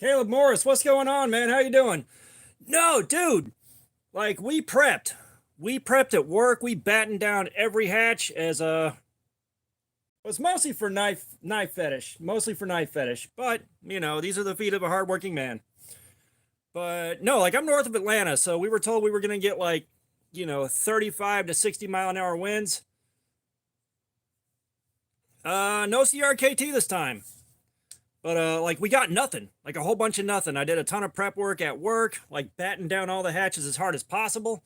Caleb Morris, what's going on, man? How you doing? No, dude. Like we prepped. We prepped at work. We battened down every hatch as a it was mostly for knife fetish. Mostly for knife fetish. But, these are the feet of a hardworking man. But no, like I'm north of Atlanta, so we were told we were gonna get 35 to 60 mile an hour winds. No CRKT this time. But like we got nothing, like a whole bunch of nothing. I did a ton of prep work at work, like batting down all the hatches as hard as possible,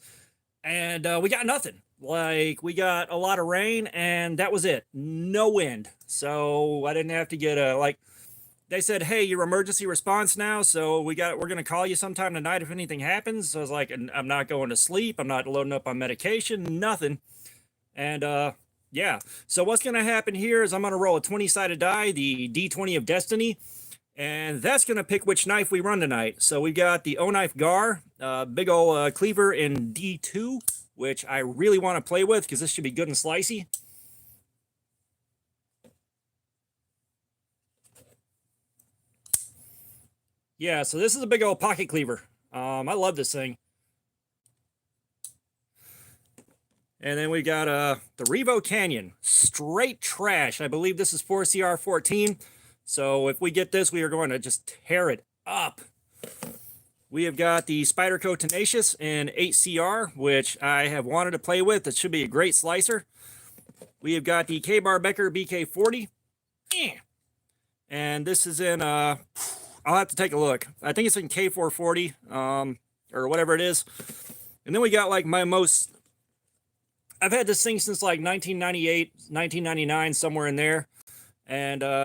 and we got nothing. Like we got a lot of rain, and that was it. No wind, so I didn't have to get a like. They said, "Hey, your emergency response now, so we're gonna call you sometime tonight if anything happens." So I was like, "I'm not going to sleep. I'm not loading up on medication. Nothing." And yeah. So what's going to happen here is I'm going to roll a 20-sided die, the D20 of Destiny, and that's going to pick which knife we run tonight. So we've got the O-Knife Gar, big old cleaver in D2, which I really want to play with because this should be good and slicey. Yeah, so this is a big old pocket cleaver. I love this thing. And then we got the Revo Canyon, straight trash. I believe this is 4CR14. So if we get this, we are going to just tear it up. We have got the Spyderco Tenacious in 8CR, which I have wanted to play with. It should be a great slicer. We have got the K-Bar Becker BK40. And this is in, I'll have to take a look. I think it's in K440, or whatever it is. And then we got like my most... I've had this thing since like 1998, 1999, somewhere in there. And I'm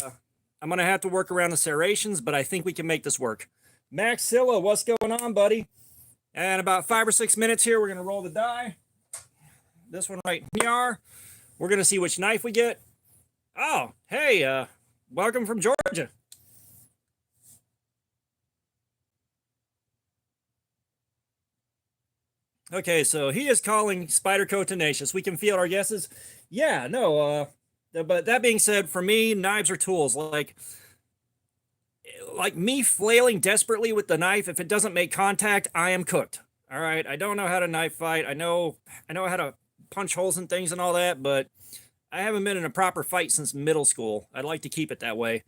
going to have to work around the serrations, but I think we can make this work. Maxilla, what's going on, buddy? And about 5 or 6 minutes here, we're going to roll the die. This one right here. We're going to see which knife we get. Oh, hey, welcome from Georgia. Okay, so he is calling Spyderco Tenacious. We can field our guesses. Yeah, no, but that being said, for me, knives are tools. Like me flailing desperately with the knife, if it doesn't make contact, I am cooked. All right, I don't know how to knife fight. I know how to punch holes in things and all that, but I haven't been in a proper fight since middle school. I'd like to keep it that way.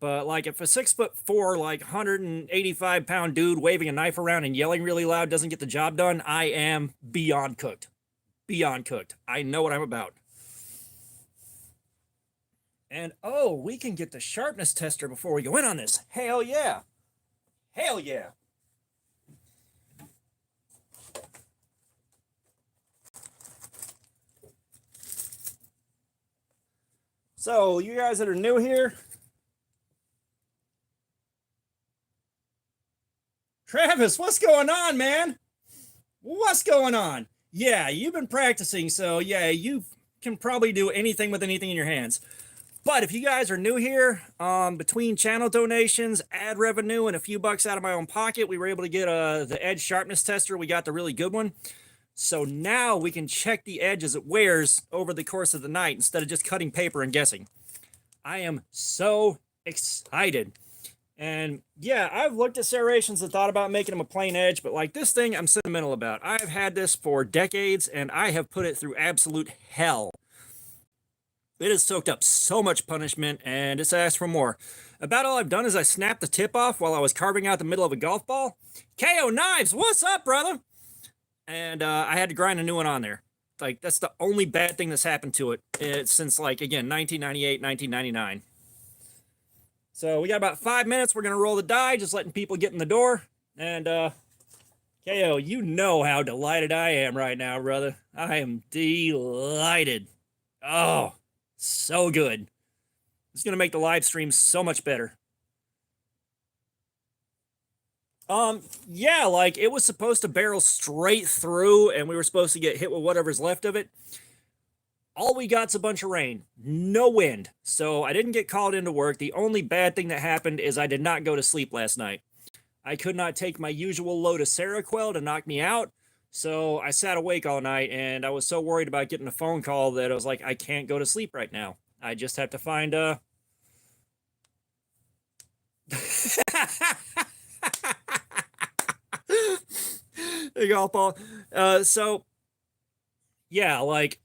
But like if a 6'4", like 185-pound dude waving a knife around and yelling really loud doesn't get the job done, I am beyond cooked. Beyond cooked. I know what I'm about. And oh, we can get the sharpness tester before we go in on this. Hell yeah. Hell yeah. So you guys that are new here, Travis, what's going on, man? What's going on? Yeah, you've been practicing, so yeah, you can probably do anything with anything in your hands. But if you guys are new here, between channel donations, ad revenue, and a few bucks out of my own pocket, we were able to get the edge sharpness tester. We got the really good one. So now we can check the edge as it wears over the course of the night instead of just cutting paper and guessing. I am so excited. And yeah, I've looked at serrations and thought about making them a plain edge, but like this thing, I'm sentimental about. I've had this for decades, and I have put it through absolute hell. It has soaked up so much punishment, and it's asked for more. About all I've done is I snapped the tip off while I was carving out the middle of a golf ball. KO Knives, what's up, brother? And I had to grind a new one on there. Like, that's the only bad thing that's happened to it since, like, again, 1998, 1999. So we got about 5 minutes. We're going to roll the die, just letting people get in the door. And, KO, you know how delighted I am right now, brother. I am delighted. Oh, so good. It's going to make the live stream so much better. Yeah, like, it was supposed to barrel straight through, and we were supposed to get hit with whatever's left of it. All we got's a bunch of rain, no wind. So I didn't get called into work. The only bad thing that happened is I did not go to sleep last night. I could not take my usual load of Seroquel to knock me out. So I sat awake all night, and I was so worried about getting a phone call that I was like, I can't go to sleep right now. I just have to find The golf ball. So yeah, like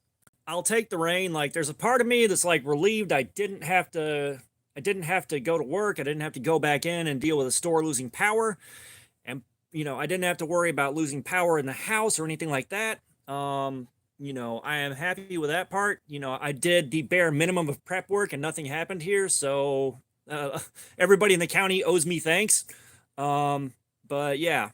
I'll take the rain. Like there's a part of me that's like relieved I didn't have to go to work. I didn't have to go back in and deal with the store losing power. And I didn't have to worry about losing power in the house or anything like that. I am happy with that part. I did the bare minimum of prep work and nothing happened here, so uh, everybody in the county owes me thanks. But yeah,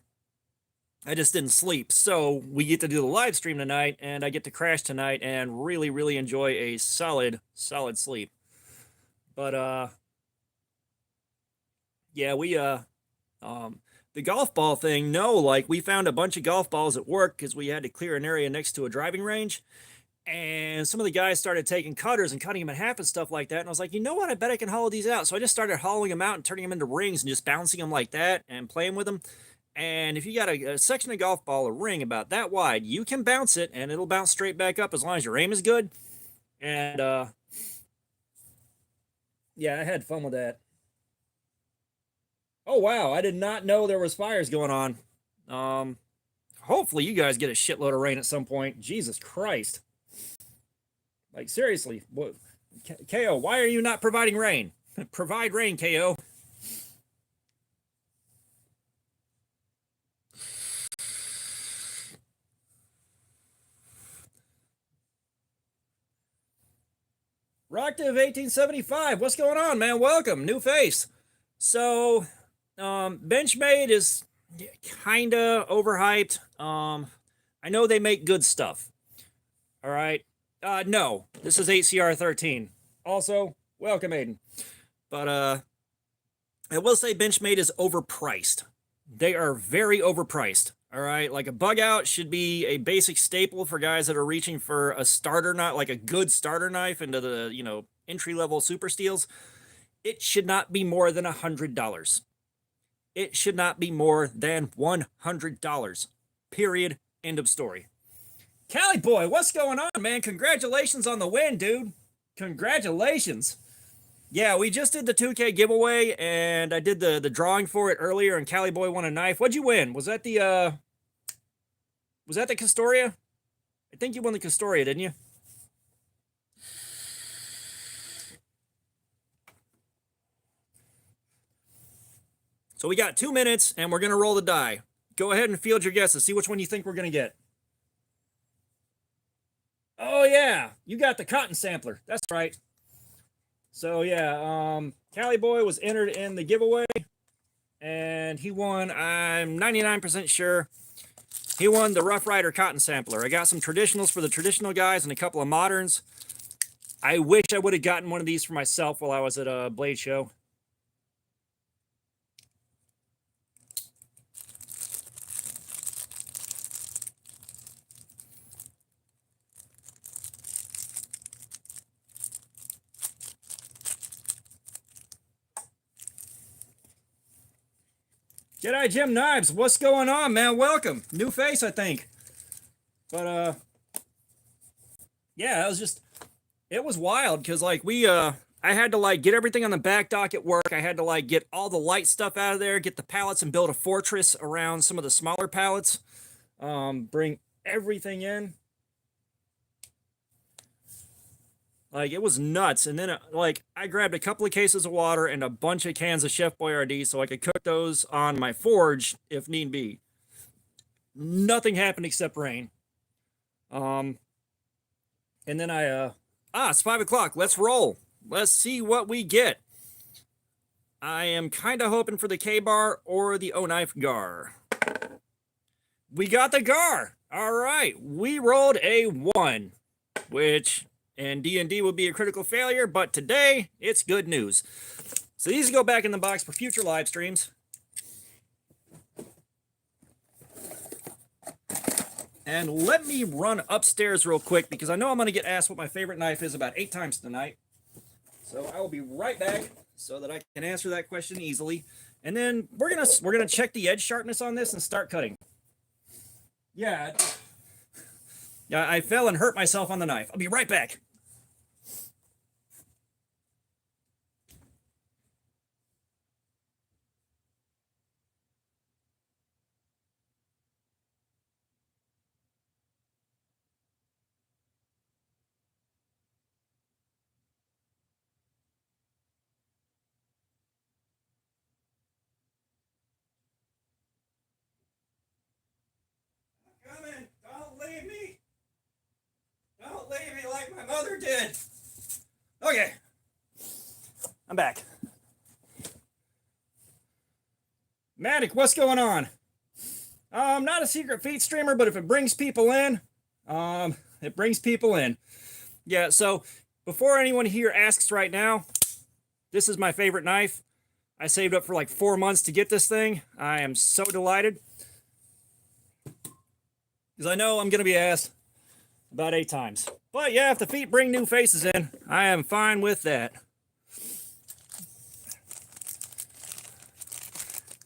I just didn't sleep. So we get to do the live stream tonight, and I get to crash tonight and really, really enjoy a solid, solid sleep. But yeah, the golf ball thing, no, like we found a bunch of golf balls at work because we had to clear an area next to a driving range. And some of the guys started taking cutters and cutting them in half and stuff like that. And I was like, you know what? I bet I can hollow these out. So I just started hollowing them out and turning them into rings and just bouncing them like that and playing with them. And if you got a section of golf ball, a ring about that wide, you can bounce it and it'll bounce straight back up as long as your aim is good. And yeah, I had fun with that. Oh wow, I did not know there was fires going on. Hopefully you guys get a shitload of rain at some point. Jesus Christ. Like seriously, what KO, why are you not providing rain? Provide rain, KO. Rocktiv 1875, what's going on, man? Welcome, new face. So, Benchmade is kinda overhyped. I know they make good stuff. All right. No, this is 8CR13. Also, welcome, Aiden. But I will say Benchmade is overpriced. They are very overpriced. All right, like a bug out should be a basic staple for guys that are reaching for a starter knife, like a good starter knife into the entry level super steels. It should not be more than $100. It should not be more than $100. Period. End of story. Cali boy, what's going on, man? Congratulations on the win, dude. Congratulations. Yeah, we just did the 2K giveaway, and I did the drawing for it earlier, and Cali boy won a knife. What'd you win? Was that the Castoria? I think you won the Castoria, didn't you? So we got 2 minutes, and we're gonna roll the die. Go ahead and field your guesses. See which one you think we're gonna get. Oh yeah, you got the cotton sampler. That's right. So yeah, Cali boy was entered in the giveaway, and he won. I'm 99% sure he won the Rough Rider cotton sampler. I got some traditionals for the traditional guys and a couple of moderns. I wish I would have gotten one of these for myself while I was at a Blade show. Jedi Jim Knives, what's going on, man? Welcome. New face, I think. But yeah, it was wild because like I had to like get everything on the back dock at work. I had to like get all the light stuff out of there, get the pallets and build a fortress around some of the smaller pallets. Bring everything in. Like it was nuts. And then like I grabbed a couple of cases of water and a bunch of cans of Chef Boyardee so I could cook those on my forge if need be. Nothing happened except rain. And then it's 5 o'clock. Let's roll. Let's see what we get. I am kind of hoping for the K-bar or the O-knife Gar. We got the Gar. All right. We rolled a 1, which in D&D would be a critical failure, but today it's good news. So these go back in the box for future live streams. And let me run upstairs real quick because I know I'm going to get asked what my favorite knife is about 8 times tonight. So I will be right back so that I can answer that question easily. And then we're gonna check the edge sharpness on this and start cutting. Yeah, I fell and hurt myself on the knife. I'll be right back. My mother did. Okay. I'm back. Matic, what's going on? I'm not a secret feet streamer, but if it brings people in, it brings people in. Yeah, so before anyone here asks right now, this is my favorite knife. I saved up for like 4 months to get this thing. I am so delighted. Because I know I'm going to be asked about 8 times. But yeah, if the feet bring new faces in, I am fine with that.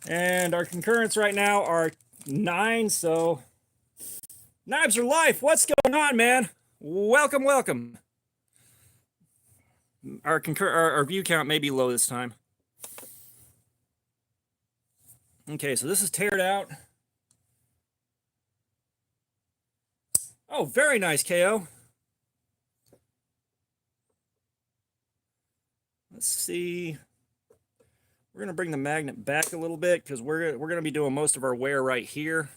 And our concurrents right now are 9, so knives are life. What's going on, man? Welcome, welcome. Our view count may be low this time. Okay, so this is teared out. Oh, very nice, KO. Let's see. We're going to bring the magnet back a little bit because we're going to be doing most of our wear right here.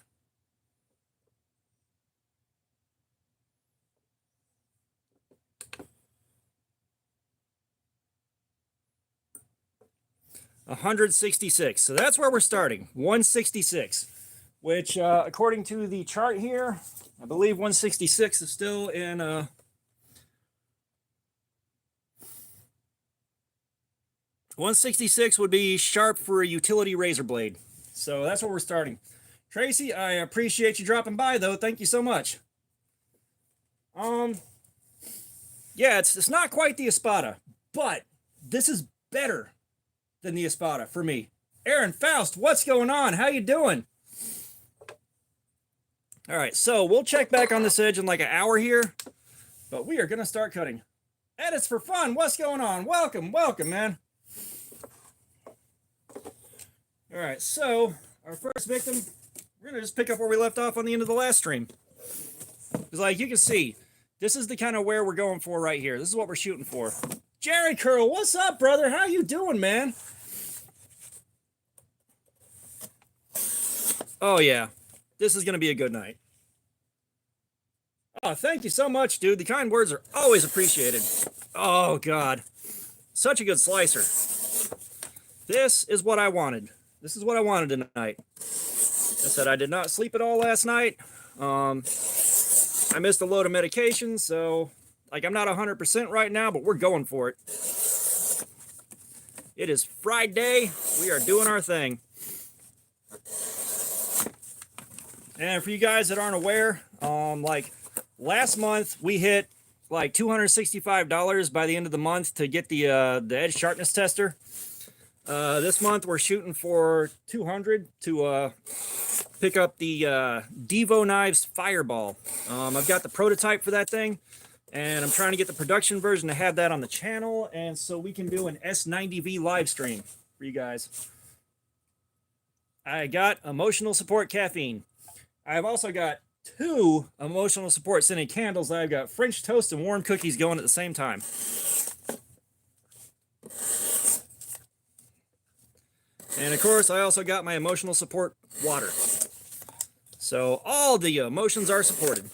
$166. So that's where we're starting. 166, which according to the chart here, I believe 166 is still in 166 would be sharp for a utility razor blade. So that's where we're starting. Tracy, I appreciate you dropping by though. Thank you so much. Yeah, it's not quite the Espada, but this is better than the Espada for me. Aaron Faust, what's going on? How you doing? All right, so we'll check back on this edge in like an hour here, but we are going to start cutting. Edits for fun, what's going on? Welcome, welcome, man. All right, so our first victim, we're going to just pick up where we left off on the end of the last stream. Because like you can see, this is the kind of wear we're going for right here. This is what we're shooting for. Jerry Curl, what's up, brother? How you doing, man? Oh, yeah. This is going to be a good night. Oh, thank you so much, dude. The kind words are always appreciated. Oh, God. Such a good slicer. This is what I wanted. This is what I wanted tonight. I said I did not sleep at all last night. I missed a load of medication, so like I'm not 100% right now, but we're going for it. It is Friday. We are doing our thing. And for you guys that aren't aware, like last month we hit like $265 by the end of the month to get the edge sharpness tester. This month we're shooting for $200 to pick up the Devo Knives Fireball. I've got the prototype for that thing, and I'm trying to get the production version to have that on the channel, and so we can do an S90V live stream for you guys. I got emotional support caffeine. I've also got 2 emotional support scented candles. I've got French toast and warm cookies going at the same time. And of course, I also got my emotional support water. So all the emotions are supported.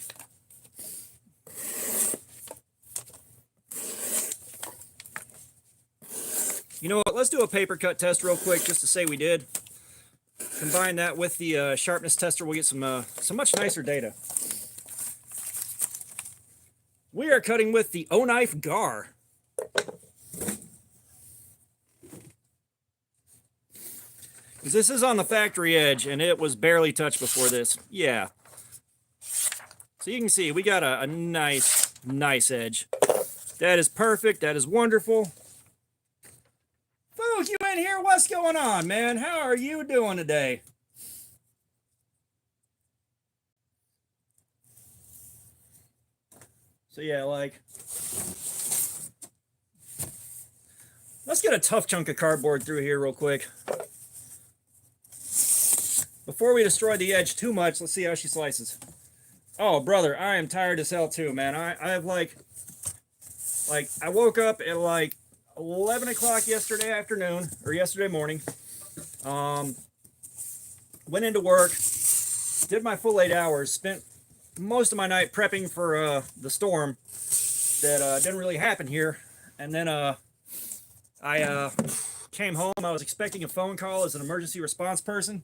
You know what? Let's do a paper cut test real quick just to say we did. Combine that with the sharpness tester, we'll get some much nicer data. We are cutting with the O-Knife Gar. Because this is on the factory edge, and it was barely touched before this. Yeah. So you can see, we got a nice edge. That is perfect. That is wonderful. Fook, you in here? What's going on, man? How are you doing today? So yeah, like, let's get a tough chunk of cardboard through here real quick. Before we destroy the edge too much, let's see how she slices. Oh, brother, I am tired as hell too, man. I have like I woke up at like 11 o'clock yesterday afternoon, or yesterday morning. Went into work, did my full 8 hours, spent most of my night prepping for the storm, that didn't really happen here. And then I came home. I was expecting a phone call as an emergency response person.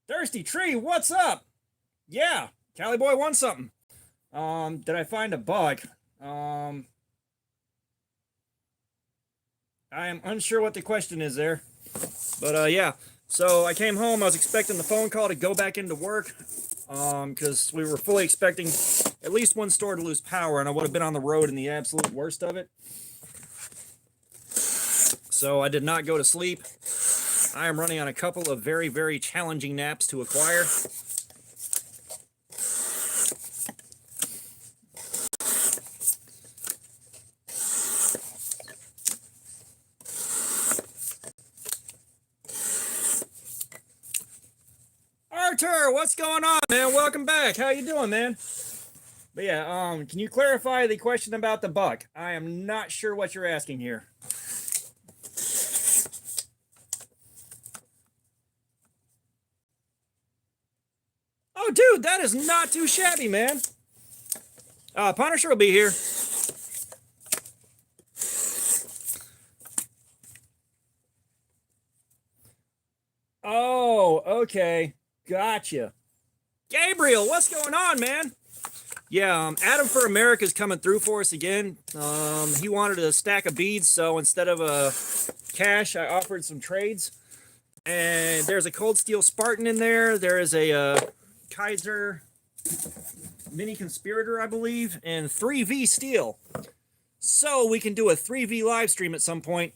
Thirsty Tree, what's up? Yeah, Cali Boy won something. Did I find a bug? I am unsure what the question is there. But yeah, so I came home. I was expecting the phone call to go back into work because we were fully expecting at least one store to lose power, and I would have been on the road in the absolute worst of it. So I did not go to sleep. I am running on a couple of very, very challenging naps to acquire. Arthur, what's going on, man? Welcome back. How you doing, man? But yeah, can you clarify the question about the buck? I am not sure what you're asking here. Oh, dude, that is not too shabby, man. Punisher will be here. Oh, okay. Gotcha. Gabriel, what's going on, man? Yeah, Adam for America is coming through for us again. He wanted a stack of beads, so instead of a cash, I offered some trades. And there's a Cold Steel Spartan in there. There is a Kaiser Mini Conspirator, I believe, and 3V Steel. So we can do a 3V live stream at some point.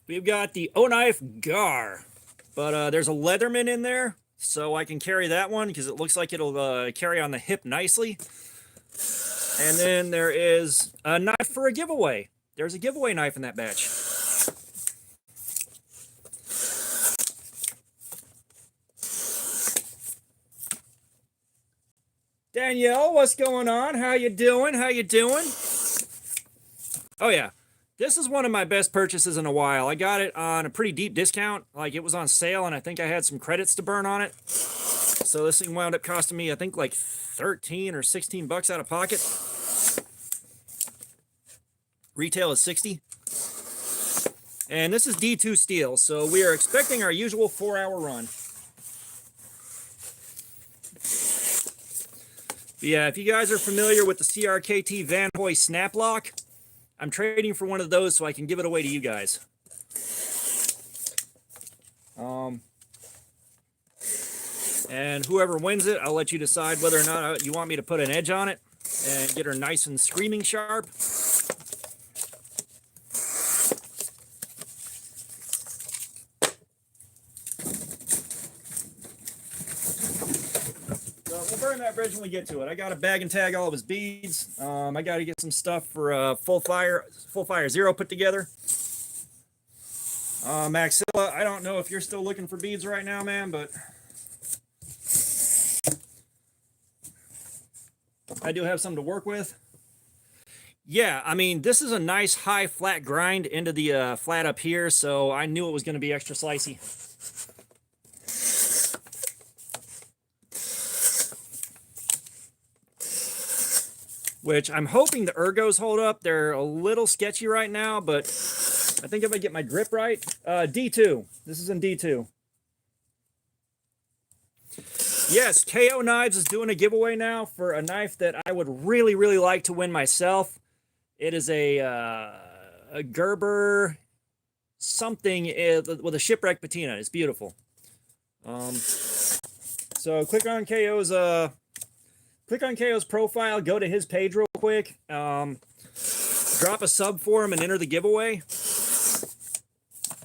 We've got the O-Knife Gar. But there's a Leatherman in there, so I can carry that one because it looks like it'll carry on the hip nicely. And then there is a knife for a giveaway. There's a giveaway knife in that batch. Danielle, what's going on? How you doing? How you doing? Oh, yeah. This is one of my best purchases in a while. I got it on a pretty deep discount. Like, it was on sale, and I think I had some credits to burn on it. So this thing wound up costing me, I think, like 13 or 16 bucks out of pocket. Retail is 60. And this is D2 steel, so we are expecting our usual 4-hour run. But yeah, if you guys are familiar with the CRKT Van Hoy snap lock, I'm trading for one of those so I can give it away to you guys. And whoever wins it, I'll let you decide whether or not you want me to put an edge on it and get her nice and screaming sharp. We'll burn that bridge when we get to it. I got to bag and tag all of his beads. I got to get some stuff for Full Fire Zero put together. Maxilla, I don't know if you're still looking for beads right now, man, but I do have some to work with. Yeah, I mean, this is a nice high flat grind into the flat up here, so I knew it was going to be extra slicey. Which I'm hoping the ergos hold up. They're a little sketchy right now, but I think if I get my grip right, D2. This is in D2. Yes, KO Knives is doing a giveaway now for a knife that I would really, really like to win myself. It is a Gerber something with a shipwreck patina. It's beautiful. So click on KO's profile, go to his page real quick, drop a sub for him and enter the giveaway.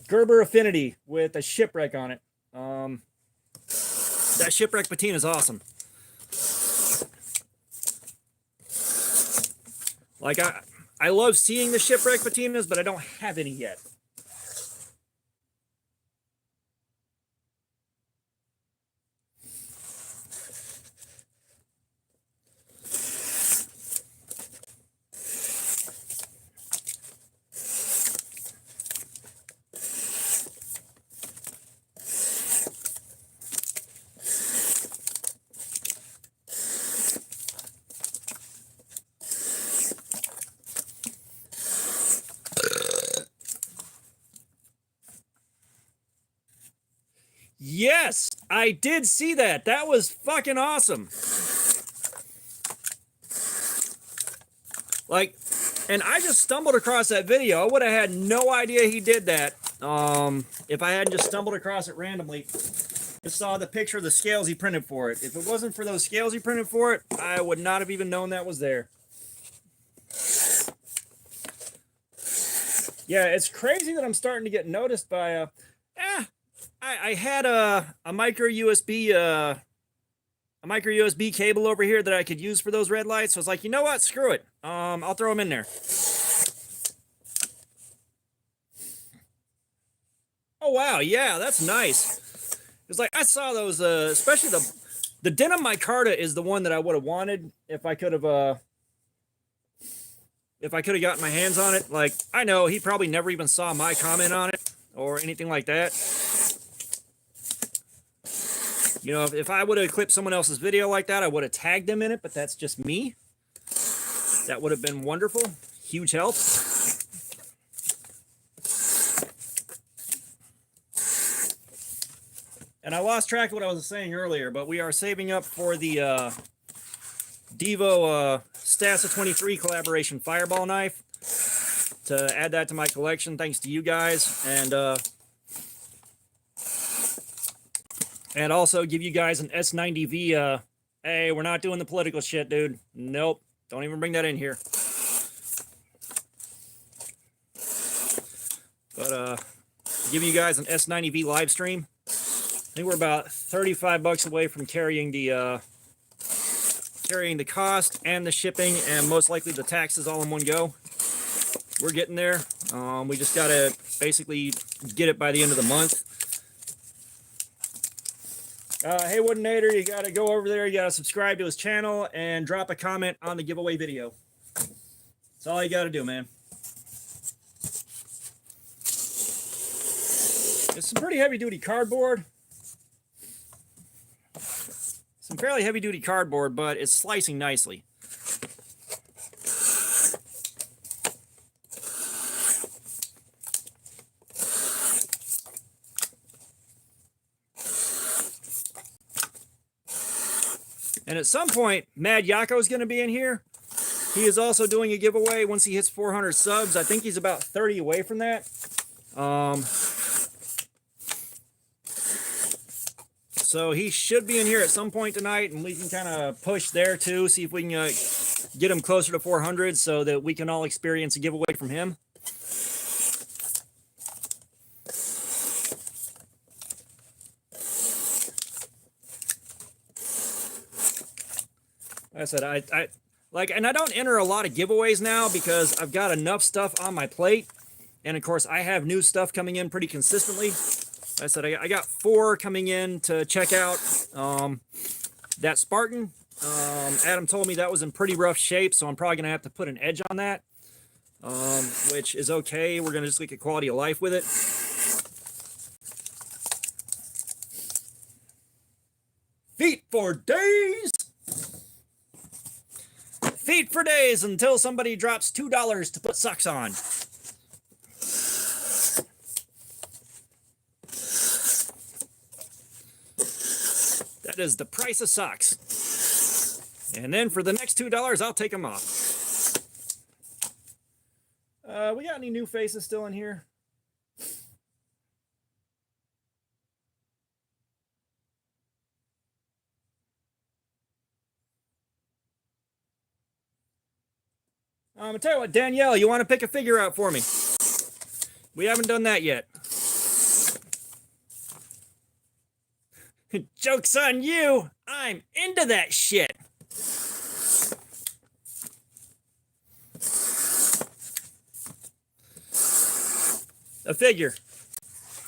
Gerber Affinity with a shipwreck on it. That shipwreck patina is awesome. Like, I love seeing the shipwreck patinas, but I don't have any yet. Yes, I did see that. That was fucking awesome. Like, and I just stumbled across that video. I would have had no idea he did that if I hadn't just stumbled across it randomly. Just saw the picture of the scales he printed for it. If it wasn't for those scales he printed for it, I would not have even known that was there. Yeah, it's crazy that I'm starting to get noticed by I had a micro USB cable over here that I could use for those red lights. So I was like, you know what? Screw it. I'll throw them in there. Oh wow, yeah, that's nice. It's like I saw those, especially the denim micarta is the one that I would have wanted if I could have gotten my hands on it. Like, I know he probably never even saw my comment on it or anything like that. You know, if I would have clipped someone else's video like that, I would have tagged them in it, but that's just me. That would have been wonderful. Huge help. And I lost track of what I was saying earlier, but we are saving up for the Devo Stassa 23 collaboration fireball knife to add that to my collection, thanks to you guys, and also give you guys an S90V. Hey, we're not doing the political shit, dude. Nope, don't even bring that in here. But give you guys an S90V live stream. I think we're about $35 away from carrying the cost and the shipping and most likely the taxes all in one go. We're getting there. We just gotta basically get it by the end of the month. Hey Woodinator, you gotta go over there, you gotta subscribe to his channel and drop a comment on the giveaway video. That's all you gotta do, man. It's some pretty heavy duty cardboard. Some fairly heavy duty cardboard, but it's slicing nicely. And at some point, Mad Yako is going to be in here. He is also doing a giveaway once he hits 400 subs. I think he's about 30 away from that. So he should be in here at some point tonight, and we can kind of push there too, see if we can get him closer to 400 so that we can all experience a giveaway from him. Like I said, and I don't enter a lot of giveaways now because I've got enough stuff on my plate, and of course I have new stuff coming in pretty consistently. Like I said, I got 4 coming in to check out. That Spartan, Adam told me that was in pretty rough shape, so I'm probably gonna have to put an edge on that, which is okay. We're gonna just look at quality of life with it. Feet for days. Feet for days until somebody drops $2 to put socks on. That is the price of socks. And then for the next $2, I'll take them off. We got any new faces still in here? I'm gonna tell you what, Danielle, you want to pick a figure out for me? We haven't done that yet. Joke's on you! I'm into that shit! A figure.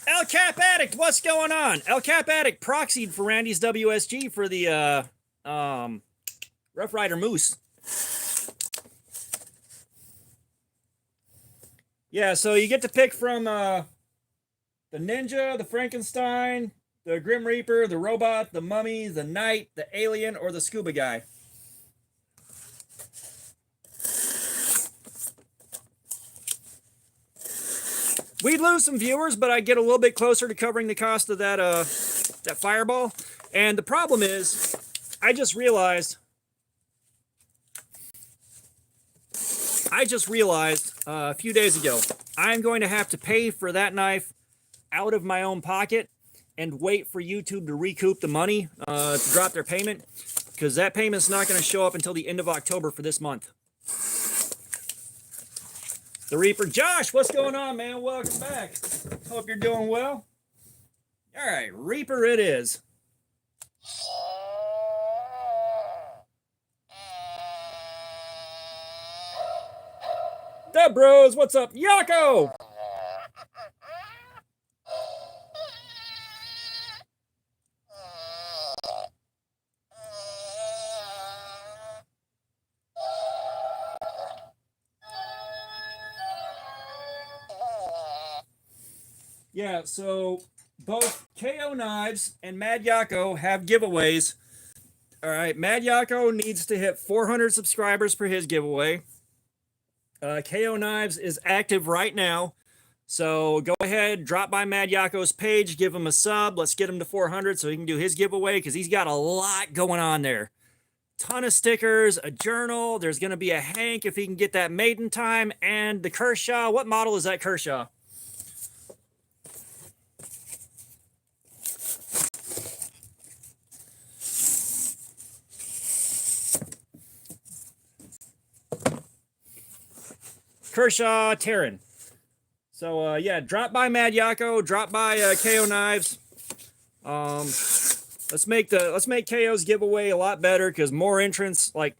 El Cap Addict, what's going on? El Cap Addict proxied for Randy's WSG for the Rough Rider Moose. Yeah, so you get to pick from the Ninja, the Frankenstein, the Grim Reaper, the Robot, the Mummy, the Knight, the Alien, or the Scuba Guy. We'd lose some viewers, but I'd get a little bit closer to covering the cost of that that fireball. And the problem is, I just realized a few days ago, I'm going to have to pay for that knife out of my own pocket and wait for YouTube to recoup the money to drop their payment, because that payment's not going to show up until the end of October for this month. The Reaper. Josh, what's going on, man? Welcome back. Hope you're doing well. All right, Reaper it is. The bros, what's up? Yako! Yeah, so both KO Knives and Mad Yako have giveaways. All right, Mad Yako needs to hit 400 subscribers for his giveaway. KO Knives is active right now. So go ahead, drop by Mad Yako's page, give him a sub. Let's get him to 400 so he can do his giveaway, because he's got a lot going on there. Ton of stickers, a journal. There's going to be a Hank if he can get that maiden time, and the Kershaw. What model is that Kershaw? Kershaw Terran. So yeah, drop by Mad Yako, drop by KO Knives. Let's make KO's giveaway a lot better, because more entrants. Like,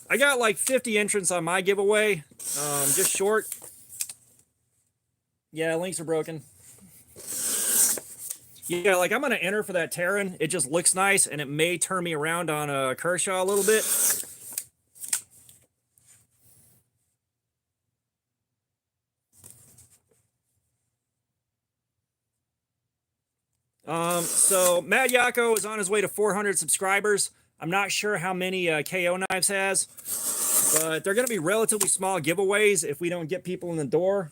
I got like 50 entrants on my giveaway, just short. Yeah, links are broken. Yeah, like I'm gonna enter for that Terran. It just looks nice, and it may turn me around on Kershaw a little bit. So Mad Yako is on his way to 400 subscribers. I'm not sure how many KO Knives has, but they're going to be relatively small giveaways if we don't get people in the door.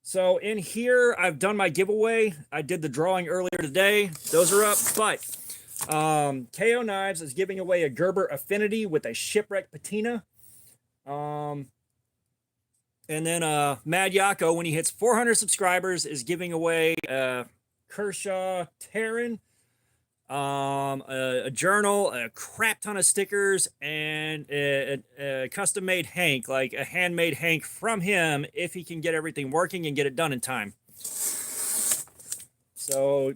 So in here, I've done my giveaway. I did the drawing earlier today. Those are up, but KO Knives is giving away a Gerber Affinity with a Shipwreck Patina. And then Mad Yako, when he hits 400 subscribers, is giving away Kershaw Terran, a journal, a crap ton of stickers, and a custom-made Hank, like a handmade Hank from him, if he can get everything working and get it done in time. So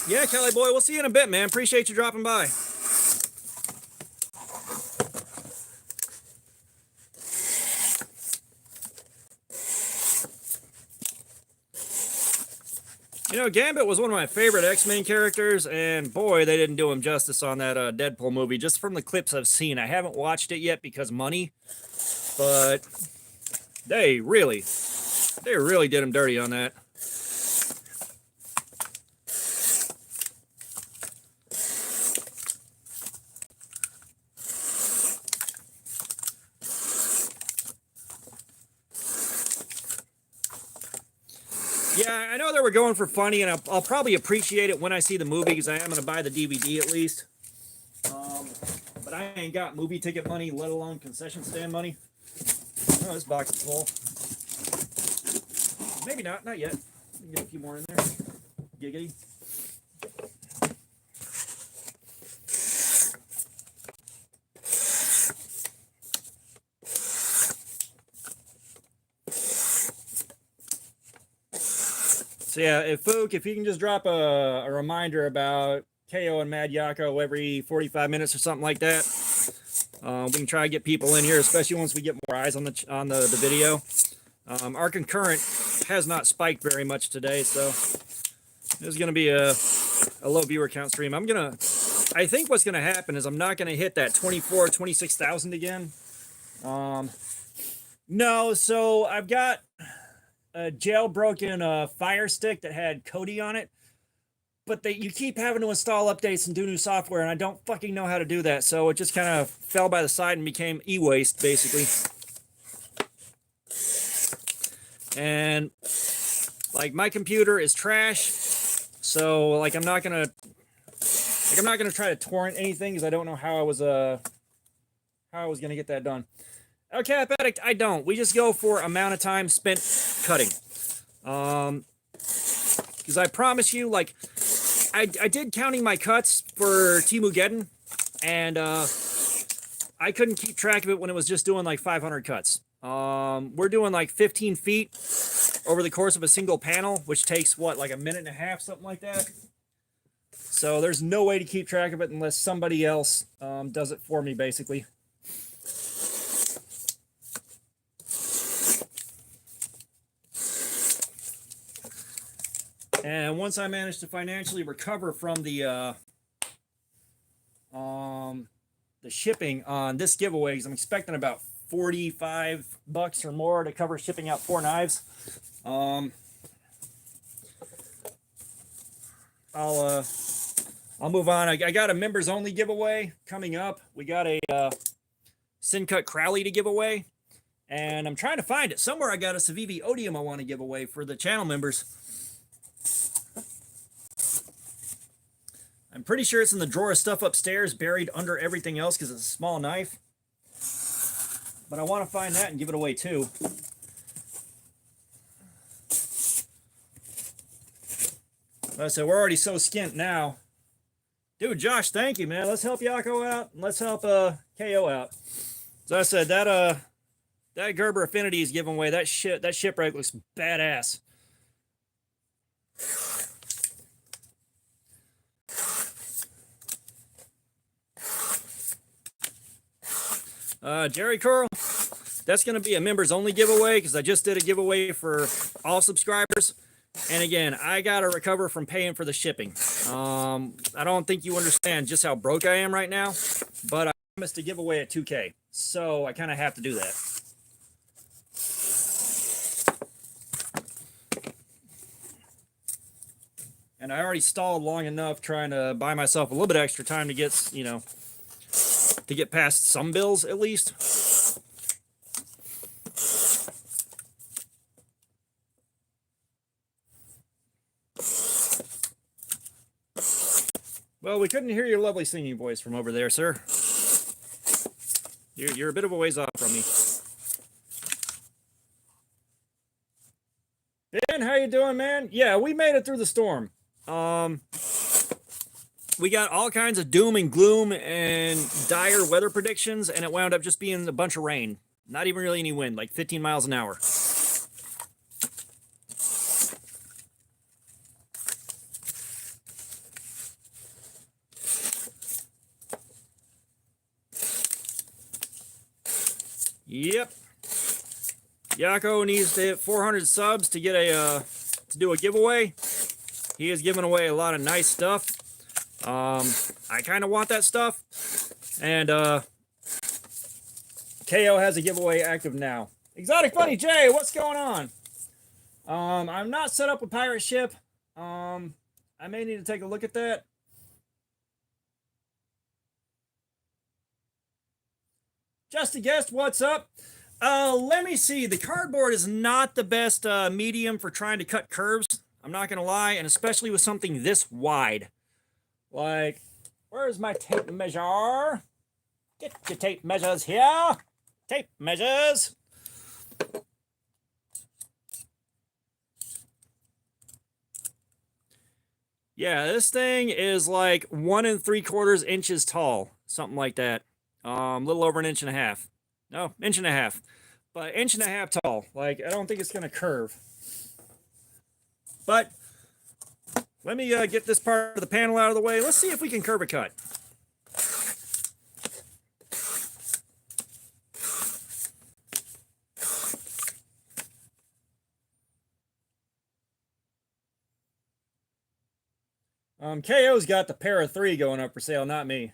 yeah, Kelly boy, we'll see you in a bit, man. Appreciate you dropping by. You know, Gambit was one of my favorite X-Men characters, and boy, they didn't do him justice on that Deadpool movie, just from the clips I've seen. I haven't watched it yet because money, but they really did him dirty on that. Yeah, I know they were going for funny, and I'll probably appreciate it when I see the movie, because I am going to buy the DVD at least. But I ain't got movie ticket money, let alone concession stand money. Oh, this box is full. Maybe not yet. We can get a few more in there. Giggity. So yeah, if you can just drop a reminder about KO and Mad Yako every 45 minutes or something like that, we can try to get people in here, especially once we get more eyes on the video. Our concurrent has not spiked very much today, so there's going to be a low viewer count stream. I think what's going to happen is I'm not going to hit that 26,000 again. No, so I've got a jailbroken Fire Stick that had Kodi on it, but you keep having to install updates and do new software, and I don't fucking know how to do that, so it just kind of fell by the side and became e-waste, basically. And like my computer is trash, so like I'm not gonna try to torrent anything because I don't know how I was gonna get that done. Okay, App Addict, I don't. We just go for amount of time spent cutting. Because I promise you, like, I did counting my cuts for Temugeddon, and I couldn't keep track of it when it was just doing like 500 cuts. We're doing like 15 feet over the course of a single panel, which takes what, like a minute and a half, something like that. So there's no way to keep track of it unless somebody else does it for me, basically. And once I manage to financially recover from the shipping on this giveaway, because I'm expecting about $45 or more to cover shipping out 4 knives. I'll move on. I got a members only giveaway coming up. We got a Sin-Cut Crowley to give away, and I'm trying to find it somewhere. I got a Civivi Odium I want to give away for the channel members. I'm pretty sure it's in the drawer of stuff upstairs, buried under everything else because it's a small knife. But I want to find that and give it away too. Like I said, we're already so skint now. Dude, Josh, thank you, man. Let's help Yako out, and let's help KO out. As I said, that Gerber Affinity is giving away. That shipwreck looks badass. Jerry Curl, that's going to be a members only giveaway because I just did a giveaway for all subscribers. And again, I got to recover from paying for the shipping. I don't think you understand just how broke I am right now, but I promised to give away at 2K. So I kind of have to do that. And I already stalled long enough trying to buy myself a little bit extra time to get, you know, to get past some bills at least. Well, we couldn't hear your lovely singing voice from over there, sir. You're a bit of a ways off from me. Ben, how you doing, man? Yeah, we made it through the storm. We got all kinds of doom and gloom and dire weather predictions, and it wound up just being a bunch of rain. Not even really any wind, like 15 miles an hour. Yep. Yako needs to hit 400 subs to get a to do a giveaway. He is giving away a lot of nice stuff. I kind of want that stuff. And KO has a giveaway active now. Exotic Funny Jay, what's going on? I'm not set up with pirate ship. I may need to take a look at that. Just a guest, what's up? Let me see. The cardboard is not the best medium for trying to cut curves. I'm not going to lie, and especially with something this wide. Like, where's my tape measure? Get your tape measures here. Tape measures. Yeah, this thing is like 1 3/4 inches tall. Something like that. A little over 1.5 inches. No, 1.5 inches. But 1.5 inches tall. Like, I don't think it's going to curve. But let me get this part of the panel out of the way. Let's see if we can curve a cut. KO's got the pair of 3 going up for sale, not me.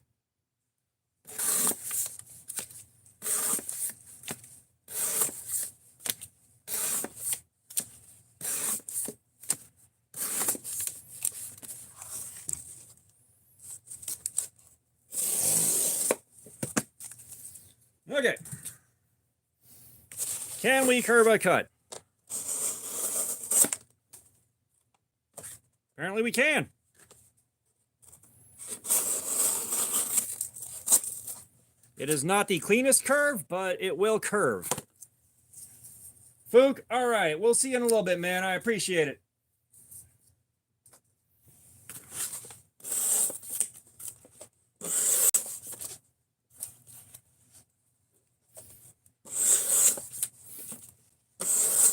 Okay. Can we curve a cut? Apparently we can. It is not the cleanest curve, but it will curve. Fook, all right. We'll see you in a little bit, man. I appreciate it.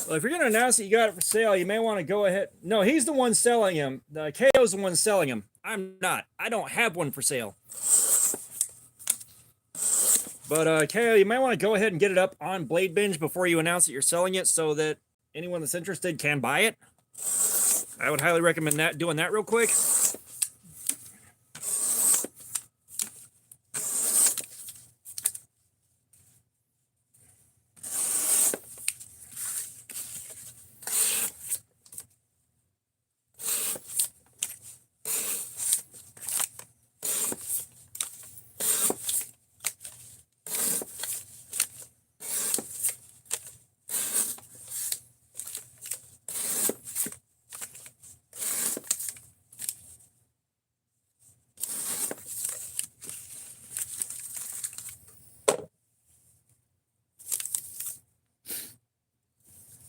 Well, if you're going to announce that you got it for sale, you may want to go ahead. No, he's the one selling him. KO's the one selling him. I'm not. I don't have one for sale. But KO, you might want to go ahead and get it up on Blade Binge before you announce that you're selling it so that anyone that's interested can buy it. I would highly recommend doing that real quick.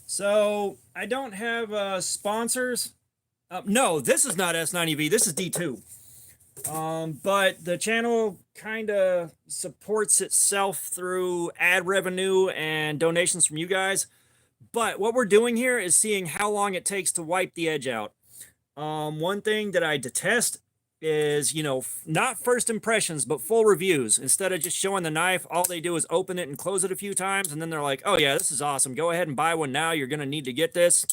So I don't have sponsors. No, this is not S90V. This is D2. But the channel kind of supports itself through ad revenue and donations from you guys. But what we're doing here is seeing how long it takes to wipe the edge out. One thing that I detest is, you know, not first impressions, but full reviews. Instead of just showing the knife, all they do is open it and close it a few times, and then they're like, oh yeah, this is awesome. Go ahead and buy one now. You're going to need to get this.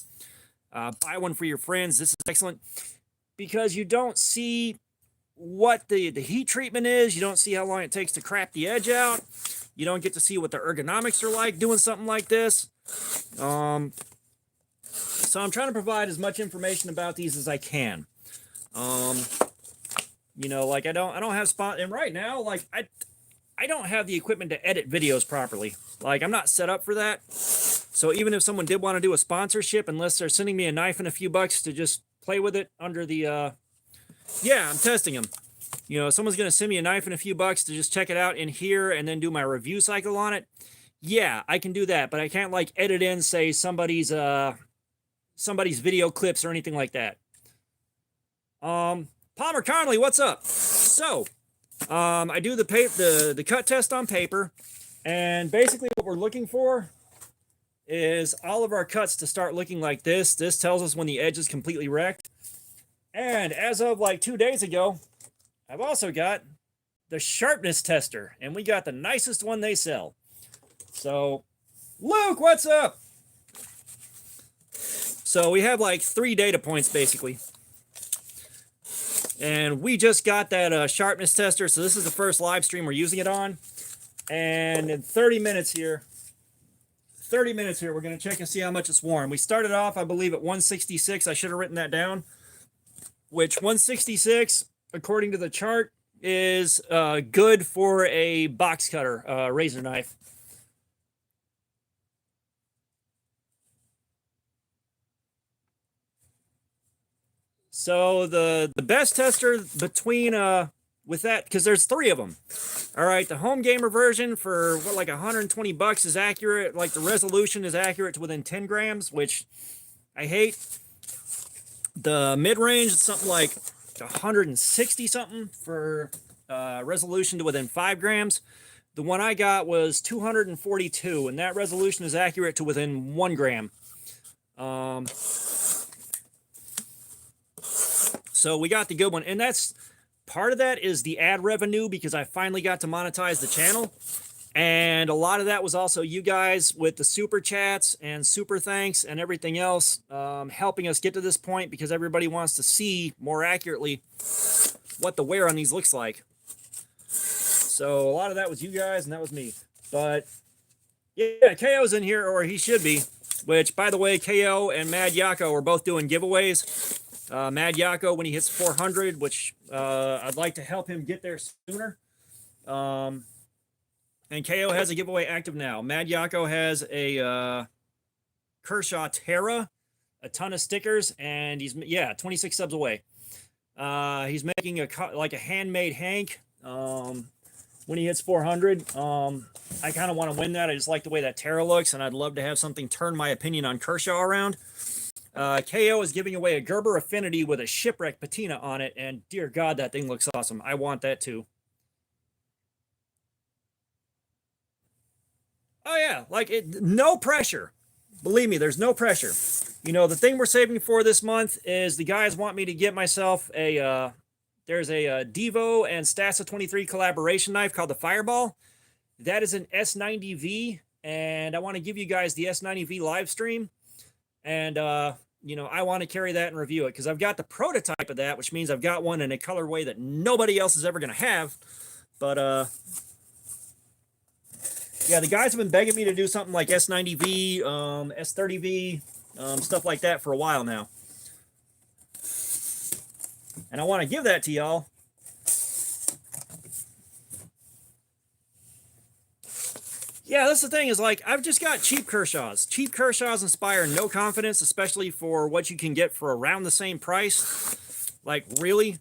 Buy one for your friends. This is excellent. Because you don't see what the heat treatment is. You don't see how long it takes to crap the edge out. You don't get to see what the ergonomics are like doing something like this. So I'm trying to provide as much information about these as I can. You know, like I don't have spot, and right now, like I don't have the equipment to edit videos properly. Like I'm not set up for that. So even if someone did want to do a sponsorship, unless they're sending me a knife and a few bucks to just play with it under the, yeah, I'm testing them. You know, someone's going to send me a knife and a few bucks to just check it out in here and then do my review cycle on it. Yeah, I can do that, but I can't like edit in, say, somebody's video clips or anything like that. Palmer Conley, what's up? So, I do the cut test on paper, and basically what we're looking for is all of our cuts to start looking like this. This tells us when the edge is completely wrecked. And as of like 2 days ago, I've also got the sharpness tester, and we got the nicest one they sell. So, Luke, what's up? So we have like 3 data points basically. And we just got that sharpness tester, so this is the first live stream we're using it on. And in 30 minutes here, we're going to check and see how much it's worn. We started off, I believe, at 166. I should have written that down. Which 166, according to the chart, is good for a box cutter razor knife. So the best tester between with that, because there's 3 of them. All right, the home gamer version for what, like $120 is accurate. Like the resolution is accurate to within 10 grams, which I hate. The mid-range is something like 160 something for resolution to within 5 grams. The one I got was 242, and that resolution is accurate to within 1 gram. So we got the good one, and that's part of that is the ad revenue, because I finally got to monetize the channel. And a lot of that was also you guys with the super chats and super thanks and everything else, helping us get to this point, because everybody wants to see more accurately what the wear on these looks like. So a lot of that was you guys, and that was me. But yeah, KO's in here, or he should be, which, by the way, KO and Mad Yako are both doing giveaways. Mad Yako, when he hits 400, which I'd like to help him get there sooner. And KO has a giveaway active now. Mad Yako has a Kershaw Terra, a ton of stickers, and he's, yeah, 26 subs away. He's making like a handmade Hank when he hits 400. I kind of want to win that. I just like the way that tarot looks, and I'd love to have something turn my opinion on Kershaw around. KO is giving away a Gerber Affinity with a shipwreck patina on it, and dear God, that thing looks awesome. I want that too. Oh yeah, like no pressure. Believe me, there's no pressure. You know, the thing we're saving for this month is the guys want me to get myself a, there's a Devo and Stassa 23 collaboration knife called the Fireball. That is an S90V, and I want to give you guys the S90V live stream. And, you know, I want to carry that and review it because I've got the prototype of that, which means I've got one in a colorway that nobody else is ever going to have. But, yeah, the guys have been begging me to do something like S90V, S30V, stuff like that for a while now. And I want to give that to y'all. Yeah, that's the thing is, like, I've just got cheap Kershaws. Cheap Kershaws inspire no confidence, especially for what you can get for around the same price. Like, really?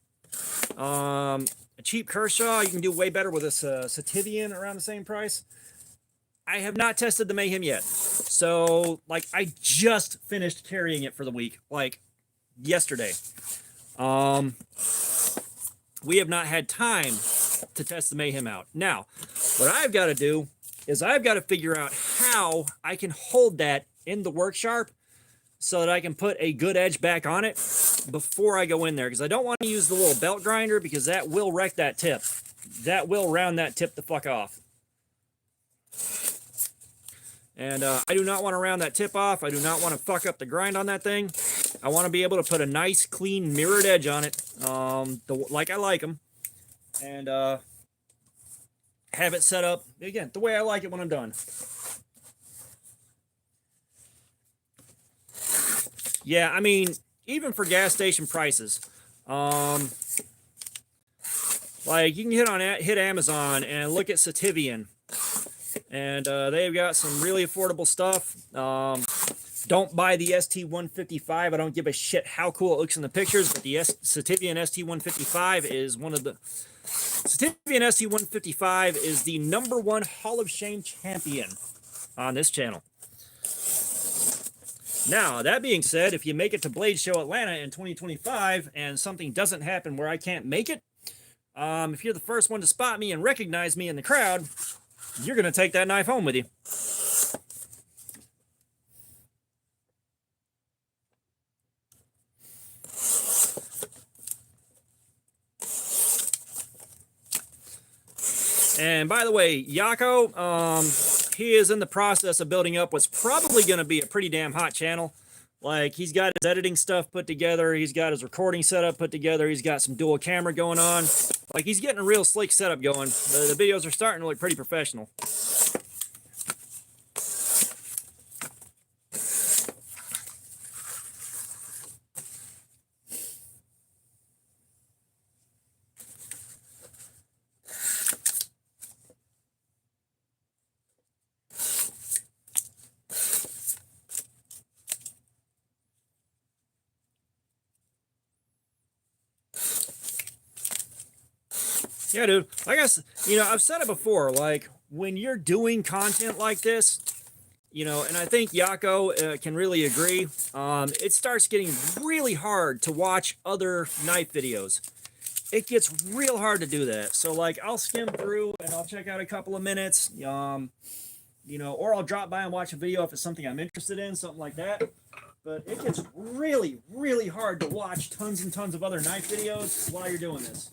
A cheap Kershaw, you can do way better with a Sativian around the same price. I have not tested the Mayhem yet. So, like, I just finished carrying it for the week, like, yesterday. We have not had time to test the Mayhem out. Now, what I've got to do is I've got to figure out how I can hold that in the work sharp so that I can put a good edge back on it before I go in there, because I don't want to use the little belt grinder because that will wreck that tip. That will round that tip the fuck off. And I do not want to round that tip off. I do not want to fuck up the grind on that thing. I want to be able to put a nice, clean, mirrored edge on it, like I like them. And have it set up, again, the way I like it when I'm done. Yeah, I mean, even for gas station prices, like you can hit Amazon and look at Sativian, and they've got some really affordable stuff. Don't buy the ST155. I don't give a shit how cool it looks in the pictures, but the Sativian ST155 is one of the... Sativian ST155 is the #1 Hall of Shame champion on this channel. Now, that being said, if you make it to Blade Show Atlanta in 2025 and something doesn't happen where I can't make it, if you're the first one to spot me and recognize me in the crowd, you're going to take that knife home with you. And by the way, Yako, he is in the process of building up what's probably going to be a pretty damn hot channel. Like, he's got his editing stuff put together. He's got his recording setup put together. He's got some dual camera going on. Like, he's getting a real slick setup going. The videos are starting to look pretty professional. Yeah, dude. Like I've said it before, like, when you're doing content like this, and I think Yako can really agree, it starts getting really hard to watch other knife videos. It gets real hard to do that. So, like, I'll skim through and I'll check out a couple of minutes, or I'll drop by and watch a video if it's something I'm interested in, something like that. But it gets really, really hard to watch tons and tons of other knife videos while you're doing this.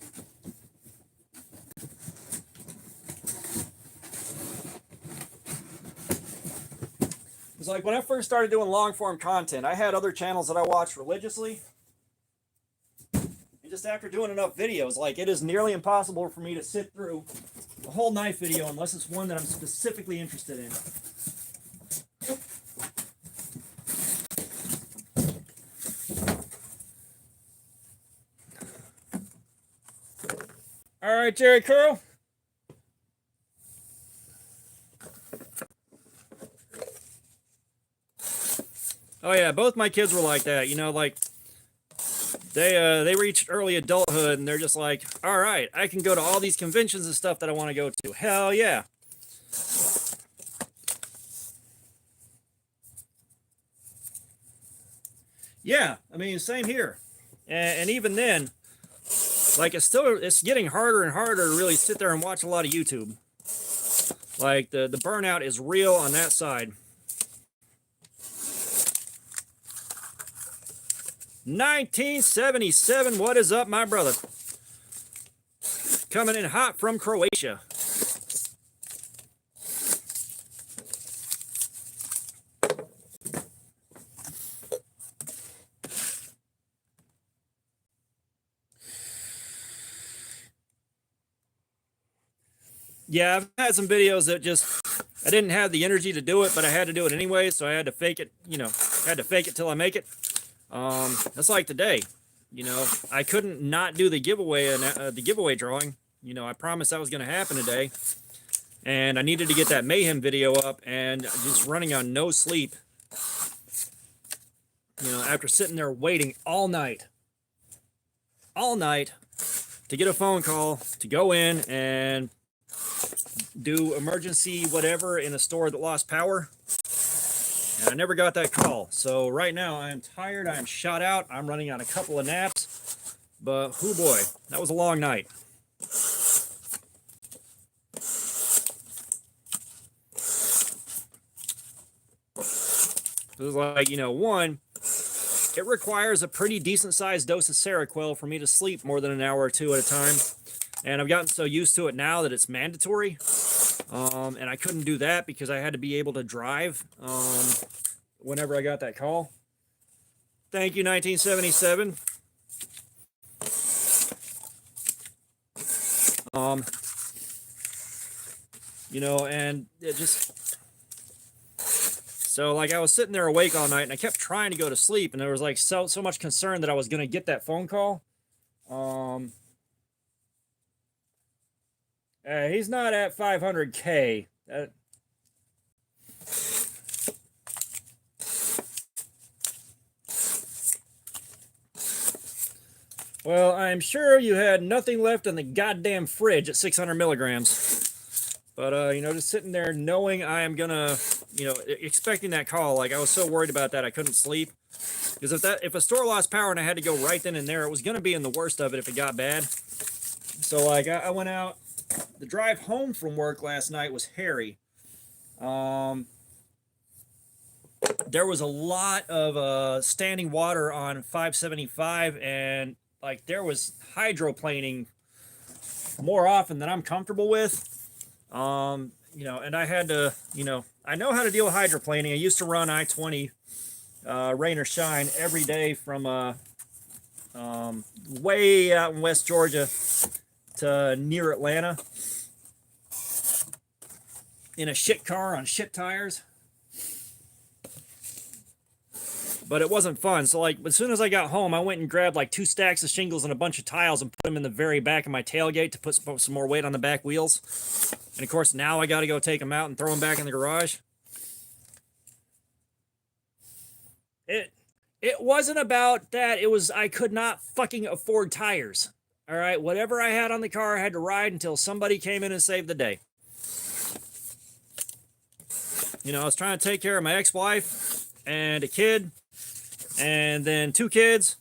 It's like when I first started doing long form content, I had other channels that I watched religiously. And just after doing enough videos, like, it is nearly impossible for me to sit through a whole knife video unless it's one that I'm specifically interested in. All right, Jerry Curl. Oh yeah, both my kids were like that. You know, like they reached early adulthood and they're just like, all right, I can go to all these conventions and stuff that I want to go to. Hell yeah. Yeah, I mean, same here. And even then, like it's getting harder and harder to really sit there and watch a lot of YouTube. Like the burnout is real on that side. 1977, what is up, my brother? Coming in hot from Croatia. Yeah, I've had some videos that just I didn't have the energy to do it, but I had to do it anyway, so I had to fake it, you know, had to fake it till I make it. That's like today. You know, I couldn't not do the giveaway drawing. You know, I promised that was going to happen today, and I needed to get that mayhem video up, and just running on no sleep. You know, after sitting there waiting all night to get a phone call to go in and do emergency whatever in a store that lost power. And I never got that call. So right now I am tired. I am shot out. I'm running on a couple of naps. But oh boy, that was a long night. It was like, you know, one, it requires a pretty decent sized dose of Seroquel for me to sleep more than an hour or two at a time. And I've gotten so used to it now that it's mandatory. And I couldn't do that because I had to be able to drive whenever I got that call. Thank you, 1977. You know, and it just... So, like, I was sitting there awake all night, and I kept trying to go to sleep, and there was, like, so much concern that I was going to get that phone call. He's not at 500K. Well, I'm sure you had nothing left in the goddamn fridge at 600 milligrams. But, you know, just sitting there knowing I am gonna, you know, expecting that call. Like, I was so worried about that I couldn't sleep. Because if a store lost power and I had to go right then and there, it was gonna be in the worst of it if it got bad. So, like, I went out. The drive home from work last night was hairy. There was a lot of standing water on 575, and like there was hydroplaning more often than I'm comfortable with. You know, and I had to, you know, I know how to deal with hydroplaning. I used to run I-20, rain or shine, every day from way out in West Georgia to near Atlanta in a shit car on shit tires. But it wasn't fun. So, like, as soon as I got home, I went and grabbed like 2 stacks of shingles and a bunch of tiles and put them in the very back of my tailgate to put some more weight on the back wheels. And of course, now I got to go take them out and throw them back in the garage. It wasn't about that. It was I could not fucking afford tires. All right, whatever I had on the car, I had to ride until somebody came in and saved the day. You know, I was trying to take care of my ex-wife and a kid, and then 2 kids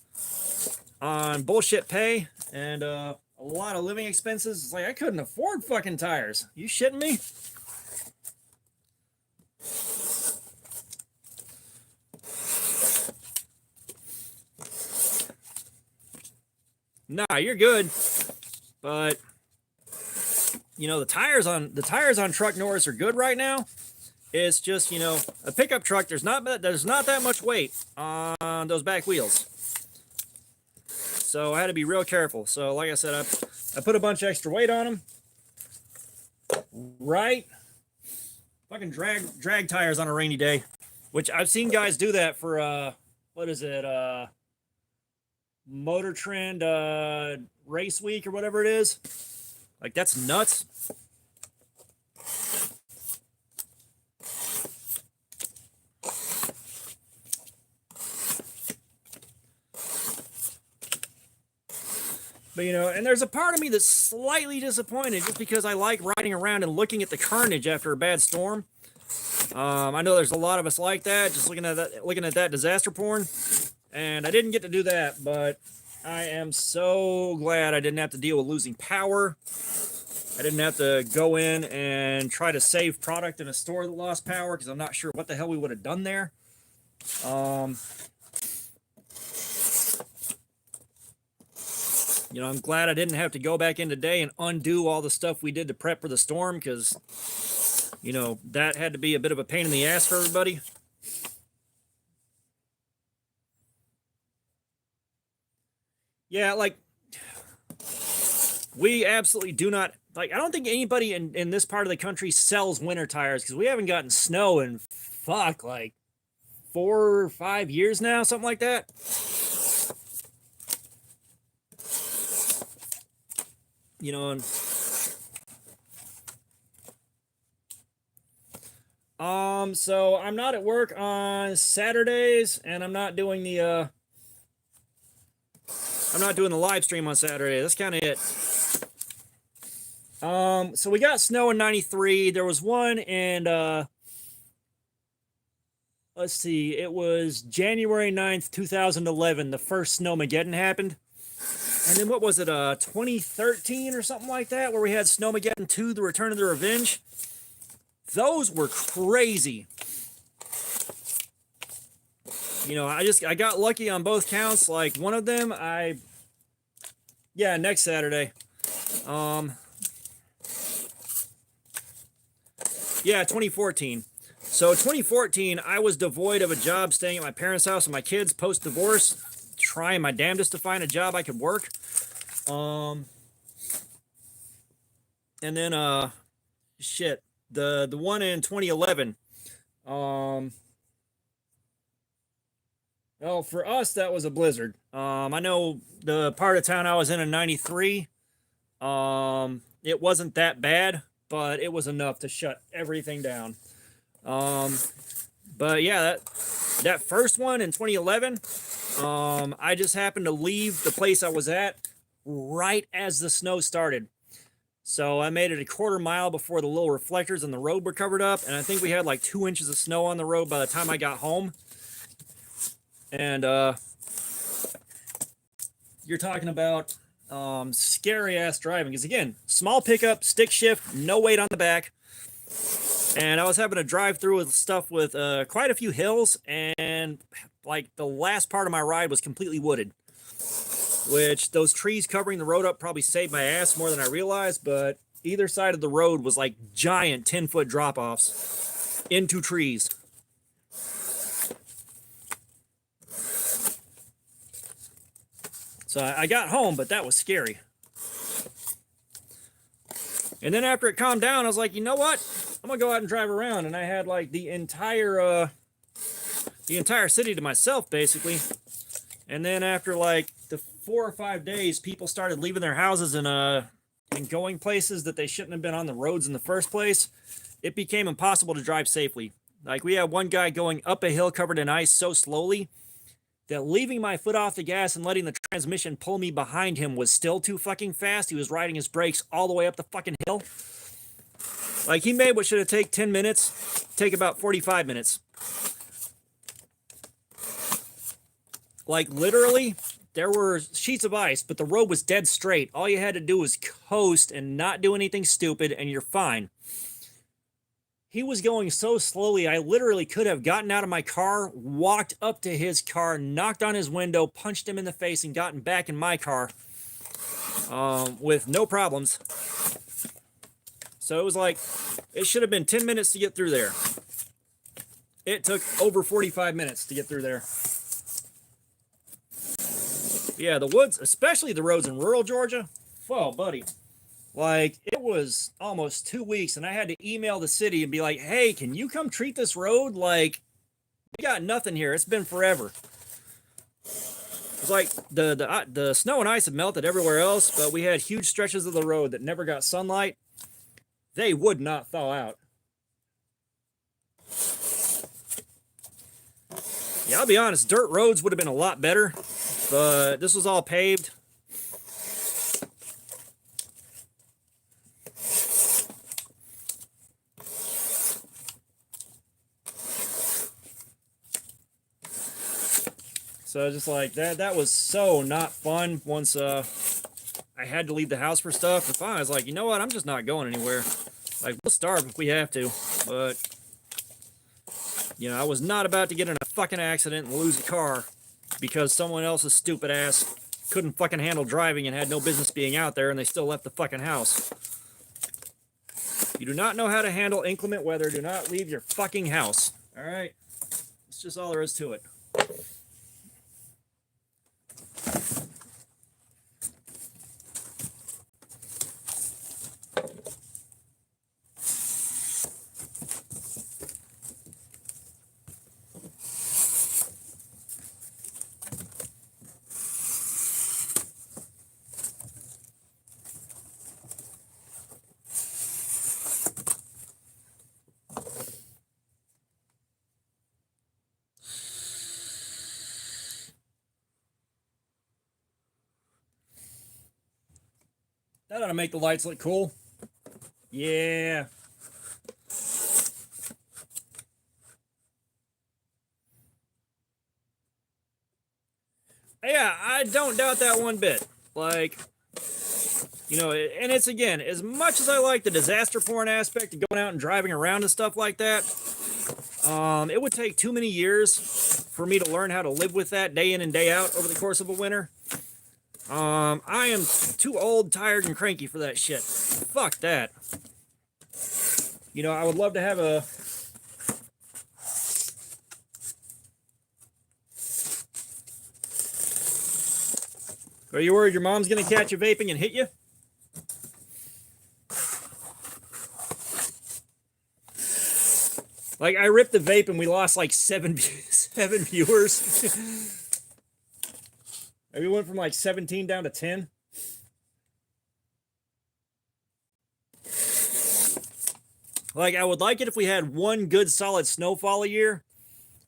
on bullshit pay and a lot of living expenses. It's like I couldn't afford fucking tires. You shitting me? Nah, you're good. But you know, the tires on Truck Norris are good right now. It's just, you know, a pickup truck, there's not that much weight on those back wheels. So I had to be real careful. So like I said, I put a bunch of extra weight on them. Right? Fucking drag tires on a rainy day. Which I've seen guys do that for what is it? Motor Trend Race Week or whatever it is. Like, that's nuts. But, you know, and there's a part of me that's slightly disappointed just because I like riding around and looking at the carnage after a bad storm. I know there's a lot of us like that, just looking at that disaster porn. And I didn't get to do that, but I am so glad I didn't have to deal with losing power. I didn't have to go in and try to save product in a store that lost power, because I'm not sure what the hell we would have done there. You know, I'm glad I didn't have to go back in today and undo all the stuff we did to prep for the storm, because, you know, that had to be a bit of a pain in the ass for everybody. Yeah, like, we absolutely do not, like, I don't think anybody in this part of the country sells winter tires, because we haven't gotten snow in, fuck, like, 4 or 5 years now, something like that. You know, and so I'm not at work on Saturdays, and I'm not doing the live stream on Saturday. That's kind of it. So we got snow in 93. There was one in let's see, it was January 9th, 2011, the first Snowmageddon happened. And then what was it, 2013 or something like that, where we had Snowmageddon 2, The Return of the Revenge? Those were crazy. You know, I got lucky on both counts. Like, one of them, yeah, next Saturday. Yeah, 2014. So 2014, I was devoid of a job, staying at my parents' house with my kids post-divorce, trying my damnedest to find a job I could work. And then shit, the one in 2011. Well, for us, that was a blizzard. I know the part of town I was in 93, it wasn't that bad, but it was enough to shut everything down. But yeah, that first one in 2011, I just happened to leave the place I was at right as the snow started. So I made it a quarter mile before the little reflectors on the road were covered up, and I think we had like 2 inches of snow on the road by the time I got home. And you're talking about scary ass driving, because again, small pickup, stick shift, no weight on the back. And I was having to drive through with stuff with quite a few hills, and like the last part of my ride was completely wooded, which those trees covering the road up probably saved my ass more than I realized. But either side of the road was like giant 10-foot drop-offs into trees. So I got home, but that was scary. And then after it calmed down, I was like, you know what? I'm gonna go out and drive around. And I had like the entire city to myself, basically. And then after like the 4 or 5 days, people started leaving their houses and going places that they shouldn't have been on the roads in the first place. It became impossible to drive safely. Like, we had one guy going up a hill covered in ice so slowly that leaving my foot off the gas and letting the transmission pull me behind him was still too fucking fast. He was riding his brakes all the way up the fucking hill. Like, he made what should have taken 10 minutes take about 45 minutes. Like, literally, there were sheets of ice, but the road was dead straight. All you had to do was coast and not do anything stupid, and you're fine. He was going so slowly, I literally could have gotten out of my car, walked up to his car, knocked on his window, punched him in the face, and gotten back in my car with no problems. So it was like, it should have been 10 minutes to get through there. It took over 45 minutes to get through there. Yeah, the woods, especially the roads in rural Georgia, whoa, buddy. Like, it was almost 2 weeks, and I had to email the city and be like, hey, can you come treat this road? Like, we got nothing here. It's been forever. It's like the snow and ice had melted everywhere else, but we had huge stretches of the road that never got sunlight. They would not thaw out. Yeah, I'll be honest, dirt roads would have been a lot better, but this was all paved. So just like that was so not fun once I had to leave the house for stuff. And finally I was like, you know what, I'm just not going anywhere. Like, we'll starve if we have to, but you know, I was not about to get in a fucking accident and lose a car because someone else's stupid ass couldn't fucking handle driving and had no business being out there, and they still left the fucking house. You do not know how to handle inclement weather, do not leave your fucking house. Alright? That's just all there is to it. That ought to make the lights look cool. Yeah. Yeah, I don't doubt that one bit. Like, you know, and it's, again, as much as I like the disaster porn aspect of going out and driving around and stuff like that, it would take too many years for me to learn how to live with that day in and day out over the course of a winter. I am too old, tired, and cranky for that shit. Fuck that. You know, I would love to have a... Are you worried your mom's gonna catch you vaping and hit you? Like, I ripped the vape and we lost like seven viewers. We went from like 17 down to 10. Like, I would like it if we had one good solid snowfall a year.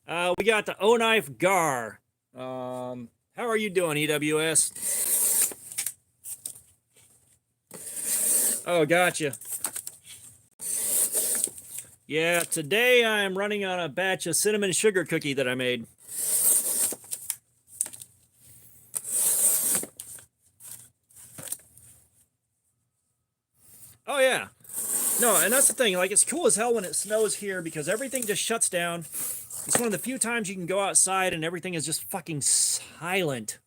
We got the O-Knife Gar. How are you doing, EWS? Oh, gotcha. Yeah, today I am running on a batch of cinnamon sugar cookie that I made. Oh, yeah. No, and that's the thing. Like, it's cool as hell when it snows here because everything just shuts down. It's one of the few times you can go outside and everything is just fucking silent.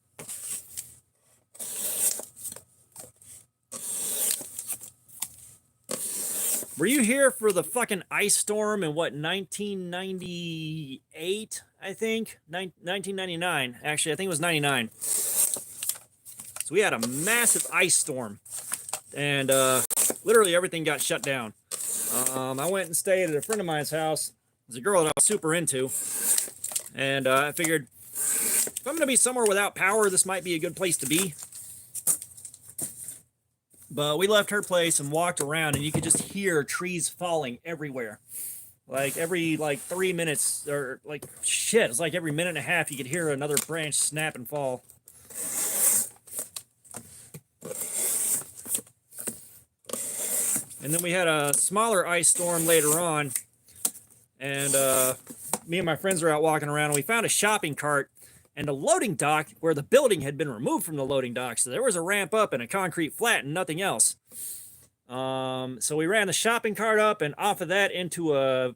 Were you here for the fucking ice storm in, what, 1998, I think? 1999. Actually, I think it was 99. So we had a massive ice storm. And literally everything got shut down. I went and stayed at a friend of mine's house. There's a girl that I was super into. And I figured, if I'm going to be somewhere without power, this might be a good place to be. But we left her place and walked around, and you could just hear trees falling everywhere. Like, every, 3 minutes, or, shit, it's like every minute and a half you could hear another branch snap and fall. And then we had a smaller ice storm later on, and me and my friends were out walking around, and we found a shopping cart and a loading dock where the building had been removed from the loading dock. So there was a ramp up and a concrete flat and nothing else. So we ran the shopping cart up and off of that into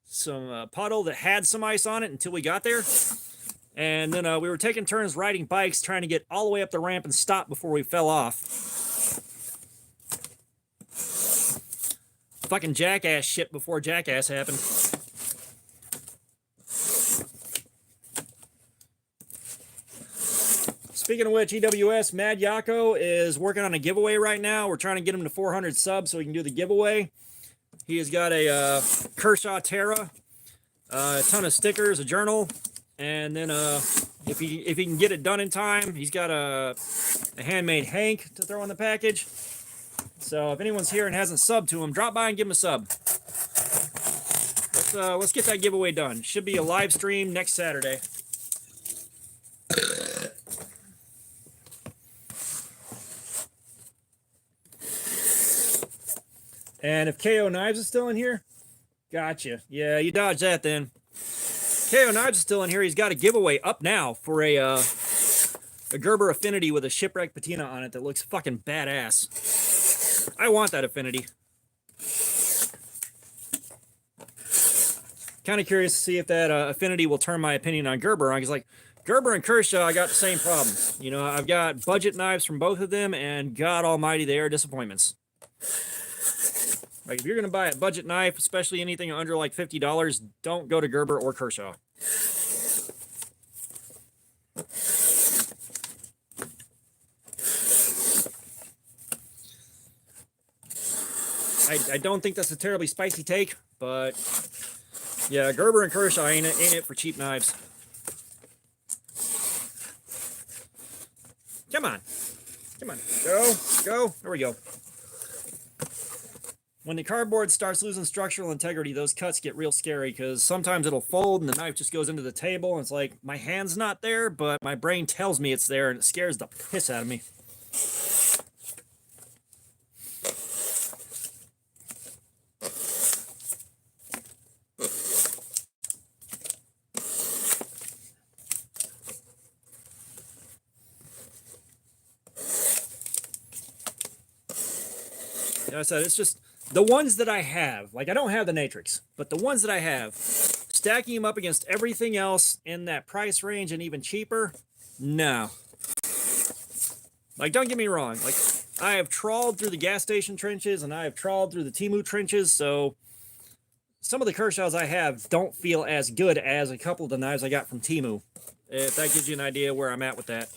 some puddle that had some ice on it until we got there. And then we were taking turns riding bikes, trying to get all the way up the ramp and stop before we fell off. Fucking jackass shit before jackass happened. Speaking of which, EWS, Mad Yako is working on a giveaway right now. We're trying to get him to 400 subs so we can do the giveaway. He has got a Kershaw Terra, a ton of stickers, a journal, and then if he can get it done in time, he's got a handmade Hank to throw in the package. So if anyone's here and hasn't subbed to him, drop by and give him a sub. Let's get that giveaway done. Should be a live stream next Saturday. And if KO Knives is still in here, gotcha. Yeah, you dodged that then. KO Knives is still in here. He's got a giveaway up now for a Gerber Affinity with a shipwreck patina on it that looks fucking badass. I want that Affinity. Kind of curious to see if that Affinity will turn my opinion on Gerber on. Because like Gerber and Kershaw, I got the same problem. You know, I've got budget knives from both of them, and God Almighty, they are disappointments. Like if you're gonna buy a budget knife, especially anything under like $50, don't go to Gerber or Kershaw. I don't think that's a terribly spicy take, but yeah, Gerber and Kershaw ain't it for cheap knives. Come on. Come on. Go. Go. There we go. When the cardboard starts losing structural integrity, those cuts get real scary because sometimes it'll fold and the knife just goes into the table and it's like, my hand's not there, but my brain tells me it's there and it scares the piss out of me. Like I said, it's just the ones that I have. Like, I don't have the Natrix, but the ones that I have, stacking them up against everything else in that price range and even cheaper, no. Like, don't get me wrong. Like, I have trawled through the gas station trenches and I have trawled through the Temu trenches, so some of the Kershaws I have don't feel as good as a couple of the knives I got from Temu. If that gives you an idea where I'm at with that.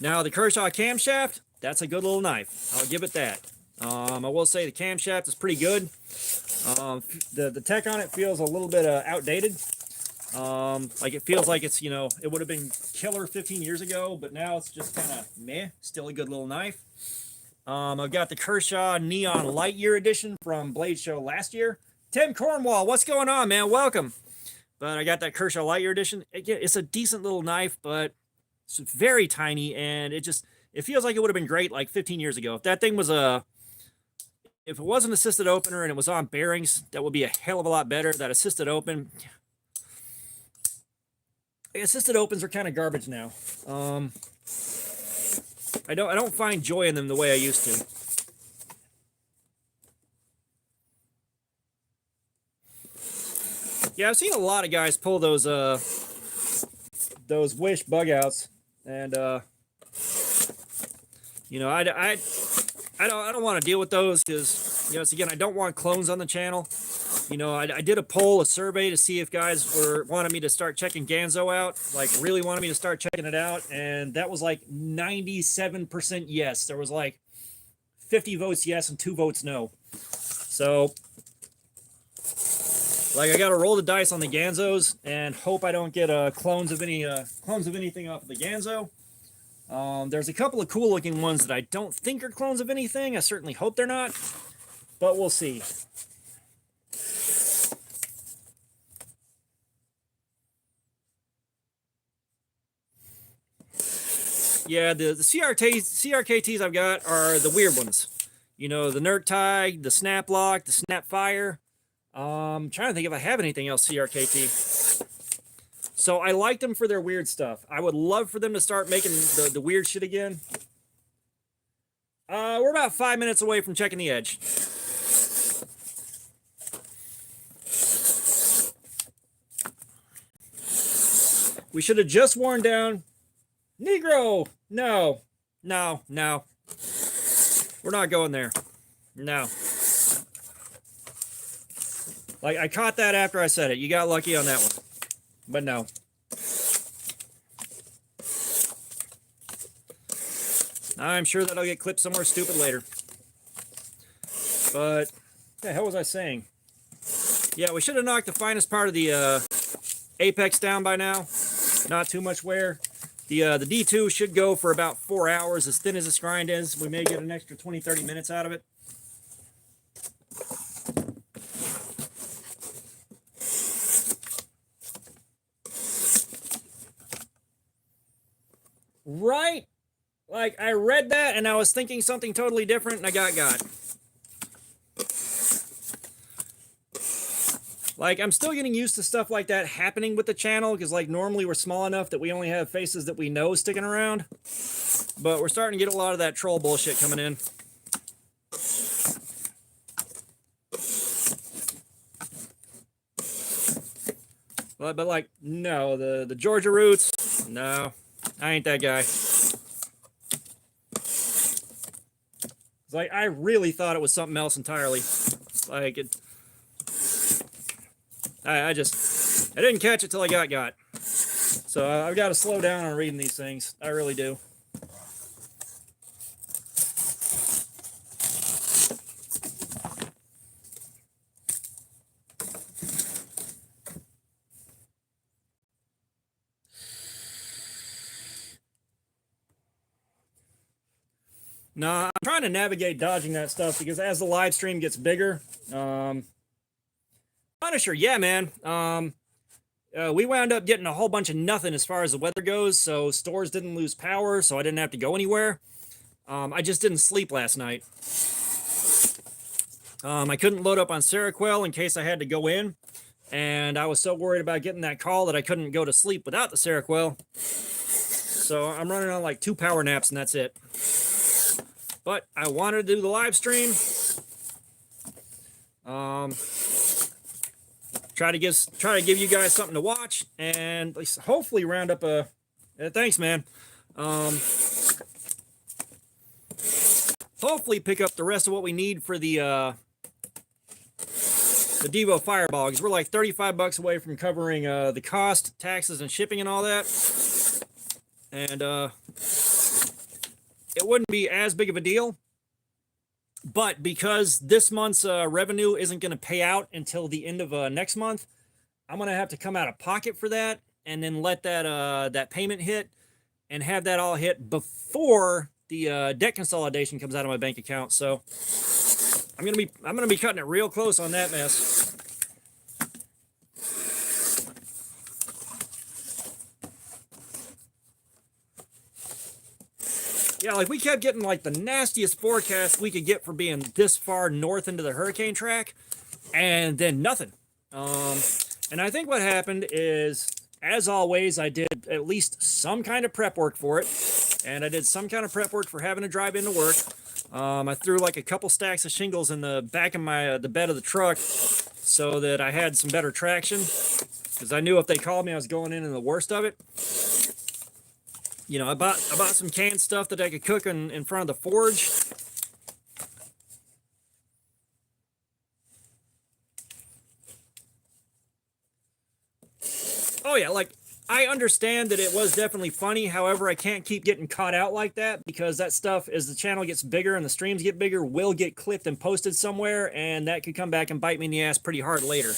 Now, the Kershaw camshaft, that's a good little knife. I'll give it that. I will say the camshaft is pretty good. The tech on it feels a little bit outdated. Like it feels like it's, you know, it would have been killer 15 years ago, but now it's just kind of meh. Still a good little knife. I've got the Kershaw Neon Light Year Edition from Blade Show last year. Tim Cornwall, what's going on, man? Welcome. But I got that Kershaw Light Year Edition. It's a decent little knife, but it's very tiny, and it feels like it would have been great like 15 years ago. If that thing was if it was an assisted opener and it was on bearings, that would be a hell of a lot better. That assisted open, assisted opens are kind of garbage now. I don't find joy in them the way I used to. Yeah, I've seen a lot of guys pull those Wish bug outs, and you know, I don't want to deal with those because, you know, it's, again, I don't want clones on the channel. You know, I did a poll, a survey to see if guys wanted me to start checking Ganzo out, like really wanted me to start checking it out, and that was like 97% yes. There was like 50 votes yes and 2 votes no. So, like, I got to roll the dice on the Ganzos and hope I don't get clones of anything off of the Ganzo. There's a couple of cool looking ones that I don't think are clones of anything. I certainly hope they're not, but we'll see. Yeah, the CRKTs I've got are the weird ones. You know, the Nerd Tag, the Snap Lock, the Snap Fire. I'm trying to think if I have anything else CRKT. So I like them for their weird stuff. I would love for them to start making the weird shit again. We're about 5 minutes away from checking the edge. We should have just worn down. Negro! No. No, no. We're not going there. No. Like, I caught that after I said it. You got lucky on that one. But no. I'm sure that I'll get clipped somewhere stupid later. But, what the hell was I saying? Yeah, we should have knocked the finest part of the apex down by now. Not too much wear. The D2 should go for about 4 hours. As thin as this grind is, we may get an extra 20-30 minutes out of it. Right? Like, I read that and I was thinking something totally different and I got. Like, I'm still getting used to stuff like that happening with the channel, because, like, normally we're small enough that we only have faces that we know sticking around. But we're starting to get a lot of that troll bullshit coming in. But like, no, the Georgia roots, no, I ain't that guy. It's like, I really thought it was something else entirely. Like, I didn't catch it till I got. So I've got to slow down on reading these things. I really do. Nah, I'm trying to navigate dodging that stuff, because as the live stream gets bigger, Punisher, yeah, man. We wound up getting a whole bunch of nothing as far as the weather goes, so stores didn't lose power, so I didn't have to go anywhere. I just didn't sleep last night. I couldn't load up on Seroquel in case I had to go in, and I was so worried about getting that call that I couldn't go to sleep without the Seroquel. So I'm running on like 2 power naps, and that's it. But I wanted to do the live stream. Try to give you guys something to watch, and at least hopefully round up a. Thanks, man. Hopefully pick up the rest of what we need for the Devo Fireball, because we're like 35 bucks away from covering the cost, taxes, and shipping and all that. And it wouldn't be as big of a deal, but because this month's revenue isn't going to pay out until the end of next month, I'm going to have to come out of pocket for that, and then let that payment hit, and have that all hit before the debt consolidation comes out of my bank account. So I'm gonna be cutting it real close on that mess. Yeah, like, we kept getting like the nastiest forecast we could get for being this far north into the hurricane track, and then nothing. And I think what happened is, as always, I did at least some kind of prep work for it, and I did some kind of prep work for having to drive into work. I threw like a couple stacks of shingles in the back of my the bed of the truck so that I had some better traction, because I knew if they called me, I was going in the worst of it. You know, I bought some canned stuff that I could cook in front of the forge. Oh yeah, like, I understand that it was definitely funny. However, I can't keep getting caught out like that, because that stuff, as the channel gets bigger and the streams get bigger, will get clipped and posted somewhere, and that could come back and bite me in the ass pretty hard later.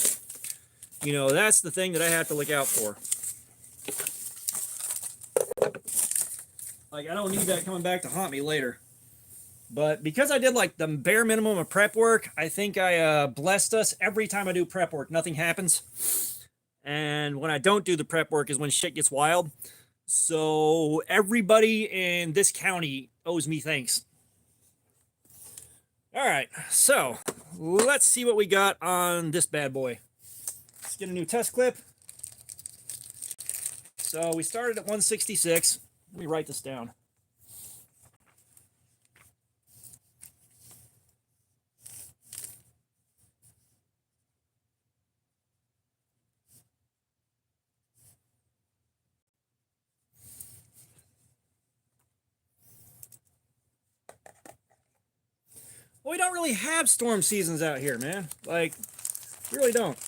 You know, that's the thing that I have to look out for. Like, I don't need that coming back to haunt me later. But because I did like the bare minimum of prep work, I think I blessed us. Every time I do prep work, nothing happens. And when I don't do the prep work is when shit gets wild. So everybody in this county owes me thanks. All right, so let's see what we got on this bad boy. Let's get a new test clip. So we started at 166. Let me write this down. Well, we don't really have storm seasons out here, man. Like, we really don't.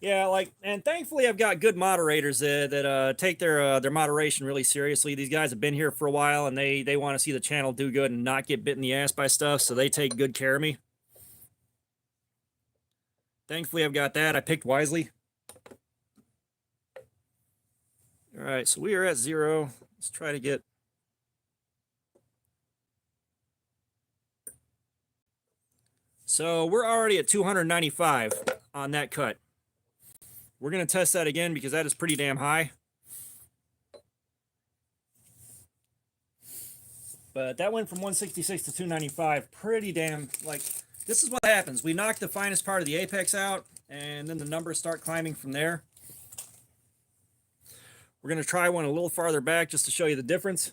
Yeah, like, and thankfully I've got good moderators that take their moderation really seriously. These guys have been here for a while, and they want to see the channel do good and not get bit in the ass by stuff, so they take good care of me. Thankfully I've got that. I picked wisely. All right, so we are at 0. Let's try to get... So we're already at 295 on that cut. We're going to test that again because that is pretty damn high. But that went from 166 to 295. Pretty damn, like, this is what happens. We knock the finest part of the apex out, and then the numbers start climbing from there. We're going to try one a little farther back just to show you the difference.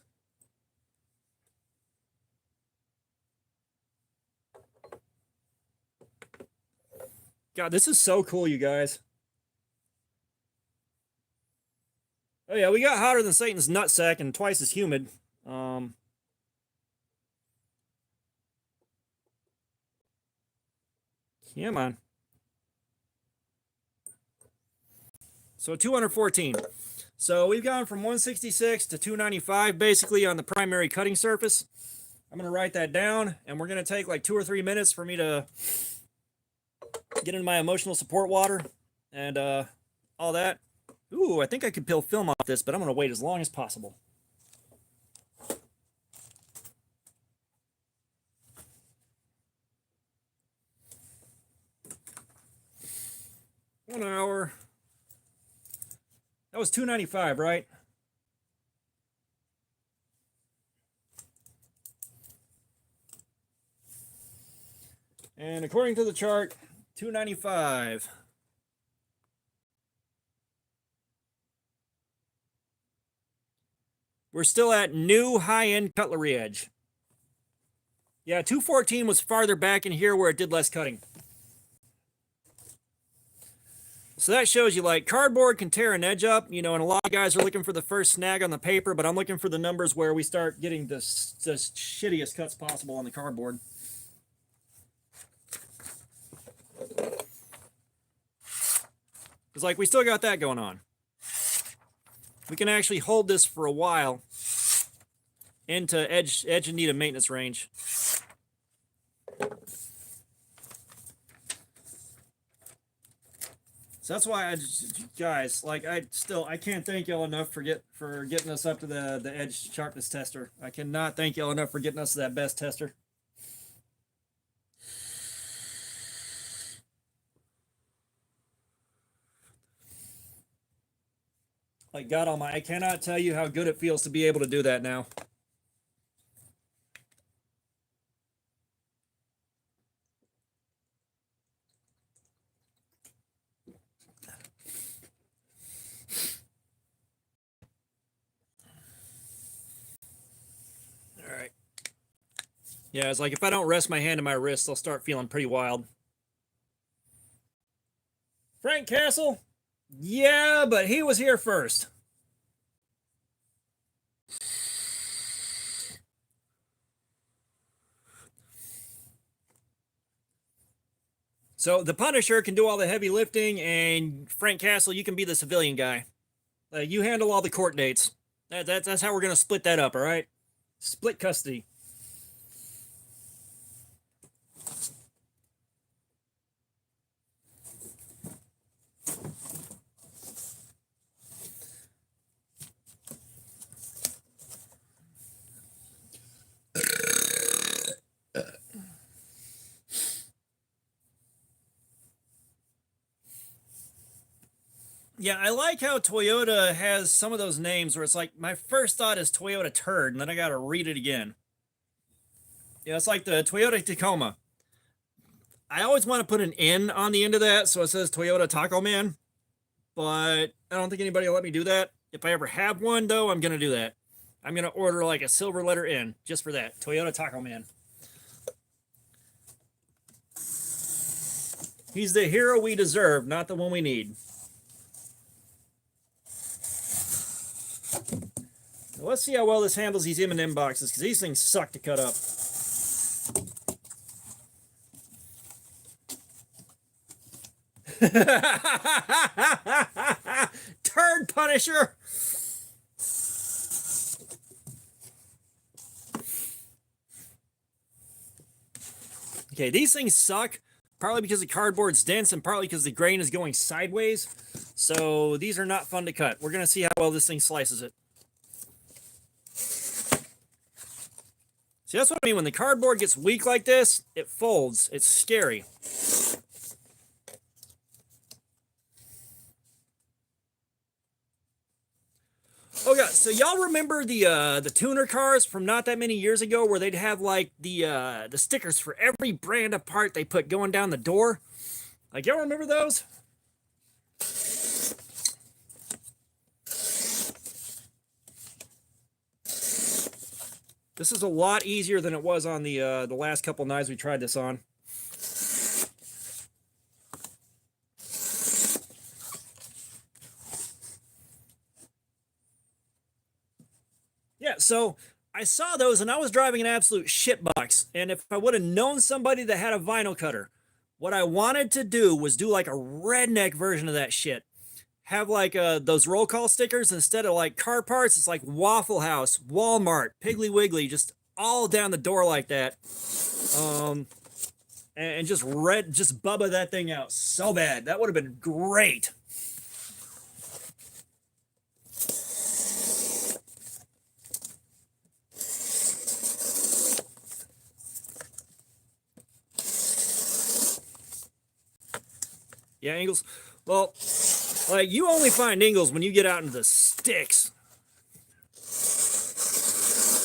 God, this is so cool, you guys. Oh yeah, we got hotter than Satan's nutsack and twice as humid. Come on. So 214. So we've gone from 166 to 295 basically on the primary cutting surface. I'm going to write that down, and we're going to take like 2 or 3 minutes for me to get into my emotional support water and all that. Ooh, I think I could peel film off this, but I'm going to wait as long as possible. One hour. That was 295, right? And according to the chart, 295. We're still at new high-end cutlery edge. Yeah, 214 was farther back in here where it did less cutting. So that shows you, like, cardboard can tear an edge up, you know, and a lot of guys are looking for the first snag on the paper, but I'm looking for the numbers where we start getting the shittiest cuts possible on the cardboard. Because, like, we still got that going on. We can actually hold this for a while into edge and need a maintenance range. So that's why guys, like, I can't thank y'all enough for getting us up to the edge sharpness tester. I cannot thank y'all enough for getting us to that best tester. Like, God Almighty, I cannot tell you how good it feels to be able to do that now. All right. Yeah, it's like if I don't rest my hand in my wrist, I'll start feeling pretty wild. Frank Castle? Yeah, but he was here first. So the Punisher can do all the heavy lifting, and Frank Castle, you can be the civilian guy. You handle all the court dates. That's how we're going to split that up, all right? Split custody. Yeah, I like how Toyota has some of those names where it's like, my first thought is Toyota Turd, and then I got to read it again. Yeah, it's like the Toyota Tacoma. I always want to put an N on the end of that, so it says Toyota Taco Man, but I don't think anybody will let me do that. If I ever have one, though, I'm going to do that. I'm going to order like a silver letter N just for that. Toyota Taco Man. He's the hero we deserve, not the one we need. Let's see how well this handles these M&M boxes, because these things suck to cut up. Turd Punisher! Okay, these things suck, partly because the cardboard's dense and partly because the grain is going sideways. So these are not fun to cut. We're going to see how well this thing slices it. See, that's what I mean. When the cardboard gets weak like this, it folds. It's scary. Oh god, so y'all remember the tuner cars from not that many years ago where they'd have like the stickers for every brand of part they put going down the door? Like y'all remember those? This is a lot easier than it was on the last couple knives we tried this on. Yeah, so I saw those and I was driving an absolute shitbox. And if I would have known somebody that had a vinyl cutter, what I wanted to do was do like a redneck version of that shit. Have like those roll call stickers instead of like car parts. It's like Waffle House, Walmart, Piggly Wiggly, just all down the door like that. And just Bubba that thing out so bad. That would have been great. Yeah, Ingles. Well, like, you only find Ingles when you get out into the sticks.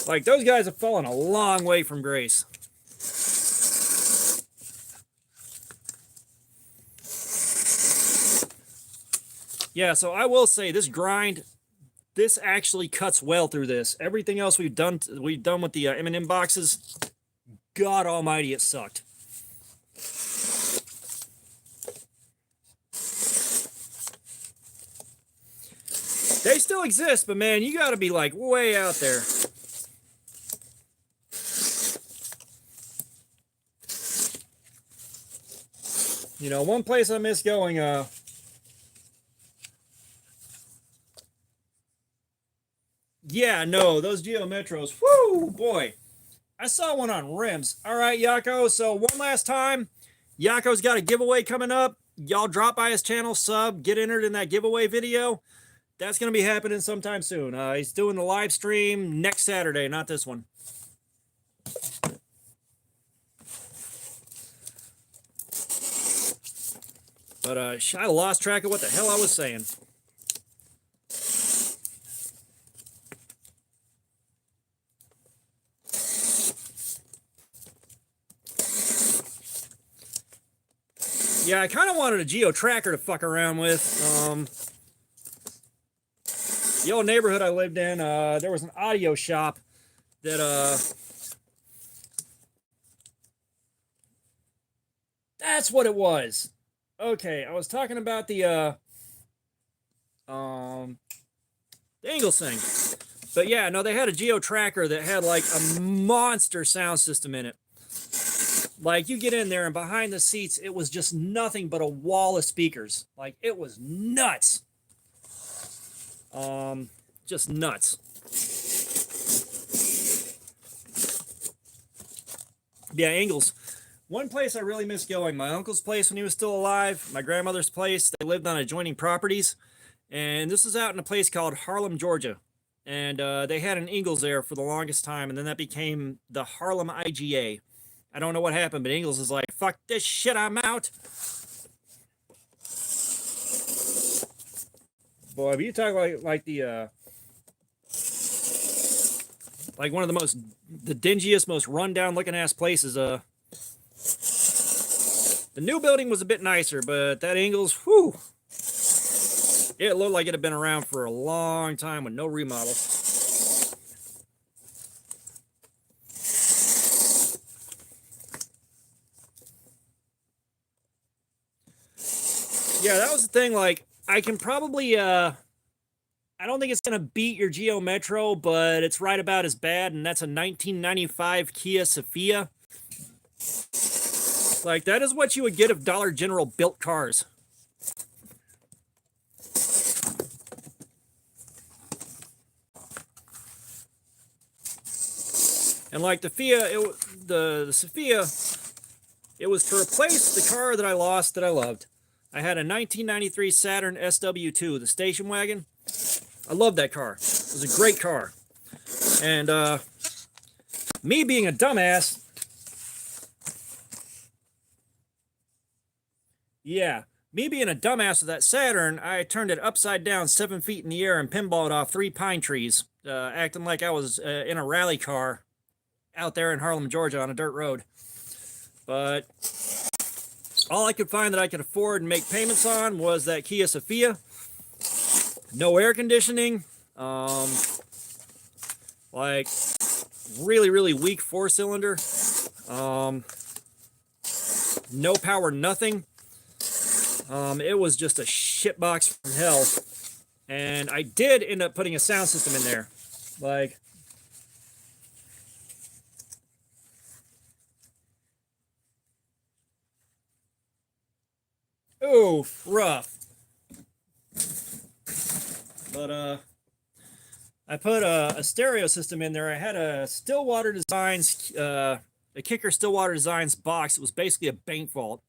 Like, those guys have fallen a long way from grace. Yeah, so I will say this grind, this actually cuts well through this. Everything else we've done with the M&M boxes, God almighty, it sucked. They still exist, but man, you got to be like way out there. You know, one place I miss going, yeah, no, those Geo Metros, whoo, boy. I saw one on rims. All right, Yako, so one last time, Yako's got a giveaway coming up. Y'all drop by his channel, sub, get entered in that giveaway video. That's going to be happening sometime soon. He's doing the live stream next Saturday, not this one. But I lost track of what the hell I was saying. Yeah, I kind of wanted a Geo Tracker to fuck around with. The old neighborhood I lived in, there was an audio shop that, that's what it was. Okay, I was talking about the Ingles thing. But yeah, no, they had a Geo Tracker that had like a monster sound system in it. Like, you get in there and behind the seats, it was just nothing but a wall of speakers. Like, it was nuts. Just nuts. Yeah, Ingles. One place I really miss going, my uncle's place when he was still alive, my grandmother's place, they lived on adjoining properties. And this is out in a place called Harlem, Georgia. And they had an Ingles there for the longest time, and then that became the Harlem IGA. I don't know what happened, but Ingles is like, fuck this shit, I'm out. Boy, if you talk like the like one of the dingiest, most rundown looking ass places, the new building was a bit nicer, but that Ingles, whew, it looked like it had been around for a long time with no remodel. Yeah, that was the thing. Like, I can probably, I don't think it's going to beat your Geo Metro, but it's right about as bad, and that's a 1995 Kia Sophia. Like, that is what you would get if Dollar General built cars. And like the Sophia, it was to replace the car that I lost that I loved. I had a 1993 Saturn SW2, the station wagon. I loved that car. It was a great car. And me being a dumbass, yeah, me being a dumbass with that Saturn, I turned it upside down 7 feet in the air and pinballed off 3 pine trees, acting like I was in a rally car out there in Harlem, Georgia on a dirt road. But all I could find that I could afford and make payments on was that Kia Sophia. No air conditioning. Like, really, really weak 4-cylinder. No power, nothing. It was just a shitbox from hell. And I did end up putting a sound system in there. Like, oof, rough. But, I put a stereo system in there. I had a Stillwater Designs, a Kicker Stillwater Designs box. It was basically a bank vault.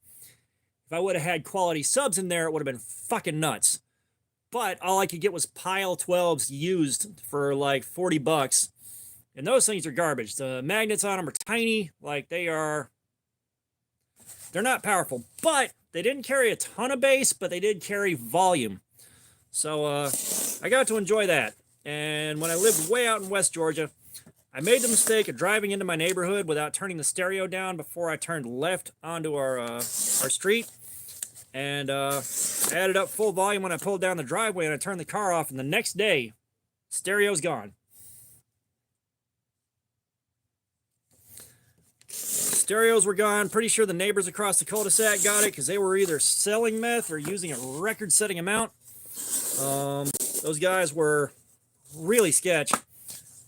If I would have had quality subs in there, it would have been fucking nuts. But all I could get was Pile 12s used for like 40 bucks. And those things are garbage. The magnets on them are tiny. Like, they're not powerful. But they didn't carry a ton of bass, but they did carry volume. So I got to enjoy that. And when I lived way out in West Georgia, I made the mistake of driving into my neighborhood without turning the stereo down before I turned left onto our street. And added up full volume when I pulled down the driveway, and I turned the car off, and the next day, stereo's gone. Stereos were gone. Pretty sure the neighbors across the cul-de-sac got it because they were either selling meth or using a record-setting amount. Those guys were really sketch.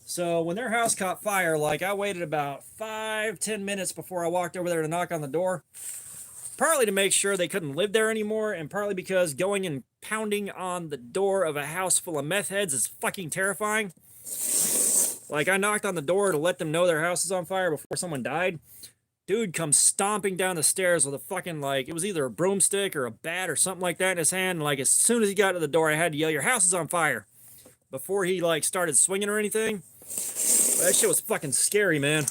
So when their house caught fire, like, I waited about 5-10 minutes before I walked over there to knock on the door. Partly to make sure they couldn't live there anymore, and partly because going and pounding on the door of a house full of meth heads is fucking terrifying. Like, I knocked on the door to let them know their house is on fire before someone died. Dude comes stomping down the stairs with a fucking, like, it was either a broomstick or a bat or something like that in his hand. And, like, as soon as he got to the door, I had to yell, "Your house is on fire," before he, like, started swinging or anything. But that shit was fucking scary, man.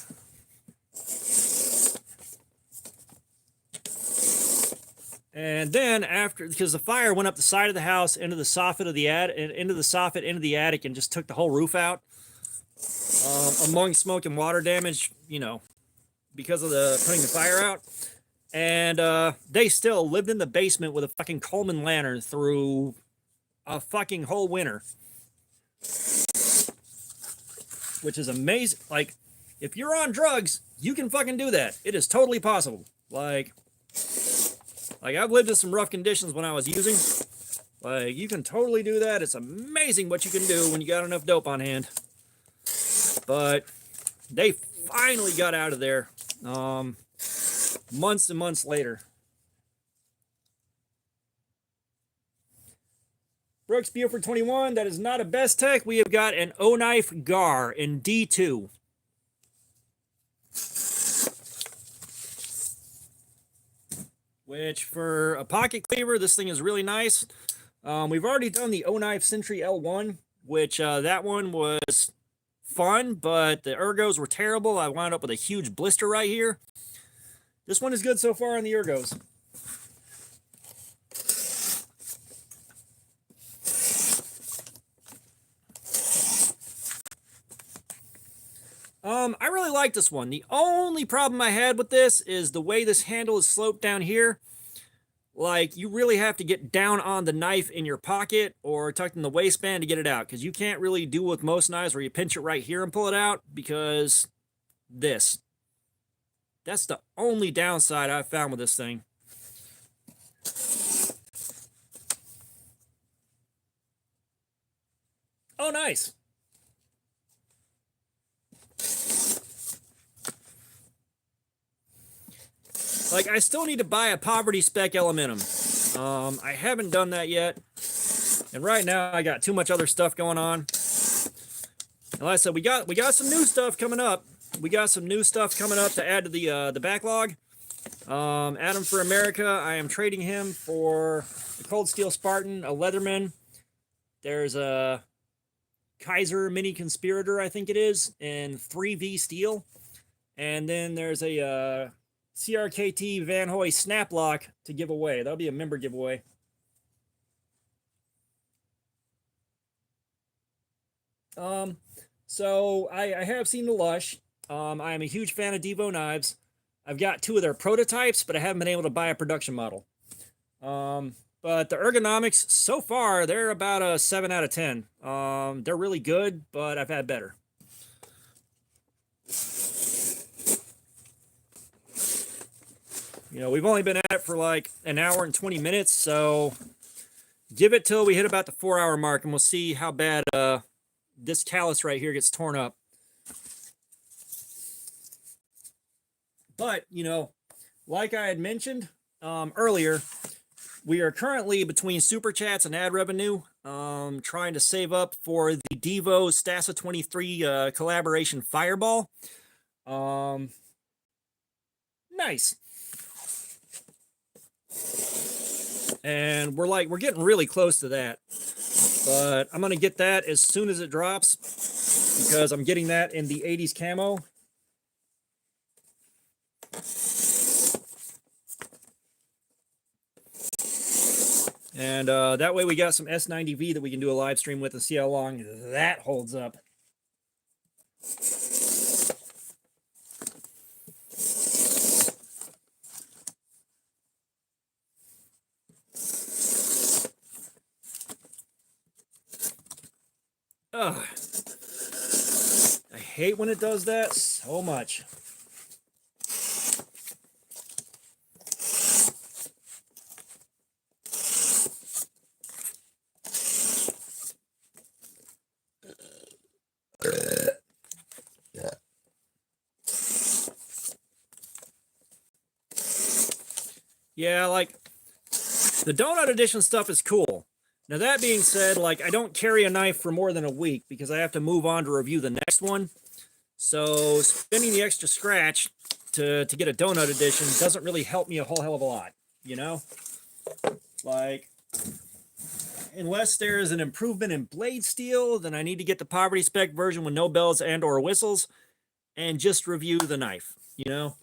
And then after, because the fire went up the side of the house into the soffit of the into the attic, and just took the whole roof out. Among smoke and water damage, you know, because of the putting the fire out. And they still lived in the basement with a fucking Coleman lantern through a fucking whole winter. Which is amazing. Like, if you're on drugs, you can fucking do that. It is totally possible. Like I've lived in some rough conditions when I was using. Like, you can totally do that. It's amazing what you can do when you got enough dope on hand. But they finally got out of there months and months later. Brooks Buford 21, that is not a Best Tech. We have got an O-Knife Gar in D2. Which, for a pocket cleaver, this thing is really nice. We've already done the O-Knife Sentry L1, which that one was fun, but the ergos were terrible. I wound up with a huge blister right here. This one is good so far on the ergos. I really like this one. The only problem I had with this is the way this handle is sloped down here. Like, you really have to get down on the knife in your pocket or tucked in the waistband to get it out, because you can't really do with most knives where you pinch it right here and pull it out, because this. That's the only downside I've found with this thing. Oh, nice. Like, I still need to buy a poverty spec Elementum. I haven't done that yet. And right now, I got too much other stuff going on. And like I said, we got some new stuff coming up. We got some new stuff coming up to add to the backlog. Adam for America, I am trading him for a Cold Steel Spartan, a Leatherman. There's a Kaiser Mini Conspirator, I think it is, in 3V steel. And then there's a CRKT Van Hoy Snap Lock to give away. That'll be a member giveaway. So I have seen the Lush. I am a huge fan of Devo knives. I've got 2 of their prototypes, but I haven't been able to buy a production model. But the ergonomics, so far, they're about a 7 out of 10. They're really good, but I've had better. You know, we've only been at it for like an hour and 20 minutes, so give it till we hit about the 4-hour mark, and we'll see how bad this callus right here gets torn up. But, you know, like I had mentioned earlier, we are currently between super chats and ad revenue, trying to save up for the Devo Stassa 23 Calibration Fireball. Nice. And we're getting really close to that. But I'm going to get that as soon as it drops, because I'm getting that in the 80s camo. And that way we got some S90V that we can do a live stream with and see how long that holds up. Ugh. I hate when it does that so much. Yeah, like, the donut edition stuff is cool. Now, that being said, like, I don't carry a knife for more than a week because I have to move on to review the next one. So, spending the extra scratch to get a donut edition doesn't really help me a whole hell of a lot, you know? Like, unless there's an improvement in blade steel, then I need to get the poverty spec version with no bells and or whistles and just review the knife, you know?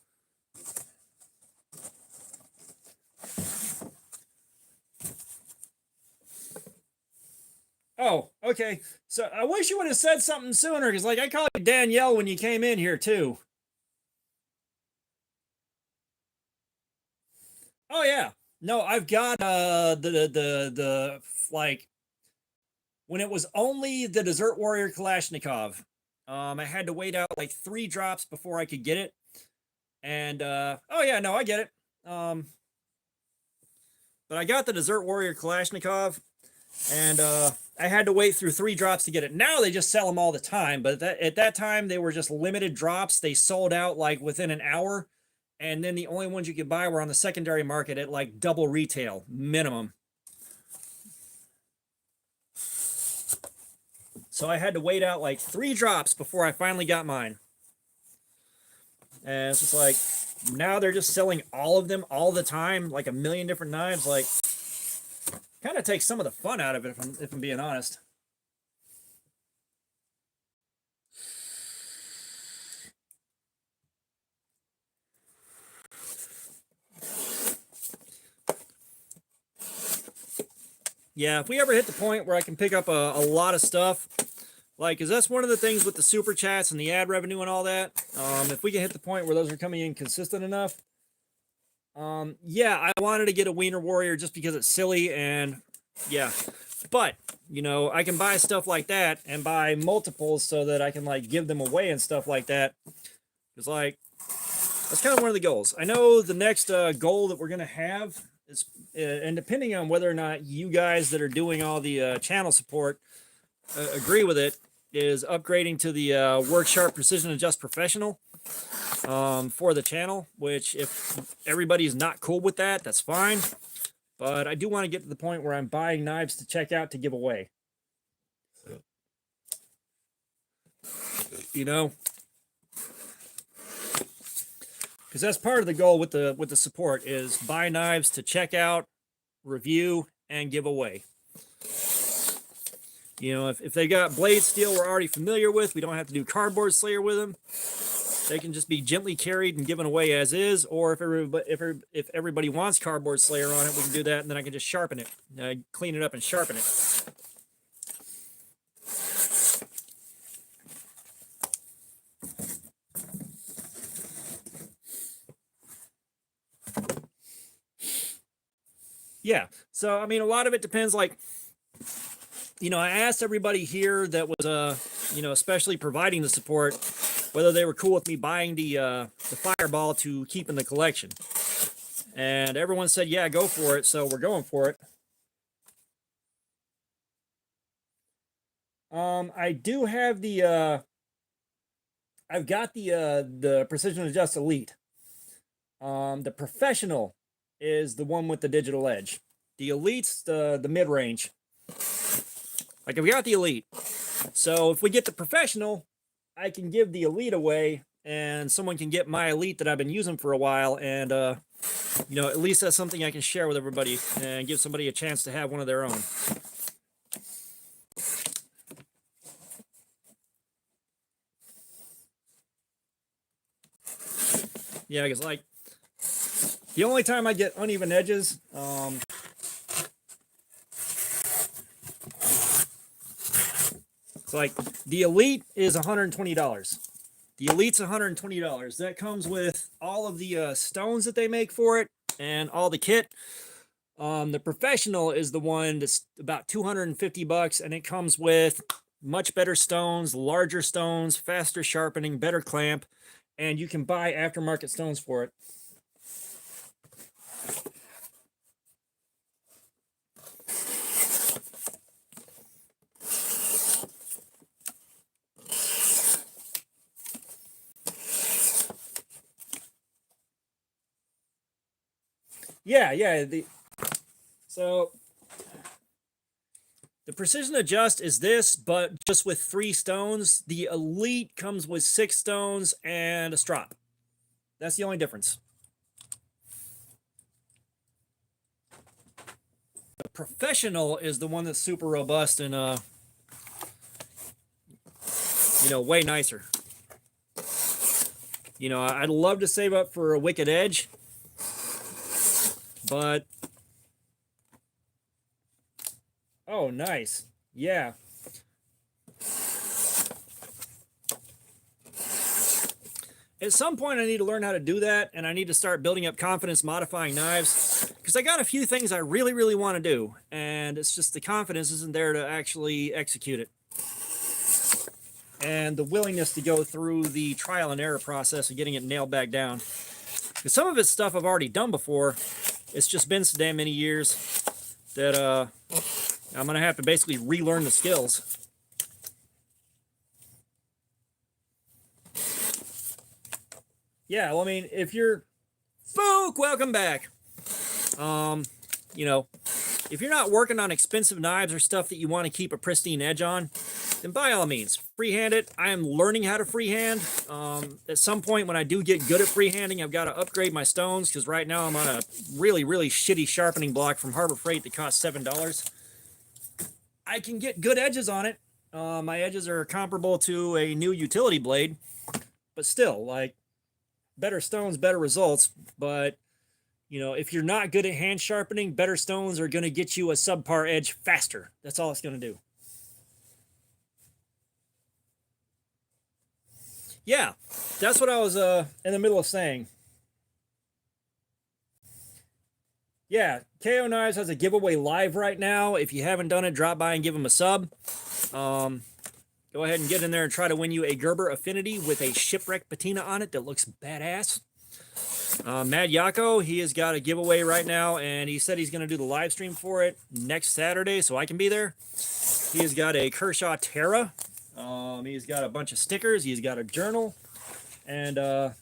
Oh, okay. So I wish you would have said something sooner, because like I called you Danielle when you came in here too. Oh yeah. No, I've got the like when it was only the Desert Warrior Kalashnikov. I had to wait out like 3 drops before I could get it. And oh yeah, no, I get it. But I got the Desert Warrior Kalashnikov, and I had to wait through 3 drops to get it. Now they just sell them all the time, but at that time they were just limited drops. They sold out like within an hour, and then the only ones you could buy were on the secondary market at like double retail minimum. So I had to wait out like 3 drops before I finally got mine. And it's just like, now they're just selling all of them all the time, like a million different knives. Like, kind of takes some of the fun out of it, if I'm being honest. Yeah, if we ever hit the point where I can pick up a lot of stuff, like, because that's one of the things with the super chats and the ad revenue and all that. If we can hit the point where those are coming in consistent enough, yeah, I wanted to get a Wiener Warrior just because it's silly, and yeah. But, you know, I can buy stuff like that and buy multiples so that I can, like, give them away and stuff like that. It's like, that's kind of one of the goals. I know the next goal that we're going to have is, and depending on whether or not you guys that are doing all the channel support agree with it, is upgrading to the Work Sharp Precision Adjust Professional for the channel, which if everybody's not cool with that, that's fine. But I do want to get to the point where I'm buying knives to check out to give away. You know? Because that's part of the goal with the support, is buy knives to check out, review, and give away. You know, if they got blade steel we're already familiar with, we don't have to do cardboard slayer with them. they can just be gently carried and given away as is, or if everybody wants Cardboard Slayer on it, we can do that, and then I can just sharpen it, clean it up and sharpen it. Yeah, so I mean, a lot of it depends. Like, you know, I asked everybody here that was, you know, especially providing the support, whether they were cool with me buying the Fireball to keep in the collection, and everyone said, yeah, go for it. So we're going for it. I do have I've got the Precision Adjust Elite. The Professional is the one with the digital edge. The Elite's the mid-range. Like, we got the Elite. So if we get the Professional, I can give the Elite away, and someone can get my Elite that I've been using for a while, and you know, at least that's something I can share with everybody and give somebody a chance to have one of their own. Yeah, because, like, the only time I get uneven edges, it's like the Elite is $120. The Elite's $120. That comes with all of the stones that they make for it and all the kit. The Professional is the one that's about $250, and it comes with much better stones, larger stones, faster sharpening, better clamp, and you can buy aftermarket stones for it. Yeah. So the Precision Adjust is this, but just with 3 stones. The Elite comes with 6 stones and a strop. That's the only difference. The Professional is the one that's super robust and you know, way nicer. You know, I'd love to save up for a Wicked Edge, but oh, nice. Yeah. At some point, I need to learn how to do that, and I need to start building up confidence modifying knives, because I got a few things I really, really want to do, and it's just the confidence isn't there to actually execute it. And the willingness to go through the trial and error process of getting it nailed back down. Because some of it's stuff I've already done before. It's just been so damn many years that I'm going to have to basically relearn the skills. Yeah, well, I mean, if you're... Folk, welcome back. You know, if you're not working on expensive knives or stuff that you want to keep a pristine edge on, then by all means, freehand it. I am learning how to freehand. At some point when I do get good at freehanding, I've got to upgrade my stones, because right now I'm on a really, really shitty sharpening block from Harbor Freight that costs $7. I can get good edges on it. My edges are comparable to a new utility blade, but still, like, better stones, better results. But, you know, if you're not good at hand sharpening, better stones are going to get you a subpar edge faster. That's all it's going to do. Yeah, that's what I was in the middle of saying. Yeah, KO Knives has a giveaway live right now. If you haven't done it, drop by and give them a sub. Go ahead and get in there and try to win you a Gerber Affinity with a shipwreck patina on it that looks badass. Mad Yako, he has got a giveaway right now, and he said he's going to do the live stream for it next Saturday, so I can be there. He has got a Kershaw Terra. He's got a bunch of stickers. He's got a journal, and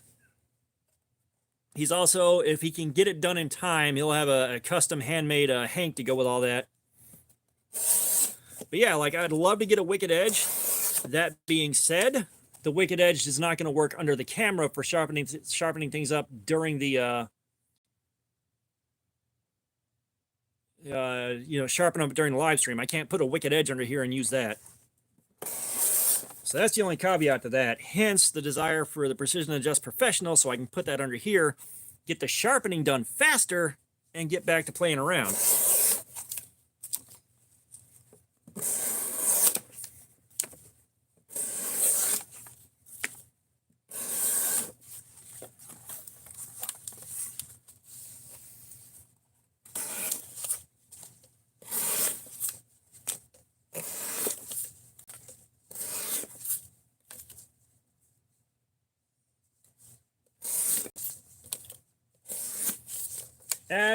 he's also, if he can get it done in time, he'll have a custom handmade hank to go with all that. But yeah, like, I'd love to get a Wicked Edge. That being said, the Wicked Edge is not going to work under the camera for sharpening things up during the you know, sharpen up during the live stream. I can't put a Wicked Edge under here and use that. So that's the only caveat to that. Hence the desire for the Precision Adjust Professional, so I can put that under here, get the sharpening done faster, and get back to playing around.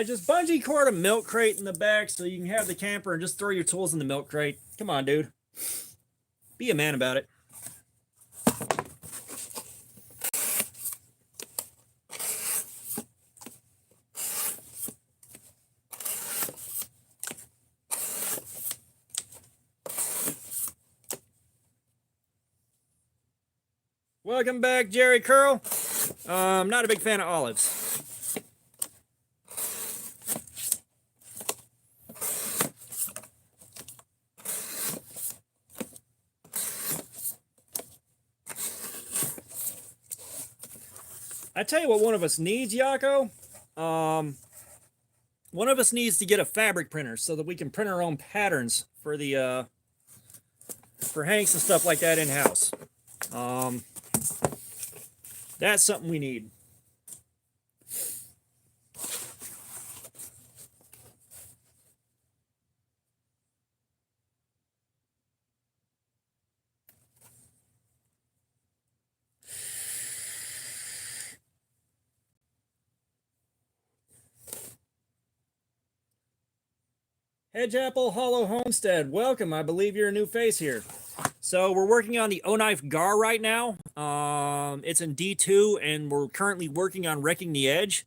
Just bungee cord a milk crate in the back so you can have the camper and just throw your tools in the milk crate. Come on, dude. Be a man about it. Welcome back, Jerry Curl. I'm not a big fan of olives. I tell you what one of us needs, Yako. One of us needs to get a fabric printer so that we can print our own patterns for the for hanks and stuff like that in-house. That's something we need. Hedgeapple Hollow Homestead, welcome. I believe you're a new face here. So we're working on the O-Knife Gar right now. It's in D2, and we're currently working on wrecking the edge.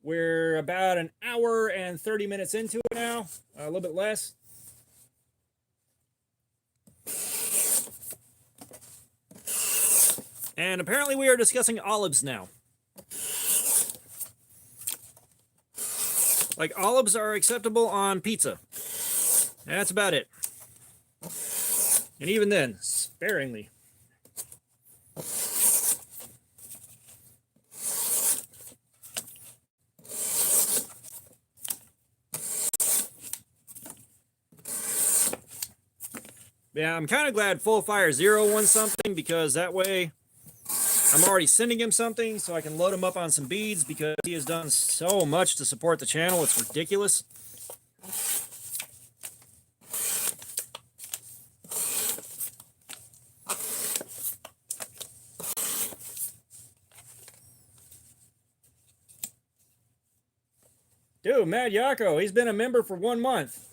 We're about an hour and 30 minutes into it now, a little bit less. And apparently we are discussing olives now. Like, olives are acceptable on pizza. That's about it. And even then, sparingly. Yeah, I'm kind of glad Full Fire Zero won something, because that way I'm already sending him something so I can load him up on some beads, because he has done so much to support the channel. It's ridiculous. Dude, Mad Yako, he's been a member for 1 month.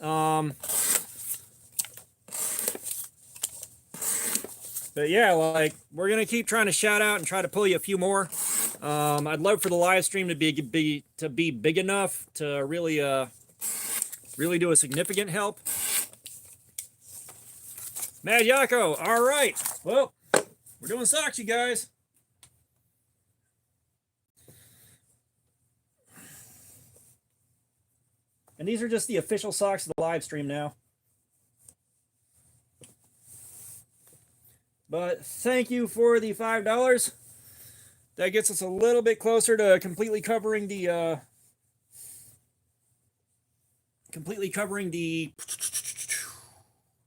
But yeah, like, we're going to keep trying to shout out and try to pull you a few more. I'd love for the live stream to be big enough to really do a significant help. Mad Yako, all right. Well, we're doing socks, you guys. And these are just the official socks of the live stream now. But thank you for the $5. That gets us a little bit closer to completely covering the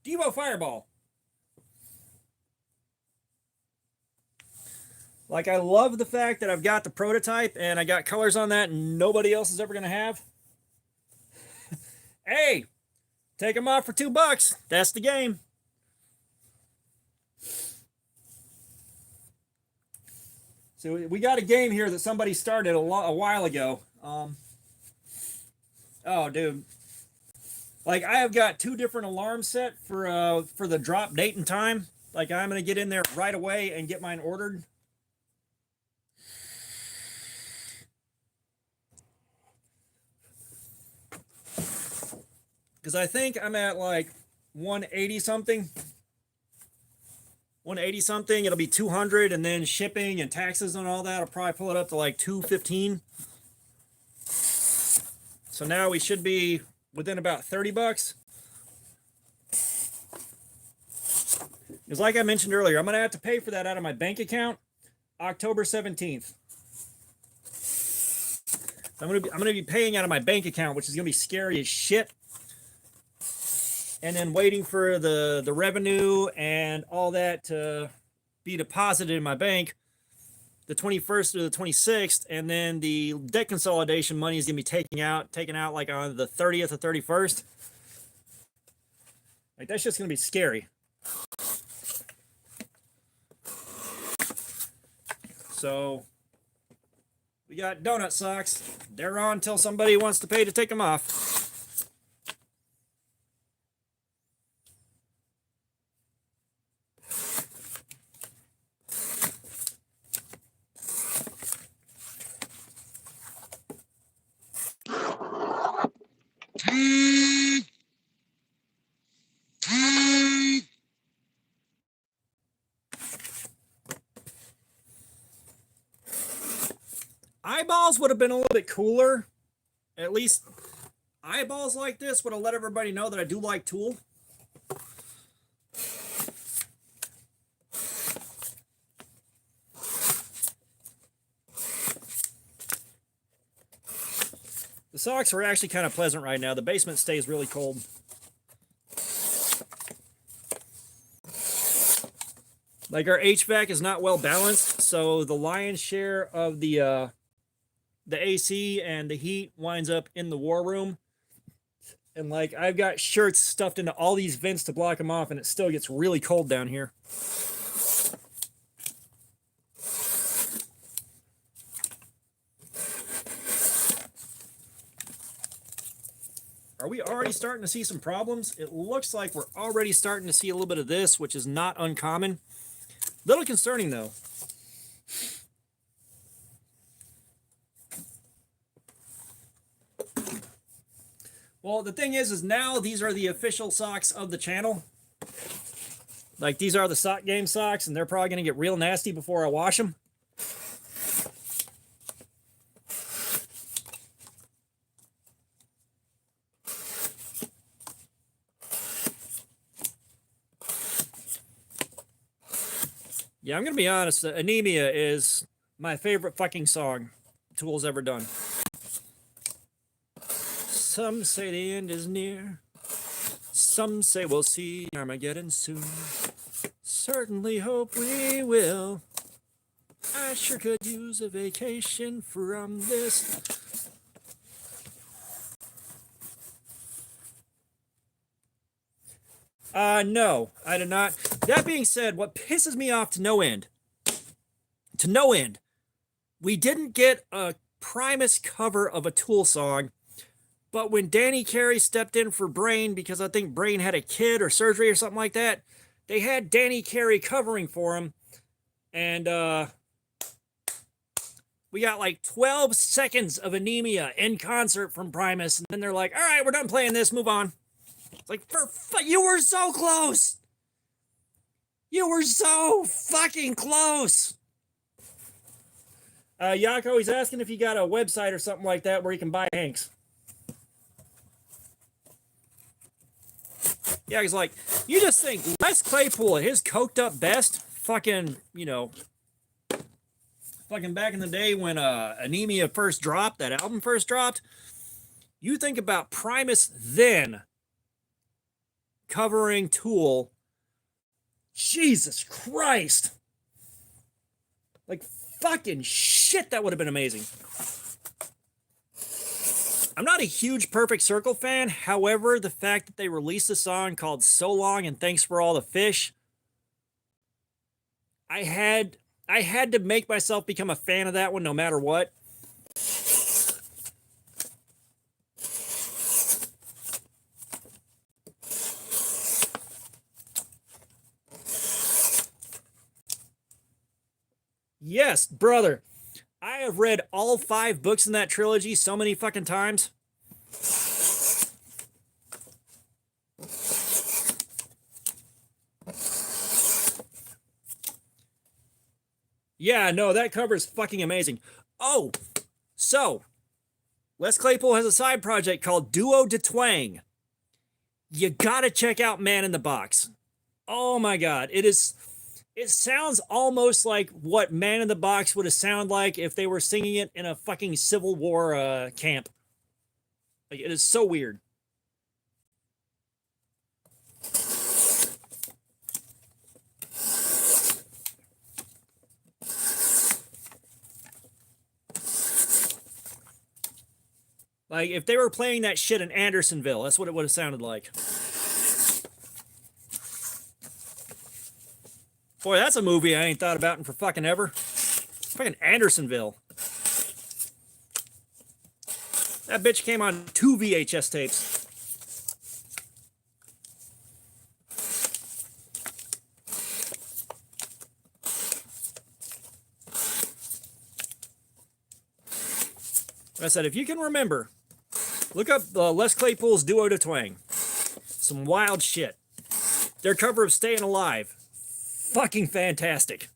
Devo Fireball. Like, I love the fact that I've got the prototype and I got colors on that nobody else is ever going to have. Hey, take them off for $2. That's the game. So we got a game here that somebody started a while ago. Oh, dude. Like, I have got 2 different alarms set for the drop date and time. Like, I'm going to get in there right away and get mine ordered. Because I think I'm at like 180 something. 180 something. It'll be 200, and then shipping and taxes and all that, I'll probably pull it up to like 215. So now we should be within about $30. Because like I mentioned earlier, I'm going to have to pay for that out of my bank account October 17th. I'm going to be paying out of my bank account, which is going to be scary as shit. And then waiting for the revenue and all that to be deposited in my bank the 21st or the 26th, and then the debt consolidation money is going to be taken out like on the 30th or 31st. Like, that's just going to be scary. So we got donut socks. They're on until somebody wants to pay to take them off. Eyeballs would have been a little bit cooler. At least eyeballs like this would have let everybody know that I do like Tool. The socks are actually kind of pleasant right now. The basement stays really cold. Like, our HVAC is not well balanced, so the lion's share of the AC and the heat winds up in the war room. And like, I've got shirts stuffed into all these vents to block them off, and it still gets really cold down here. Are we already starting to see some problems? It looks like we're already starting to see a little bit of this, which is not uncommon. Little concerning, though. Well, the thing is now these are the official socks of the channel. Like, these are the Sock Game socks, and they're probably going to get real nasty before I wash them. Yeah, I'm going to be honest. Anemia is my favorite fucking song Tool's ever done. Some say the end is near. Some say we'll see Armageddon soon. Certainly hope we will. I sure could use a vacation from this. No, I did not. That being said, what pisses me off to no end, we didn't get a Primus cover of a Tool song, but when Danny Carey stepped in for Brain, because I think Brain had a kid or surgery or something like that, they had Danny Carey covering for him, and we got like 12 seconds of Anemia in concert from Primus, and then they're like, all right, we're done playing this, move on. It's like, you were so close. You were so fucking close. Yako, he's asking if you got a website or something like that where you can buy Hanks. Yeah, he's like, you just think Les Claypool at his coked up best, fucking, you know, fucking back in the day when Anemia first dropped, that album first dropped, you think about Primus then covering Tool. Jesus Christ. Like, fucking shit, that would have been amazing. I'm not a huge Perfect Circle fan. However, the fact that they released a song called So Long and Thanks for All the Fish, I had to make myself become a fan of that one no matter what. Yes, brother. I have read all 5 books in that trilogy so many fucking times. Yeah, no, that cover is fucking amazing. Oh, so Les Claypool has a side project called Duo de Twang. You gotta check out Man in the Box. Oh my God. It sounds almost like what Man in the Box would have sounded like if they were singing it in a fucking Civil War camp. Like, it is so weird. Like, if they were playing that shit in Andersonville, that's what it would have sounded like. Boy, that's a movie I ain't thought about in for fucking ever. Fucking Andersonville. That bitch came on 2 VHS tapes. I said, if you can remember, look up Les Claypool's Duo de Twang. Some wild shit. Their cover of Staying Alive. Fucking fantastic.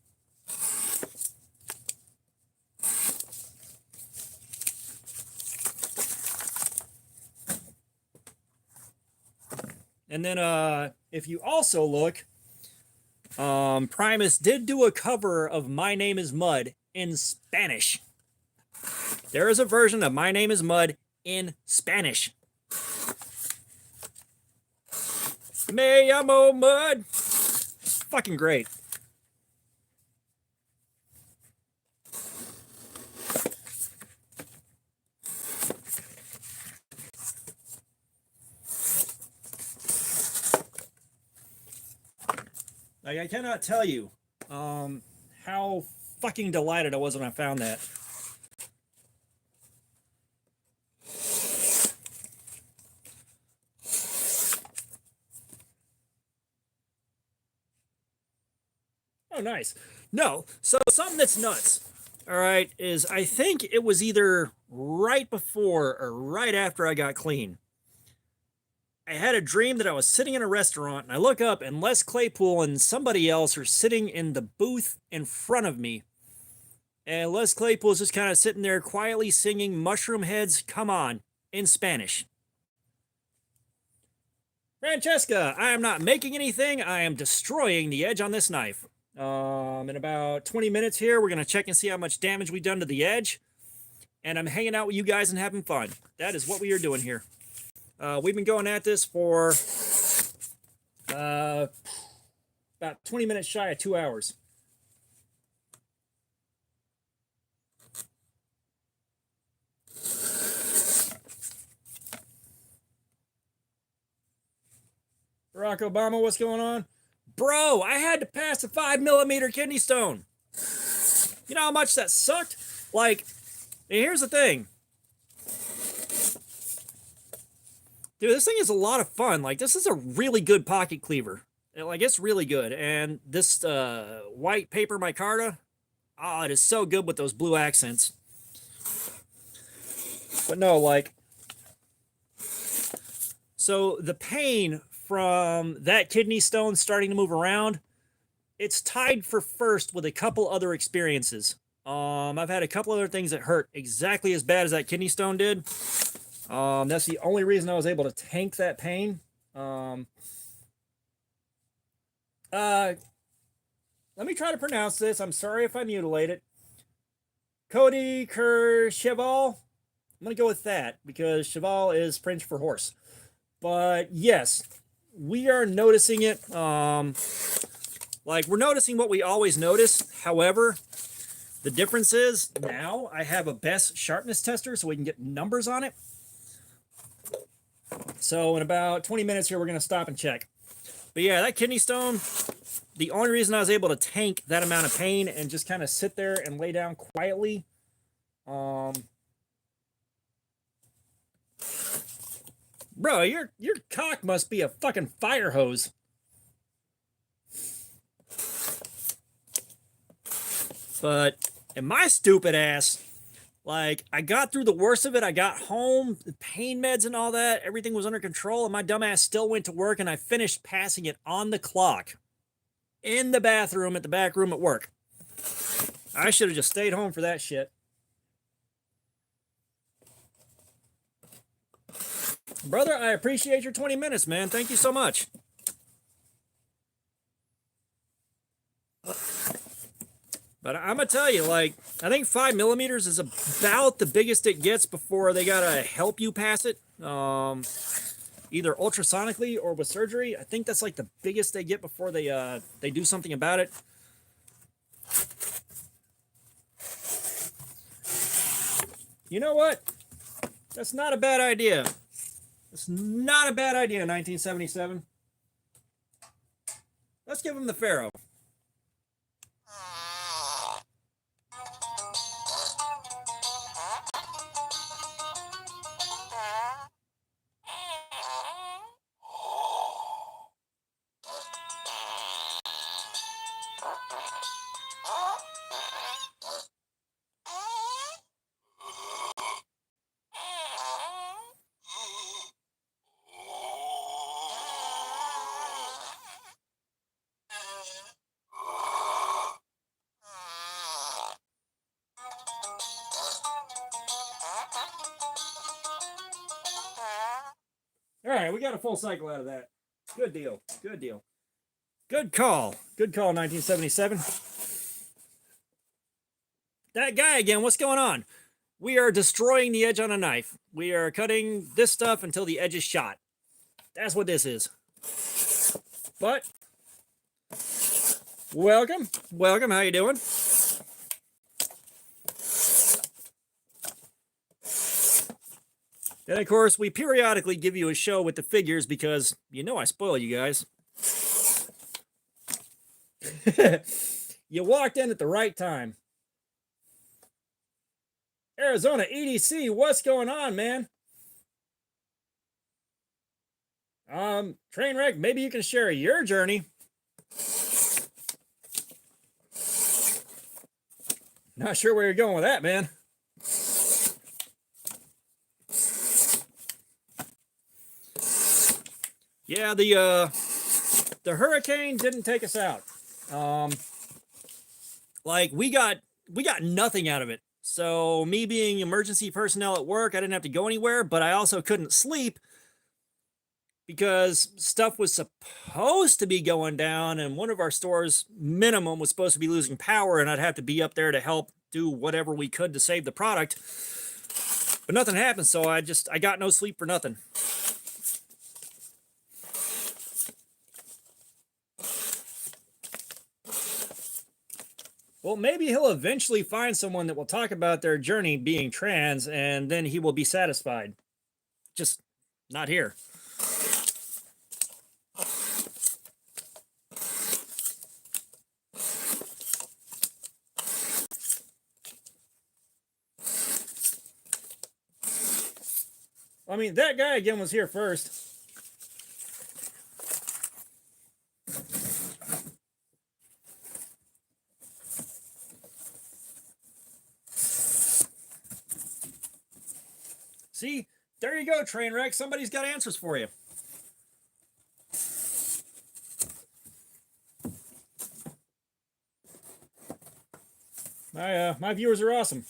And then if you also look, Primus did do a cover of My Name is Mud in Spanish. There is a version of My Name is Mud in Spanish. Me llamo Mud. Fucking great. Like, I cannot tell you how fucking delighted I was when I found that. Oh, nice. No, so something that's nuts, all right, is I think it was either right before or right after I got clean. I had a dream that I was sitting in a restaurant, and I look up, and Les Claypool and somebody else are sitting in the booth in front of me. And Les Claypool is just kind of sitting there quietly singing Mushroom Heads Come On in Spanish. Francesca, I am not making anything. I am destroying the edge on this knife. In about 20 minutes here, we're going to check and see how much damage we've done to the edge. And I'm hanging out with you guys and having fun. That is what we are doing here. We've been going at this for about 20 minutes shy of 2 hours. Barack Obama, what's going on? Bro, I had to pass a 5mm kidney stone. You know how much that sucked? Like, here's the thing. Dude, this thing is a lot of fun. Like, this is a really good pocket cleaver. Like, it's really good. And this white paper micarta, oh, it is so good with those blue accents. But no, like, so the pain from that kidney stone starting to move around, it's tied for first with a couple other experiences. I've had a couple other things that hurt exactly as bad as that kidney stone did. That's the only reason I was able to tank that pain. Let me try to pronounce this. I'm sorry if I mutilate it. Cody Kershaw. I'm going to go with that because cheval is French for horse. But yes, we are noticing it. Like, we're noticing what we always notice. However, the difference is now I have a best sharpness tester so we can get numbers on it. So in about 20 minutes here, we're going to stop and check. But yeah, that kidney stone, the only reason I was able to tank that amount of pain and just kind of sit there and lay down quietly, bro, your cock must be a fucking fire hose. But in my stupid ass, like, I got through the worst of it. I got home, the pain meds and all that. Everything was under control, and my dumbass still went to work, and I finished passing it on the clock in the bathroom at the back room at work. I should have just stayed home for that shit. Brother, I appreciate your 20 minutes, man. Thank you so much. But I'm going to tell you, like, I think 5 millimeters is about the biggest it gets before they got to help you pass it. Either ultrasonically or with surgery. I think that's like the biggest they get before they do something about it. You know what? That's not a bad idea. It's not a bad idea, 1977. Let's give him the Pharaoh. All right, we got a full cycle out of that. Good deal. Good deal. Good call. Good call, 1977. That guy again, what's going on? We are destroying the edge on a knife. We are cutting this stuff until the edge is shot. That's what this is. But, welcome. Welcome, how you doing? And of course, we periodically give you a show with the figures because you know I spoil you guys. You walked in at the right time. Arizona EDC, what's going on, man? Trainwreck, maybe you can share your journey. Not sure where you're going with that, man. Yeah, the hurricane didn't take us out. Like we got nothing out of it. So me being emergency personnel at work, I didn't have to go anywhere, but I also couldn't sleep because stuff was supposed to be going down and one of our stores minimum was supposed to be losing power and I'd have to be up there to help do whatever we could to save the product. But nothing happened, so I got no sleep for nothing. Well, maybe he'll eventually find someone that will talk about their journey being trans, and then he will be satisfied. Just not here. I mean, that guy again was here first. See, there you go, Trainwreck. Somebody's got answers for you. My viewers are awesome.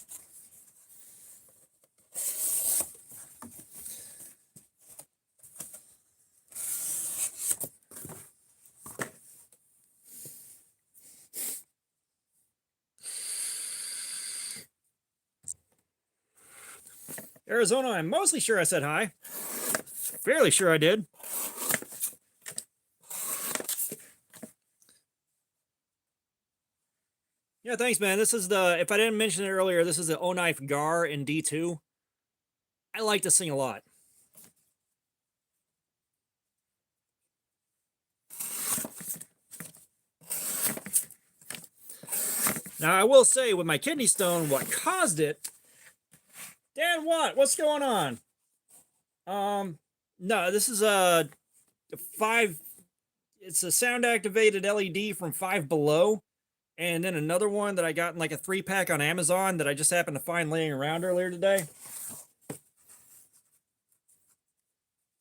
Arizona, I'm mostly sure I said hi. Fairly sure I did. Yeah, thanks, man. This is the, if I didn't mention it earlier, this is the O-Knife Gar in D2. I like this thing a lot. Now, I will say, with my kidney stone, what caused it... Dan Watt, what's going on? No, this is a 5... It's a sound-activated LED from Five Below. And then another one that I got in like a 3-pack on Amazon that I just happened to find laying around earlier today.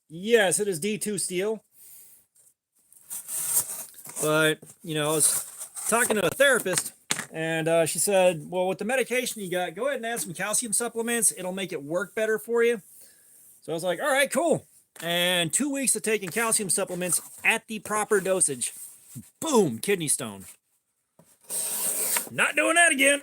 Yes, it is D2 steel. But, you know, I was talking to a therapist, and she said, well, with the medication you got, go ahead and add some calcium supplements. It'll make it work better for you. So I was like, all right, cool. And 2 weeks of taking calcium supplements at the proper dosage. Boom, kidney stone. Not doing that again.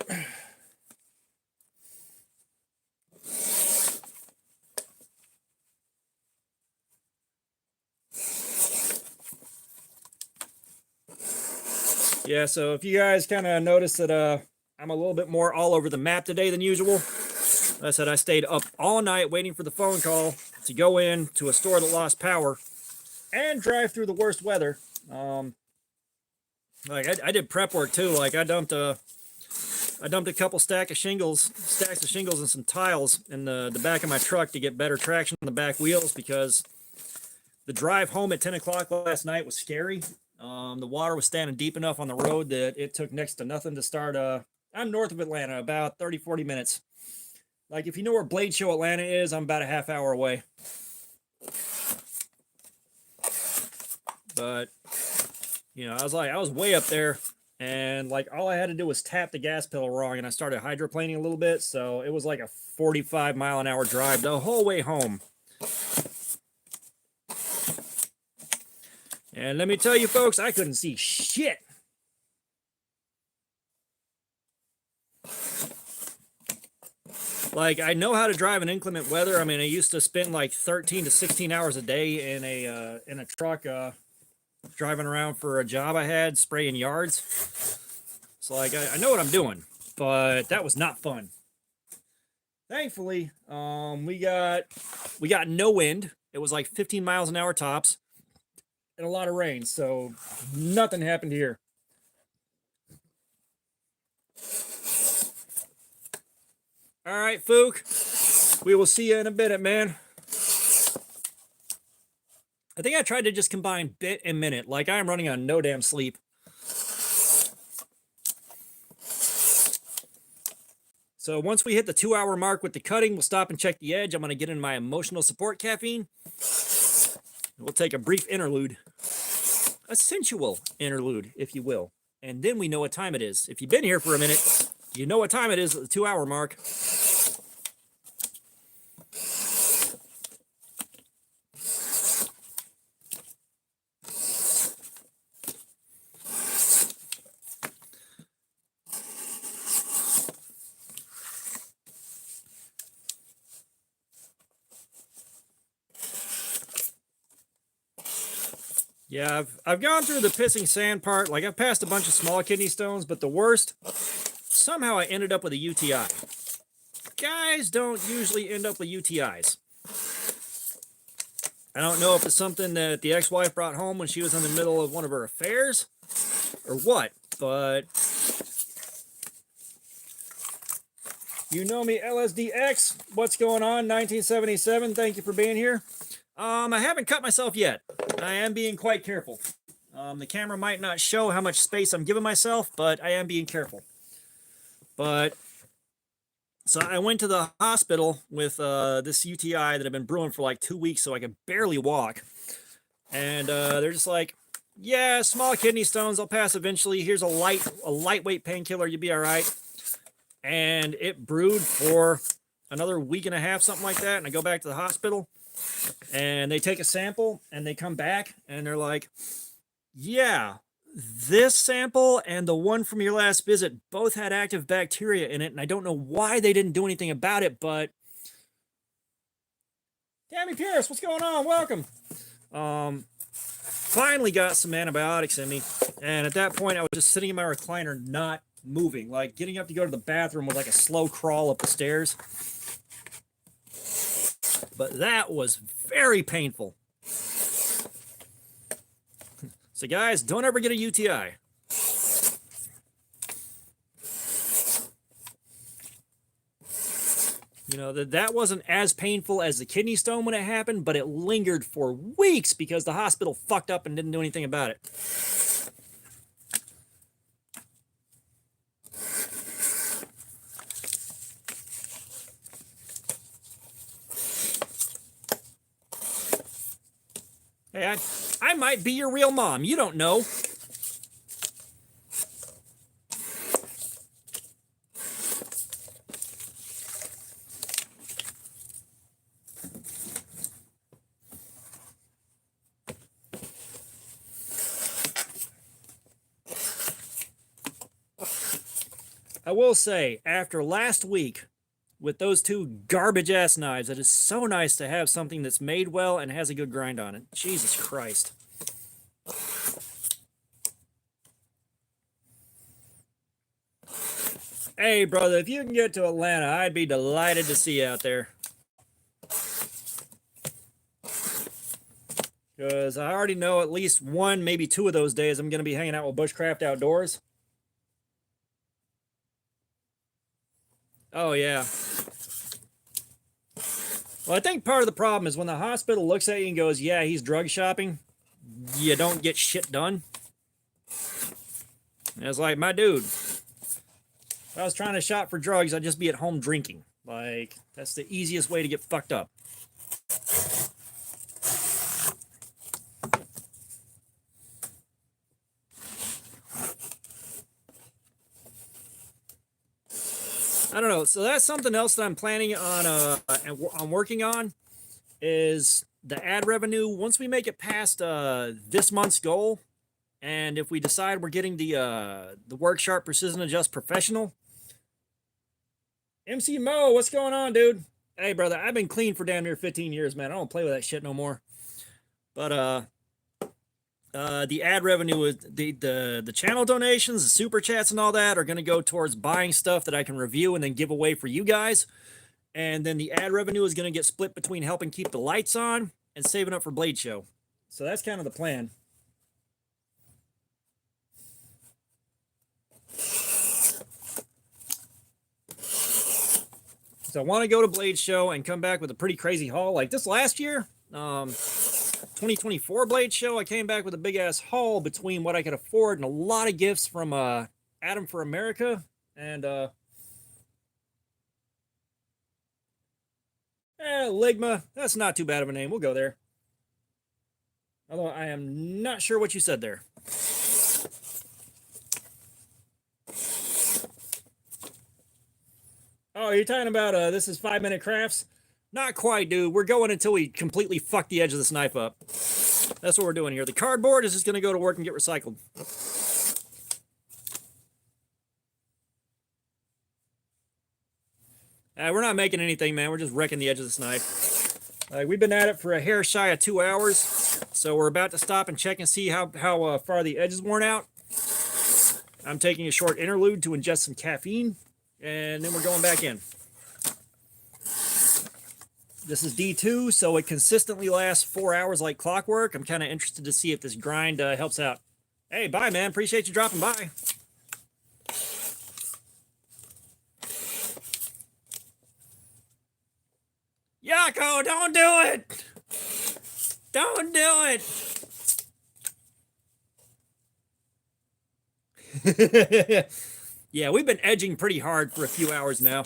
Yeah, so if you guys kind of notice that I'm a little bit more all over the map today than usual, I said I stayed up all night waiting for the phone call to go in to a store that lost power and drive through the worst weather. Like I did prep work too. Like I dumped a couple stacks of shingles and some tiles in the back of my truck to get better traction on the back wheels, because the drive home at 10 o'clock last night was scary. The water was standing deep enough on the road that it took next to nothing to start. I'm north of Atlanta, about 30-40 minutes. Like if you know where Blade Show Atlanta is, I'm about a half hour away. But you know, I was way up there, and like all I had to do was tap the gas pedal wrong, and I started hydroplaning a little bit, so it was like a 45-mile-an-hour drive the whole way home. And let me tell you folks, I couldn't see shit. Like, I know how to drive in inclement weather. I mean, I used to spend like 13 to 16 hours a day in a truck driving around for a job I had, spraying yards. So like, I know what I'm doing, but that was not fun. Thankfully, we got no wind. It was like 15 miles an hour tops and a lot of rain, so nothing happened here. All right, Fook, we will see you in a minute, man. I think I tried to just combine bit and minute. Like, I am running on no damn sleep. So once we hit the 2-hour mark with the cutting, we'll stop and check the edge. I'm going to get in my emotional support caffeine. We'll take a brief interlude. A sensual interlude, if you will. And then we know what time it is. If you've been here for a minute, you know what time it is at the 2-hour mark. Yeah, I've gone through the pissing sand part. Like, I've passed a bunch of small kidney stones, but the worst, somehow I ended up with a UTI. Guys don't usually end up with UTIs. I don't know if it's something that the ex-wife brought home when she was in the middle of one of her affairs or what, but you know me, LSDX. What's going on, 1977? Thank you for being here. I haven't cut myself yet. I am being quite careful. The camera might not show how much space I'm giving myself, but I am being careful. But so I went to the hospital with this UTI that had been brewing for like 2 weeks, so I could barely walk. And they're just like, yeah, small kidney stones, I'll pass eventually. Here's a lightweight painkiller, you'll be all right. And it brewed for another week and a half, something like that. And I go back to the hospital, and they take a sample, and they come back, and they're like, yeah, this sample and the one from your last visit both had active bacteria in it, and I don't know why they didn't do anything about it, but Tammy Pierce, what's going on? Welcome. Finally got some antibiotics in me, and at that point I was just sitting in my recliner not moving, like getting up to go to the bathroom was like a slow crawl up the stairs. But that was very painful. So guys, don't ever get a UTI. You know, that wasn't as painful as the kidney stone when it happened, but it lingered for weeks because the hospital fucked up and didn't do anything about it. Hey, I might be your real mom. You don't know. I will say, after last week with those two garbage ass knives, it is so nice to have something that's made well and has a good grind on it. Jesus Christ. Hey, brother, if you can get to Atlanta, I'd be delighted to see you out there. Because I already know at least one, maybe two of those days I'm going to be hanging out with Bushcraft Outdoors. Oh, yeah. Well, I think part of the problem is when the hospital looks at you and goes, yeah, he's drug shopping, you don't get shit done. And it's like, my dude, if I was trying to shop for drugs, I'd just be at home drinking. Like, that's the easiest way to get fucked up. I don't know. So that's something else that I'm planning on I'm working on is the ad revenue. Once we make it past this month's goal, and if we decide we're getting the Work Sharp Precision Adjust Professional. MC Mo, what's going on, dude? Hey, brother, I've been clean for damn near 15 years, man. I don't play with that shit no more. But the ad revenue is the channel donations, the super chats and all that are going to go towards buying stuff that I can review and then give away for you guys. And then the ad revenue is going to get split between helping keep the lights on and saving up for Blade Show. So that's kind of the plan. So I want to go to Blade Show and come back with a pretty crazy haul. Like this last year, 2024 Blade Show, I came back with a big ass haul between what I could afford and a lot of gifts from Adam for America and Ligma. That's not too bad of a name. We'll go there. Although I am not sure what you said there. Oh, you're talking about this is 5 Minute Crafts? Not quite, dude. We're going until we completely fuck the edge of this knife up. That's what we're doing here. The cardboard is just going to go to work and get recycled. We're not making anything, man. We're just wrecking the edge of this knife. We've been at it for a hair shy of 2 hours, so we're about to stop and check and see how far the edge is worn out. I'm taking a short interlude to ingest some caffeine, and then we're going back in. This is D2, so it consistently lasts 4 hours like clockwork. I'm kind of interested to see if this grind helps out. Hey, bye, man. Appreciate you dropping by. Yako, don't do it! Don't do it! Yeah, we've been edging pretty hard for a few hours now.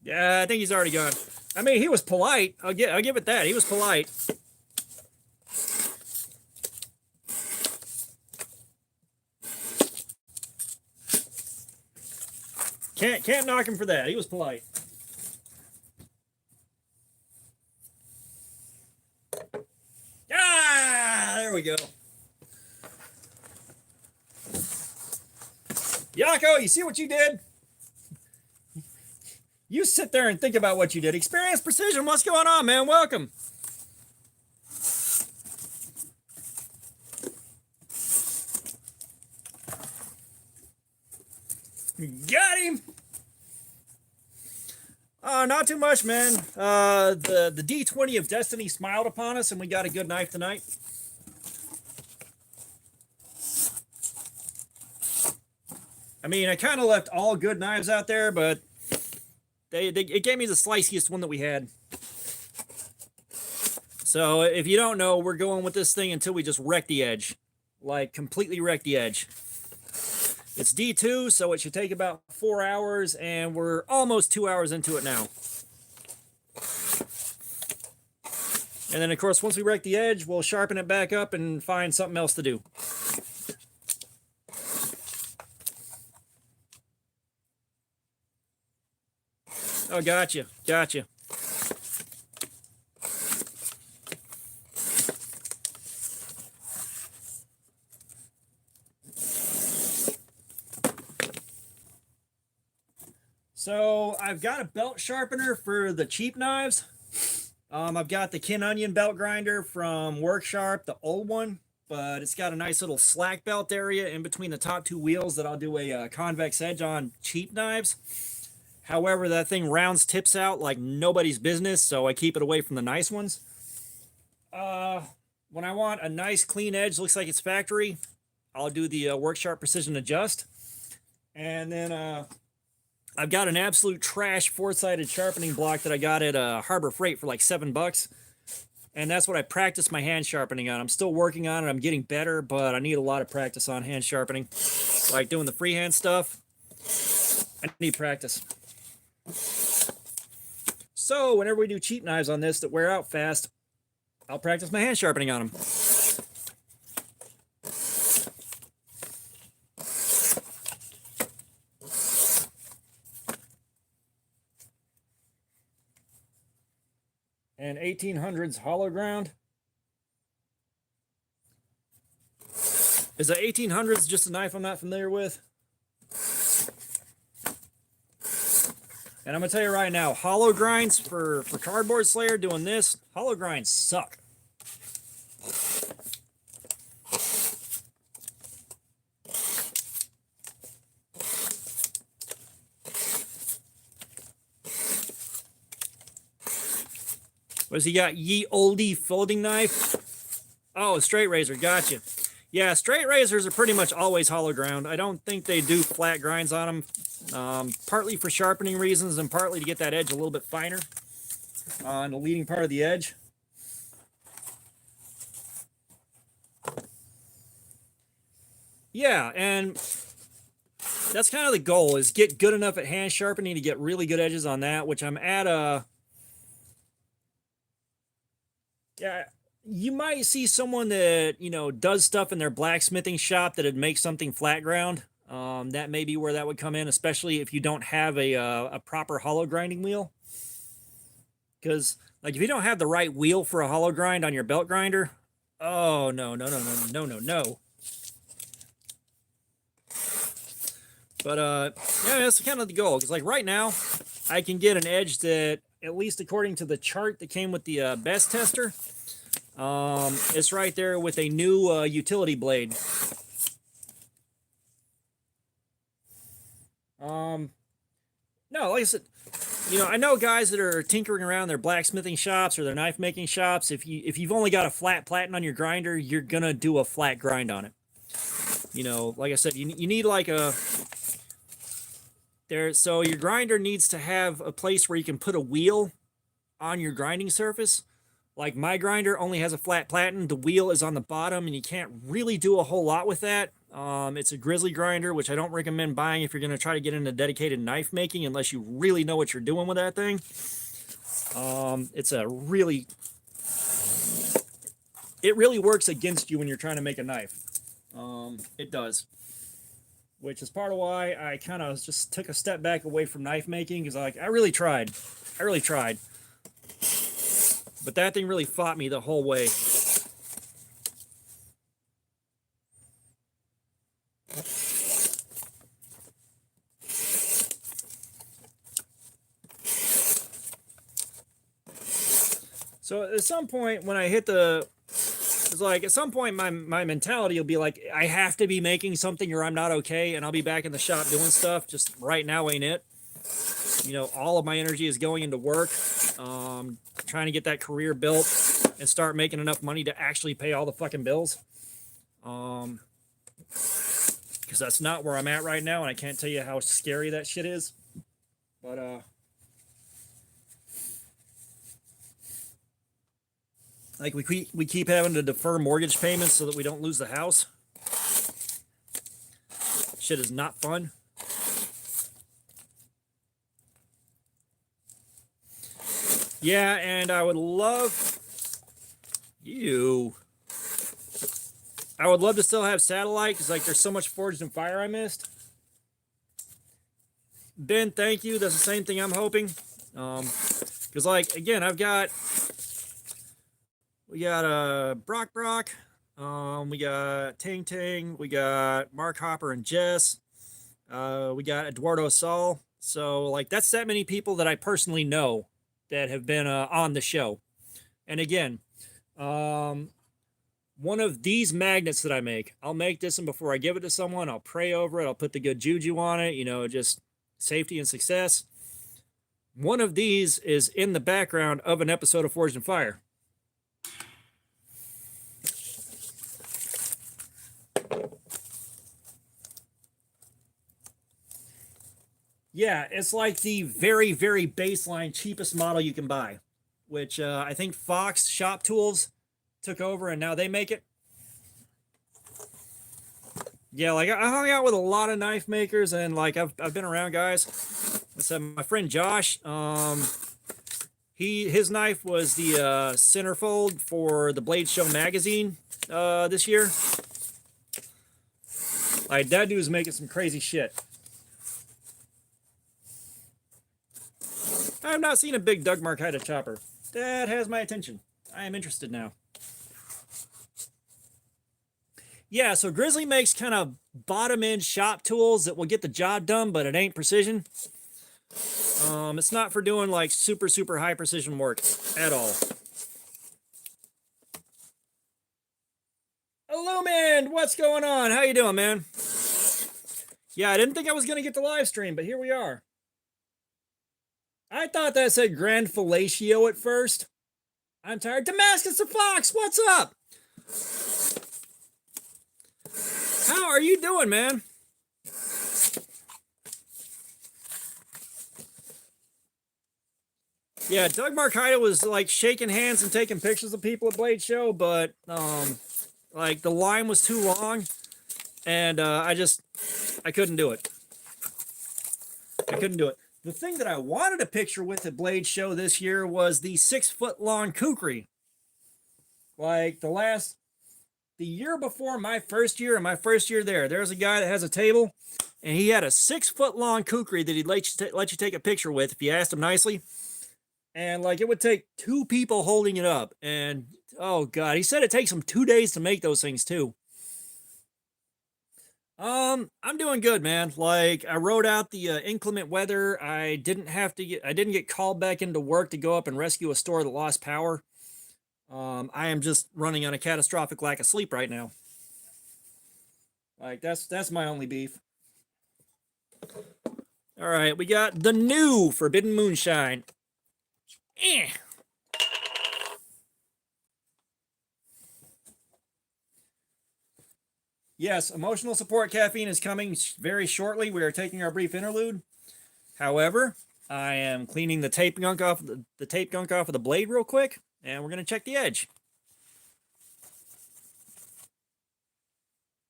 Yeah, I think he's already gone. I mean, he was polite. I'll give it that. He was polite. Can't knock him for that. He was polite. Ah, there we go. Yako, you see what you did? You sit there and think about what you did. Experience Precision, what's going on, man? Welcome. Got him. Not too much, man. The D20 of Destiny smiled upon us, and we got a good knife tonight. I mean, I kind of left all good knives out there, but it gave me the sliciest one that we had. So if you don't know, we're going with this thing until we just wreck the edge. Like, completely wreck the edge. It's D2, so it should take about 4 hours, and we're almost 2 hours into it now. And then, of course, once we wreck the edge, we'll sharpen it back up and find something else to do. Oh, gotcha. Gotcha. So I've got a belt sharpener for the cheap knives. I've got the Kin Onion belt grinder from Worksharp, the old one, but it's got a nice little slack belt area in between the top two wheels that I'll do a convex edge on cheap knives. However, that thing rounds tips out like nobody's business, so I keep it away from the nice ones. When I want a nice clean edge, looks like it's factory, I'll do the Worksharp Precision Adjust. And then I've got an absolute trash four-sided sharpening block that I got at Harbor Freight for like $7. And that's what I practice my hand sharpening on. I'm still working on it. I'm getting better, but I need a lot of practice on hand sharpening. Like doing the freehand stuff, I need practice. So whenever we do cheap knives on this that wear out fast, I'll practice my hand sharpening on them. And 1800s hollow ground. Is the 1800s just a knife I'm not familiar with? And I'm going to tell you right now, hollow grinds for Cardboard Slayer doing this, hollow grinds suck. What has he got? Ye Oldie folding knife. Oh, straight razor. Gotcha. Yeah, straight razors are pretty much always hollow ground. I don't think they do flat grinds on them. Partly for sharpening reasons and partly to get that edge a little bit finer on the leading part of the edge. Yeah, and that's kind of the goal, is get good enough at hand sharpening to get really good edges on that, which I'm at a... Yeah, you might see someone that, you know, does stuff in their blacksmithing shop that'd make something flat ground. That may be where that would come in, especially if you don't have a proper hollow grinding wheel. Because, like, if you don't have the right wheel for a hollow grind on your belt grinder, oh, no. But, yeah, that's kind of the goal. Because, like, right now, I can get an edge that, at least according to the chart that came with the best tester, it's right there with a new utility blade. No, like I said, you know, I know guys that are tinkering around their blacksmithing shops or their knife making shops. If you've only got a flat platen on your grinder, you're gonna do a flat grind on it. You know, like I said, you need like a so your grinder needs to have a place where you can put a wheel on your grinding surface. Like my grinder only has a flat platen. The wheel is on the bottom, and you can't really do a whole lot with that. It's a grizzly grinder, which I don't recommend buying if you're going to try to get into dedicated knife making, unless you really know what you're doing with that thing. It really works against you when you're trying to make a knife. It does. Which is part of why I kind of just took a step back away from knife making, because I really tried. But that thing really fought me the whole way. So at some point when I hit the... It's like, at some point, my mentality will be like, I have to be making something or I'm not okay, and I'll be back in the shop doing stuff. Just right now ain't it. You know, all of my energy is going into work, trying to get that career built and start making enough money to actually pay all the fucking bills. Because that's not where I'm at right now, and I can't tell you how scary that shit is. But, like, we keep having to defer mortgage payments so that we don't lose the house. Shit is not fun. Yeah, and I would love... I would love to still have satellite, because, like, there's so much Forged in Fire I missed. Ben, thank you. That's the same thing I'm hoping. Because, like, again, we got Brock, we got Tang, we got Mark Hopper and Jess, we got Eduardo Saul. So, like, that's that many people that I personally know that have been on the show. And again, one of these magnets that I make, I'll make this one before I give it to someone. I'll pray over it. I'll put the good juju on it, you know, just safety and success. One of these is in the background of an episode of Forged in Fire. Yeah, it's like the very, very baseline, cheapest model you can buy, which I think Fox Shop Tools took over and now they make it. Yeah, like I hung out with a lot of knife makers and like I've been around guys. So my friend Josh, his knife was the centerfold for the Blade Show magazine this year. Like that dude's making some crazy shit. I have not seen a big Doug Marcaida chopper. That has my attention. I am interested now. Yeah, so Grizzly makes kind of bottom-end shop tools that will get the job done, but it ain't precision. It's not for doing like super, super high precision work at all. Illumined, what's going on? How you doing, man? Yeah, I didn't think I was going to get the live stream, but here we are. I thought that said Grand Fellatio at first. I'm tired. Damascus the Fox, what's up? How are you doing, man? Yeah, Doug Marcaida was like shaking hands and taking pictures of people at Blade Show, but like the line was too long, and I couldn't do it. I couldn't do it. The thing that I wanted a picture with at Blade Show this year was the 6-foot-long kukri. Like the year before my first year and my first year there's a guy that has a table, and he had a 6-foot-long kukri that he'd let you take a picture with if you asked him nicely. And like it would take 2 people holding it up, and oh god, he said it takes him 2 days to make those things too. I'm doing good, man. Like I rode out the inclement weather. I didn't get called back into work to go up and rescue a store that lost power. I am just running on a catastrophic lack of sleep right now. Like that's my only beef. All right, we got the new Forbidden Moonshine. Yes, emotional support caffeine is coming very shortly. We are taking our brief interlude. However, I am cleaning the tape gunk off the tape gunk off of the blade real quick, and we're gonna check the edge.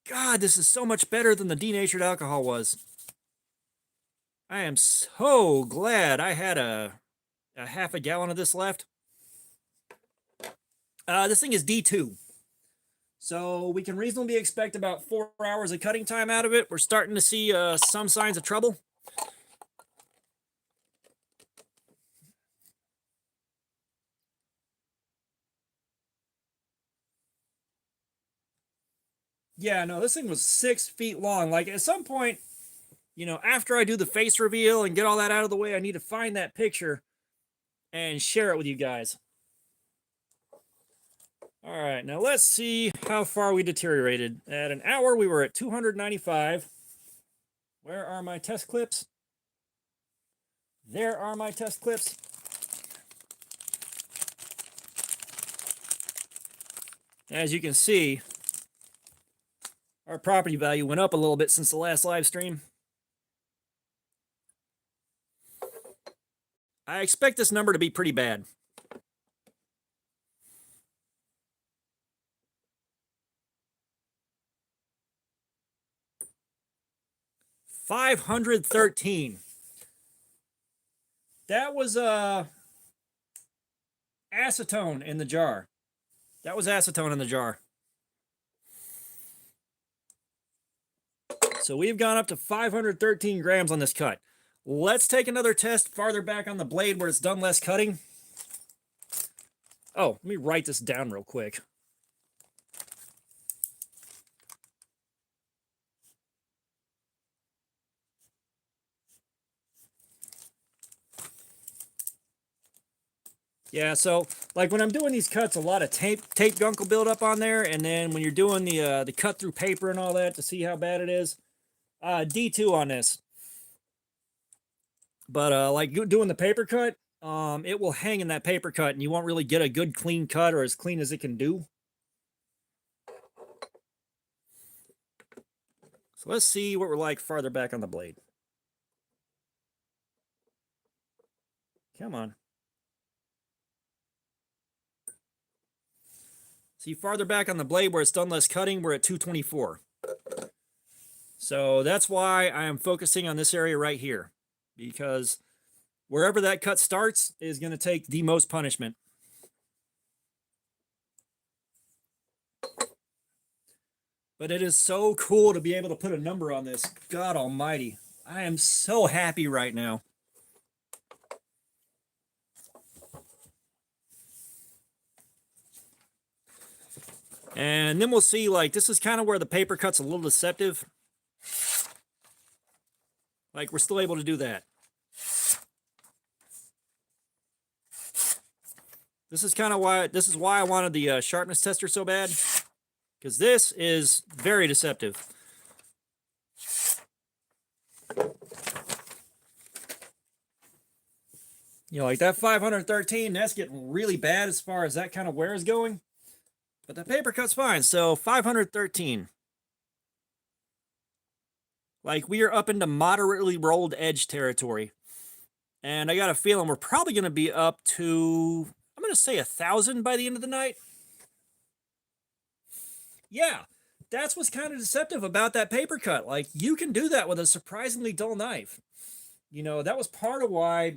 God, this is so much better than the denatured alcohol was. I am so glad I had a half a gallon of this left. This thing is D2. So we can reasonably expect about 4 hours of cutting time out of it. We're starting to see some signs of trouble. Yeah, no, this thing was 6 feet long. Like at some point, you know, after I do the face reveal and get all that out of the way, I need to find that picture and share it with you guys. All right, now let's see how far we deteriorated. At an hour, we were at 295. Where are my test clips? There are my test clips. As you can see, our property value went up a little bit since the last live stream. I expect this number to be pretty bad. $513. That was acetone in the jar. That was acetone in the jar. So we've gone up to 513 grams on this cut. Let's take another test farther back on the blade where it's done less cutting. Oh, let me write this down real quick. Yeah, so like when I'm doing these cuts, a lot of tape gunk will build up on there, and then when you're doing the cut through paper and all that to see how bad it is, D2 on this. But like doing the paper cut, it will hang in that paper cut, and you won't really get a good clean cut or as clean as it can do. So let's see what we're like farther back on the blade. Come on. See, farther back on the blade where it's done less cutting, we're at 224. So that's why I am focusing on this area right here, because wherever that cut starts is going to take the most punishment. But it is so cool to be able to put a number on this. God almighty. I am so happy right now. And then we'll see, like, this is kind of where the paper cut's a little deceptive. Like, we're still able to do that. This is kind of why, this is why I wanted the sharpness tester so bad. Because this is very deceptive. You know, like that 513, that's getting really bad as far as that kind of wear is going. But the paper cut's fine. So 513. Like, we are up into moderately rolled edge territory. And I got a feeling we're probably going to be up to, I'm going to say 1,000 by the end of the night. Yeah, that's what's kind of deceptive about that paper cut. Like, you can do that with a surprisingly dull knife. You know, that was part of why,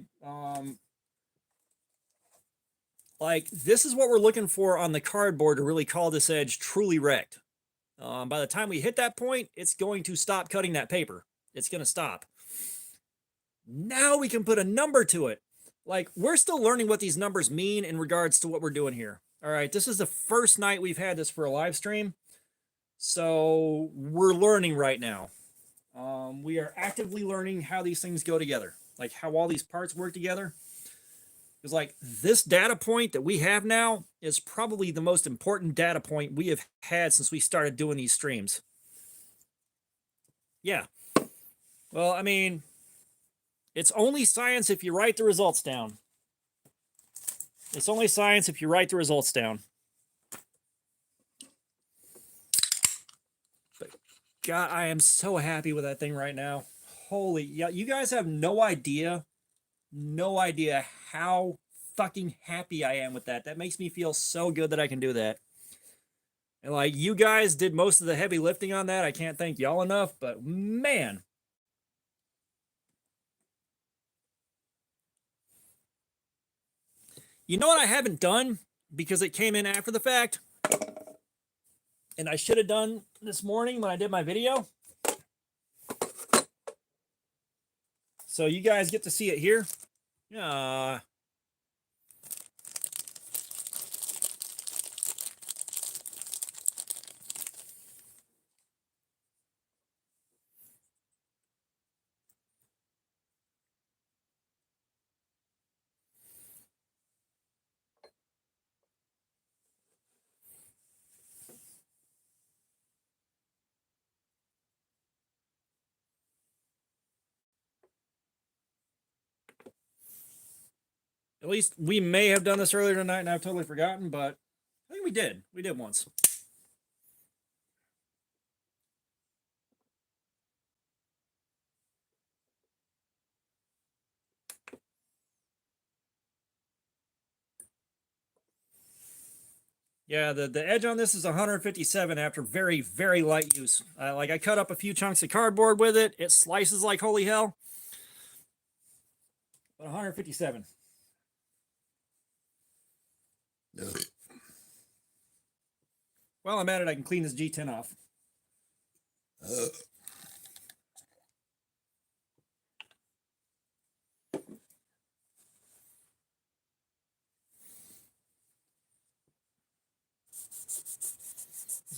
like, this is what we're looking for on the cardboard to really call this edge truly wrecked. By the time we hit that point, it's going to stop cutting that paper. It's going to stop. Now we can put a number to it. Like, we're still learning what these numbers mean in regards to what we're doing here. All right, this is the first night we've had this for a live stream. So we're learning right now. We are actively learning how these things go together. Like, how all these parts work together. Because, like, this data point that we have now is probably the most important data point we have had since we started doing these streams. Yeah. Well, I mean, it's only science if you write the results down. It's only science if you write the results down. But, God, I am so happy with that thing right now. Holy, yeah, you guys have no idea how fucking happy I am with that. That makes me feel so good that I can do that. And, like, you guys did most of the heavy lifting on that. I can't thank y'all enough, but man. You know what I haven't done, because it came in after the fact, and I should have done this morning when I did my video. So you guys get to see it here. At least we may have done this earlier tonight, and I've totally forgotten, but I think we did. We did once. Yeah, the edge on this is 157 after very, very light use. Like, I cut up a few chunks of cardboard with it. It slices like holy hell. But 157. While I'm at it, I can clean this G10 off. It's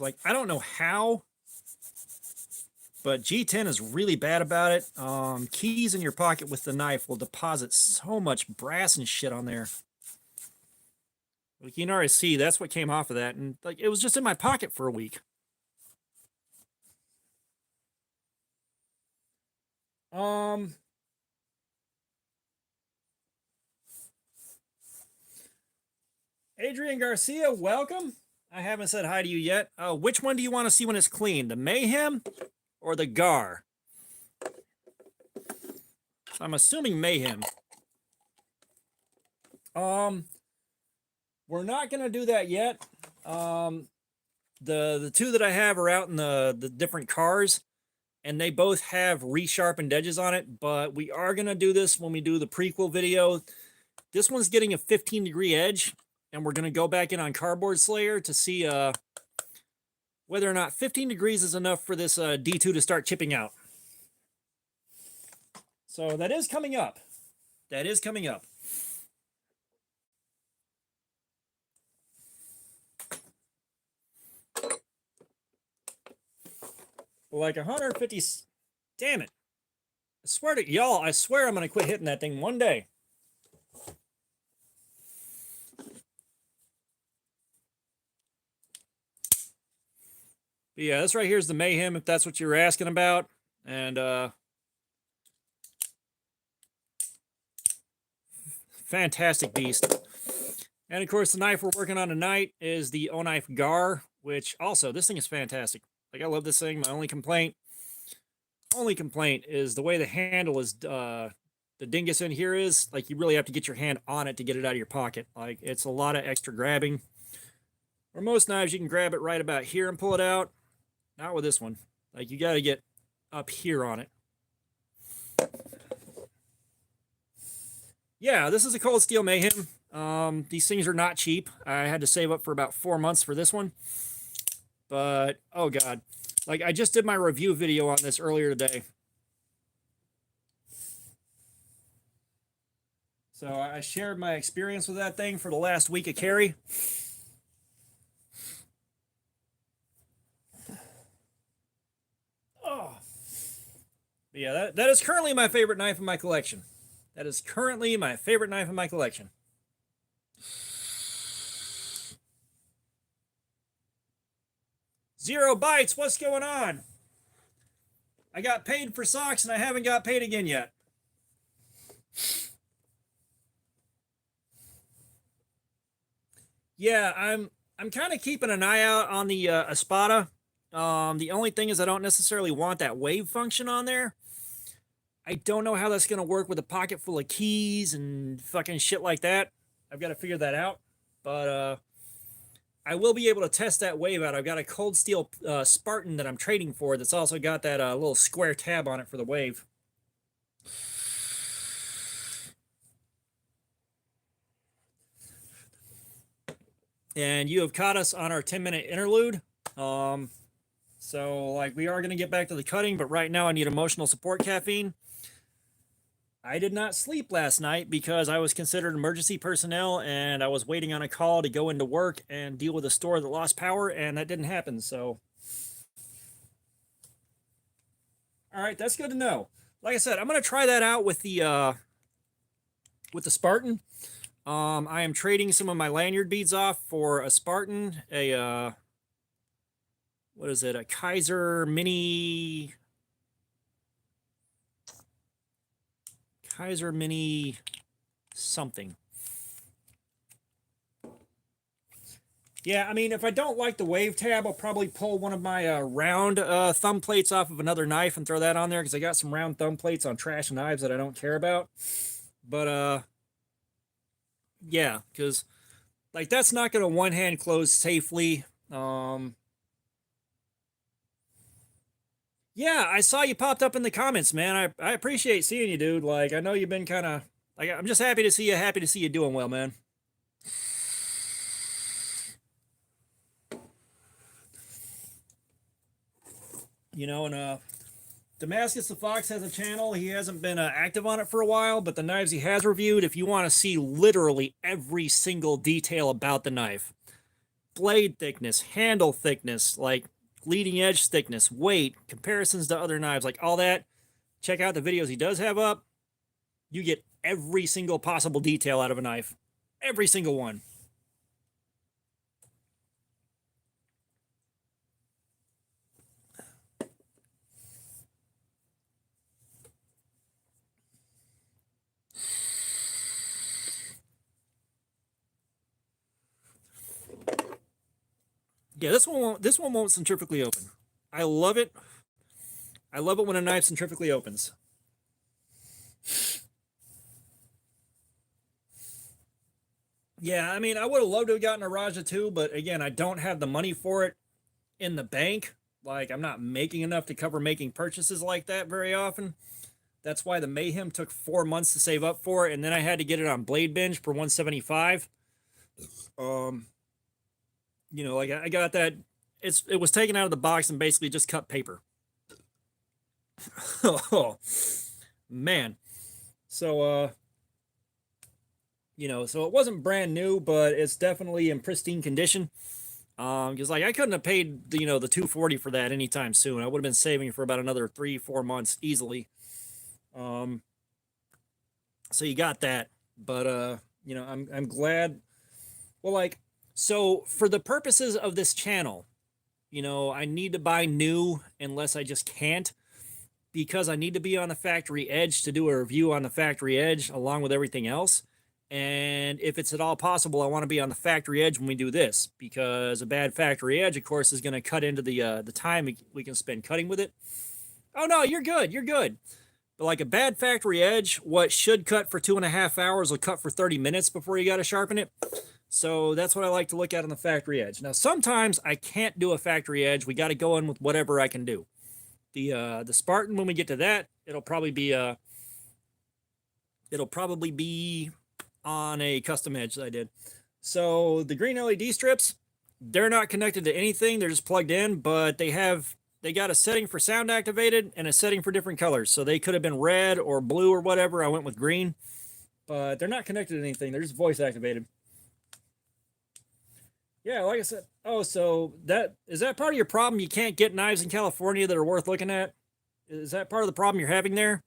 like, I don't know how, but G10 is really bad about it. Keys in your pocket with the knife will deposit so much brass and shit on there. Like you can already see, that's what came off of that, and like it was just in my pocket for a week. Adrian Garcia, welcome. I haven't said hi to you yet. Which one do you want to see when it's clean? The Mayhem or the Gar? I'm assuming Mayhem. We're not gonna do that yet. The two that I have are out in the different cars, and they both have resharpened edges on it, but we are gonna do this when we do the prequel video. This one's getting a 15-degree edge, and we're gonna go back in on Cardboard Slayer to see whether or not 15 degrees is enough for this D2 to start chipping out. So that is coming up. That is coming up. Like 150. Damn it. I swear to y'all, I swear I'm going to quit hitting that thing one day. But yeah, this right here is the Mayhem, if that's what you were asking about. And fantastic beast. And of course, the knife we're working on tonight is the O-Knife Gar, which also, this thing is fantastic. Like, I love this thing. My only complaint is the way the handle is, the dingus in here is, like, you really have to get your hand on it to get it out of your pocket. Like, it's a lot of extra grabbing. Or most knives, you can grab it right about here and pull it out. Not with this one. Like, you got to get up here on it. Yeah, this is a Cold Steel Mayhem. These things are not cheap. I had to save up for about 4 months for this one. But, oh God. Like, I just did my review video on this earlier today. So I shared my experience with that thing for the last week of carry. Oh. But yeah, that is currently my favorite knife in my collection. That is currently my favorite knife in my collection. Zero Bites, what's going on? I got paid for socks and I haven't got paid again yet. Yeah, I'm kind of keeping an eye out on the Espada. The only thing is I don't necessarily want that wave function on there. I don't know how that's going to work with a pocket full of keys and fucking shit like that. I've got to figure that out. But I will be able to test that wave out. I've got a Cold Steel Spartan that I'm trading for that's also got that little square tab on it for the wave. And you have caught us on our 10-minute interlude. So, like, we are going to get back to the cutting, but right now I need emotional support caffeine. I did not sleep last night because I was considered emergency personnel and I was waiting on a call to go into work and deal with a store that lost power, and that didn't happen, so. All right, that's good to know. Like I said, I'm going to try that out with the Spartan. I am trading some of my lanyard beads off for a Spartan, what is it, a Kaiser Mini something. Yeah, I mean, if I don't like the wave tab, I'll probably pull one of my round thumb plates off of another knife and throw that on there, because I got some round thumb plates on trash knives that I don't care about. But, yeah, because, like, that's not going to one-hand close safely. Yeah, I saw you popped up in the comments, man. I appreciate seeing you, dude. Like, I know you've been kind of, like, I'm just happy to see you doing well, man. You know, and Damascus the Fox has a channel. He hasn't been active on it for a while, but the knives he has reviewed, if you want to see literally every single detail about the knife, blade thickness, handle thickness, like leading edge thickness, weight, comparisons to other knives, like all that, check out the videos he does have up. You get every single possible detail out of a knife. Every single one. Yeah, this one won't centrifugally open. I love it. I love it when a knife centrifugally opens. Yeah, I mean, I would have loved to have gotten a Raja too, but again, I don't have the money for it in the bank. Like, I'm not making enough to cover making purchases like that very often. That's why the Mayhem took 4 months to save up for it, and then I had to get it on Blade Binge for 175. You know, like I got that. It was taken out of the box and basically just cut paper. Oh man. So you know, so it wasn't brand new, but it's definitely in pristine condition. Because like I couldn't have paid the, you know, the 240 for that anytime soon. I would have been saving for about another 3-4 months easily. So you got that, but you know, I'm glad. Well, like, so for the purposes of this channel, you know, I need to buy new unless I just can't, because I need to be on the factory edge to do a review on the factory edge along with everything else. And if it's at all possible, I want to be on the factory edge when we do this, because a bad factory edge, of course, is going to cut into the time we can spend cutting with it. Oh no, you're good, you're good. But like a bad factory edge, what should cut for 2.5 hours will cut for 30 minutes before you got to sharpen it. So that's what I like to look at on the factory edge. Now, sometimes I can't do a factory edge. We got to go in with whatever I can do. The Spartan, when we get to that, it'll probably be on a custom edge that I did. So the green LED strips, they're not connected to anything. They're just plugged in, but they got a setting for sound activated and a setting for different colors. So they could have been red or blue or whatever. I went with green, but they're not connected to anything. They're just voice activated. Yeah, like I said. Oh, so is that part of your problem? You can't get knives in California that are worth looking at? Is that part of the problem you're having there?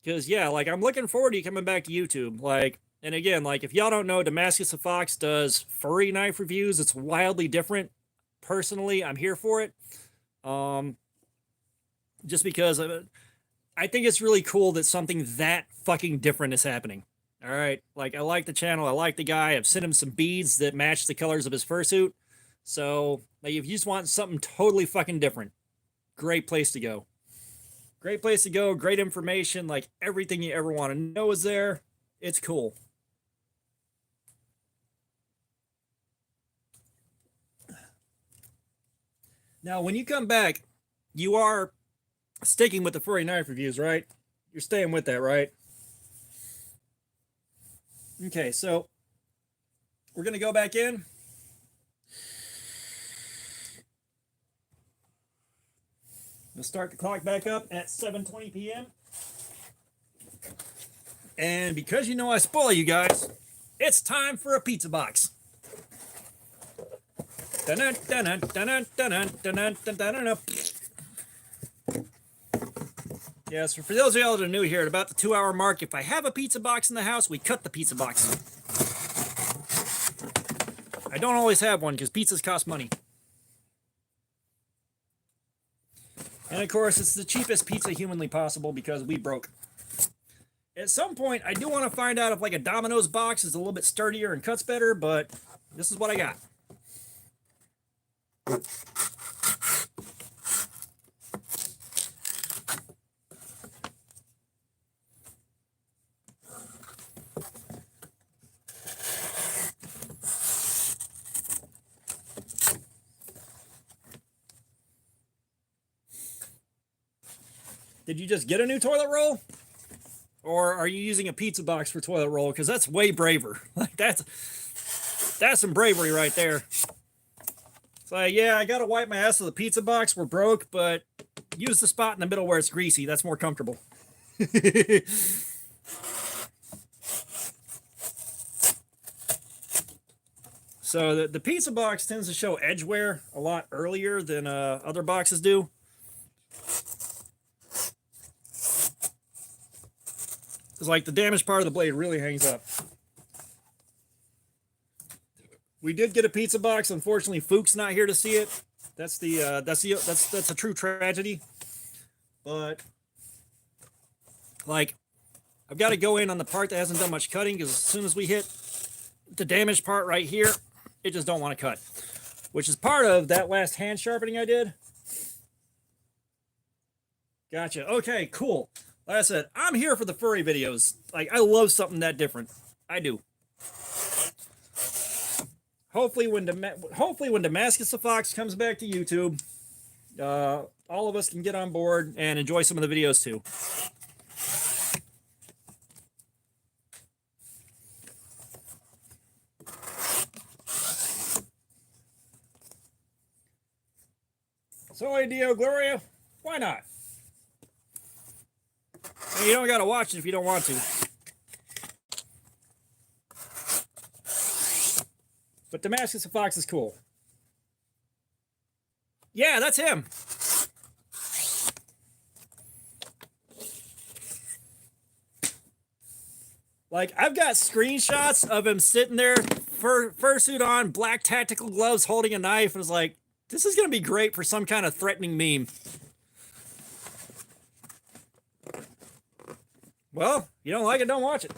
Because, yeah, like, I'm looking forward to you coming back to YouTube. Like, and again, like, if y'all don't know, Damascus the Fox does furry knife reviews. It's wildly different. Personally, I'm here for it. Just because I think it's really cool that something that fucking different is happening. All right, like, I like the channel. I like the guy. I've sent him some beads that match the colors of his fursuit. So, like, if you just want something totally fucking different, great place to go. Great place to go. Great information. Like, everything you ever want to know is there. It's cool. Now, when you come back, you are sticking with the furry knife reviews, right? You're staying with that, right? Okay, so we're going to go back in. We'll start the clock back up at 7:20 p.m. And because you know I spoil you guys, it's time for a pizza box. Yeah, so for those of y'all that are new here, at about the 2-hour mark, if I have a pizza box in the house, we cut the pizza box. I don't always have one because pizzas cost money. And of course, it's the cheapest pizza humanly possible because we broke. At some point, I do want to find out if like a Domino's box is a little bit sturdier and cuts better, but this is what I got. Did you just get a new toilet roll? Or are you using a pizza box for toilet roll? Because that's way braver. Like, that's some bravery right there. It's like, yeah, I gotta wipe my ass with a pizza box. We're broke, but use the spot in the middle where it's greasy. That's more comfortable. So the pizza box tends to show edge wear a lot earlier than other boxes do. It's like the damaged part of the blade really hangs up. We did get a pizza box. Unfortunately, Fook's not here to see it. That's a true tragedy. But like, I've got to go in on the part that hasn't done much cutting, because as soon as we hit the damaged part right here, it just don't want to cut. which is part of that last hand sharpening I did. Gotcha. Okay, cool. Like I said, I'm here for the furry videos. Like, I love something that different. I do. Hopefully when Damascus the Fox comes back to YouTube, all of us can get on board and enjoy some of the videos too. Soli Dio Gloria, why not? I mean, you don't gotta watch it if you don't want to. But Damascus the Fox is cool. Yeah, that's him. Like, I've got screenshots of him sitting there, fursuit on, black tactical gloves, holding a knife, and was like, this is going to be great for some kind of threatening meme. Well, you don't like it, don't watch it.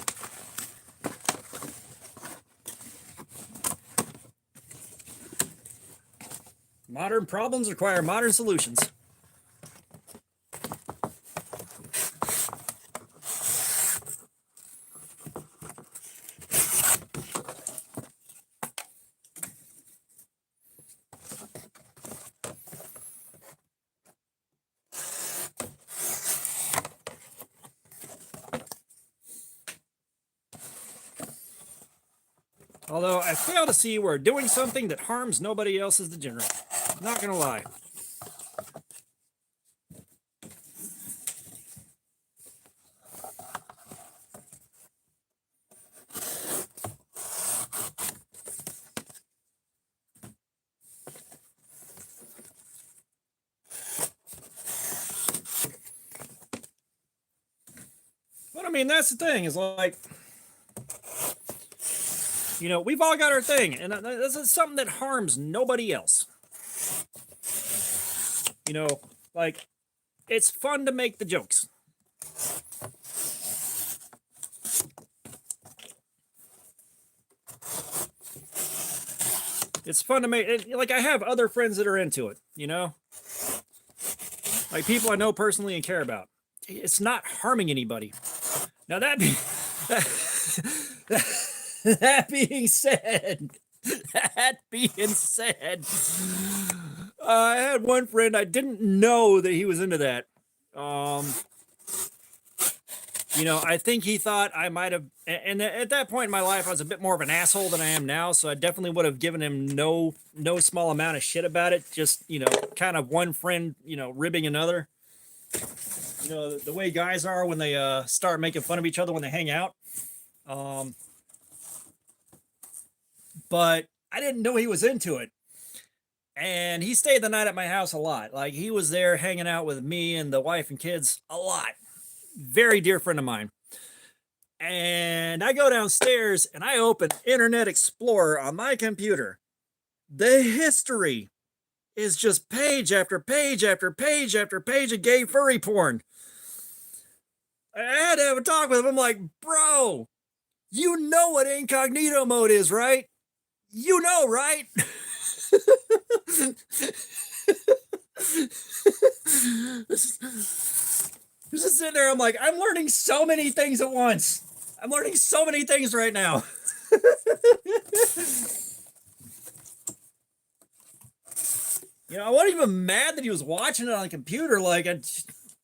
Modern problems require modern solutions. Although I fail to see where doing something that harms nobody else is degenerate. Not gonna lie. But I mean, that's the thing, is like, you know, we've all got our thing, and this is something that harms nobody else. You know, like, it's fun to make the jokes. It's fun to make it, like, I have other friends that are into it, you know? Like, people I know personally and care about. It's not harming anybody. Now that being said, I had one friend, I didn't know that he was into that. You know, I think he thought I might have, and at that point in my life, I was a bit more of an asshole than I am now, so I definitely would have given him no small amount of shit about it. Just, you know, kind of one friend, you know, ribbing another. You know, the way guys are when they start making fun of each other when they hang out. But I didn't know he was into it. And he stayed the night at my house a lot. Like, he was there hanging out with me and the wife and kids a lot. Very dear friend of mine. And I go downstairs and I open Internet Explorer on my computer. The history is just page after page after page after page of gay furry porn. I had to have a talk with him. I'm like, bro, you know what incognito mode is, right? You know, right? Just sitting there, I'm like, I'm learning so many things at once. I'm learning so many things right now. You know, I wasn't even mad that he was watching it on the computer. Like, I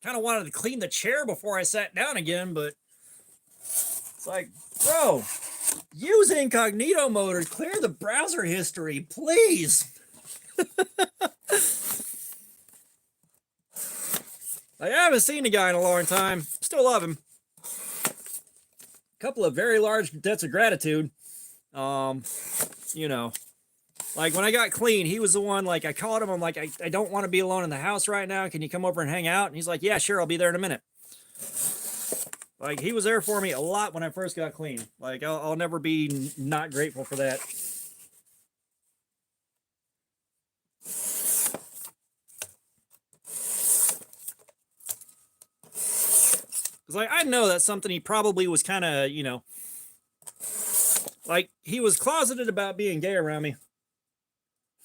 kind of wanted to clean the chair before I sat down again, but it's like, bro, use incognito mode or clear the browser history, please. I haven't seen the guy in a long time. Still love him. A couple of very large debts of gratitude. You know, like when I got clean, he was the one, like, I called him. I'm like, I don't want to be alone in the house right now. Can you come over and hang out? And he's like, yeah, sure. I'll be there in a minute. Like, he was there for me a lot when I first got clean. Like, I'll never be not grateful for that. Because, like, I know that's something he probably was kind of, you know, like, he was closeted about being gay around me.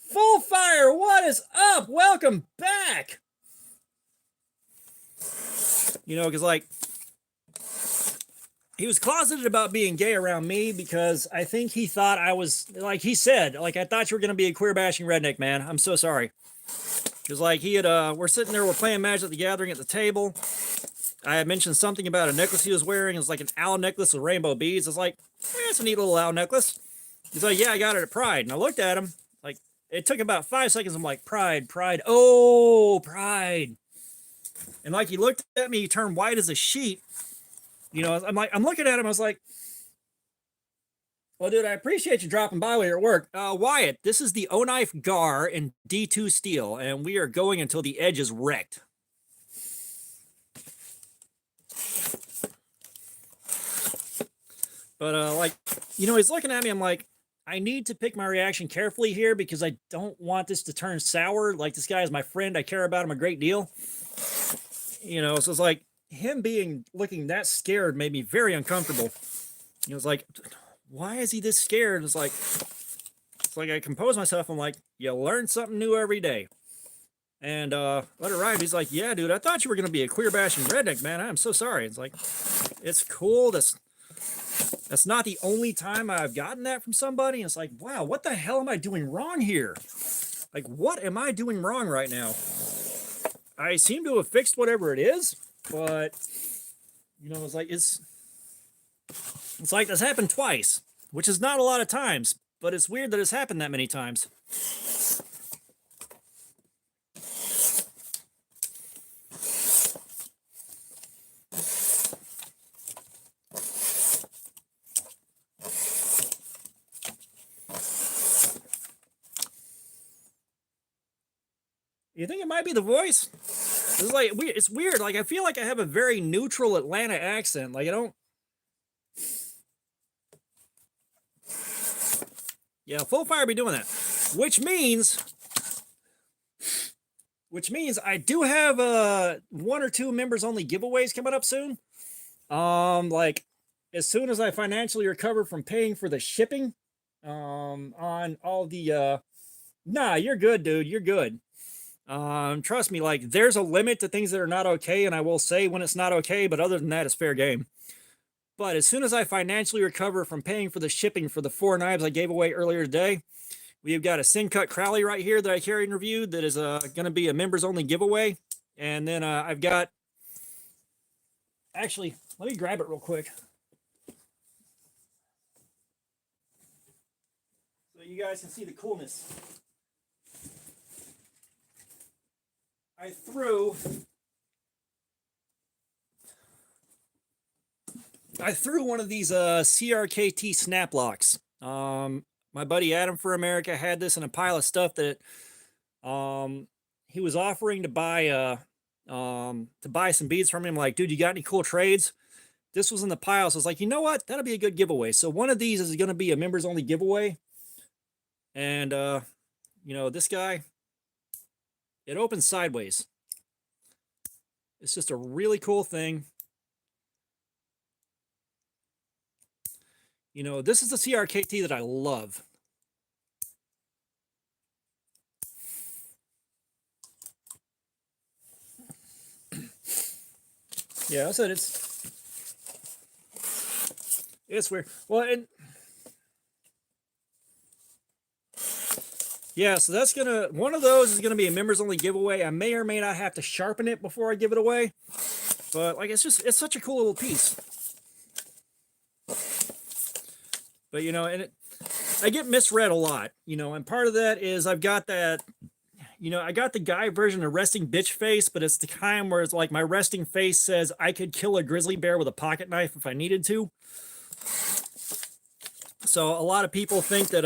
Full Fire, what is up? Welcome back. You know, because like, he was closeted about being gay around me because I think he thought I was, like he said, like, I thought you were going to be a queer bashing redneck, man. I'm so sorry. Because like he had, we're sitting there, we're playing Magic the Gathering at the table. I had mentioned something about a necklace he was wearing. It was like an owl necklace with rainbow beads. I was like, it's a neat little owl necklace. He's like, yeah, I got it at Pride. And I looked at him, like, it took about 5 seconds. I'm like, Pride, Pride, oh, Pride. And like, he looked at me, he turned white as a sheet. You know, I'm like, I'm looking at him, I was like, well, dude, I appreciate you dropping by while you're at work. Wyatt, this is the O-Knife Gar in D2 steel, and we are going until the edge is wrecked. But, like, you know, he's looking at me, I'm like, I need to pick my reaction carefully here because I don't want this to turn sour. Like, this guy is my friend. I care about him a great deal. You know, so it's like, him looking that scared made me very uncomfortable. You know, it's like, why is he this scared? It's like I compose myself. I'm like, you learn something new every day. And let it ride. He's like, yeah, dude, I thought you were going to be a queer bashing redneck, man. I'm so sorry. It's like, it's cool. That's not the only time I've gotten that from somebody. It's like, wow, what the hell am I doing wrong here? Like, what am I doing wrong right now? I seem to have fixed whatever it is, but, you know, it's like this happened twice, which is not a lot of times, but it's weird that it's happened that many times. You think it might be the voice? It's like, it's weird. Like, I feel like I have a very neutral Atlanta accent. Like, I don't. Yeah, Full Fire be doing that. Which means I do have 1 or 2 members only giveaways coming up soon. Like, as soon as I financially recover from paying for the shipping, on all the nah, you're good, dude. You're good. Trust me, like, there's a limit to things that are not okay, and I will say when it's not okay, but other than that, it's fair game. But as soon as I financially recover from paying for the shipping for the 4 knives I gave away earlier today, we've got a Sin Cut Crowley right here that I carried and reviewed that is going to be a members only giveaway. And then I've got, actually, let me grab it real quick, so you guys can see the coolness. I threw one of these CRKT snap locks. My buddy Adam for America had this in a pile of stuff that he was offering to buy some beads from him. Like, dude, you got any cool trades? This was in the pile, so I was like, you know what? That'll be a good giveaway. So one of these is going to be a members only giveaway. And you know, this guy, it opens sideways. It's just a really cool thing. You know, this is the CRKT that I love. Yeah, I said it's weird. Well, and yeah, so that's one of those is gonna be a members only giveaway. I may or may not have to sharpen it before I give it away, but like, it's such a cool little piece. But you know, and I get misread a lot, you know, and part of that is I've got that, you know, I got the guy version of resting bitch face, but it's the kind where it's like my resting face says I could kill a grizzly bear with a pocket knife if I needed to. So a lot of people think that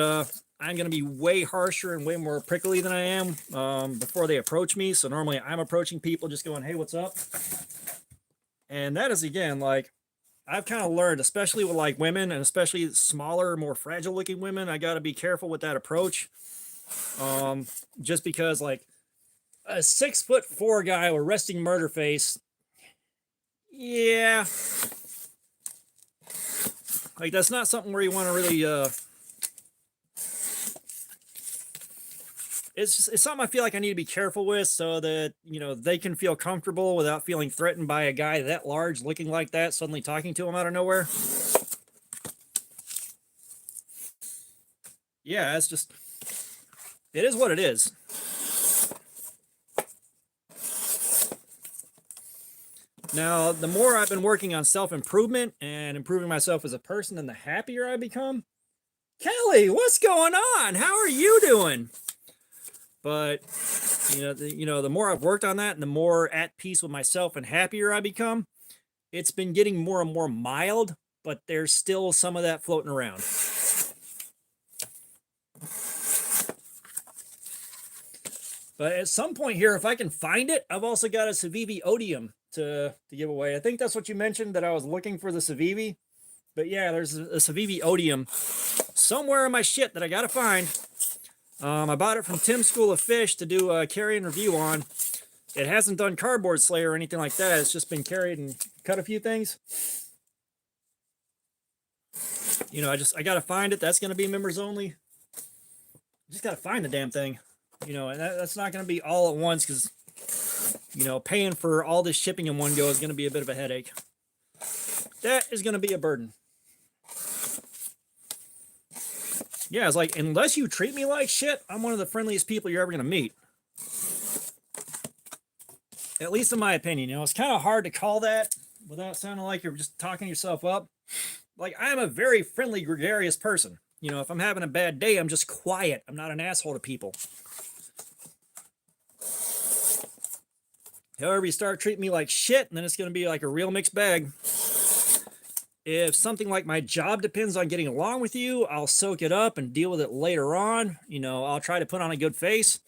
I'm going to be way harsher and way more prickly than I am before they approach me. So normally I'm approaching people just going, hey, what's up? And that is, again, like, I've kind of learned, especially with like women and especially smaller, more fragile looking women, I got to be careful with that approach. Just because like a 6'4" guy with resting murder face, yeah, like that's not something where you want to really it's something I feel like I need to be careful with so that, you know, they can feel comfortable without feeling threatened by a guy that large looking like that suddenly talking to them out of nowhere. Yeah, it's just, it is what it is. Now, the more I've been working on self-improvement and improving myself as a person, and the happier I become. Kelly, what's going on? How are you doing? But the more I've worked on that and the more at peace with myself and happier I become, it's been getting more and more mild, but there's still some of that floating around. But at some point here, if I can find it, I've also got a Civivi Odium to give away. I think that's what you mentioned, that I was looking for the Civivi. But yeah, there's a Civivi Odium somewhere in my shit that I gotta find. I bought it from Tim's School of Fish to do a carry and review on. It hasn't done Cardboard Slayer or anything like that. It's just been carried and cut a few things. You know, I gotta find it. That's gonna be members only. Just gotta find the damn thing. You know, and that's not gonna be all at once, because, you know, paying for all this shipping in one go is gonna be a bit of a headache. That is gonna be a burden. Yeah, it's like, unless you treat me like shit, I'm one of the friendliest people you're ever going to meet. At least in my opinion. You know, it's kind of hard to call that without sounding like you're just talking yourself up. Like, I'm a very friendly, gregarious person. You know, if I'm having a bad day, I'm just quiet. I'm not an asshole to people. However, you start treating me like shit, and then it's going to be like a real mixed bag. If something like my job depends on getting along with you, I'll soak it up and deal with it later on. You know, I'll try to put on a good face.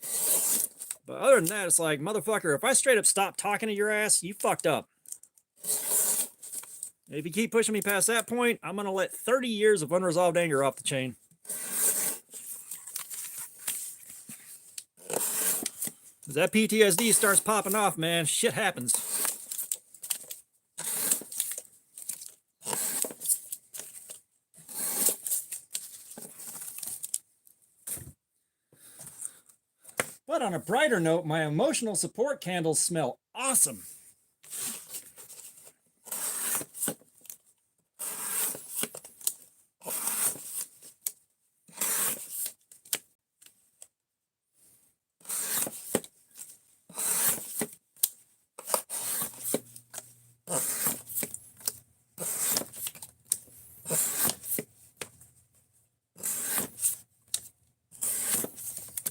But other than that, it's like, motherfucker, if I straight up stop talking to your ass, you fucked up. If you keep pushing me past that point, I'm going to let 30 years of unresolved anger off the chain. As that PTSD starts popping off, man, shit happens. But on a brighter note, my emotional support candles smell awesome.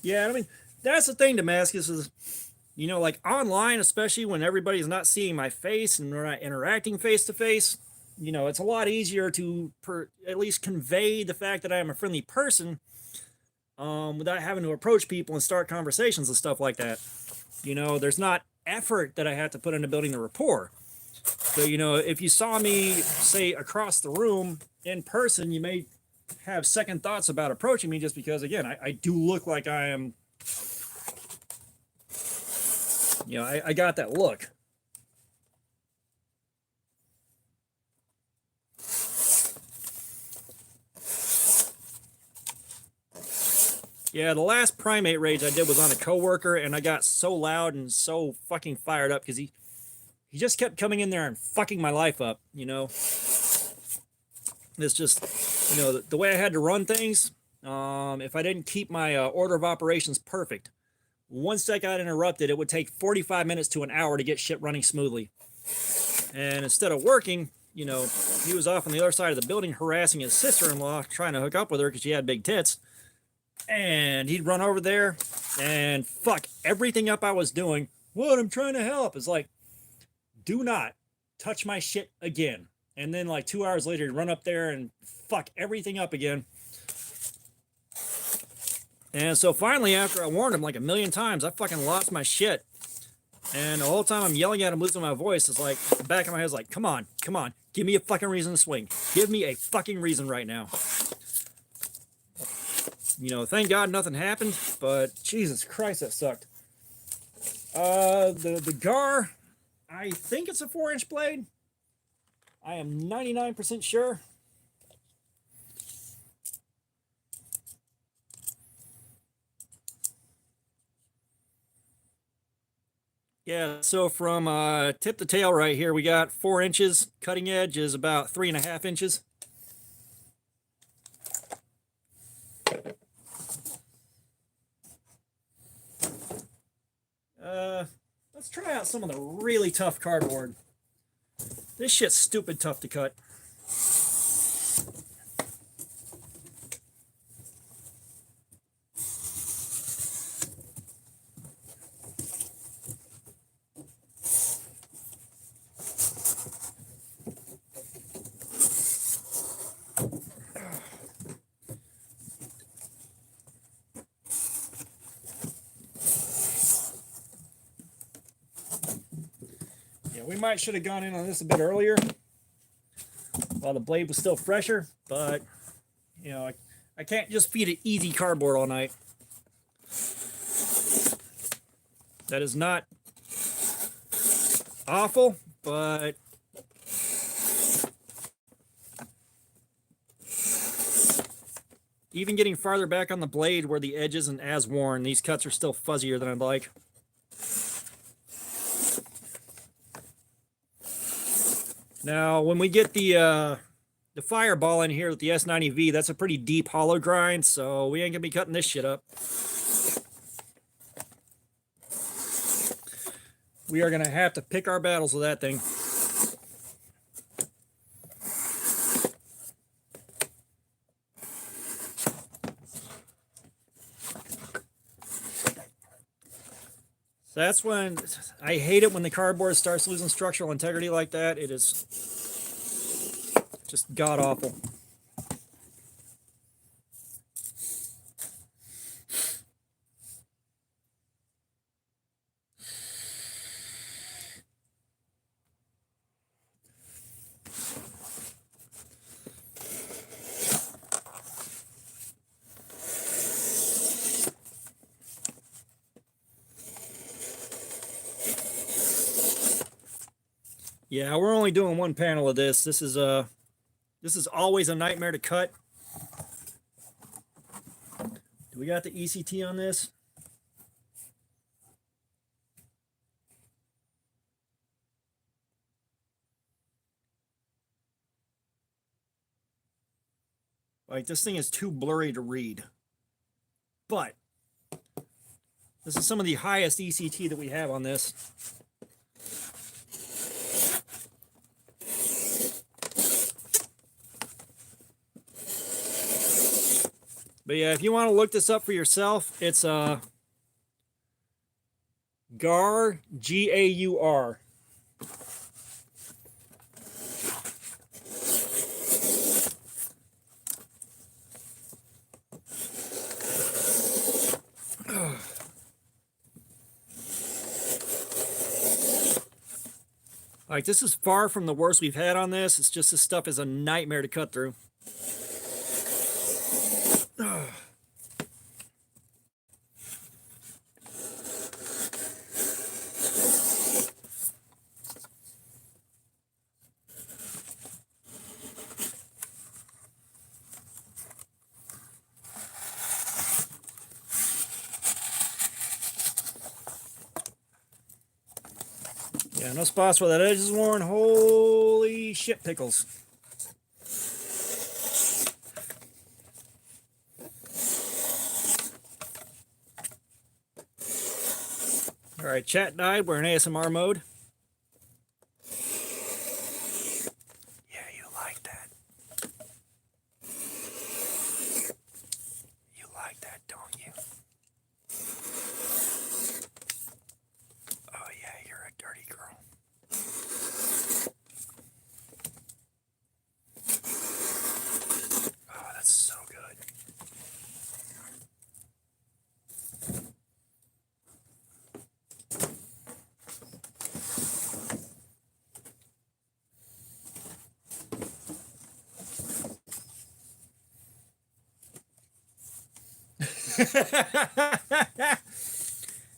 Yeah, I mean, that's the thing, Damascus, is, you know, like online, especially when everybody's not seeing my face and we're not interacting face to face, you know, it's a lot easier to at least convey the fact that I am a friendly person without having to approach people and start conversations and stuff like that. You know, there's not effort that I have to put into building the rapport. So, you know, if you saw me, say, across the room in person, you may have second thoughts about approaching me, just because, again, I do look like I am, you know, I got that look. Yeah, the last primate rage I did was on a coworker, and I got so loud and so fucking fired up because he just kept coming in there and fucking my life up, you know. It's just, you know, the way I had to run things, if I didn't keep my order of operations perfect, once that got interrupted, it would take 45 minutes to an hour to get shit running smoothly. And instead of working, you know, he was off on the other side of the building harassing his sister-in-law, trying to hook up with her because she had big tits. And he'd run over there and fuck everything up I was doing. What? I'm trying to help. It's like, do not touch my shit again. And then like 2 hours later, he'd run up there and fuck everything up again. And so finally, after I warned him like a million times, I fucking lost my shit. And the whole time I'm yelling at him, losing my voice, it's like, the back of my head's like, come on, give me a fucking reason to swing. Give me a fucking reason right now. You know, thank God nothing happened, but Jesus Christ, that sucked. The Gar, I think it's a 4-inch blade. I am 99% sure. Yeah, so from tip to tail right here, we got 4 inches. Cutting edge is about 3.5 inches. Let's try out some of the really tough cardboard. This shit's stupid tough to cut. Yeah, we might should have gone in on this a bit earlier while the blade was still fresher, but you know, I can't just feed it easy cardboard all night. That is not awful, but even getting farther back on the blade where the edge isn't as worn, these cuts are still fuzzier than I'd like. Now, when we get the fireball in here with the S90V, that's a pretty deep hollow grind, so we ain't gonna be cutting this shit up. We are gonna have to pick our battles with that thing. So that's when I hate it when the cardboard starts losing structural integrity like that. It is just god awful. Yeah, we're only doing one panel of this. This is always a nightmare to cut. Do we got the ECT on this? Like, this thing is too blurry to read. But this is some of the highest ECT that we have on this. But yeah, if you want to look this up for yourself, it's GAR, G-A-U-R. Like, this is far from the worst we've had on this. It's just this stuff is a nightmare to cut through. Yeah, no spots where that edge is worn. Holy shit pickles. All right, chat died. We're in ASMR mode. Yeah, you like that. You like that, don't you? Oh yeah, you're a dirty girl. Oh, that's so good.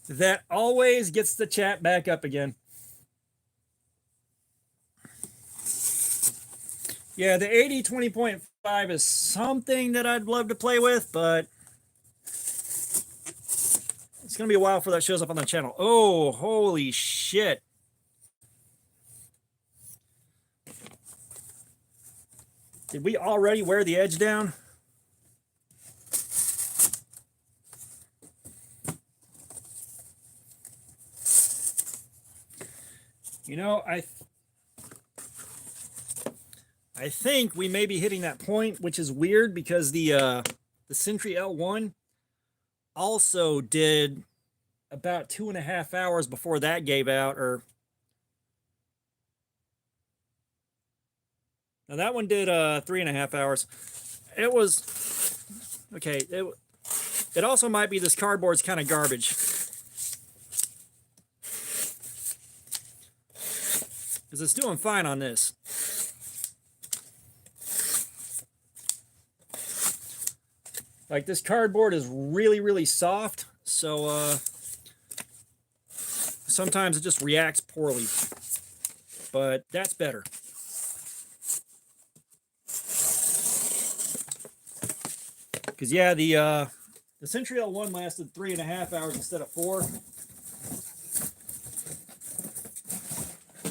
That always gets the chat back up again. Yeah, the 80-20.5 is something that I'd love to play with, but it's It's going to be a while before that shows up on the channel. Oh, holy shit. Did we already wear the edge down? You know, I think we may be hitting that point, which is weird because the Sentry L1 also did about 2.5 hours before that gave out, or now that one did 3.5 hours. It was okay. It also might be this cardboard's kind of garbage, because it's doing fine on this. Like, this cardboard is really, really soft, so sometimes it just reacts poorly, but that's better. Because yeah, the Sentry L1 lasted 3.5 hours instead of 4.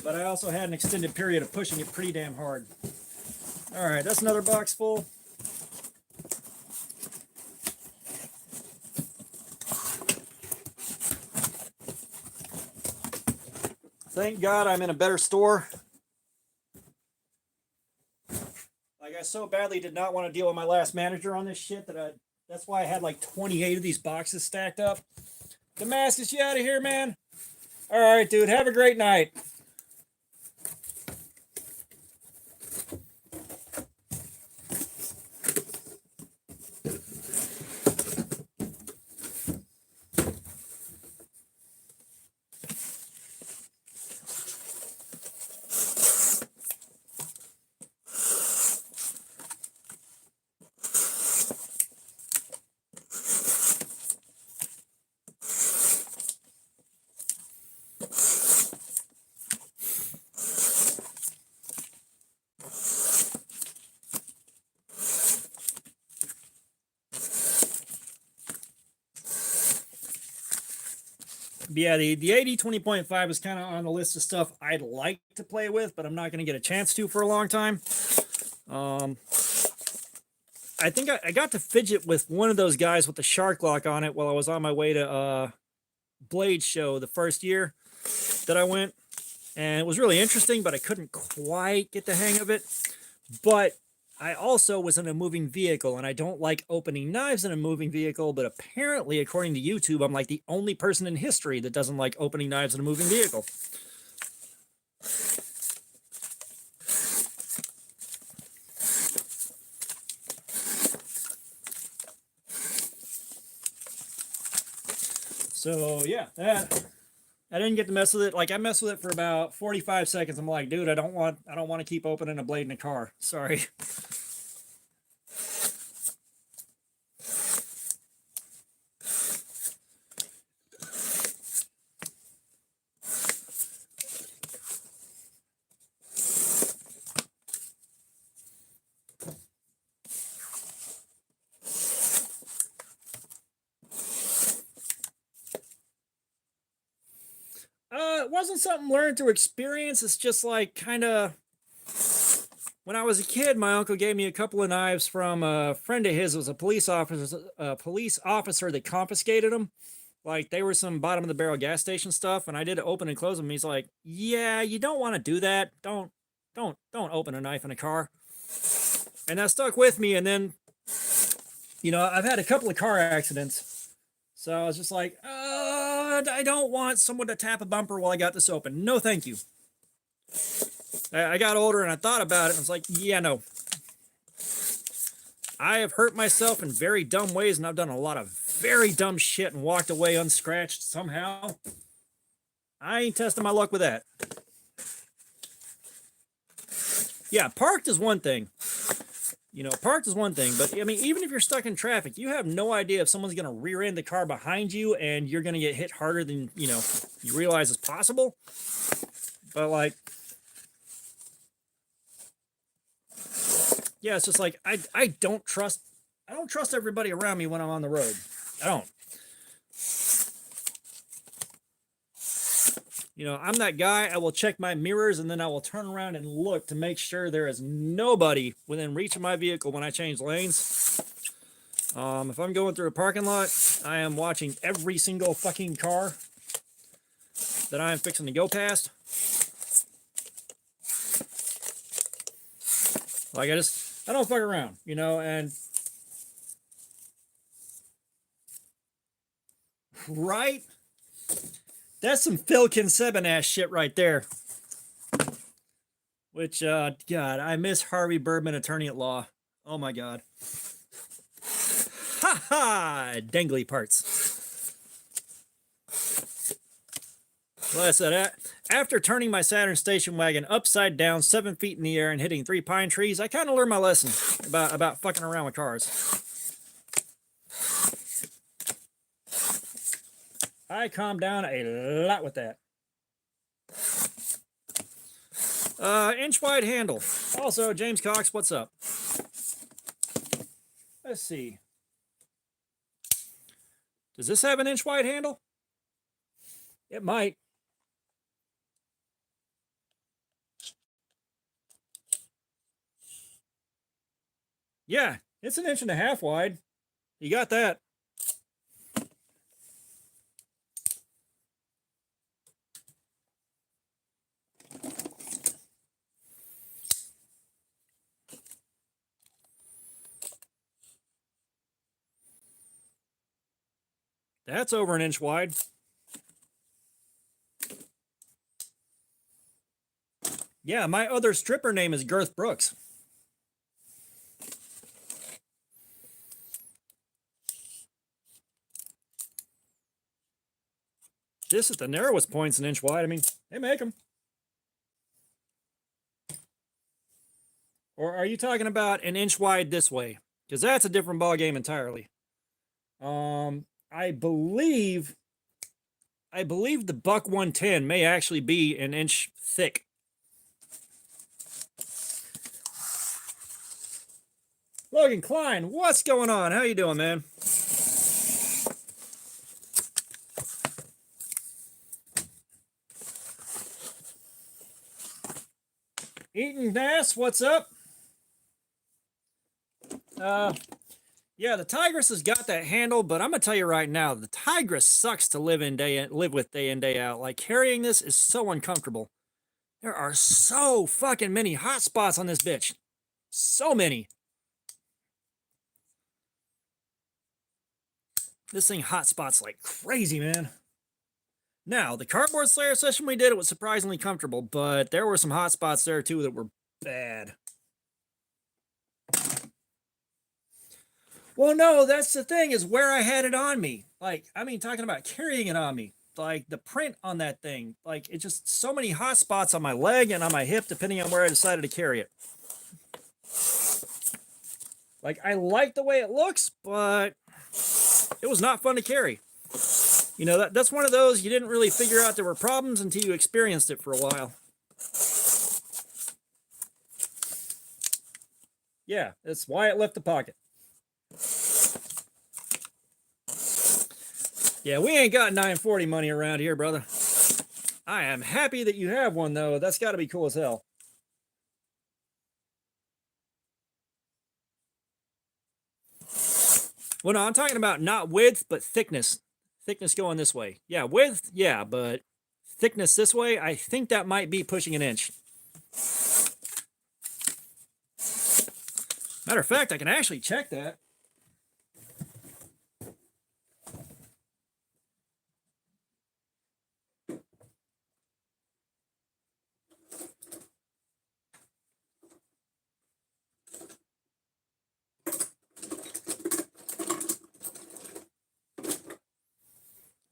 But I also had an extended period of pushing it pretty damn hard. All right, that's another box full. Thank God I'm in a better store. Like, I so badly did not want to deal with my last manager on this shit that that's why I had like 28 of these boxes stacked up. Damascus, you out of here, man? All right, dude, have a great night. But yeah, the AD 20.5 is kind of on the list of stuff I'd like to play with, but I'm not going to get a chance to for a long time. I think I got to fidget with one of those guys with the shark lock on it while I was on my way to Blade Show the first year that I went. And it was really interesting, but I couldn't quite get the hang of it. But I also was in a moving vehicle, and I don't like opening knives in a moving vehicle, but apparently, according to YouTube, I'm like the only person in history that doesn't like opening knives in a moving vehicle. So yeah, that I didn't get to mess with it. Like, I messed with it for about 45 seconds. I'm like, dude, I don't want to keep opening a blade in a car. Sorry. It wasn't something learned through experience. It's just like kind of, when I was a kid, my uncle gave me a couple of knives from a friend of his. It was a police officer that confiscated them. Like, they were some bottom of the barrel gas station stuff, and I did open and close them. He's like, "Yeah, you don't want to do that. Don't open a knife in a car." And that stuck with me. And then, you know, I've had a couple of car accidents, so I was just like, I don't want someone to tap a bumper while I got this open. No, thank you. I got older and I thought about it, and I was like, yeah, no. I have hurt myself in very dumb ways, and I've done a lot of very dumb shit and walked away unscratched somehow. I ain't testing my luck with that. Yeah, parked is one thing. You know, parked is one thing, but I mean, even if you're stuck in traffic, you have no idea if someone's going to rear end the car behind you and you're going to get hit harder than, you know, you realize is possible. But like, yeah, it's just like, I don't trust everybody around me when I'm on the road. I don't. You know, I'm that guy. I will check my mirrors and then I will turn around and look to make sure there is nobody within reach of my vehicle when I change lanes. If I'm going through a parking lot, I am watching every single fucking car that I am fixing to go past. Like, I don't fuck around, you know, and right? That's some Phil Kinseben ass shit right there. Which, God, I miss Harvey Birdman, attorney at law. Oh my God. Ha ha! Dangly parts. Well, I said, after turning my Saturn station wagon upside down 7 feet in the air and hitting 3 pine trees, I kind of learned my lesson about fucking around with cars. I calmed down a lot with that. Inch wide handle. Also, James Cox, what's up? Let's see. Does this have an inch wide handle? It might. Yeah, it's 1.5 inches wide. You got that. That's over 1 inch wide. Yeah, my other stripper name is Girth Brooks. This at the narrowest point's 1 inch wide. I mean, they make them. Or are you talking about 1 inch wide this way? Because that's a different ball game entirely. I believe the Buck 110 may actually be 1 inch thick. Logan Klein, what's going on? How you doing, man? Eaton Bass, what's up? Yeah, the Tigress has got that handle, but I'm gonna tell you right now, the Tigress sucks to live with day in, day out. Like, carrying this is so uncomfortable. There are so fucking many hot spots on this bitch. So many. This thing hot spots like crazy, man. Now, the cardboard Slayer session we did, it was surprisingly comfortable, but there were some hot spots there too that were bad. Well, no, that's the thing, is where I had it on me. Like, I mean, talking about carrying it on me. Like, the print on that thing. Like, it's just so many hot spots on my leg and on my hip, depending on where I decided to carry it. Like, I like the way it looks, but it was not fun to carry. You know, that's one of those you didn't really figure out there were problems until you experienced it for a while. Yeah, that's why it left the pocket. Yeah, we ain't got 940 money around here, brother. I am happy that you have one, though. That's got to be cool as hell. Well, no, I'm talking about not width, but thickness. Thickness going this way. Yeah, width, yeah, but thickness this way, I think that might be pushing 1 inch. Matter of fact, I can actually check that.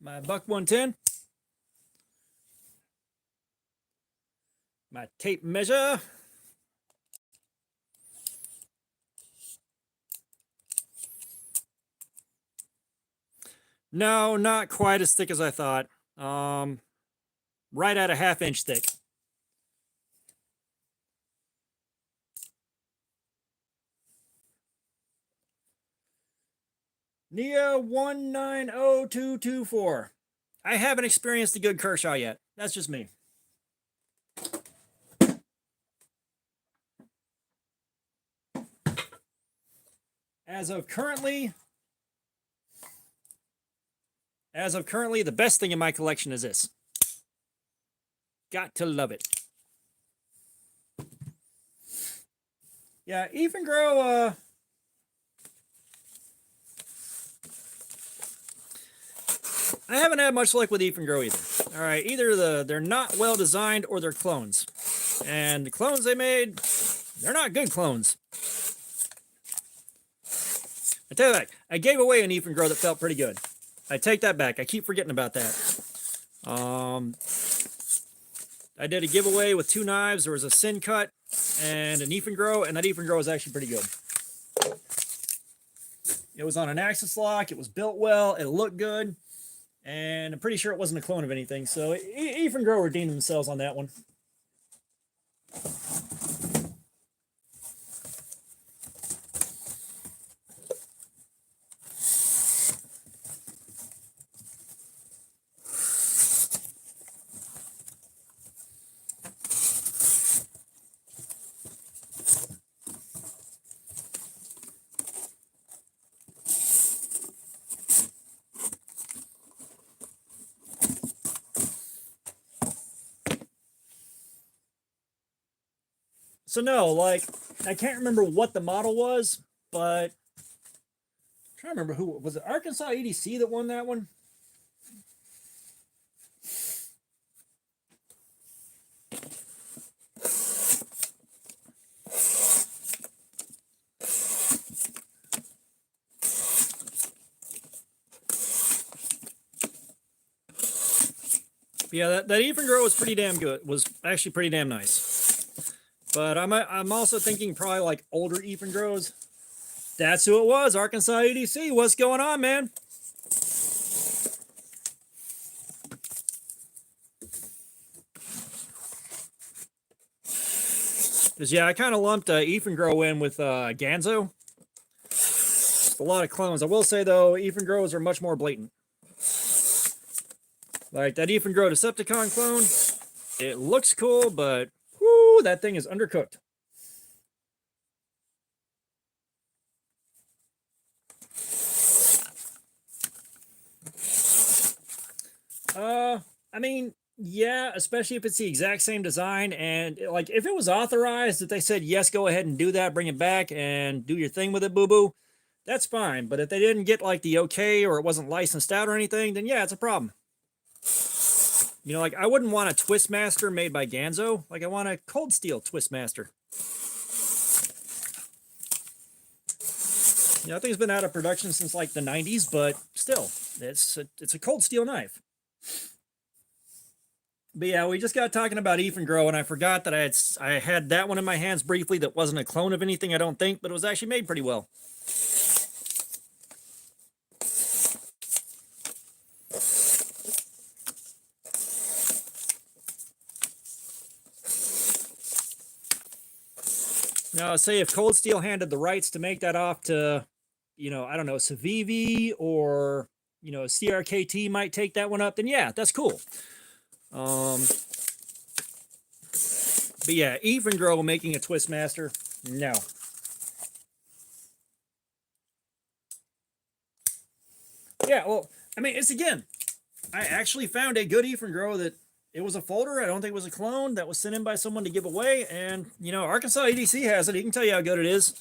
My Buck 110. My tape measure. No, not quite as thick as I thought. Right at a 1/2 inch thick. Nia 190224. I haven't experienced a good Kershaw yet. That's just me. As of currently, the best thing in my collection is this. Got to love it. Yeah, Even Grow, I haven't had much luck with Even Grow either. All right, either they're not well designed or they're clones. And the clones they made, they're not good clones. I tell you that, I gave away an Even Grow that felt pretty good. I take that back. I keep forgetting about that. I did a giveaway with 2 knives. There was a Sin Cut and an Even Grow, and that Even Grow was actually pretty good. It was on an axis lock. It was built well. It looked good. And I'm pretty sure it wasn't a clone of anything. So Even Grow redeemed themselves on that one. So no, like, I can't remember what the model was, but I'm trying to remember who was it. Arkansas EDC that won that one? Yeah, that Even Grow was pretty damn good. Was actually pretty damn nice. But I'm also thinking probably like older Even Grows. That's who it was, Arkansas EDC. What's going on, man? Because, yeah, I kind of lumped Even Grow in with Ganzo. A lot of clones. I will say, though, Even Grows are much more blatant. Like that Even Grow Decepticon clone, it looks cool, but whoo, that thing is undercooked. I mean, yeah, especially if it's the exact same design, and like if it was authorized, that they said yes, go ahead and do that, bring it back and do your thing with it, boo-boo, that's fine. But if they didn't get like the okay, or it wasn't licensed out or anything, then yeah, it's a problem. You know, like I wouldn't want a Twistmaster made by Ganzo. Like I want a Cold Steel Twistmaster. You know, I think it's been out of production since like the 90s, but still, it's a Cold Steel knife. But yeah, we just got talking about Even Grow, and I forgot that I had that one in my hands briefly. That wasn't a clone of anything, I don't think, but it was actually made pretty well. Now, say if Cold Steel handed the rights to make that off to, you know, I don't know, Civivi or, you know, CRKT might take that one up, then yeah, that's cool. But yeah, Even Grow making a Twistmaster, no. Yeah, well, I mean, it's again, I actually found a good Even Grow that it was a folder. I don't think it was a clone that was sent in by someone to give away. And, you know, Arkansas EDC has it. He can tell you how good it is.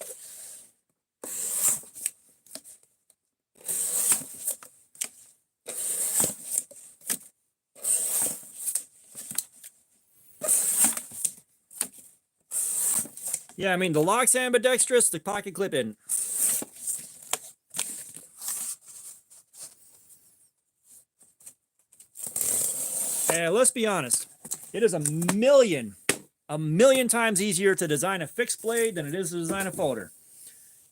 Yeah, I mean, the lock's ambidextrous, the pocket clip in. And let's be honest, it is a million times easier to design a fixed blade than it is to design a folder.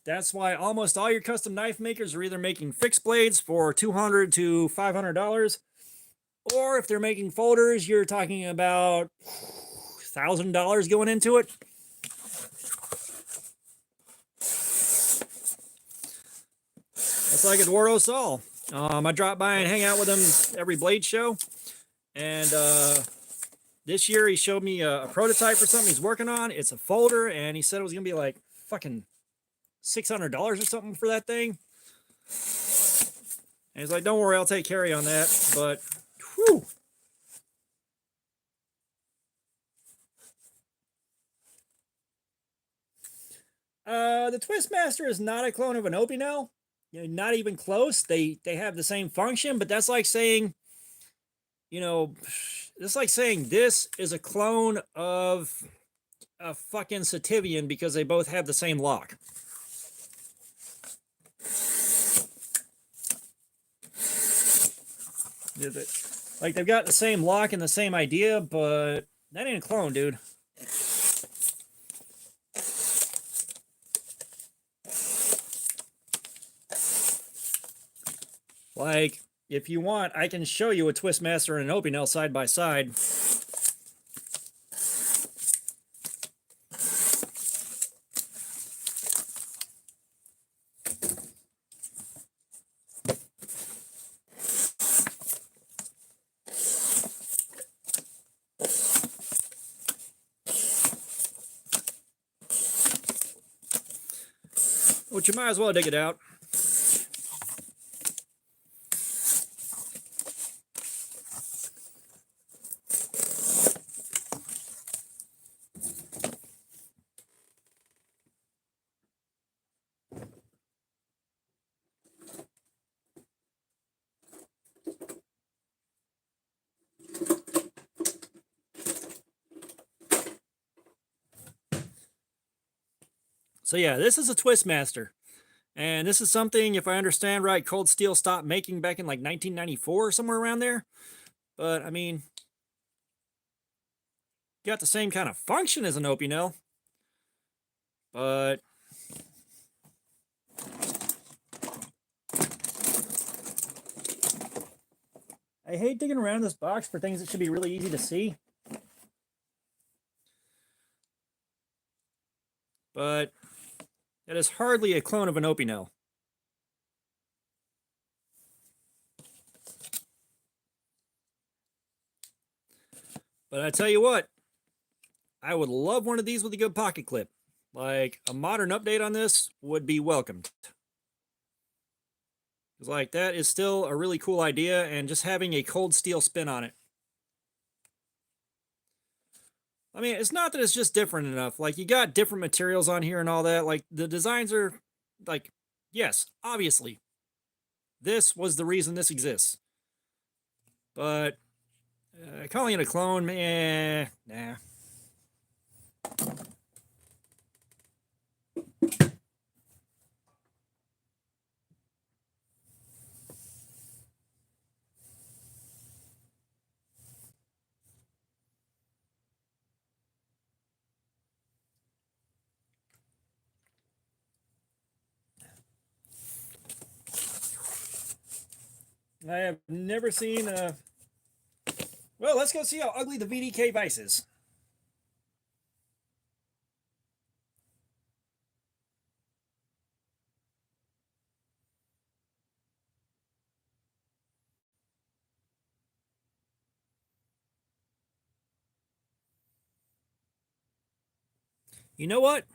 That's why almost all your custom knife makers are either making fixed blades for $200 to $500, or if they're making folders, you're talking about $1,000 going into it. It's like Eduardo Saul. I drop by and hang out with him every Blade show. And this year he showed me a prototype for something he's working on. It's a folder, and he said it was going to be like fucking $600 or something for that thing. And he's like, don't worry, I'll take care of you on that. But, whew. The Twistmaster is not a clone of an Opinel. You know, not even close. They have the same function, but that's like saying, you know, it's like saying this is a clone of a fucking Sativian because they both have the same lock. Like, they've got the same lock and the same idea, but that ain't a clone, dude. Like, if you want, I can show you a Twistmaster and an Opinel side by side. Which you might as well dig it out. So yeah, this is a Twistmaster. And this is something, if I understand right, Cold Steel stopped making back in like 1994 or somewhere around there. But, I mean, got the same kind of function as an Opinel. But I hate digging around this box for things that should be really easy to see. But that is hardly a clone of an Opinel. But I tell you what, I would love one of these with a good pocket clip. Like, a modern update on this would be welcomed. Because, like, that is still a really cool idea, and just having a Cold Steel spin on it. I mean, it's not that it's just different enough. Like, you got different materials on here and all that. Like, the designs are, like, yes, obviously, this was the reason this exists. But calling it a clone, nah. I have never seen a... Well, let's go see how ugly the VDK Vice is. You know what?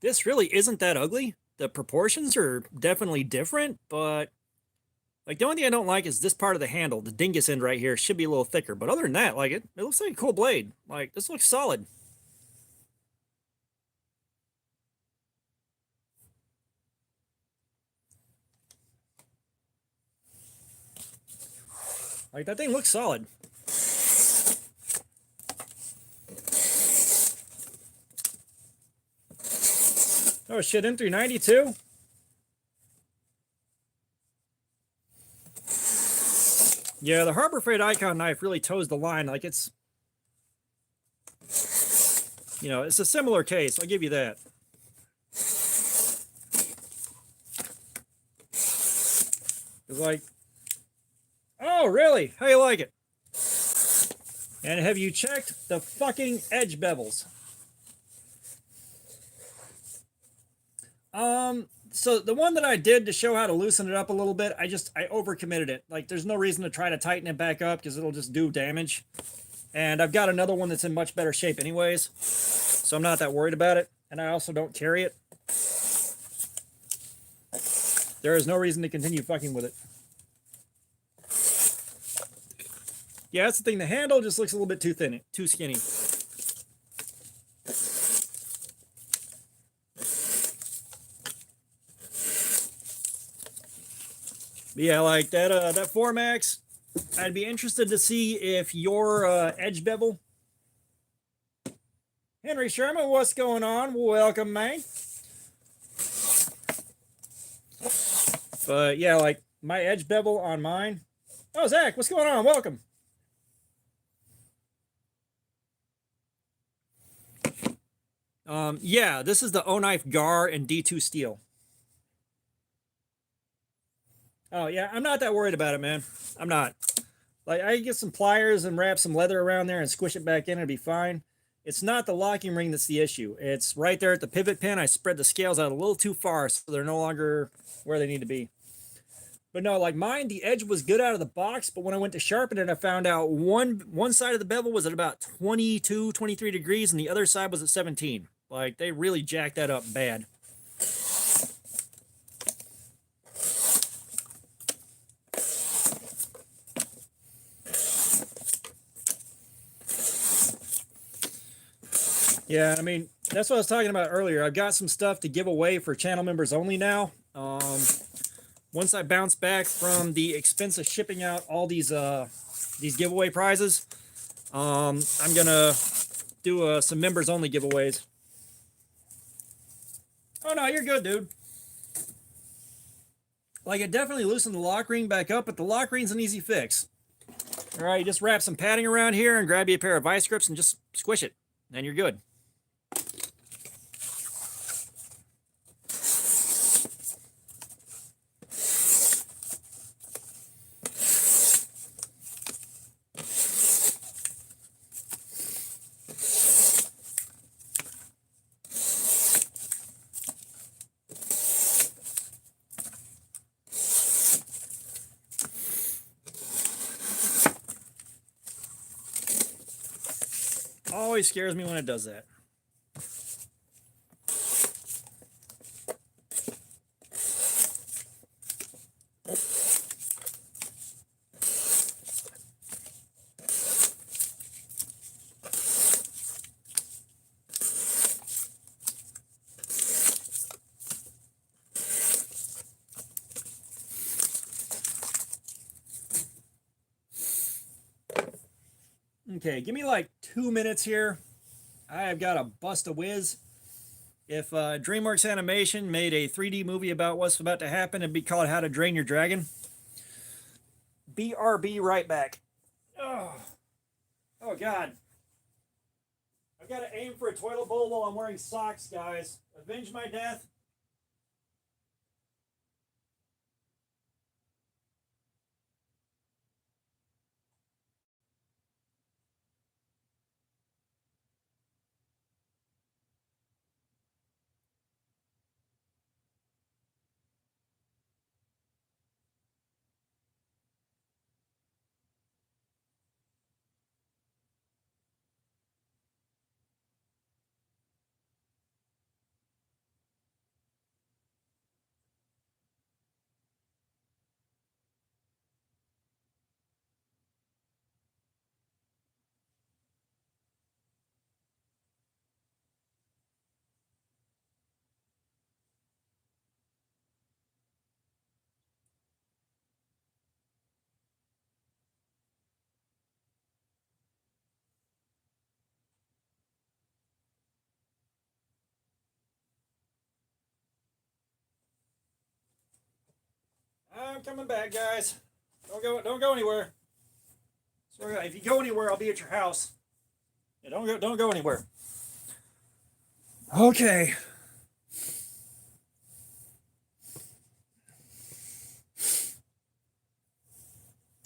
This really isn't that ugly. The proportions are definitely different, but like, the only thing I don't like is this part of the handle, the dingus end right here, should be a little thicker. But other than that, like, it looks like a cool blade. Like, this looks solid. Like, that thing looks solid. Oh shit, M390 too? Yeah, the Harbor Freight Icon knife really toes the line. Like, it's, you know, it's a similar case. I'll give you that. It's like, oh, really? How you like it? And have you checked the fucking edge bevels? So the one that I did to show how to loosen it up a little bit, I overcommitted it. Like there's no reason to try to tighten it back up because it'll just do damage. And I've got another one that's in much better shape anyways, so I'm not that worried about it. And I also don't carry it. There is no reason to continue fucking with it. Yeah, that's the thing. The handle just looks a little bit too thin, too skinny. But yeah, like that that 4Max, I'd be interested to see if your edge bevel. Henry Sherman, what's going on? Welcome, man. But yeah, like my edge bevel on mine. Oh, Zach, what's going on? Welcome. Yeah, this is the O-Knife Gar and D2 steel. Oh yeah, I'm not that worried about it, man. I'm not. Like I can get some pliers and wrap some leather around there and squish it back in, it'll be fine. It's not the locking ring that's the issue. It's right there at the pivot pin. I spread the scales out a little too far, so they're no longer where they need to be. But no, like mine, the edge was good out of the box, but when I went to sharpen it, I found out one side of the bevel was at about 22, 23 degrees, and the other side was at 17. Like, they really jacked that up bad. Yeah, I mean, that's what I was talking about earlier. I've got some stuff to give away for channel members only now. Once I bounce back from the expense of shipping out all these giveaway prizes, I'm gonna do some members only giveaways. Oh no, you're good, dude. Like, it definitely loosened the lock ring back up, but the lock ring's an easy fix. All right, you just wrap some padding around here and grab you a pair of vice grips and just squish it, and you're good. Always scares me when it does that. Okay, give me like 2 minutes here. I have got a bust a whiz. If DreamWorks Animation made a 3D movie about what's about to happen, it'd be called How to Drain Your Dragon. BRB right back. Oh, oh God. I've got to aim for a toilet bowl while I'm wearing socks, guys. Avenge my death. I'm coming back, guys. Don't go anywhere. Sorry, if you go anywhere, I'll be at your house. Yeah, don't go anywhere. Okay.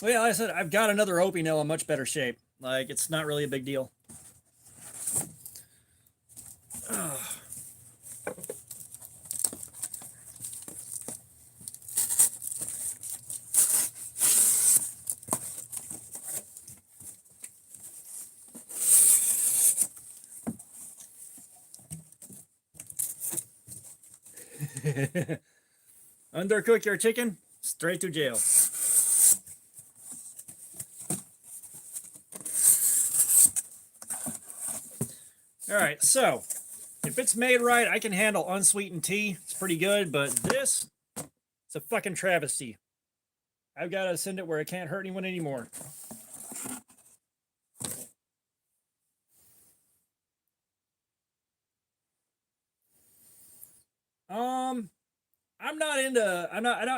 Well, yeah, like I said, I've got another Opie nail in much better shape. Like, it's not really a big deal. Undercook your chicken, straight to jail. All right, so if it's made right, I can handle unsweetened tea. It's pretty good, but this, it's a fucking travesty. I've got to send it where it can't hurt anyone anymore.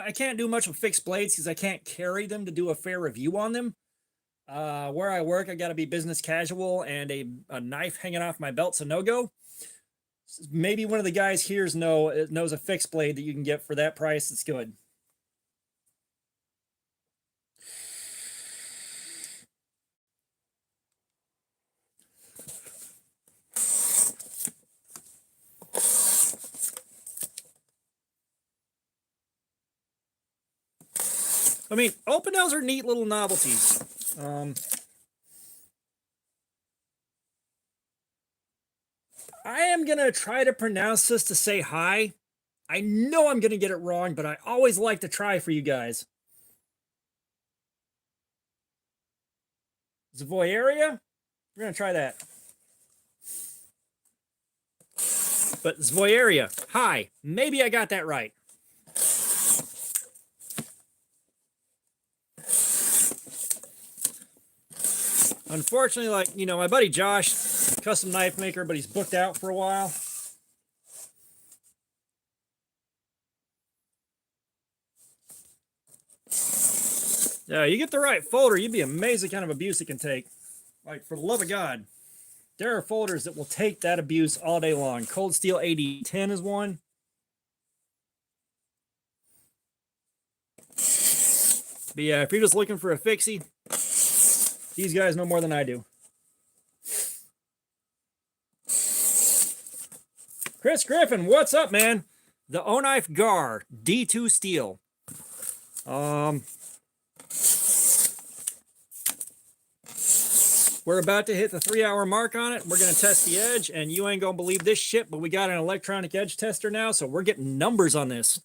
I can't do much with fixed blades because I can't carry them to do a fair review on them. Where I work, I got to be business casual, and a knife hanging off my belt's a no-go. Maybe one of the guys here knows a fixed blade that you can get for that price. It's good. I mean, Opinels are neat little novelties. I am going to try to pronounce this to say hi. I know I'm going to get it wrong, but I always like to try for you guys. Zvoyeria? We're going to try that. But Zvoyeria, hi. Maybe I got that right. Unfortunately, like, you know, my buddy Josh, custom knife maker, but he's booked out for a while. Yeah, you get the right folder, you'd be amazed at the kind of abuse it can take. Like, for the love of God, there are folders that will take that abuse all day long. Cold Steel 8010 is one. But yeah, if you're just looking for a fixie, these guys know more than I do. Chris Griffin, what's up, man? The O-Knife Gar D2 steel. We're about to hit the 3-hour mark on it. We're going to test the edge, and you ain't going to believe this shit, but we got an electronic edge tester now, so we're getting numbers on this.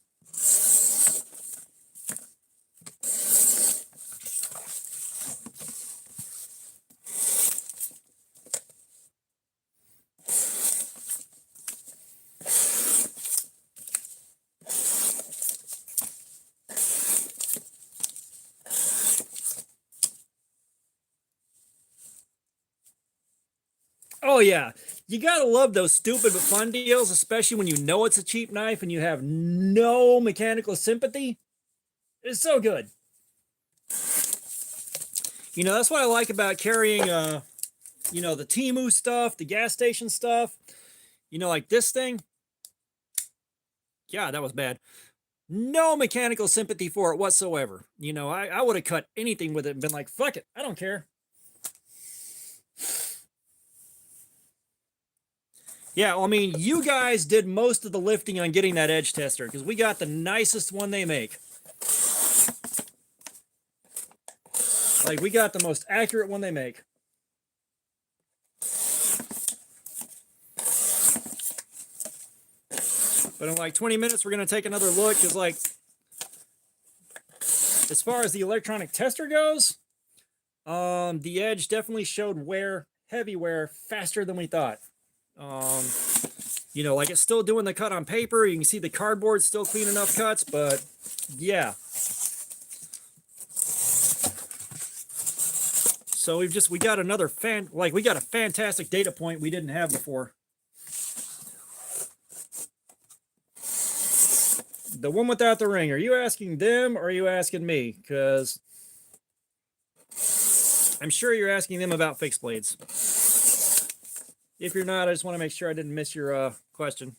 Oh, yeah. You gotta love those stupid but fun deals, especially when you know it's a cheap knife and you have no mechanical sympathy. It's so good. You know, that's what I like about carrying, you know, the Temu stuff, the gas station stuff. You know, like this thing. Yeah, that was bad. No mechanical sympathy for it whatsoever. You know, I would have cut anything with it and been like, fuck it, I don't care. Yeah, well, I mean, you guys did most of the lifting on getting that edge tester because we got the nicest one they make. Like, we got the most accurate one they make. But in like 20 minutes, we're going to take another look because, like, as far as the electronic tester goes, the edge definitely showed wear, heavy wear, faster than we thought. You know, like it's still doing the cut on paper. You can see the cardboard's still clean enough cuts, but yeah. So we got another we got a fantastic data point we didn't have before. The one without the ring, are you asking them or are you asking me? Because I'm sure you're asking them about fixed blades. If you're not, I just want to make sure I didn't miss your question.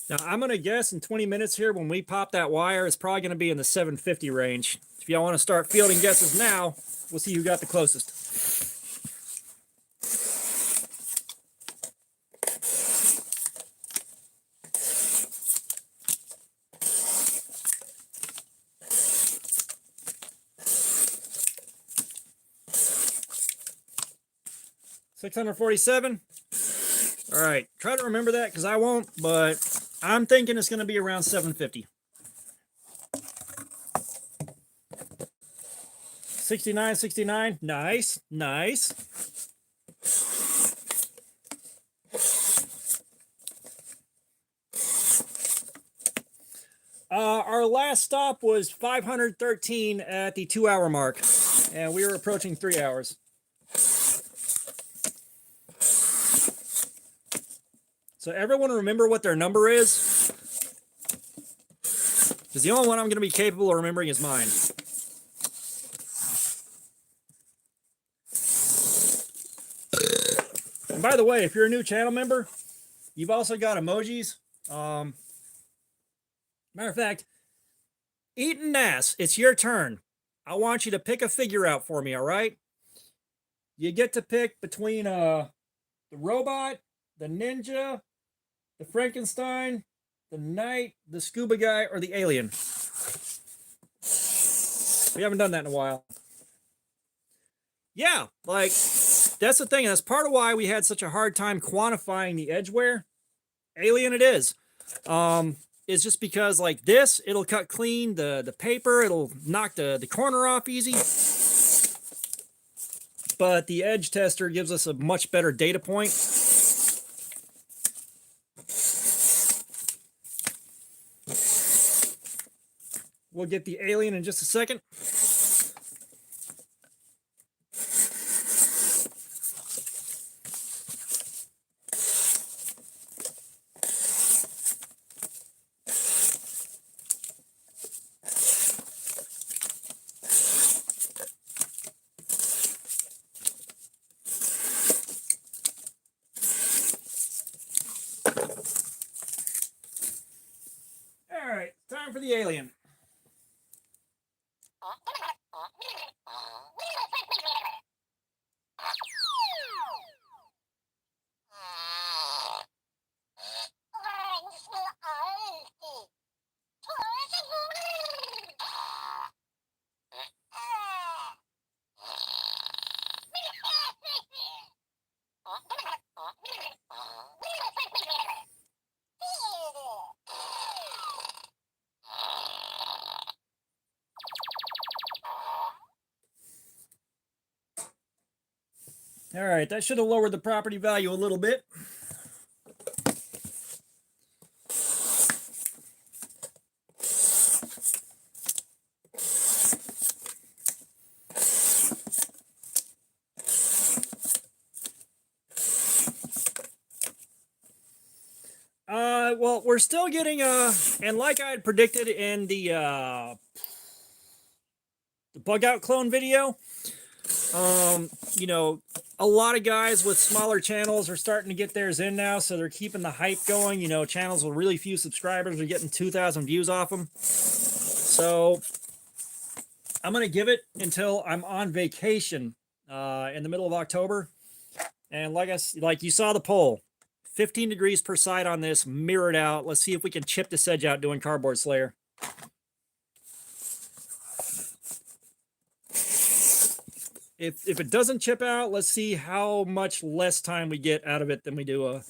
Now, I'm going to guess in 20 minutes here, when we pop that wire, it's probably going to be in the 750 range. If y'all want to start fielding guesses now, we'll see who got the closest. 647. All right, try to remember that because I won't, but I'm thinking it's going to be around 750. 69, 69. Nice, nice. Our last stop was 513 at the 2-hour mark, and we were approaching 3 hours. So everyone remember what their number is? Because the only one I'm going to be capable of remembering is mine. And by the way, if you're a new channel member, you've also got emojis. Matter of fact, Eaton Nass, it's your turn. I want you to pick a figure out for me, all right? You get to pick between the robot, the ninja, the Frankenstein, the knight, the scuba guy, or the alien. We haven't done that in a while. Yeah, like, that's the thing. That's part of why we had such a hard time quantifying the edge wear. Alien it is. It's just because like this, it'll cut clean the paper, it'll knock the corner off easy. But the edge tester gives us a much better data point. We'll get the alien in just a second. All right, time for the alien. All right, that should have lowered the property value a little bit. Well, we're still getting and like I had predicted in the bug out clone video, you know, a lot of guys with smaller channels are starting to get theirs in now, so they're keeping the hype going. You know, channels with really few subscribers are getting 2,000 views off them. So I'm gonna give it until I'm on vacation in the middle of October. And like you saw the poll, 15 degrees per side on this, mirrored out. Let's see if we can chip this edge out doing Cardboard Slayer. If it doesn't chip out, let's see how much less time we get out of it than we do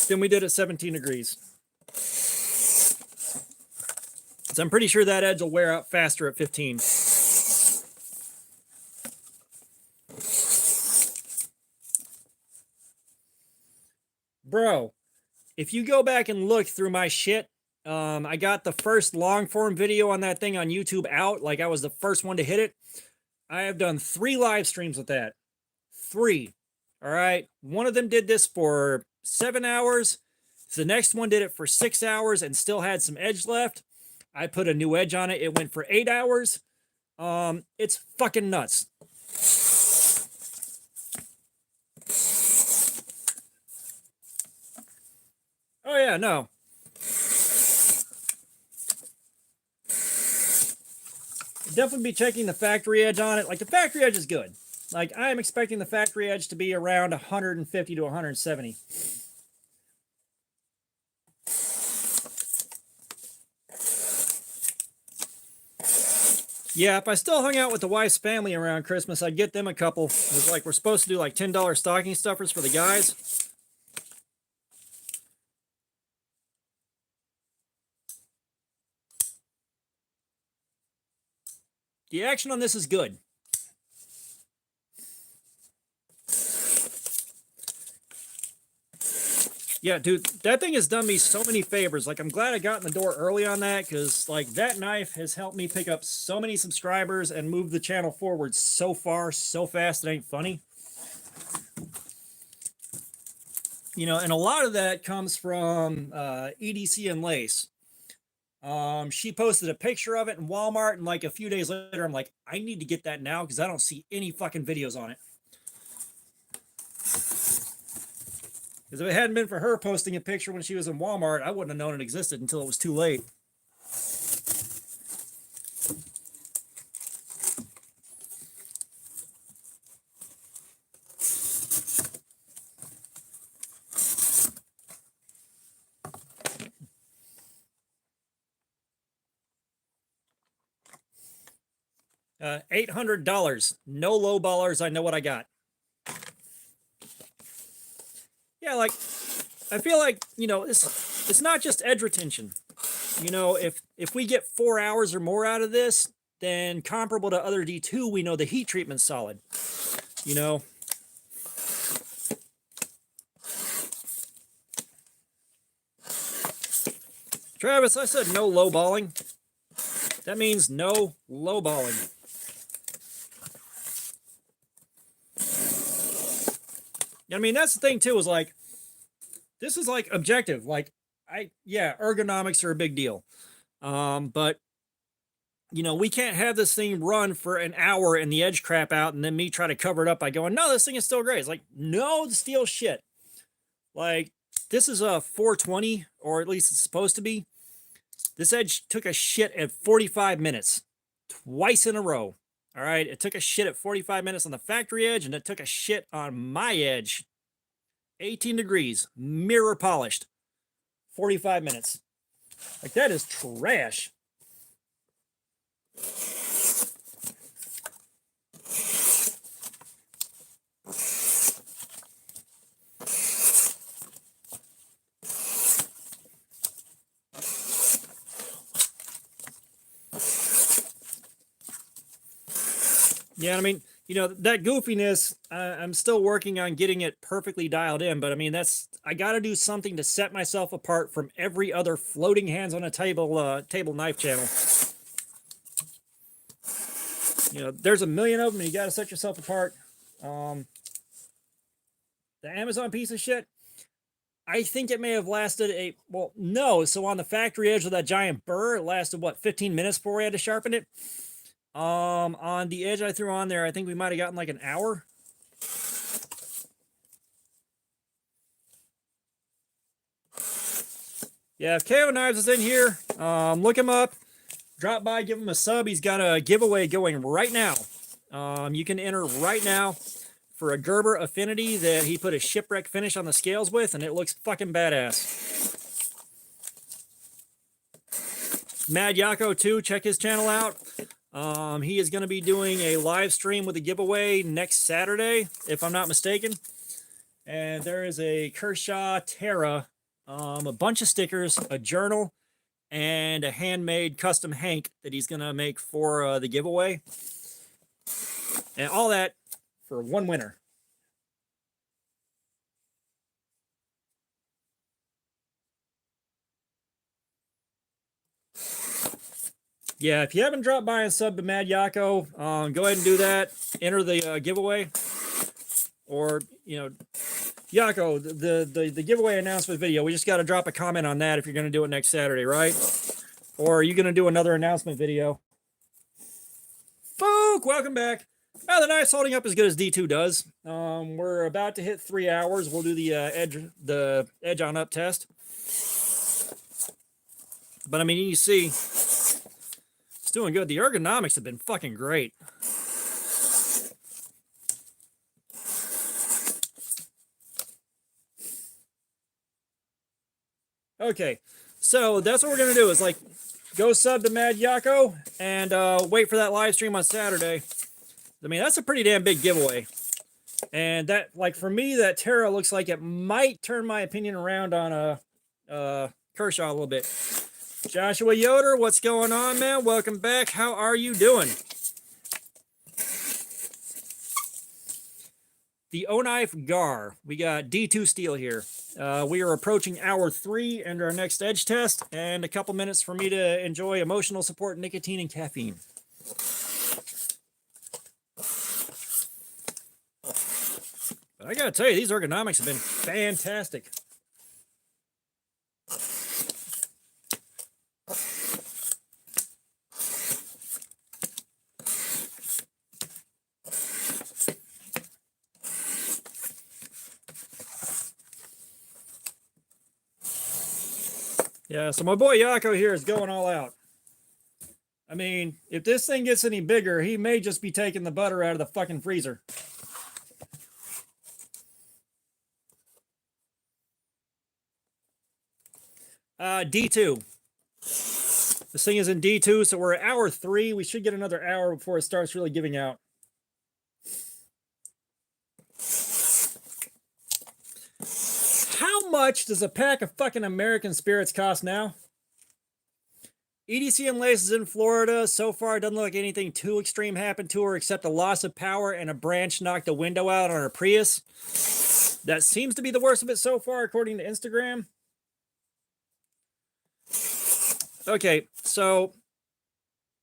than we did at 17 degrees. So I'm pretty sure that edge will wear out faster at 15. Bro, if you go back and look through my shit, I got the first long form video on that thing on YouTube out. Like I was the first one to hit it. I have done 3 live streams with that. 3. All right. One of them did this for 7 hours. The next one did it for 6 hours and still had some edge left. I put a new edge on it. It went for 8 hours. It's fucking nuts. Oh yeah, no. Definitely be checking the factory edge on it. Like the factory edge is good. Like I am expecting the factory edge to be around 150 to 170. Yeah, if I still hung out with the wife's family around Christmas, I'd get them a couple. It was like we're supposed to do like $10 stocking stuffers for the guys. The action on this is good. Yeah, dude, that thing has done me so many favors. Like, I'm glad I got in the door early on that, because, like, that knife has helped me pick up so many subscribers and move the channel forward so far, so fast, it ain't funny. You know, and a lot of that comes from EDC and Lace. She posted a picture of it in Walmart, and, like, a few days later, I'm like, I need to get that now, because I don't see any fucking videos on it. Because if it hadn't been for her posting a picture when she was in Walmart, I wouldn't have known it existed until it was too late. $800. No low ballers. I know what I got. Yeah, like, I feel like, you know, it's not just edge retention. You know, if we get 4 hours or more out of this, then comparable to other D2, we know the heat treatment's solid. You know. Travis, I said no lowballing. That means no lowballing. I mean, that's the thing too, is like, this is like objective. Like, yeah, ergonomics are a big deal. But you know, we can't have this thing run for an hour and the edge crap out and then me try to cover it up by going, no, this thing is still great. It's like, no, the steel shit. Like, this is a 420, or at least it's supposed to be. This edge took a shit at 45 minutes, twice in a row. All right, it took a shit at 45 minutes on the factory edge, and it took a shit on my edge. 18 degrees, mirror polished, 45 minutes. Like, that is trash. Yeah, I mean, you know, that goofiness, I'm still working on getting it perfectly dialed in, but I mean, I got to do something to set myself apart from every other floating hands on a table knife channel. You know, there's a million of them, and you got to set yourself apart. The Amazon piece of shit, I think it may have lasted well, no. So on the factory edge of that giant burr, it lasted, what, 15 minutes before we had to sharpen it? On the edge I threw on there, I think we might have gotten like an hour. Yeah, if KO Knives is in here, look him up. Drop by, give him a sub. He's got a giveaway going right now. You can enter right now for a Gerber Affinity that he put a shipwreck finish on the scales with, and it looks fucking badass. Mad Yako too, check his channel out. He is going to be doing a live stream with a giveaway next Saturday, if I'm not mistaken. And there is a Kershaw Terra, a bunch of stickers, a journal, and a handmade custom hank that he's going to make for the giveaway. And all that for one winner. Yeah, if you haven't dropped by and subbed to Mad Yako, go ahead and do that. Enter the giveaway. Or, you know, Yako, the giveaway announcement video, we just got to drop a comment on that if you're going to do it next Saturday, right? Or are you going to do another announcement video? Folk, welcome back. The knife's holding up as good as D2 does. We're about to hit 3 hours. We'll do the edge on up test. But I mean, you see, it's doing good. The ergonomics have been fucking great. Okay, So that's what we're gonna do is like go sub to Mad Yako and wait for that live stream on Saturday. I mean, that's a pretty damn big giveaway. And that, like, for me, that Terra looks like it might turn my opinion around on Kershaw a little bit. Joshua Yoder, what's going on, man? Welcome back. How are you doing? The O-Knife Gar. We got D2 steel here. We are approaching hour 3 and our next edge test, and a couple minutes for me to enjoy emotional support, nicotine, and caffeine. But I gotta tell you, these ergonomics have been fantastic. Yeah, so my boy Yako here is going all out. I mean, if this thing gets any bigger, he may just be taking the butter out of the fucking freezer. D2. This thing is in D2, so we're at hour 3. We should get another hour before it starts really giving out. How much does a pack of fucking American Spirits cost now? EDC and Laces in Florida. So far, it doesn't look like anything too extreme happened to her except a loss of power and a branch knocked a window out on her Prius. That seems to be the worst of it so far, according to Instagram. Okay, so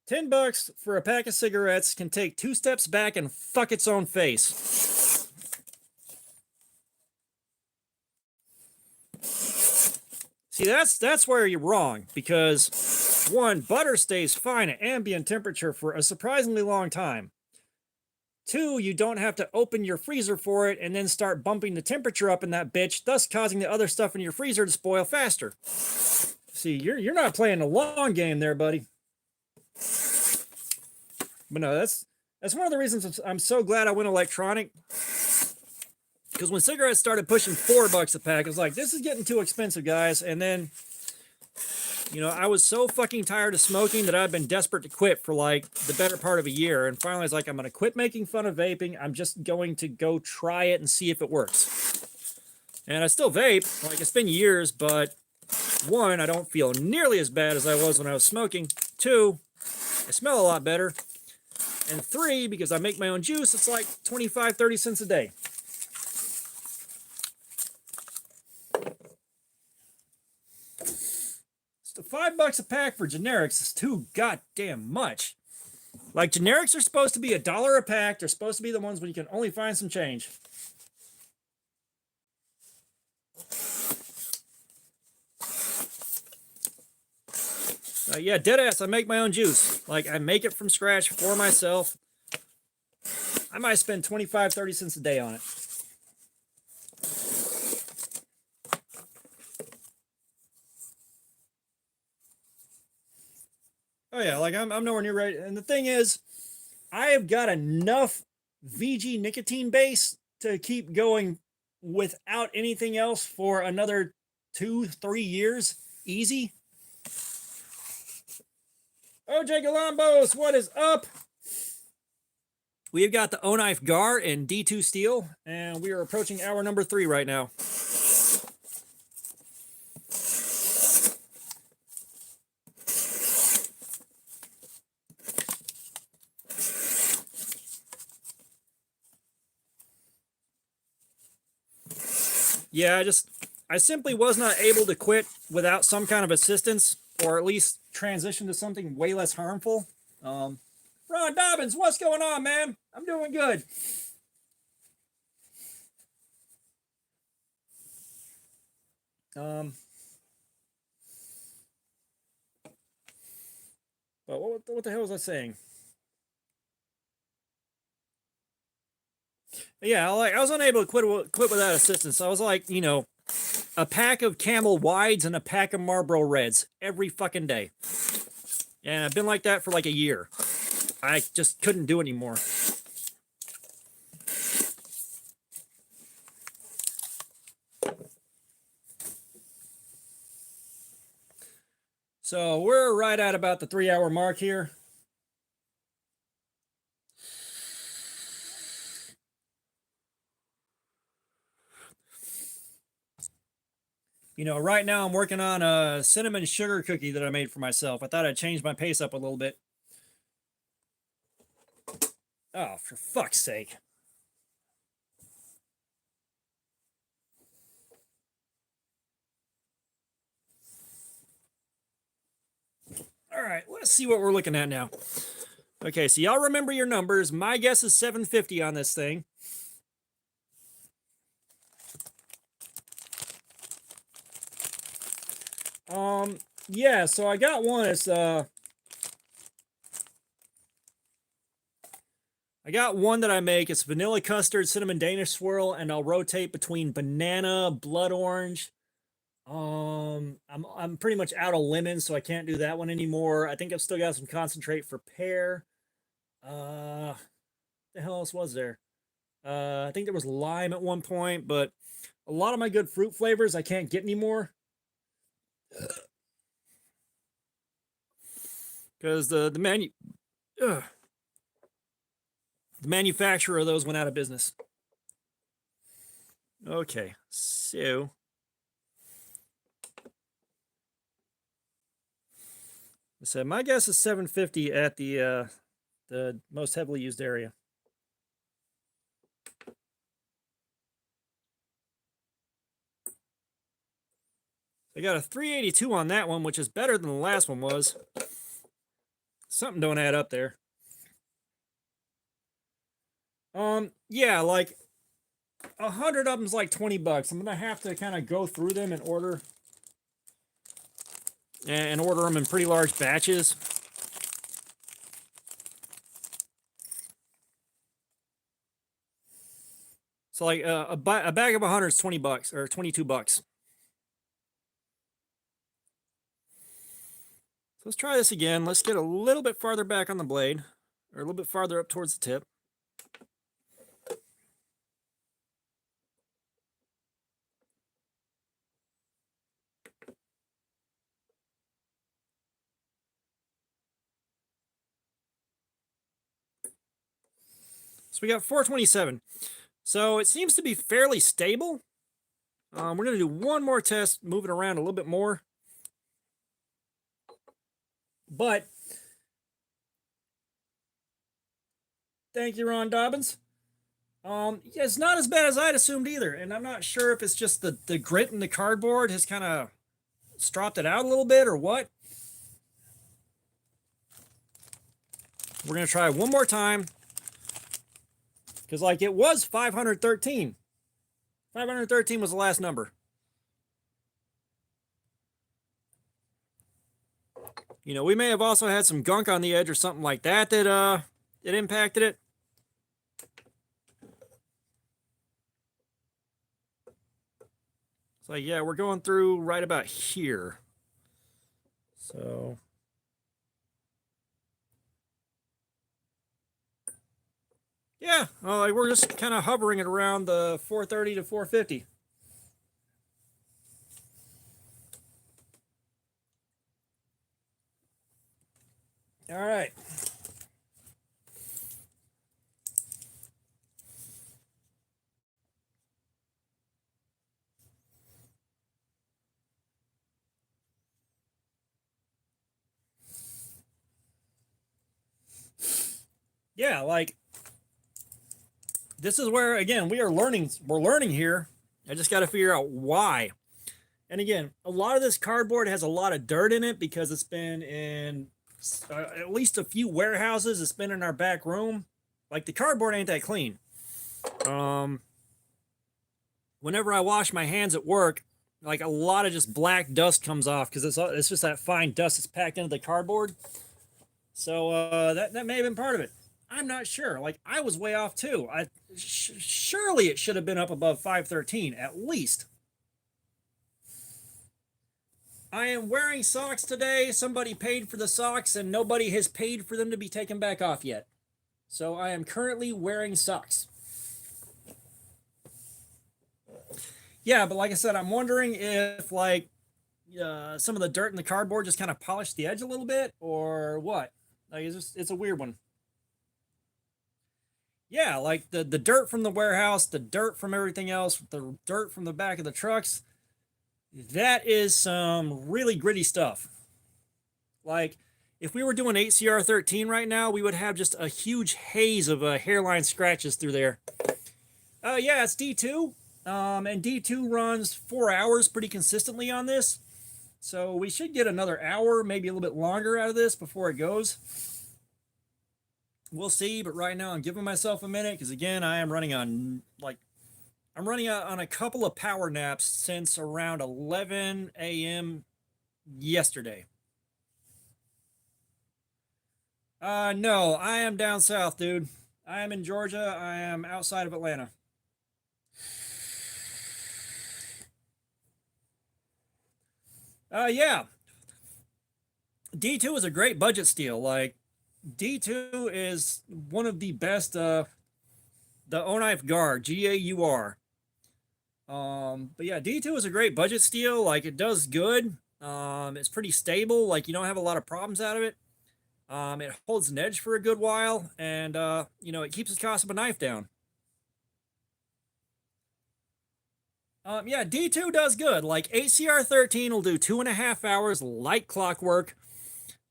$10 for a pack of cigarettes can take 2 steps back and fuck its own face. See, that's where you're wrong, because 1, butter stays fine at ambient temperature for a surprisingly long time. 2, you don't have to open your freezer for it and then start bumping the temperature up in that bitch, thus causing the other stuff in your freezer to spoil faster. See, you're not playing the long game there, buddy. But no, that's one of the reasons I'm so glad I went electronic. Because when cigarettes started pushing $4 a pack, I was like, this is getting too expensive, guys. And then, you know, I was so fucking tired of smoking that I've been desperate to quit for like the better part of a year. And finally, I was like, I'm going to quit making fun of vaping. I'm just going to go try it and see if it works. And I still vape. Like, it's been years, but 1, I don't feel nearly as bad as I was when I was smoking. 2, I smell a lot better. And 3, because I make my own juice, it's like 25, 30 cents a day. So $5 a pack for generics is too goddamn much. Like, generics are supposed to be $1 a pack. They're supposed to be the ones when you can only find some change. Yeah, deadass, I make my own juice. Like, I make it from scratch for myself. I might spend 25, 30 cents a day on it. Oh yeah, like I'm nowhere near ready. And the thing is, I have got enough VG nicotine base to keep going without anything else for another 2-3 years. Easy. OJ Galambos, what is up? We've got the O-Knife Gar in D2 steel, and we are approaching hour number 3 right now. Yeah, I simply was not able to quit without some kind of assistance, or at least transition to something way less harmful. Ron Dobbins, what's going on, man? I'm doing good. But what the hell was I saying? Yeah, like, I was unable to quit without assistance. I was like, you know, a pack of Camel Wides and a pack of Marlboro Reds every fucking day. And I've been like that for like a year. I just couldn't do anymore. So we're right at about the 3-hour mark here. You know, right now I'm working on a cinnamon sugar cookie that I made for myself. I thought I'd change my pace up a little bit. Oh, for fuck's sake. All right, let's see what we're looking at now. Okay, so y'all remember your numbers. My guess is 750 on this thing. Yeah, so I got one. It's I got one that I make. It's vanilla custard, cinnamon Danish swirl, and I'll rotate between banana, blood orange. I'm pretty much out of lemon, so I can't do that one anymore. I think I've still got some concentrate for pear. What the hell else was there? I think there was lime at one point, but a lot of my good fruit flavors I can't get anymore. Because the manufacturer of those went out of business. Okay, so I said my guess is 750 at the most heavily used area. I got a 382 on that one, which is better than the last one was. Something don't add up there. Yeah, like 100 of them's like 20 bucks. I'm gonna have to kind of go through them and order them in pretty large batches. So like a bag of 100 is 20 bucks or 22 bucks. So let's try this again. Let's get a little bit farther back on the blade, or a little bit farther up towards the tip. So we got 427. So it seems to be fairly stable. We're going to do one more test, move it around a little bit more. But thank you, Ron Dobbins. Yeah, it's not as bad as I'd assumed either. And I'm not sure if it's just the grit in the cardboard has kind of stropped it out a little bit or what. We're going to try one more time. Because, like, it was 513. 513 was the last number. You know, we may have also had some gunk on the edge or something like that that it impacted it. So, yeah, we're going through right about here. So... yeah, well, we're just kind of hovering it around the 430 to 450. All right. Yeah, like this is where again we're learning here. I just got to figure out why. And again, a lot of this cardboard has a lot of dirt in it because it's been in at least a few warehouses. It's been in our back room. Like the cardboard ain't that clean. Whenever I wash my hands at work, like a lot of just black dust comes off because it's just that fine dust that's packed into the cardboard. So that may have been part of it. I'm not sure. Like I was way off too. Surely it should have been up above 513 at least. I am wearing socks today. Somebody paid for the socks and nobody has paid for them to be taken back off yet. So I am currently wearing socks. Yeah, but like I said, I'm wondering if like, some of the dirt in the cardboard just kind of polished the edge a little bit, or what? Like, it's a weird one. Yeah, like the dirt from the warehouse, the dirt from everything else, the dirt from the back of the trucks. That is some really gritty stuff. Like, if we were doing 8CR13 right now, we would have just a huge haze of hairline scratches through there. Yeah, it's D2. And D2 runs 4 hours pretty consistently on this. So we should get another hour, maybe a little bit longer out of this before it goes. We'll see, but right now I'm giving myself a minute because, again, I am running on, like, I'm running on a couple of power naps since around 11 a.m. yesterday. No, I am down south, dude. I am in Georgia. I am outside of Atlanta. Yeah. D2 is a great budget steal. Like, D2 is one of the best, the O-Knife Gar, G-A-U-R. But yeah, D2 is a great budget steal. Like, it does good. It's pretty stable. Like, you don't have a lot of problems out of it. It holds an edge for a good while, and, you know, it keeps the cost of a knife down. Yeah, D2 does good. Like, 8CR13 will do 2.5 hours like clockwork.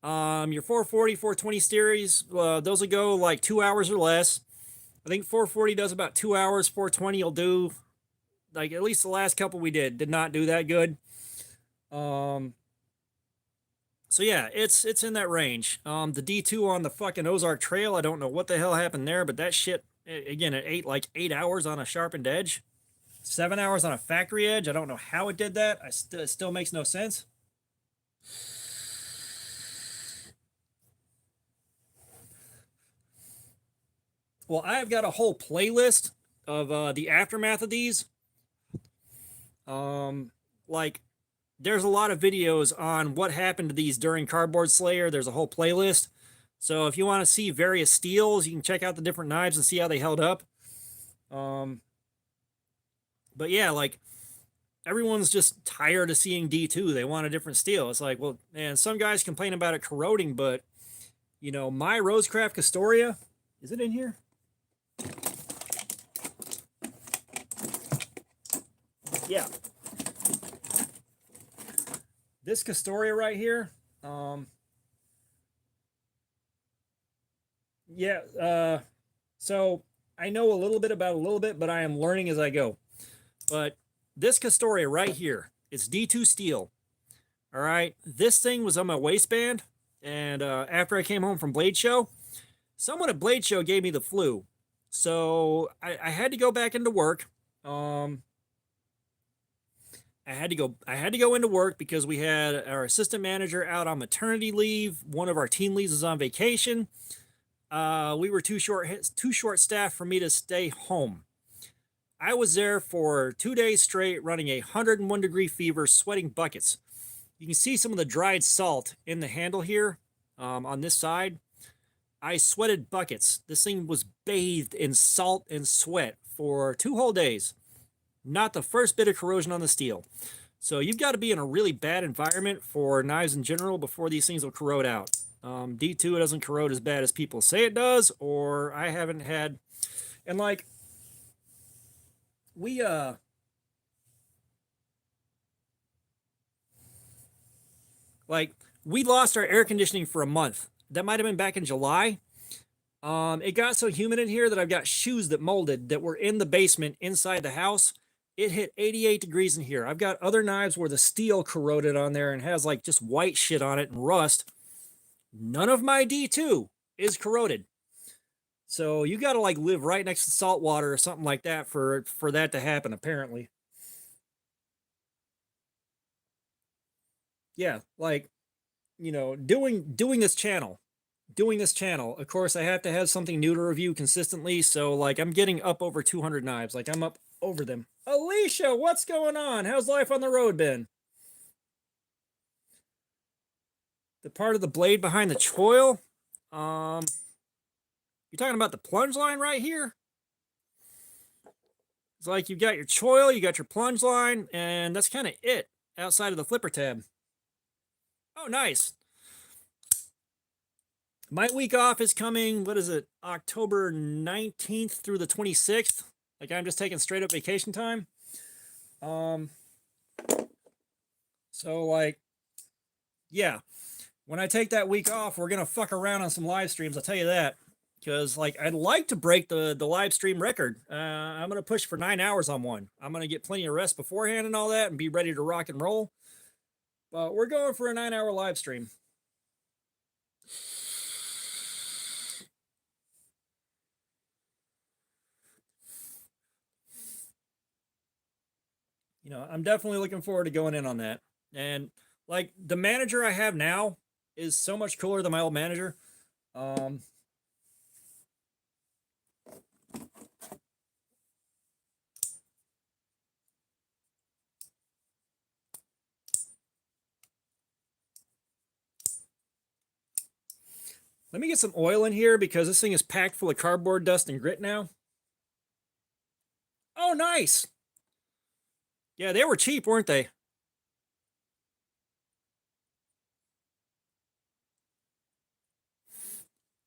Your 440, 420 series, those will go like 2 hours or less. I think 440 does about 2 hours. 420 will do, like, at least the last couple we did not do that good. So yeah, it's in that range. The D2 on the fucking Ozark Trail, I don't know what the hell happened there, but that shit, again, it ate like 8 hours on a sharpened edge. 7 hours on a factory edge. I don't know how it did that. It still makes no sense. Well, I've got a whole playlist of the aftermath of these. Like, there's a lot of videos on what happened to these during Cardboard Slayer. There's a whole playlist. So if you want to see various steels, you can check out the different knives and see how they held up. But yeah, like, everyone's just tired of seeing D2. They want a different steel. It's like, well, man, some guys complain about it corroding, but, you know, my Rosecraft Castoria, is it in here? Yeah. This Castoria right here, yeah, so I know a little bit about a little bit, but I am learning as I go. But this Castoria right here, it's D2 steel. All right, this thing was on my waistband, and after I came home from Blade Show, someone at Blade Show gave me the flu, so I had to go back into work. I had to go into work because we had our assistant manager out on maternity leave. One of our team leads was on vacation. We were too short staffed for me to stay home. I was there for 2 days straight, running a 101 degree fever, sweating buckets. You can see some of the dried salt in the handle here, on this side. I sweated buckets. This thing was bathed in salt and sweat for 2 whole days. Not the first bit of corrosion on the steel. So you've got to be in a really bad environment for knives in general before these things will corrode out. D2, it doesn't corrode as bad as people say it does, or I haven't had... And, like, we lost our air conditioning for a month. That might have been back in July. It got so humid in here that I've got shoes that molded that were in the basement inside the house. It hit 88 degrees in here. I've got other knives where the steel corroded on there and has, like, just white shit on it and rust. None of my D2 is corroded. So you got to, like, live right next to salt water or something like that for that to happen, apparently. Yeah, like, you know, doing this channel, of course, I have to have something new to review consistently. So, like, I'm getting up over 200 knives. Like, I'm up over them. Alicia, what's going on? How's life on the road been? The part of the blade behind the choil? You're talking about the plunge line right here? It's like you've got your choil, you got your plunge line, and that's kind of it outside of the flipper tab. Oh, nice. My week off is coming, what is it, October 19th through the 26th. Like, I'm just taking straight up vacation time. Um, so, like, yeah. When I take that week off, we're going to fuck around on some live streams, I'll tell you that. Because, like, I'd like to break the live stream record. I'm going to push for 9 hours on one. I'm going to get plenty of rest beforehand and all that and be ready to rock and roll. But we're going for a 9-hour live stream. You know, I'm definitely looking forward to going in on that. And, like, the manager I have now is so much cooler than my old manager. Let me get some oil in here because this thing is packed full of cardboard dust and grit now. Oh, nice. Yeah, they were cheap, weren't they?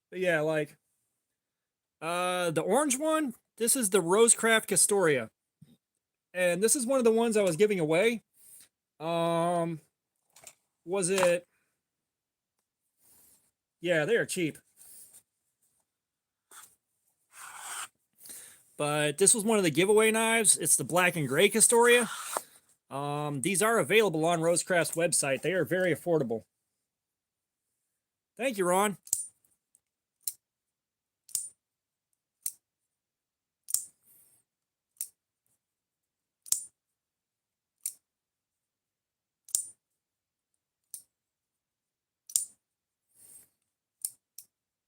But yeah, like, the orange one, this is the Rosecraft Castoria. And this is one of the ones I was giving away. Was it? Yeah, they are cheap. But this was one of the giveaway knives. It's the black and gray Castoria. These are available on Rosecraft's website. They are very affordable. Thank you, Ron.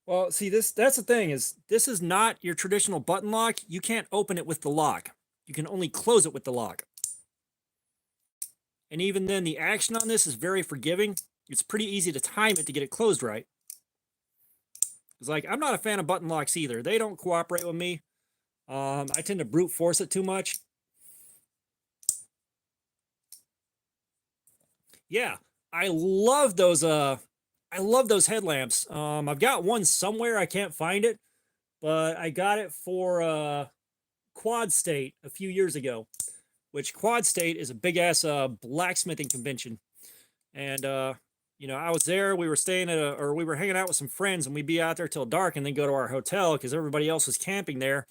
Well, see, that's the thing is this is not your traditional button lock. You can't open it with the lock. You can only close it with the lock. And even then, the action on this is very forgiving. It's pretty easy to time it to get it closed right. It's like, I'm not a fan of button locks either. They don't cooperate with me. I tend to brute force it too much. Yeah, I love those headlamps. I've got one somewhere, I can't find it, but I got it for Quad State a few years ago, which Quad State is a big ass blacksmithing convention. And you know, I was there, we were staying at we were hanging out with some friends, and we'd be out there till dark and then go to our hotel because everybody else was camping there.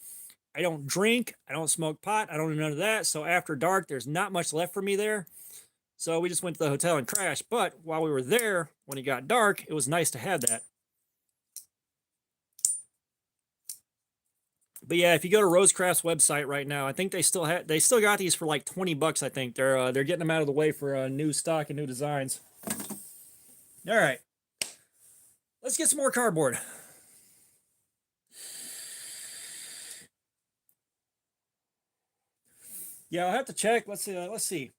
I don't drink, I don't smoke pot, I don't do none of that. So after dark, there's not much left for me there. So we just went to the hotel and crashed. But while we were there, when it got dark, it was nice to have that. But yeah, if you go to Rosecraft's website right now, I think they still got these for like $20. I think they're getting them out of the way for new stock and new designs. All right, let's get some more cardboard. Yeah, I'll have to check. Let's see. Let's see.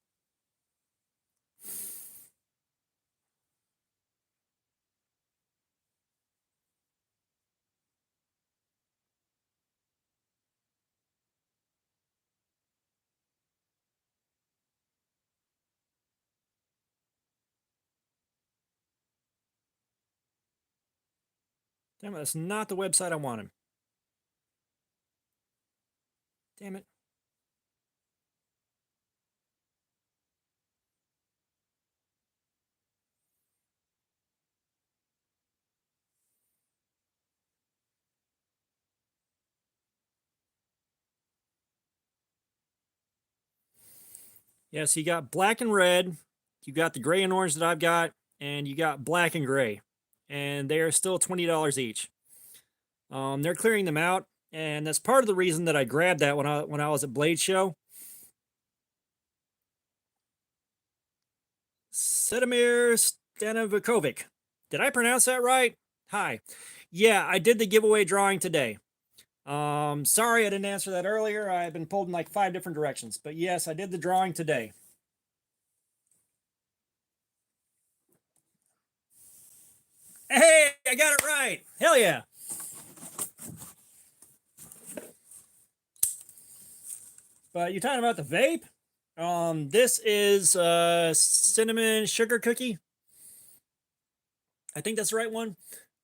Damn it, that's not the website I wanted. Damn it. Yeah, so you got black and red, you got the gray and orange that I've got, and you got black and gray. And they are still $20 each. They're clearing them out, and that's part of the reason that I grabbed that when I was at Blade Show. Sedimir Stanovakovic. Did I pronounce that right? Hi. Yeah, I did the giveaway drawing today. Sorry I didn't answer that earlier. I've been pulled in like 5 different directions. But yes, I did the drawing today. Hey, I got it right. Hell yeah. But you're talking about the vape? This is cinnamon sugar cookie. I think that's the right one.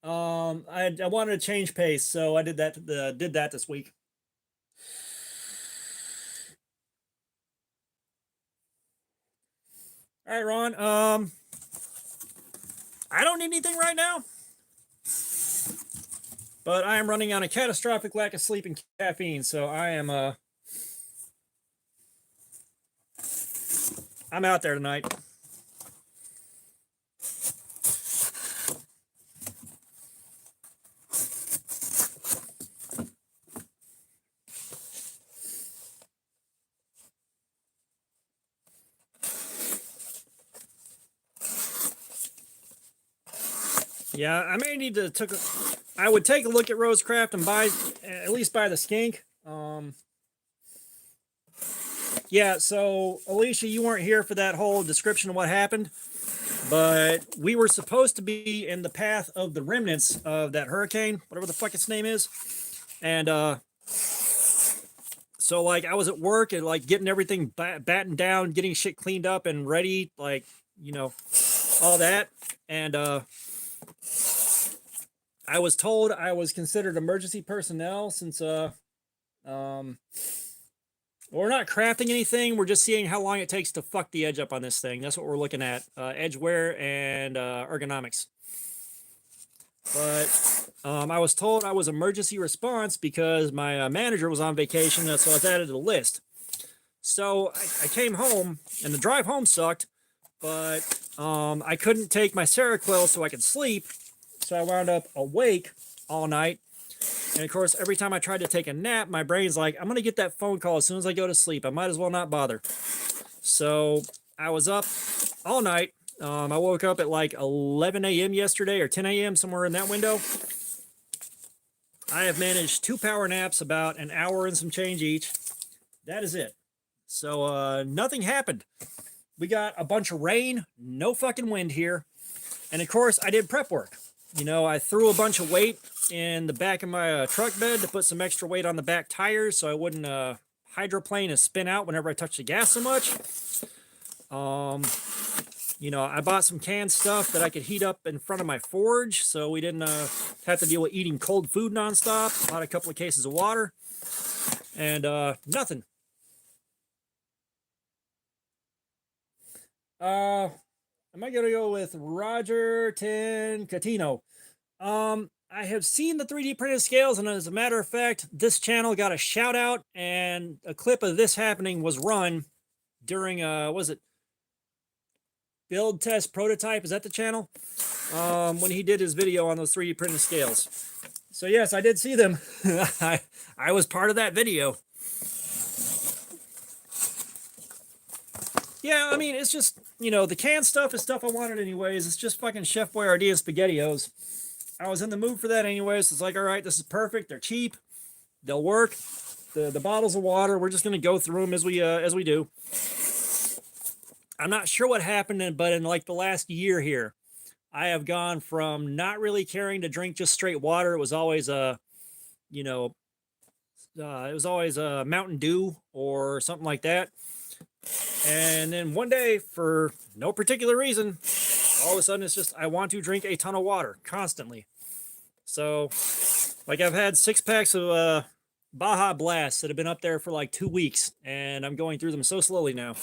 I wanted to change pace, so I did that this week. All right, Ron. I don't need anything right now, but I am running on a catastrophic lack of sleep and caffeine, so I'm out there tonight. Yeah, I may need to I would take a look at Rosecraft and at least buy the skink. Yeah, so Alicia, you weren't here for that whole description of what happened, but we were supposed to be in the path of the remnants of that hurricane, whatever the fuck its name is. And so like I was at work and like getting everything battened down, getting shit cleaned up and ready, like, you know, all that. And I was told I was considered emergency personnel since we're not crafting anything. We're just seeing how long it takes to fuck the edge up on this thing. That's what we're looking at. Edge wear and ergonomics. But I was told I was emergency response because my manager was on vacation, so I was added to the list. So I came home, and the drive home sucked, but I couldn't take my Seroquel so I could sleep, so I wound up awake all night. And of course, every time I tried to take a nap, my brain's like, I'm going to get that phone call as soon as I go to sleep. I might as well not bother. So I was up all night. I woke up at like 11 a.m. yesterday or 10 a.m., somewhere in that window. I have managed 2 power naps, about an hour and some change each. That is it. So nothing happened. We got a bunch of rain, no fucking wind here. And of course, I did prep work. You know, I threw a bunch of weight in the back of my truck bed to put some extra weight on the back tires so I wouldn't hydroplane and spin out whenever I touch the gas so much. You know, I bought some canned stuff that I could heat up in front of my forge so we didn't have to deal with eating cold food nonstop. Bought a couple of cases of water and nothing. Am I gonna go with Roger Tencatino? I have seen the 3D printed scales, and as a matter of fact, this channel got a shout out, and a clip of this happening was run during was it Build Test Prototype? Is that the channel? When he did his video on those 3D printed scales. So yes, I did see them. I was part of that video. Yeah, I mean, it's just, you know, the canned stuff is stuff I wanted anyways. It's just fucking Chef Boyardee and SpaghettiOs. I was in the mood for that anyways. It's like, all right, this is perfect. They're cheap. They'll work. The bottles of water, we're just going to go through them as we do. I'm not sure what happened, but in like the last year here, I have gone from not really caring to drink just straight water. It was always you know, it was always a Mountain Dew or something like that. And then one day, for no particular reason, all of a sudden it's just, I want to drink a ton of water constantly. So, like, I've had 6 packs of Baja Blasts that have been up there for like 2 weeks, and I'm going through them so slowly now.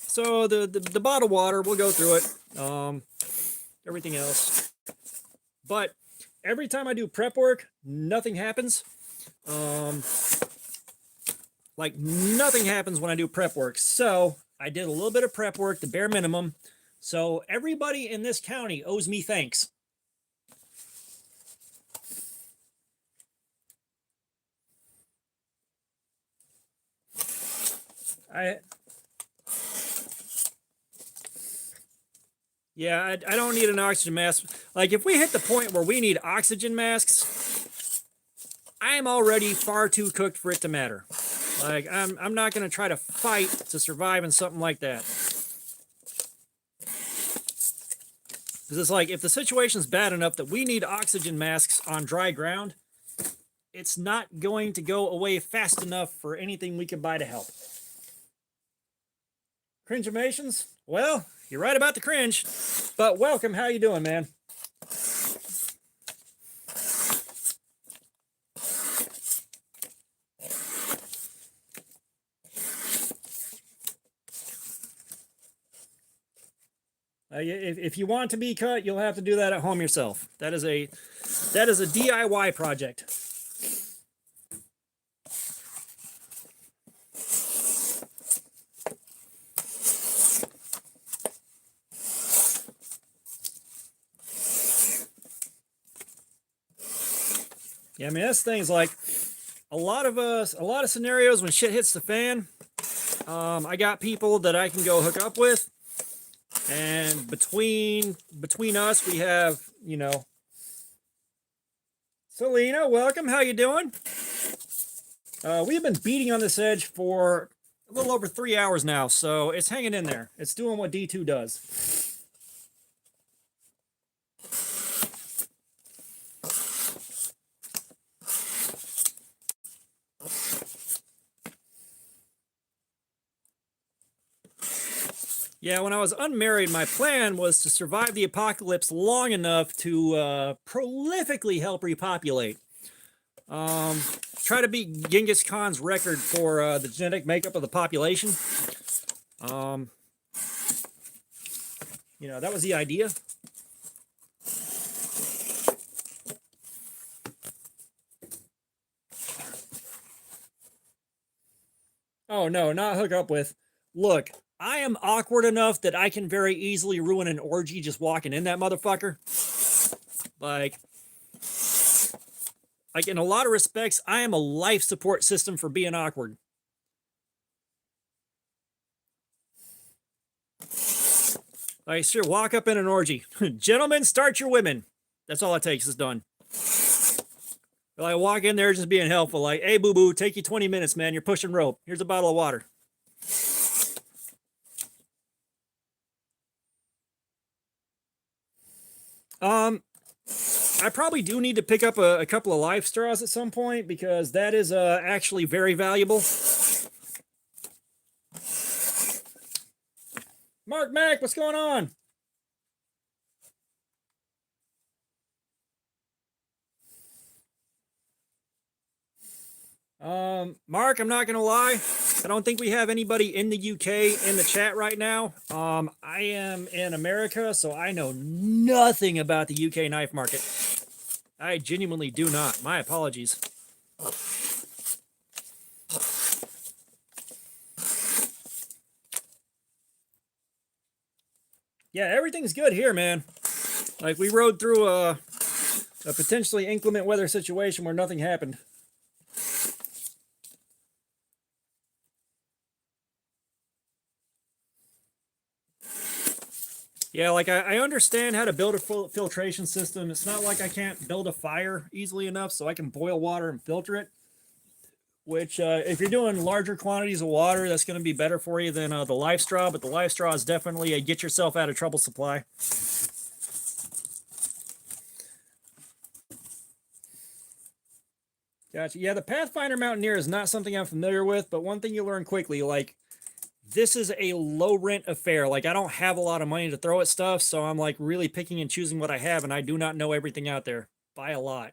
So the bottled water, we'll go through it. Everything else. But every time I do prep work, nothing happens. Like, nothing happens when I do prep work. So I did a little bit of prep work, the bare minimum. So everybody in this county owes me thanks. Yeah, I don't need an oxygen mask. Like, if we hit the point where we need oxygen masks, I am already far too cooked for it to matter. Like, I'm not going to try to fight to survive in something like that. Because it's like, if the situation's bad enough that we need oxygen masks on dry ground, it's not going to go away fast enough for anything we can buy to help. Cringemations? Well, you're right about the cringe. But welcome, how you doing, man? If you want to be cut, you'll have to do that at home yourself. That is a DIY project. Yeah, I mean, that's things like a lot of scenarios when shit hits the fan. I got people that I can go hook up with, and between us, we have, you know, Selena, welcome. How you doing? We've been beating on this edge for a little over 3 hours now, so it's hanging in there. It's doing what D2 does. Yeah, when I was unmarried, my plan was to survive the apocalypse long enough to prolifically help repopulate. Try to beat Genghis Khan's record for the genetic makeup of the population. You know, that was the idea. Oh, no, not hook up with. Look, I am awkward enough that I can very easily ruin an orgy just walking in that motherfucker. Like in a lot of respects, I am a life support system for being awkward. Like, sure, walk up in an orgy. Gentlemen, start your women. That's all it takes. It's done. Like, walk in there just being helpful. Like, hey, boo-boo, take you 20 minutes, man. You're pushing rope. Here's a bottle of water. I probably do need to pick up a couple of life straws at some point, because that is actually very valuable. Mark Mack, what's going on? Mark, I'm not gonna lie, I don't think we have anybody in the UK in the chat right now. I am in America, so I know nothing about the UK knife market. I genuinely do not. My apologies. Yeah, everything's good here, man. Like, we rode through a potentially inclement weather situation where nothing happened. Yeah, like, I understand how to build a filtration system. It's not like I can't build a fire easily enough so I can boil water and filter it. Which, if you're doing larger quantities of water, that's going to be better for you than the life straw. But the life straw is definitely a get yourself out of trouble supply. Gotcha. Yeah, the Pathfinder Mountaineer is not something I'm familiar with, but one thing you learn quickly, like, this is a low rent affair. Like, I don't have a lot of money to throw at stuff, so I'm like really picking and choosing what I have, and I do not know everything out there by a lot.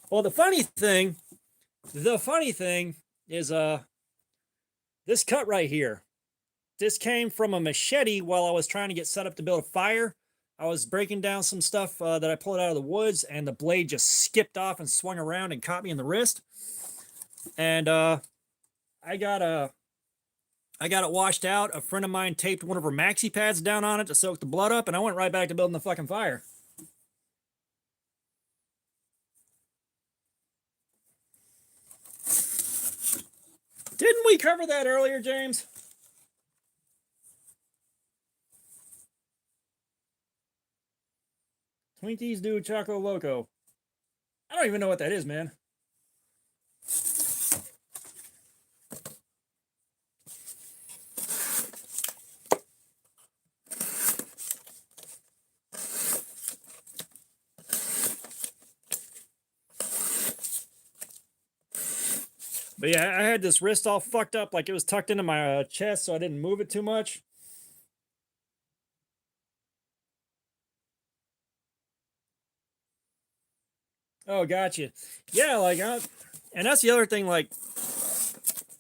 Well, the funny thing is this cut right here. This came from a machete while I was trying to get set up to build a fire. I was breaking down some stuff that I pulled out of the woods, and the blade just skipped off and swung around and caught me in the wrist. And I got it washed out. A friend of mine taped one of her maxi pads down on it to soak the blood up, and I went right back to building the fucking fire. Didn't we cover that earlier, James? Twinkies do Choco Loco. I don't even know what that is, man. But yeah, I had this wrist all fucked up, like it was tucked into my chest, so I didn't move it too much. Oh, gotcha. Yeah, like, and that's the other thing, like,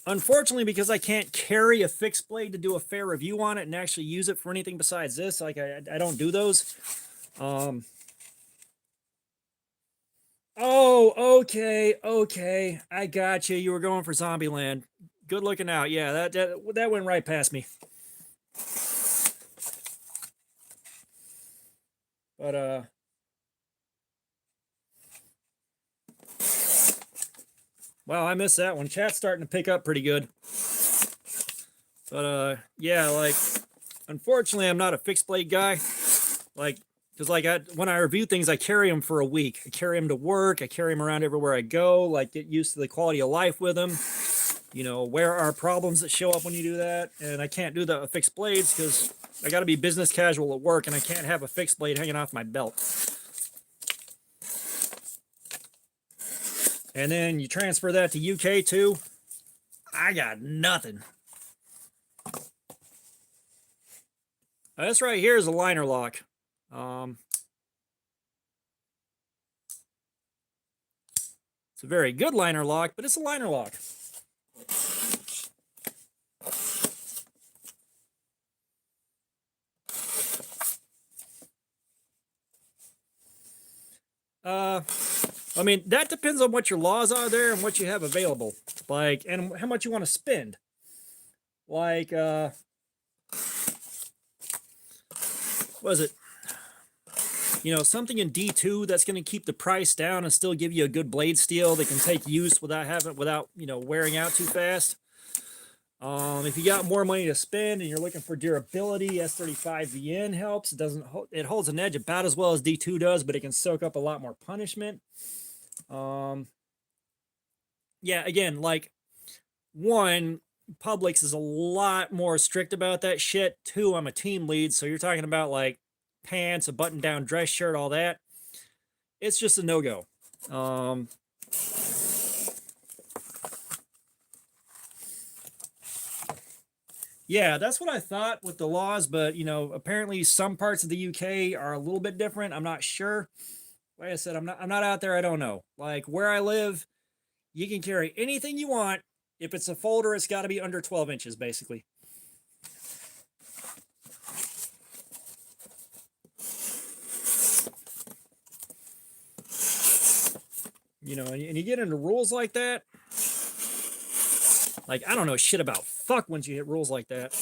unfortunately, because I can't carry a fixed blade to do a fair review on it and actually use it for anything besides this, like, I don't do those. Oh, okay. I got you. You were going for Zombieland. Good looking out. Yeah, that went right past me. But wow, I missed that one. Chat's starting to pick up pretty good. But yeah, like, unfortunately, I'm not a fixed blade guy. Like, because like when I review things, I carry them for a week. I carry them to work. I carry them around everywhere I go. Like, get used to the quality of life with them. You know, where are problems that show up when you do that? And I can't do the fixed blades because I got to be business casual at work, and I can't have a fixed blade hanging off my belt. And then you transfer that to UK too. I got nothing. This right here is a liner lock. It's a very good liner lock, but it's a liner lock. I mean, that depends on what your laws are there and what you have available. Like, and how much you want to spend. Like, what is it? You know, something in D2 that's going to keep the price down and still give you a good blade steel that can take use without you know, wearing out too fast. If you got more money to spend and you're looking for durability, S35VN helps. It holds an edge about as well as D2 does, but it can soak up a lot more punishment. Yeah, again, like, one, Publix is a lot more strict about that shit. Two, I'm a team lead, so you're talking about like pants, a button-down dress shirt, all that. It's just a no-go. Yeah, that's what I thought with the laws, but you know, apparently some parts of the UK are a little bit different. I'm not sure. Like I said, I'm not out there. I don't know. Like where I live, you can carry anything you want. If it's a folder, it's got to be under 12 inches, basically. You know, and you get into rules like that. Like, I don't know shit about fuck once you hit rules like that.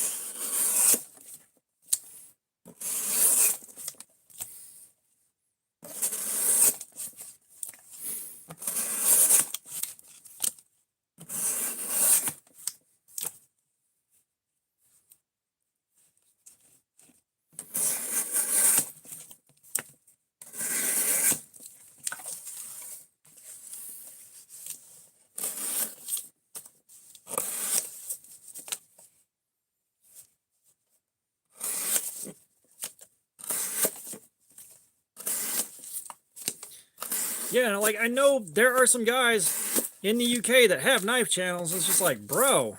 Yeah, like, I know there are some guys in the UK that have knife channels. It's just like, bro,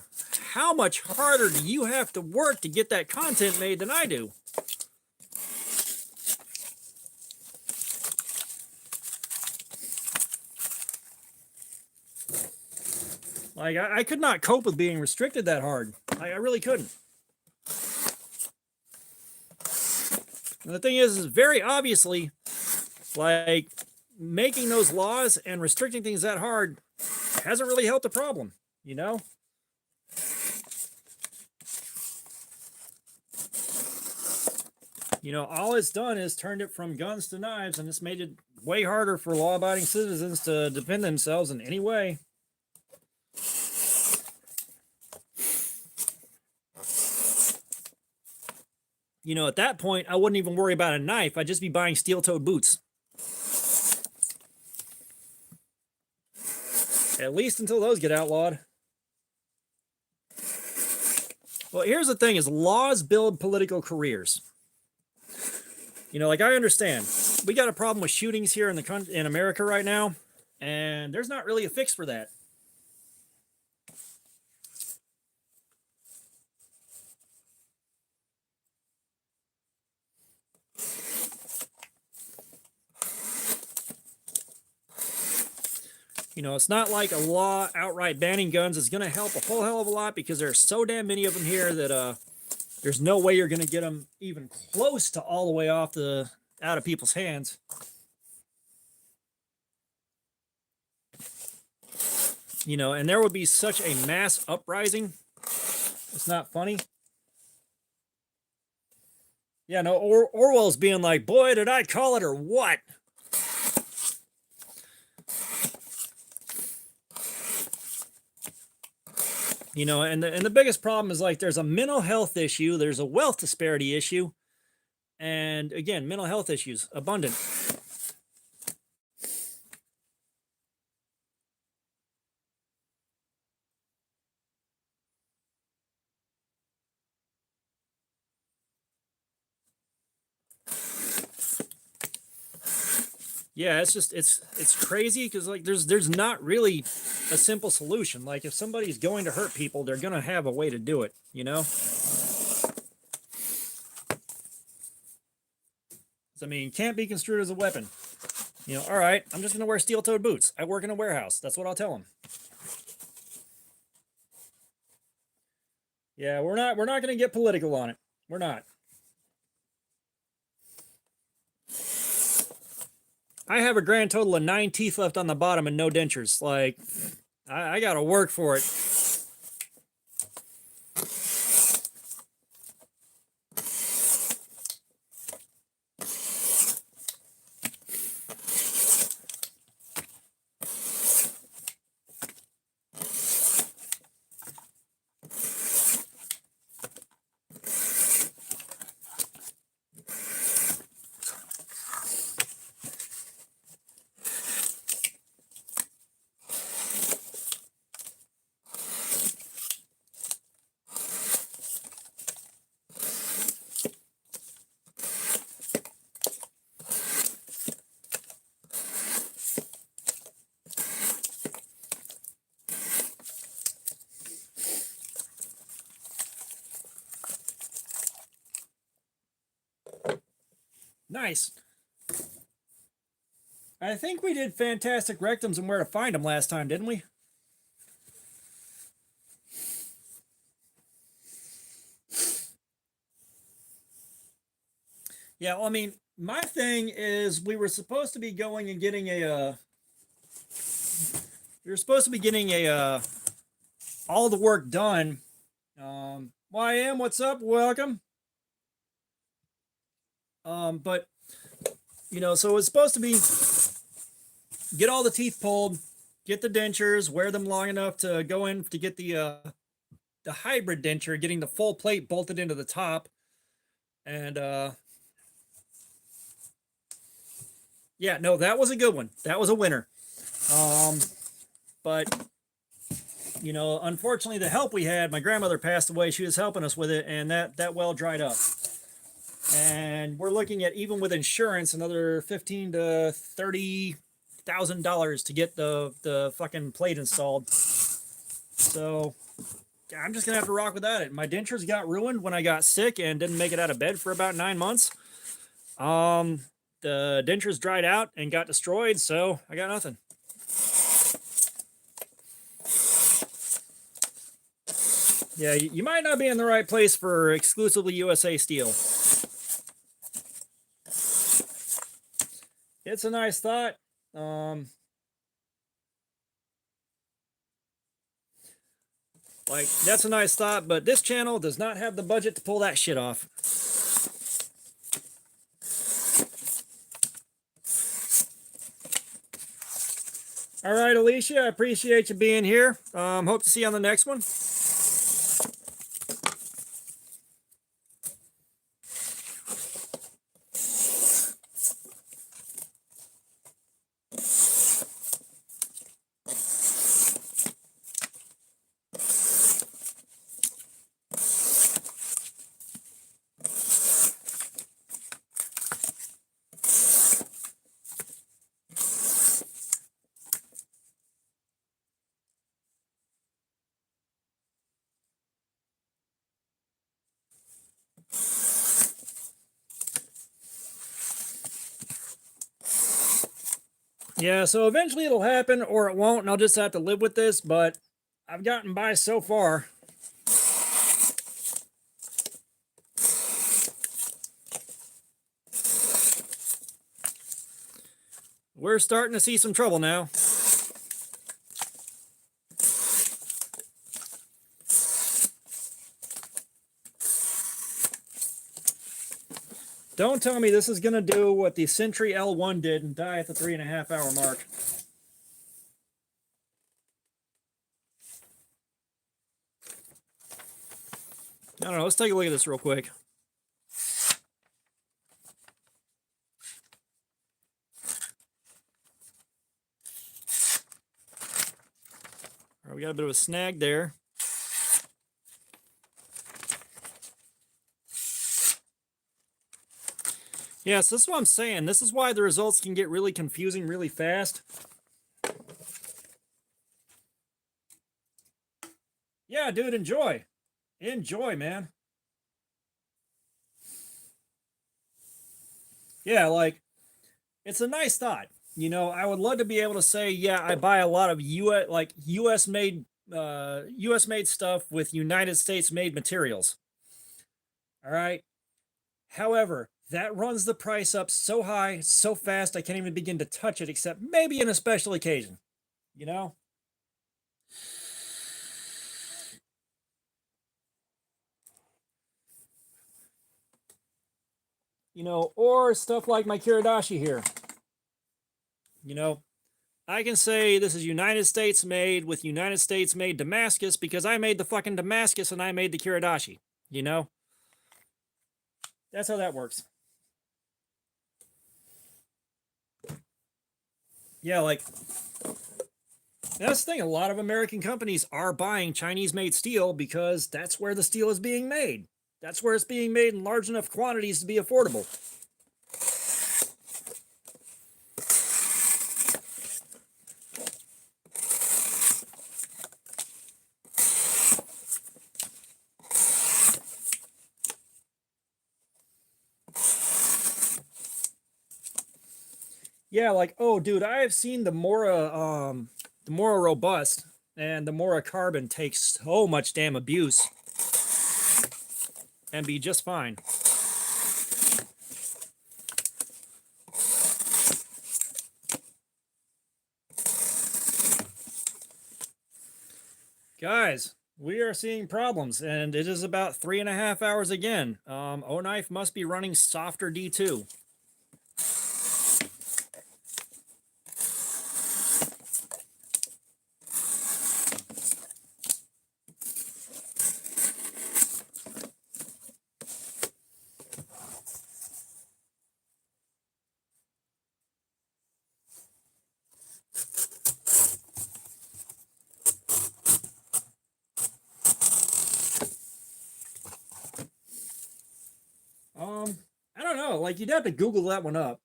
how much harder do you have to work to get that content made than I do? Like, I could not cope with being restricted that hard. I really couldn't. And the thing is very obviously, like, making those laws and restricting things that hard hasn't really helped the problem, you know? You know, all it's done is turned it from guns to knives, and it's made it way harder for law-abiding citizens to defend themselves in any way. You know, at that point, I wouldn't even worry about a knife. I'd just be buying steel-toed boots. At least until those get outlawed. Well, here's the thing is laws build political careers. You know, like, I understand. We got a problem with shootings here in America right now, and there's not really a fix for that. You know, it's not like a law outright banning guns is going to help a whole hell of a lot, because there's so damn many of them here that there's no way you're going to get them even close to all the way out of people's hands. You know, and there would be such a mass uprising. It's not funny. Yeah, no, Orwell's being like, boy, did I call it or what? You know, and the biggest problem is, like, there's a mental health issue, there's a wealth disparity issue, and again, mental health issues abundant. Yeah, it's just it's crazy, because, like, there's not really a simple solution. Like, if somebody's going to hurt people, they're gonna have a way to do it, you know? I mean, can't be construed as a weapon. You know, all right, I'm just gonna wear steel-toed boots. I work in a warehouse. That's what I'll tell them. Yeah, we're not gonna get political on it. We're not. I have a grand total of 9 teeth left on the bottom and no dentures. Like, I gotta work for it. Nice. I think we did fantastic rectums and where to find them last time, didn't we? Yeah, well, I mean, my thing is, we were supposed to be going and getting we were supposed to be getting all the work done. YM, what's up? Welcome. But, you know, so it's supposed to be get all the teeth pulled, get the dentures, wear them long enough to go in to get the hybrid denture, getting the full plate bolted into the top, and yeah, no, that was a good one. That was a winner. But, you know, unfortunately, the help we had, my grandmother passed away. She was helping us with it, and that well dried up. And we're looking at, even with insurance, another $15,000 to $30,000 to get the fucking plate installed. So I'm just gonna have to rock without it. My dentures got ruined when I got sick and didn't make it out of bed for about 9 months. The dentures dried out and got destroyed, so I got nothing. Yeah, you might not be in the right place for exclusively USA steel. It's a nice thought. Like, that's a nice thought, but this channel does not have the budget to pull that shit off. All right, Alicia, I appreciate you being here. Hope to see you on the next one. Yeah, so eventually it'll happen or it won't, and I'll just have to live with this, but I've gotten by so far. We're starting to see some trouble now. Don't tell me this is going to do what the Sentry L1 did and die at the 3.5 hour mark. I don't know. Let's take a look at this real quick. All right, we got a bit of a snag there. Yeah, so this is what I'm saying. This is why the results can get really confusing really fast. Yeah, dude, enjoy. Enjoy, man. Yeah, like, it's a nice thought. You know, I would love to be able to say, yeah, I buy a lot of US made stuff with United States made materials. All right. However, that runs the price up so high, so fast, I can't even begin to touch it except maybe in a special occasion. You know? You know, or stuff like my Kiradashi here. You know, I can say this is United States made with United States made Damascus because I made the fucking Damascus and I made the Kiradashi. You know? That's how that works. Yeah, like, that's the thing. A lot of American companies are buying Chinese-made steel because that's where the steel is being made. That's where it's being made in large enough quantities to be affordable. Yeah, like, oh, dude, I have seen the Mora Robust and the Mora Carbon take so much damn abuse and be just fine. Guys, we are seeing problems, and it is about 3.5 hours again. O-Knife must be running softer D2. I don't know. Like, you'd have to Google that one up.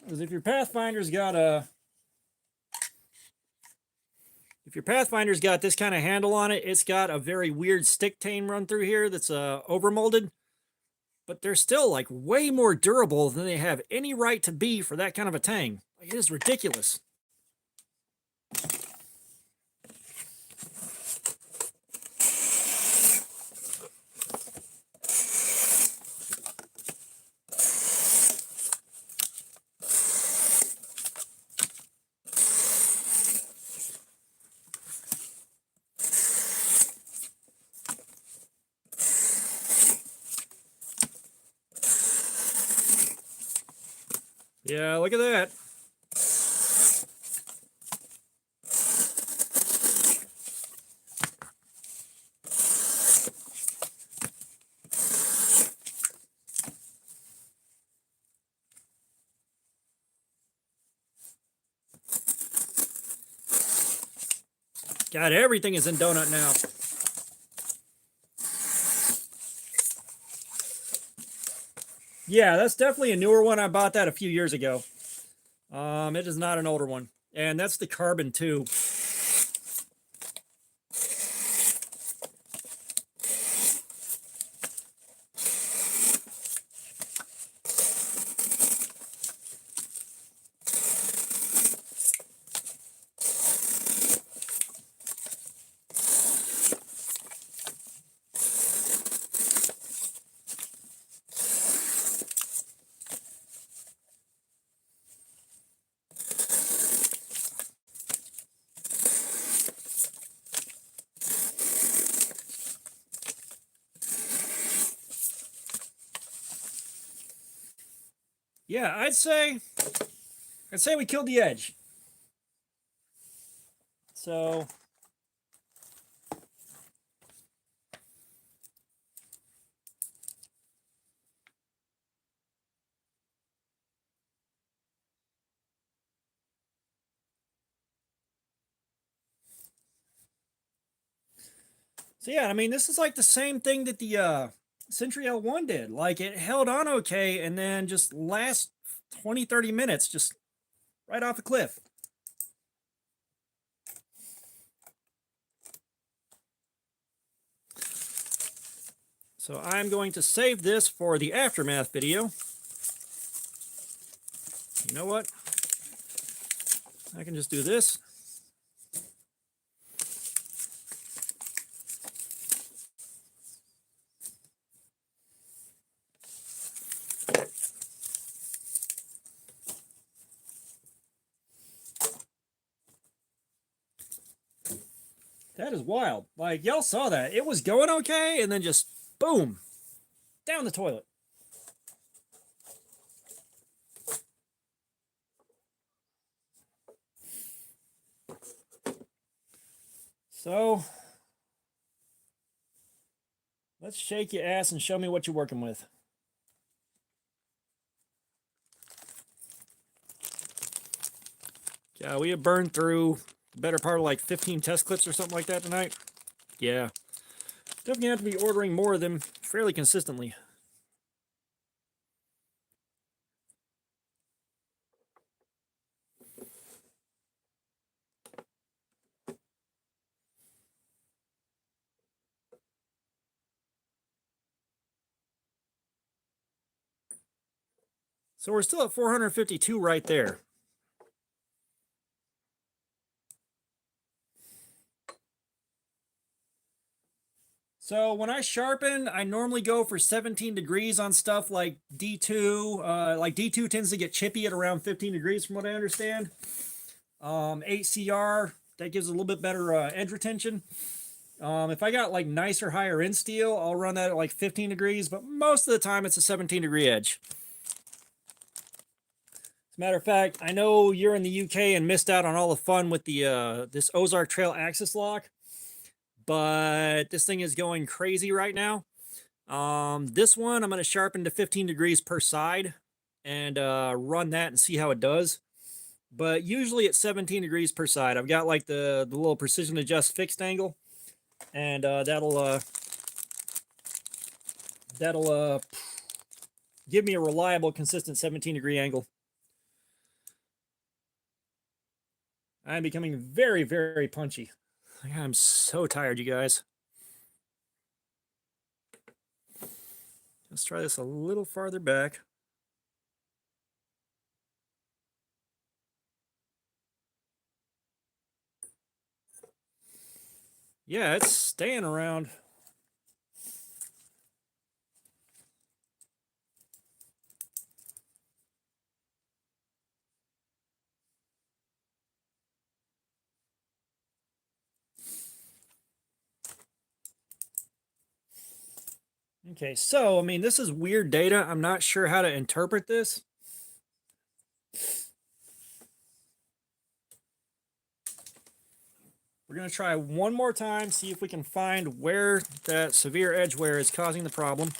Because if your Pathfinder's got this kind of handle on it, it's got a very weird stick tane run through here that's overmolded. But they're still like way more durable than they have any right to be for that kind of a tang. Like, it is ridiculous. Yeah, look at that. God, everything is in donut now. Yeah, that's definitely a newer one. I bought that a few years ago. It is not an older one. And that's the Carbon too. Yeah, I'd say we killed the edge. So yeah, I mean, this is like the same thing that the Century L1 did. Like, it held on okay, and then just last 20-30 minutes, just right off the cliff. So I'm going to save this for the aftermath video. You know what? I can just do this. That is wild. Like, y'all saw that. It was going okay, and then just boom, down the toilet. So let's shake your ass and show me what you're working with. Yeah, we have burned through the better part of like 15 test clips or something like that tonight. Yeah. Definitely have to be ordering more of them fairly consistently. So we're still at 452 right there. So when I sharpen, I normally go for 17 degrees on stuff like D2. Like D2 tends to get chippy at around 15 degrees from what I understand. 8CR, that gives a little bit better edge retention. If I got like nicer higher end steel, I'll run that at like 15 degrees, but most of the time it's a 17 degree edge. As a matter of fact, I know you're in the UK and missed out on all the fun with the this Ozark Trail axis lock, but this thing is going crazy right now. This one I'm going to sharpen to 15 degrees per side and run that and see how it does. But usually it's 17 degrees per side. I've got like the little precision adjust fixed angle, and that'll give me a reliable, consistent 17 degree angle. I'm becoming very, very punchy. I'm so tired, you guys. Let's try this a little farther back. Yeah, it's staying around. Okay, so, I mean, this is weird data. I'm not sure how to interpret this. We're going to try one more time, see if we can find where that severe edge wear is causing the problem.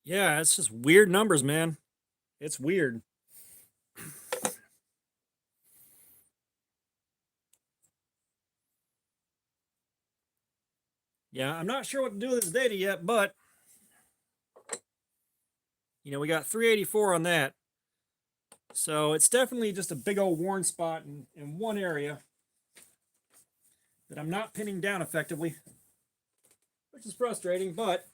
Yeah, it's just weird numbers, man. It's weird. Yeah, I'm not sure what to do with this data yet, but you know, we got 384 on that. So it's definitely just a big old worn spot in one area that I'm not pinning down effectively, which is frustrating, but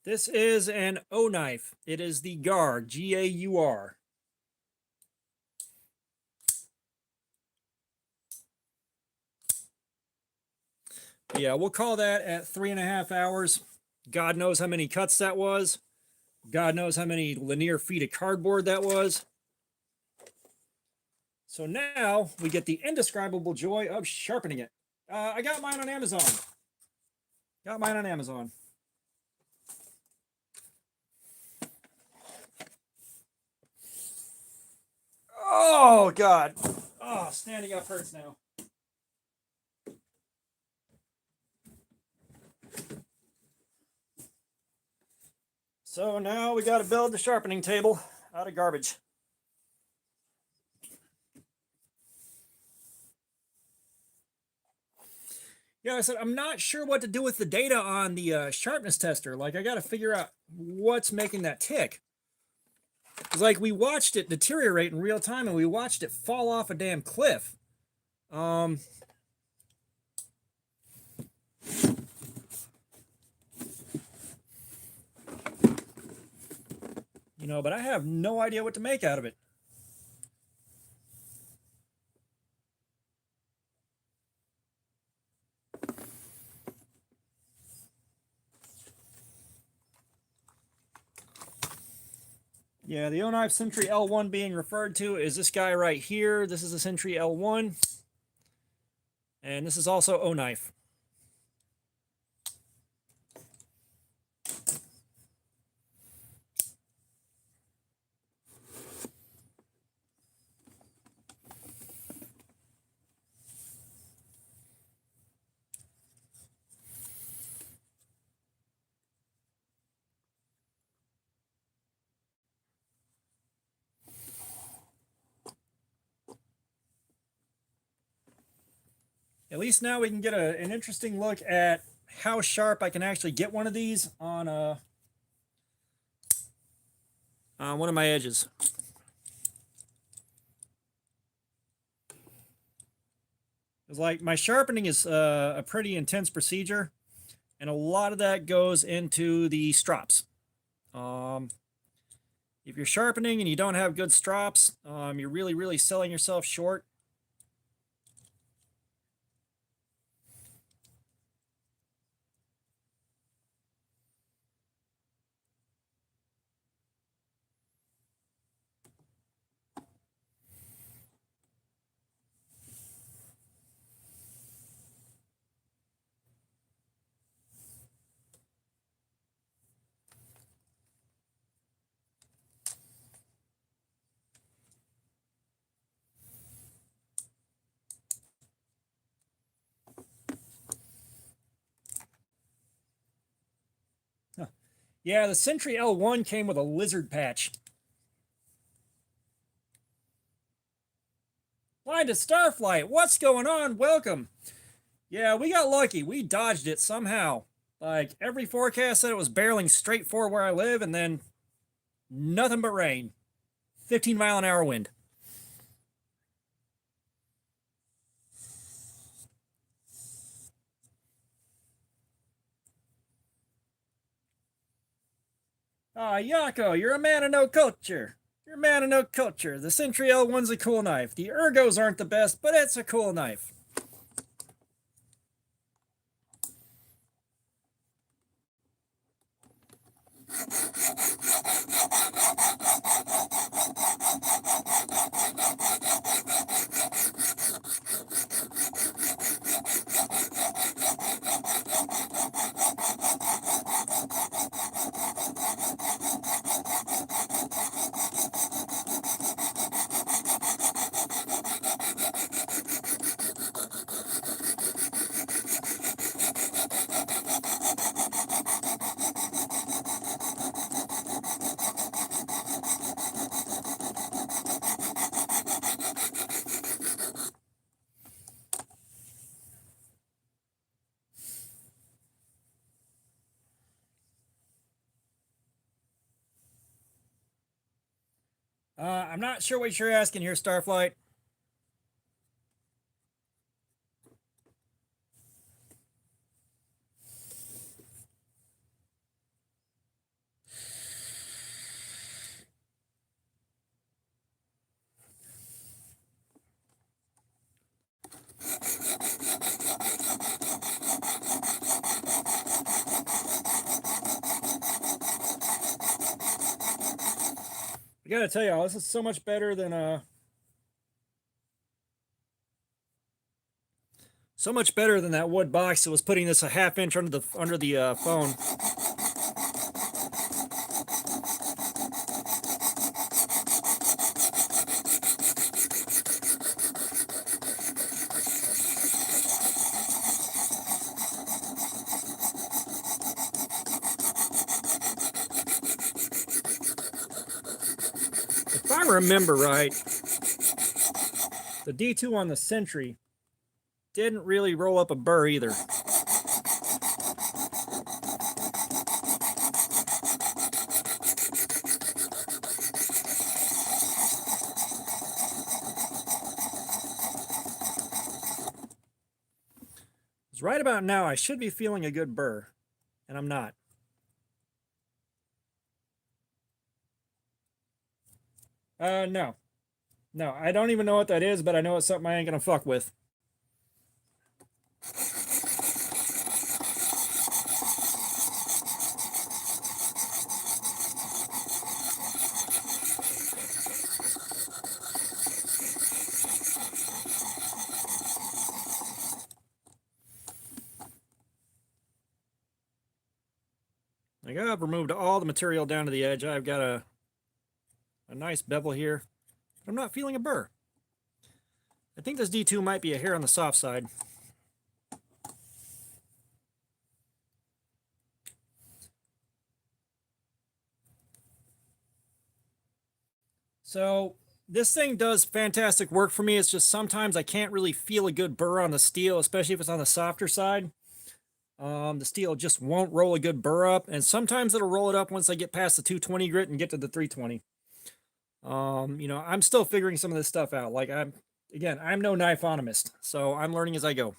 This is an O knife. It is the Gar, G-A-U-R. Yeah, we'll call that at 3.5 hours. God knows how many cuts that was. God knows how many linear feet of cardboard that was. So now we get the indescribable joy of sharpening it. I got mine on Amazon. Got mine on Amazon. Oh, God. Oh, standing up hurts now. So now we got to build the sharpening table out of garbage. Yeah, I said, I'm not sure what to do with the data on the sharpness tester. Like, I got to figure out what's making that tick. It's like we watched it deteriorate in real time and we watched it fall off a damn cliff. You know, but I have no idea what to make out of it. Yeah, the O-Knife Sentry L1 being referred to is this guy right here. This is a Sentry L1. And this is also O-Knife. At least now we can get an interesting look at how sharp I can actually get one of these on one of my edges. It's like my sharpening is a pretty intense procedure, and a lot of that goes into the strops. If you're sharpening and you don't have good strops, you're really selling yourself short. Huh. Yeah, the Sentry L1 came with a lizard patch. Blind to Starflight, what's going on? Welcome. Yeah, we got lucky. We dodged it somehow. Like, every forecast said it was barreling straight for where I live, and then nothing but rain. 15-mile-an-hour wind. Ah, Yako, you're a man of no culture. You're a man of no culture. The Sentry L1's a cool knife. The Ergos aren't the best, but it's a cool knife. I'm not sure what you're asking here, Starflight. I gotta tell y'all, this is so much better than that wood box that was putting this a half inch under the phone. If I remember right, the D2 on the Sentry didn't really roll up a burr either. Right about now, I should be feeling a good burr, and I'm not. No. No, I don't even know what that is, but I know it's something I ain't gonna fuck with. I've removed all the material down to the edge. I've got a nice bevel here. I'm not feeling a burr. I think this D2 might be a hair on the soft side. So this thing does fantastic work for me. It's just sometimes I can't really feel a good burr on the steel, especially if it's on the softer side. The steel just won't roll a good burr up, and sometimes it'll roll it up once I get past the 220 grit and get to the 320. You know, I'm still figuring some of this stuff out. Like I'm no knifeonomist, so I'm learning as I go.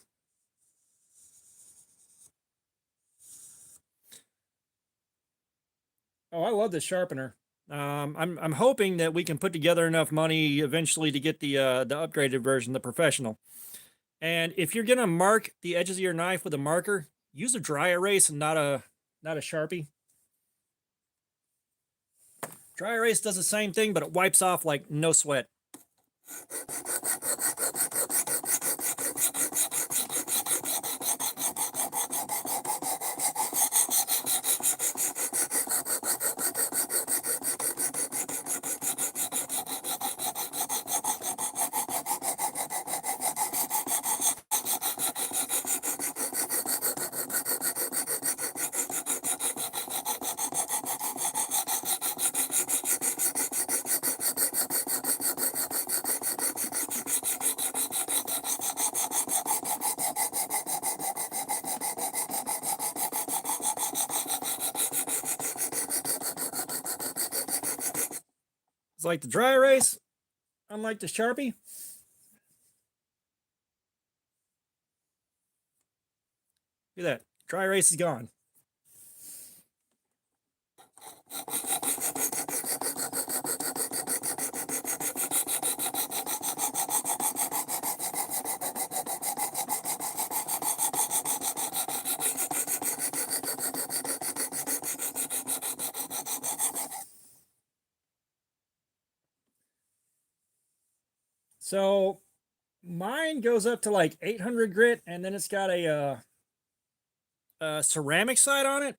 Oh, I love this sharpener. I'm hoping that we can put together enough money eventually to get the upgraded version, the professional. And if you're gonna mark the edges of your knife with a marker, use a dry erase and not a Sharpie. Dry erase does the same thing, but it wipes off like no sweat. It's like the dry erase, unlike the Sharpie. Look at that. Dry erase is gone. So mine goes up to like 800 grit, and then it's got a ceramic side on it.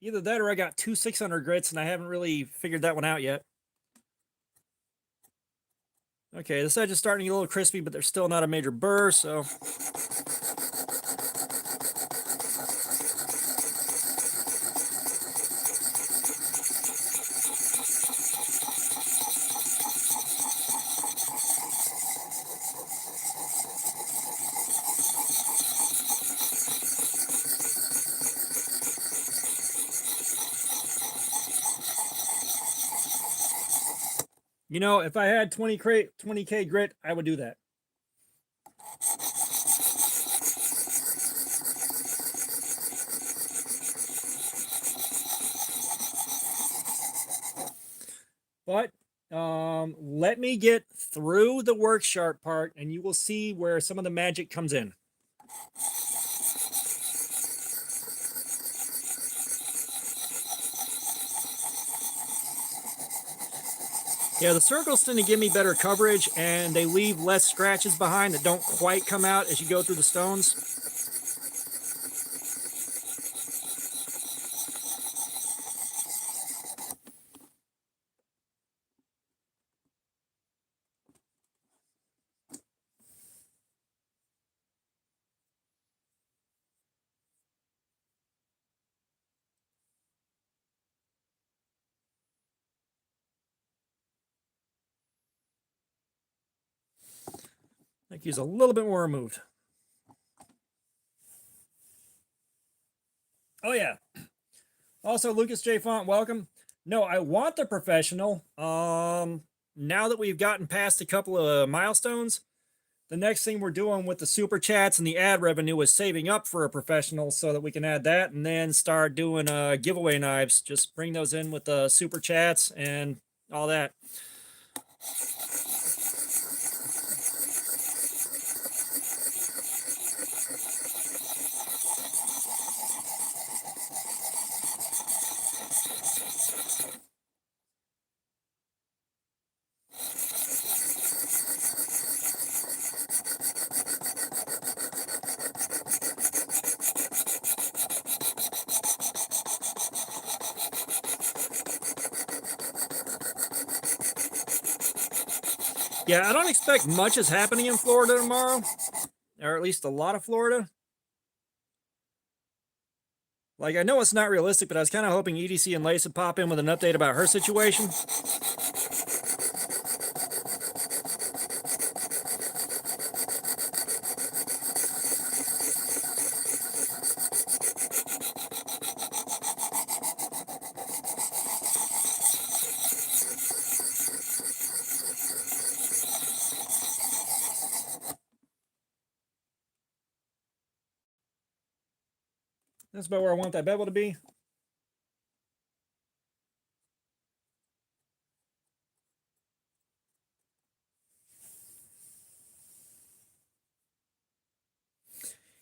Either that or I got two 600 grits, and I haven't really figured that one out yet. Okay, this edge is starting to get a little crispy, but there's still not a major burr, so... You know, if I had 20K grit, I would do that. But let me get through the work sharp part, and you will see where some of the magic comes in. Yeah, the circles tend to give me better coverage, and they leave less scratches behind that don't quite come out as you go through the stones. I could use a little bit more removed. Oh yeah. Also, Lucas J. Font, welcome. No, I want the professional. Now that we've gotten past a couple of milestones, the next thing we're doing with the super chats and the ad revenue is saving up for a professional so that we can add that and then start doing giveaway knives. Just bring those in with the super chats and all that. Yeah, I don't expect much is happening in Florida tomorrow, or at least a lot of Florida. Like, I know it's not realistic, but I was kind of hoping EDC and Lace would pop in with an update about her situation. That's about where I want that bevel to be.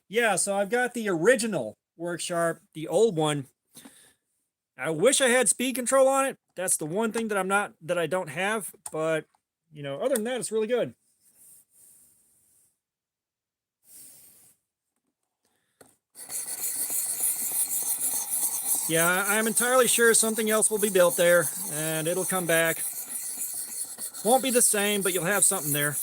Yeah, so I've got the original Work Sharp, the old one. I wish I had speed control on it. That's the one thing that I don't have, but you know, other than that, it's really good. Yeah, I'm entirely sure something else will be built there, and it'll come back. Won't be the same, but you'll have something there.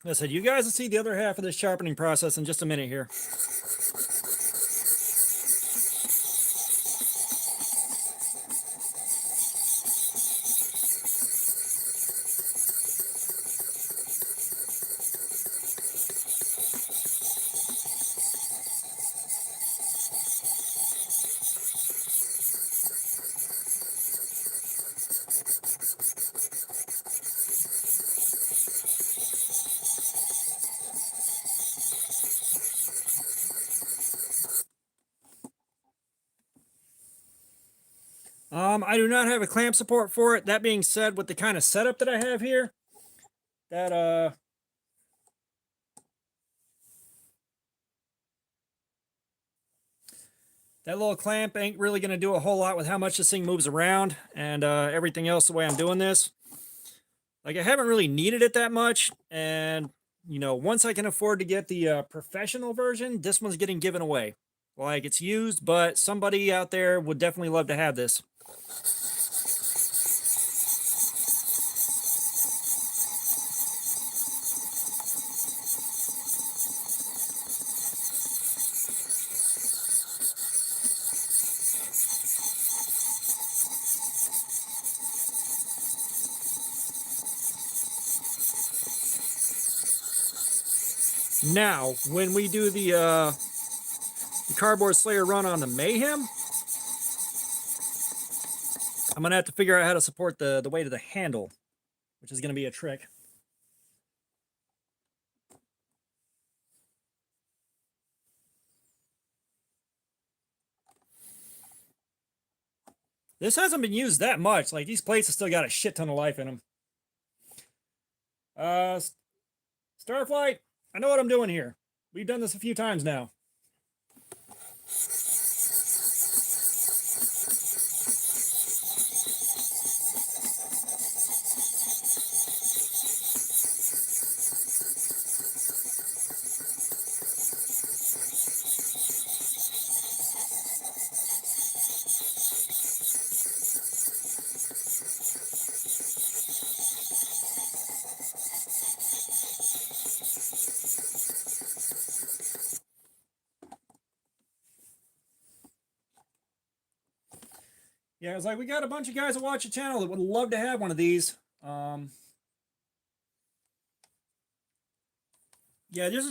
I said, you guys will see the other half of this sharpening process in just a minute here. I do not have a clamp support for it. That being said, with the kind of setup that I have here, that that little clamp ain't really going to do a whole lot with how much this thing moves around and everything else the way I'm doing this. Like, I haven't really needed it that much, and you know, once I can afford to get the professional version, this one's getting given away. like it's used, but somebody out there would definitely love to have this. Now, when we do the Cardboard Slayer run on the Mayhem, I'm gonna have to figure out how to support the weight of the handle, which is gonna be a trick. This hasn't been used that much. Like, these plates have still got a shit ton of life in them. Starflight, I know what I'm doing here. We've done this a few times now. Yeah, it's like we got a bunch of guys that watch the channel that would love to have one of these. Yeah,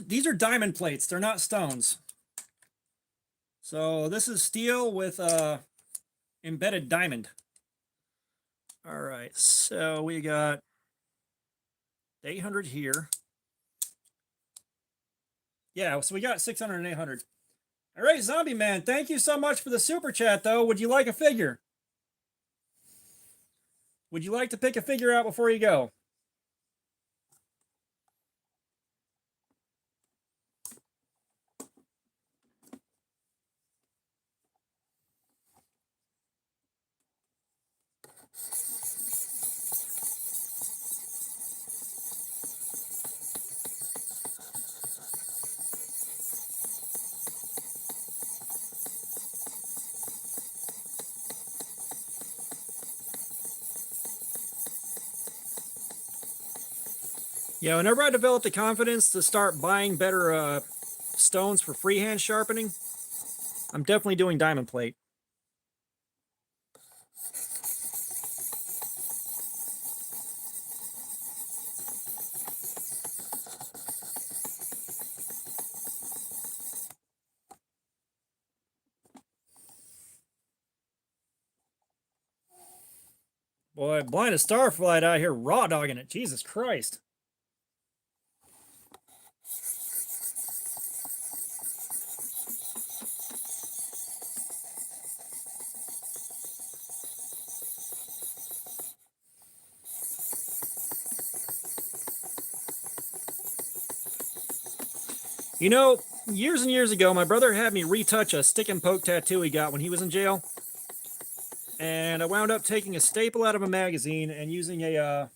these are diamond plates. They're not stones. So this is steel with embedded diamond. All right, so we got 800 here. Yeah, so we got 600 and 800. All right, Zombie Man, thank you so much for the super chat, though. Would you like a figure? Would you like to pick a figure out before you go? Yeah, whenever I developed the confidence to start buying better stones for freehand sharpening, I'm definitely doing diamond plate. Boy, Blind as Starflight out here raw dogging it. Jesus Christ. You know, years and years ago, my brother had me retouch a stick and poke tattoo he got when he was in jail. And I wound up taking a staple out of a magazine and using a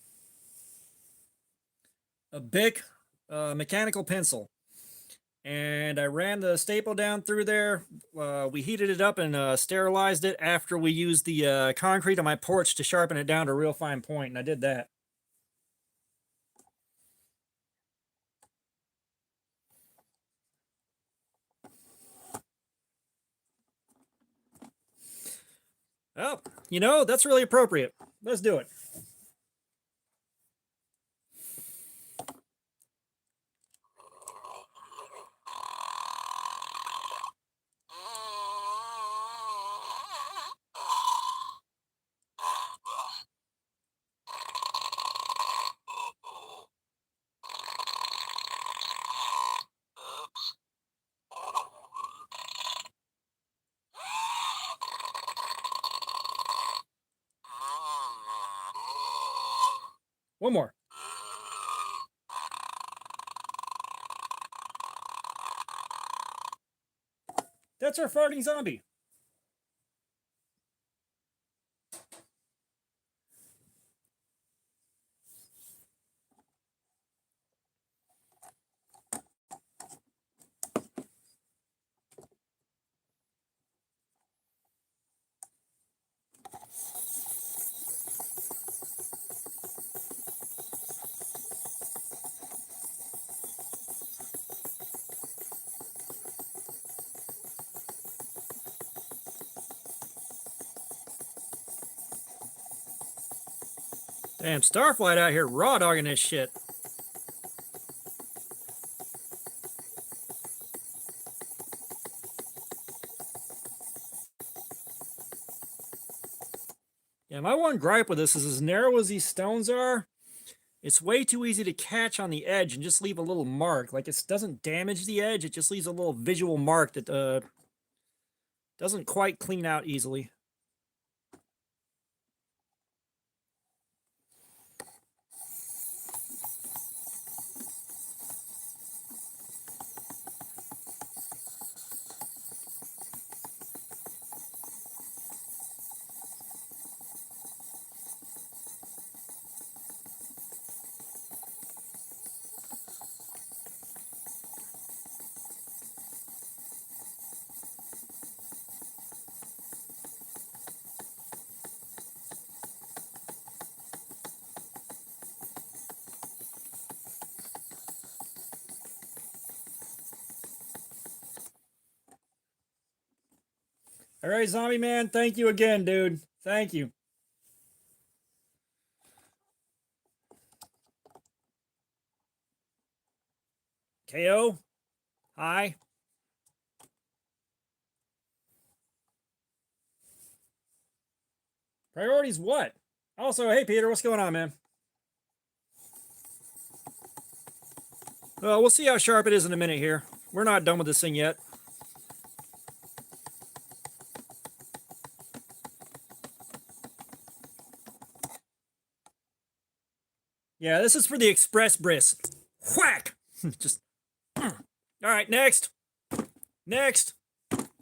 Bic mechanical pencil. And I ran the staple down through there. We heated it up and sterilized it after we used the concrete on my porch to sharpen it down to a real fine point, and I did that. Oh, you know, that's really appropriate. Let's do it. One more. That's our farting zombie. Damn, Starflight out here raw dogging this shit. Yeah, my one gripe with this is as narrow as these stones are, it's way too easy to catch on the edge and just leave a little mark. Like, it doesn't damage the edge, it just leaves a little visual mark that doesn't quite clean out easily. All right, Zombie Man, thank you again, dude. Thank you. KO, hi. Priorities what? Also, hey, Peter, what's going on, man? Well, we'll see how sharp it is in a minute here. We're not done with this thing yet. Yeah, this is for the express bris. Whack! Just. All right, next. Next.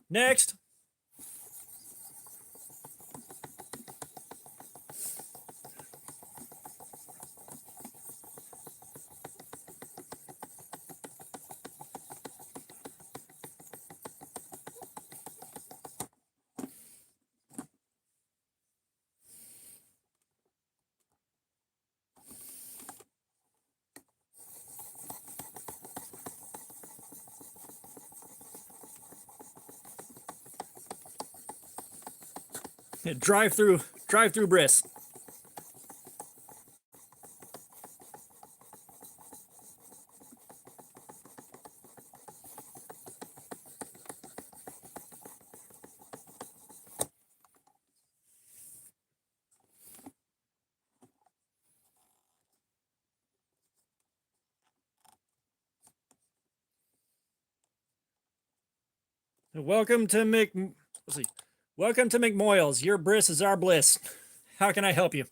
Next. Drive through bris. Welcome to let's see. Welcome to McMoyles. Your bris is our bliss. How can I help you?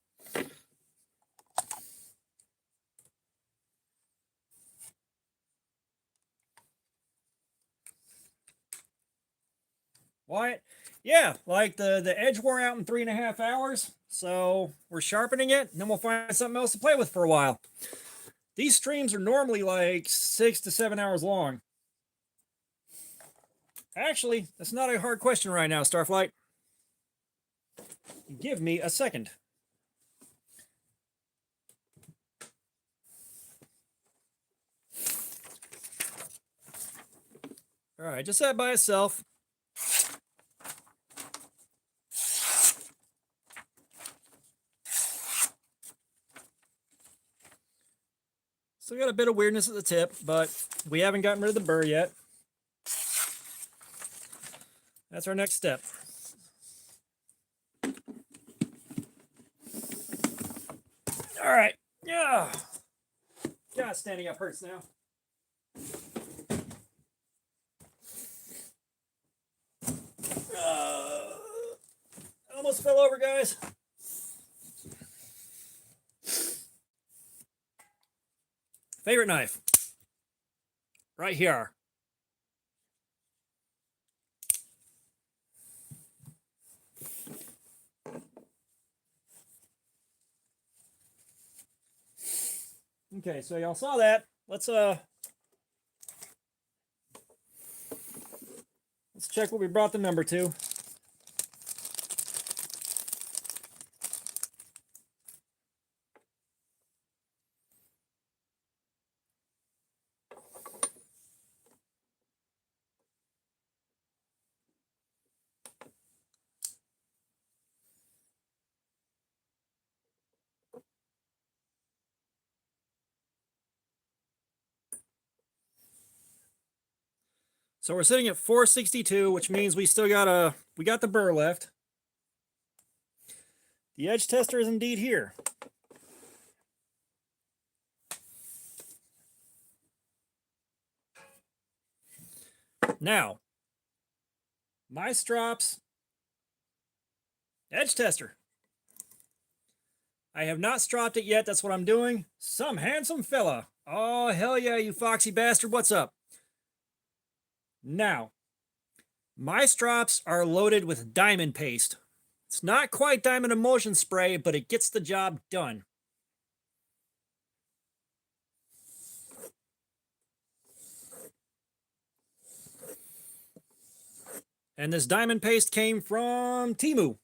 What? Yeah, like the edge wore out in 3.5 hours, so we're sharpening it, and then we'll find something else to play with for a while. These streams are normally like 6 to 7 hours long. Actually, that's not a hard question right now, Starflight. Give me a second. All right, just that by itself. Still got a bit of weirdness at the tip, but we haven't gotten rid of the burr yet. That's our next step. All right. Yeah. God, standing up hurts now. Almost fell over, guys. Favorite knife. Right here. Okay, so y'all saw that. Let's check what we brought the number to. So we're sitting at 462, which means we still got we got the burr left. The edge tester is indeed here. Now, my strops edge tester. I have not stropped it yet. That's what I'm doing. Some handsome fella. Oh, hell yeah, you foxy bastard. What's up? Now, my strops are loaded with diamond paste. It's not quite diamond emulsion spray, but it gets the job done. And this diamond paste came from Temu.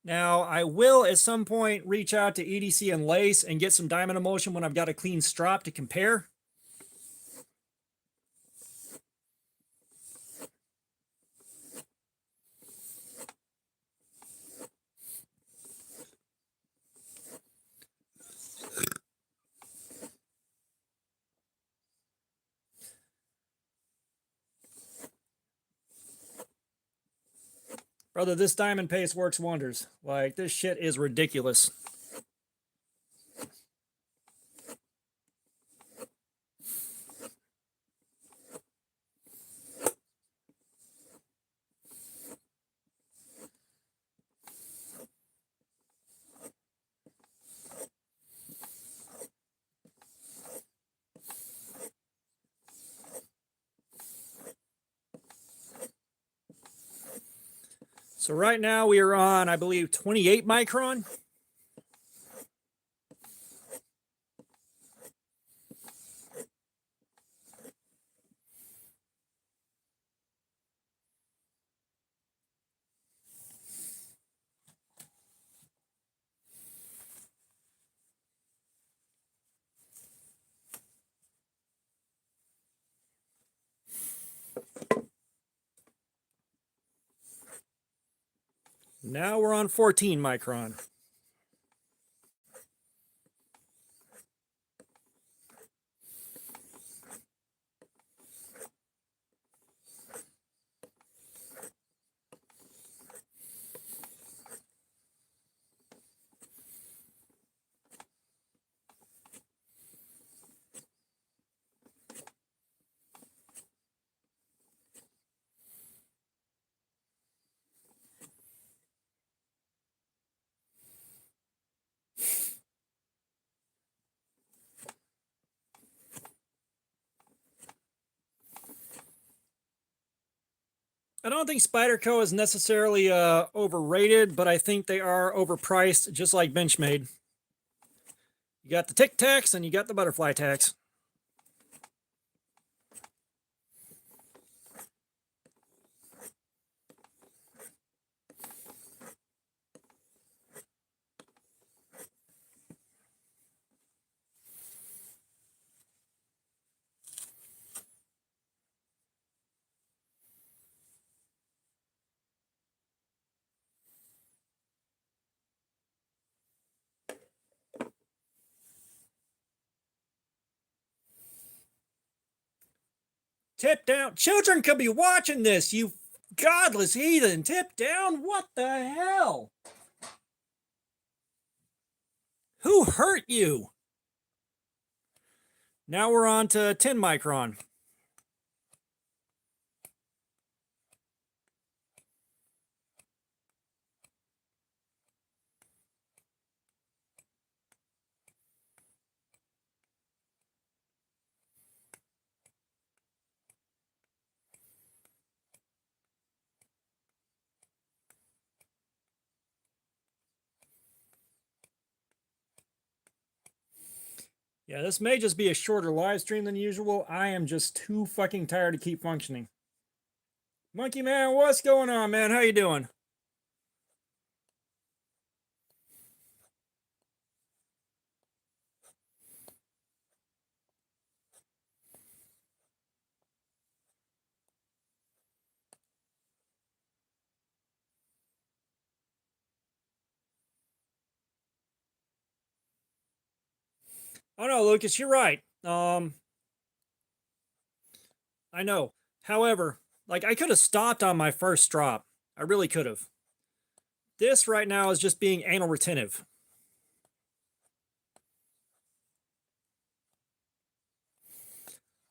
Now, I will at some point reach out to EDC and Lace and get some diamond emulsion when I've got a clean strop to compare. Brother, this diamond paste works wonders. Like, this shit is ridiculous. So right now we are on, I believe, 28 micron. Now we're on 14 micron. I don't think Spyderco is necessarily overrated, but I think they are overpriced, just like Benchmade. You got the Tic Tacs and you got the butterfly tax. Tip down. Children could be watching this, you godless heathen. Tip down? What the hell? Who hurt you? Now we're on to 10 micron. Yeah, this may just be a shorter live stream than usual. I am just too fucking tired to keep functioning. Monkey Man, what's going on, man? How you doing? Oh no, Lucas, you're right. I know. However, like I could have stopped on my first drop. I really could have. This right now is just being anal retentive.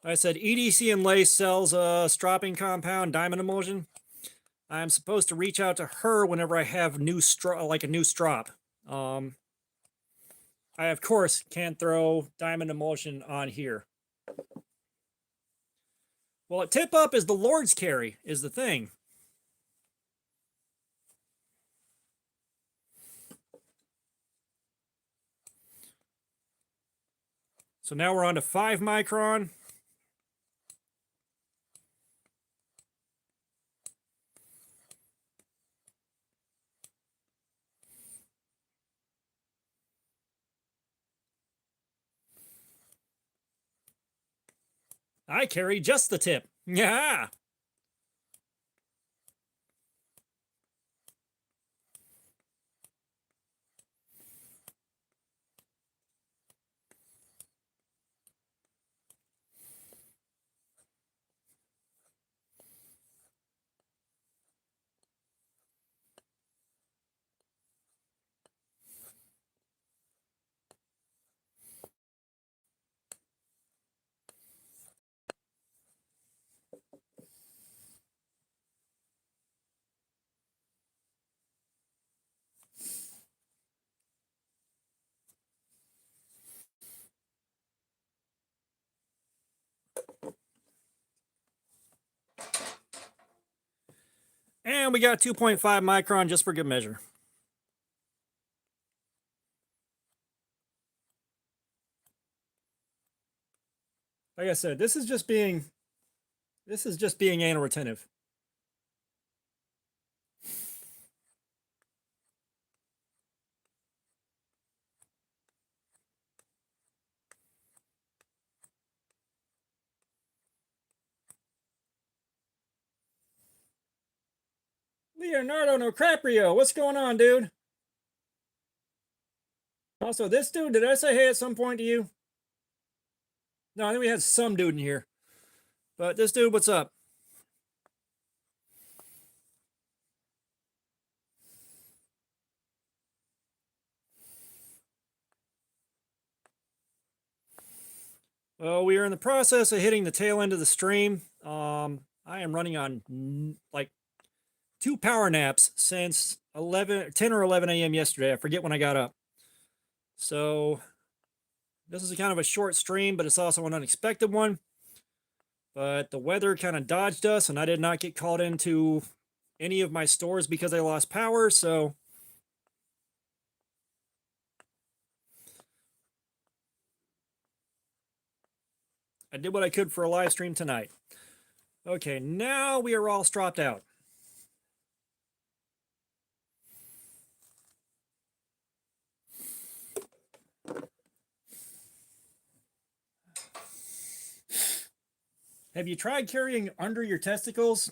I said EDC and Lace sells a stropping compound, diamond emulsion. I'm supposed to reach out to her whenever I have new like a new strop. I of course can't throw diamond emulsion on here. Well, a tip up is the Lord's carry is the thing. So now we're on to 5 micron. I carry just the tip. Yeah. And we got 2.5 micron just for good measure. Like I said, this is just being anal retentive. Leonardo DiCaprio, what's going on, dude? Also, this dude, did I say hey at some point to you? No, I think we had some dude in here. But this dude, what's up? Well, we are in the process of hitting the tail end of the stream. I am running on like 2 power naps since 10 or 11 a.m. yesterday. I forget when I got up. So this is kind of a short stream, but it's also an unexpected one. But the weather kind of dodged us, and I did not get called into any of my stores because I lost power. So I did what I could for a live stream tonight. Okay, now we are all stropped out. Have you tried carrying under your testicles?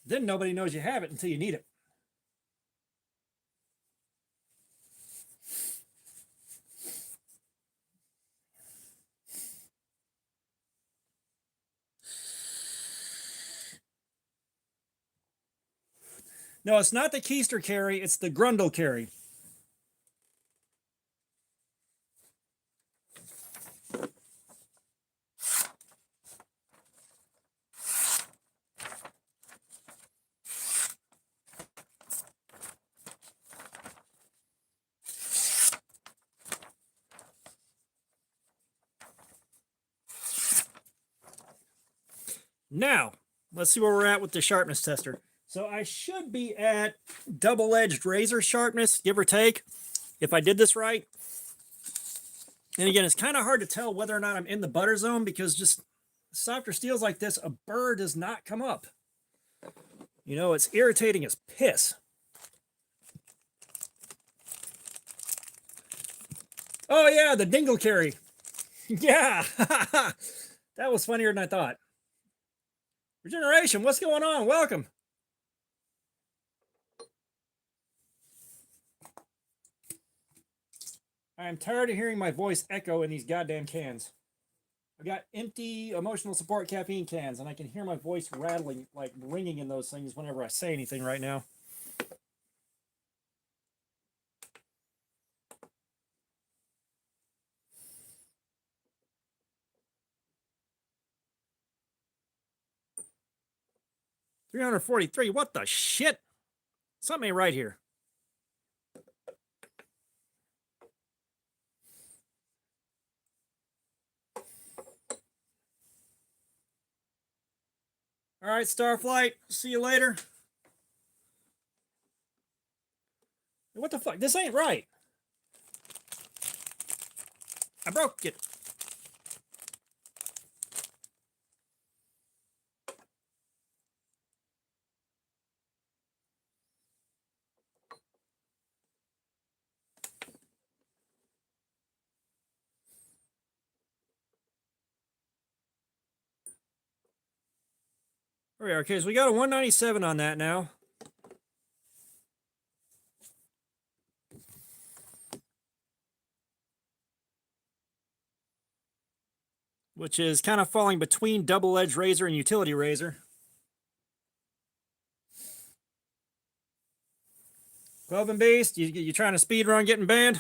Then nobody knows you have it until you need it. No, it's not the keister carry, it's the grundle carry. Now, let's see where we're at with the sharpness tester. So I should be at double-edged razor sharpness, give or take, if I did this right. And again, it's kind of hard to tell whether or not I'm in the butter zone because just softer steels like this, a burr does not come up. You know, it's irritating as piss. Oh yeah, the dingle carry. Yeah, that was funnier than I thought. Regeneration, what's going on? Welcome. I am tired of hearing my voice echo in these goddamn cans. I've got empty emotional support caffeine cans, and I can hear my voice rattling, like ringing in those things whenever I say anything right now. $343. What the shit? Something ain't right here. All right, Starflight. See you later. What the fuck? This ain't right. I broke it. There we are. Okay, so we got a 197 on that now. Which is kind of falling between double-edged razor and utility razor. Club and Beast, you trying to speed run getting banned?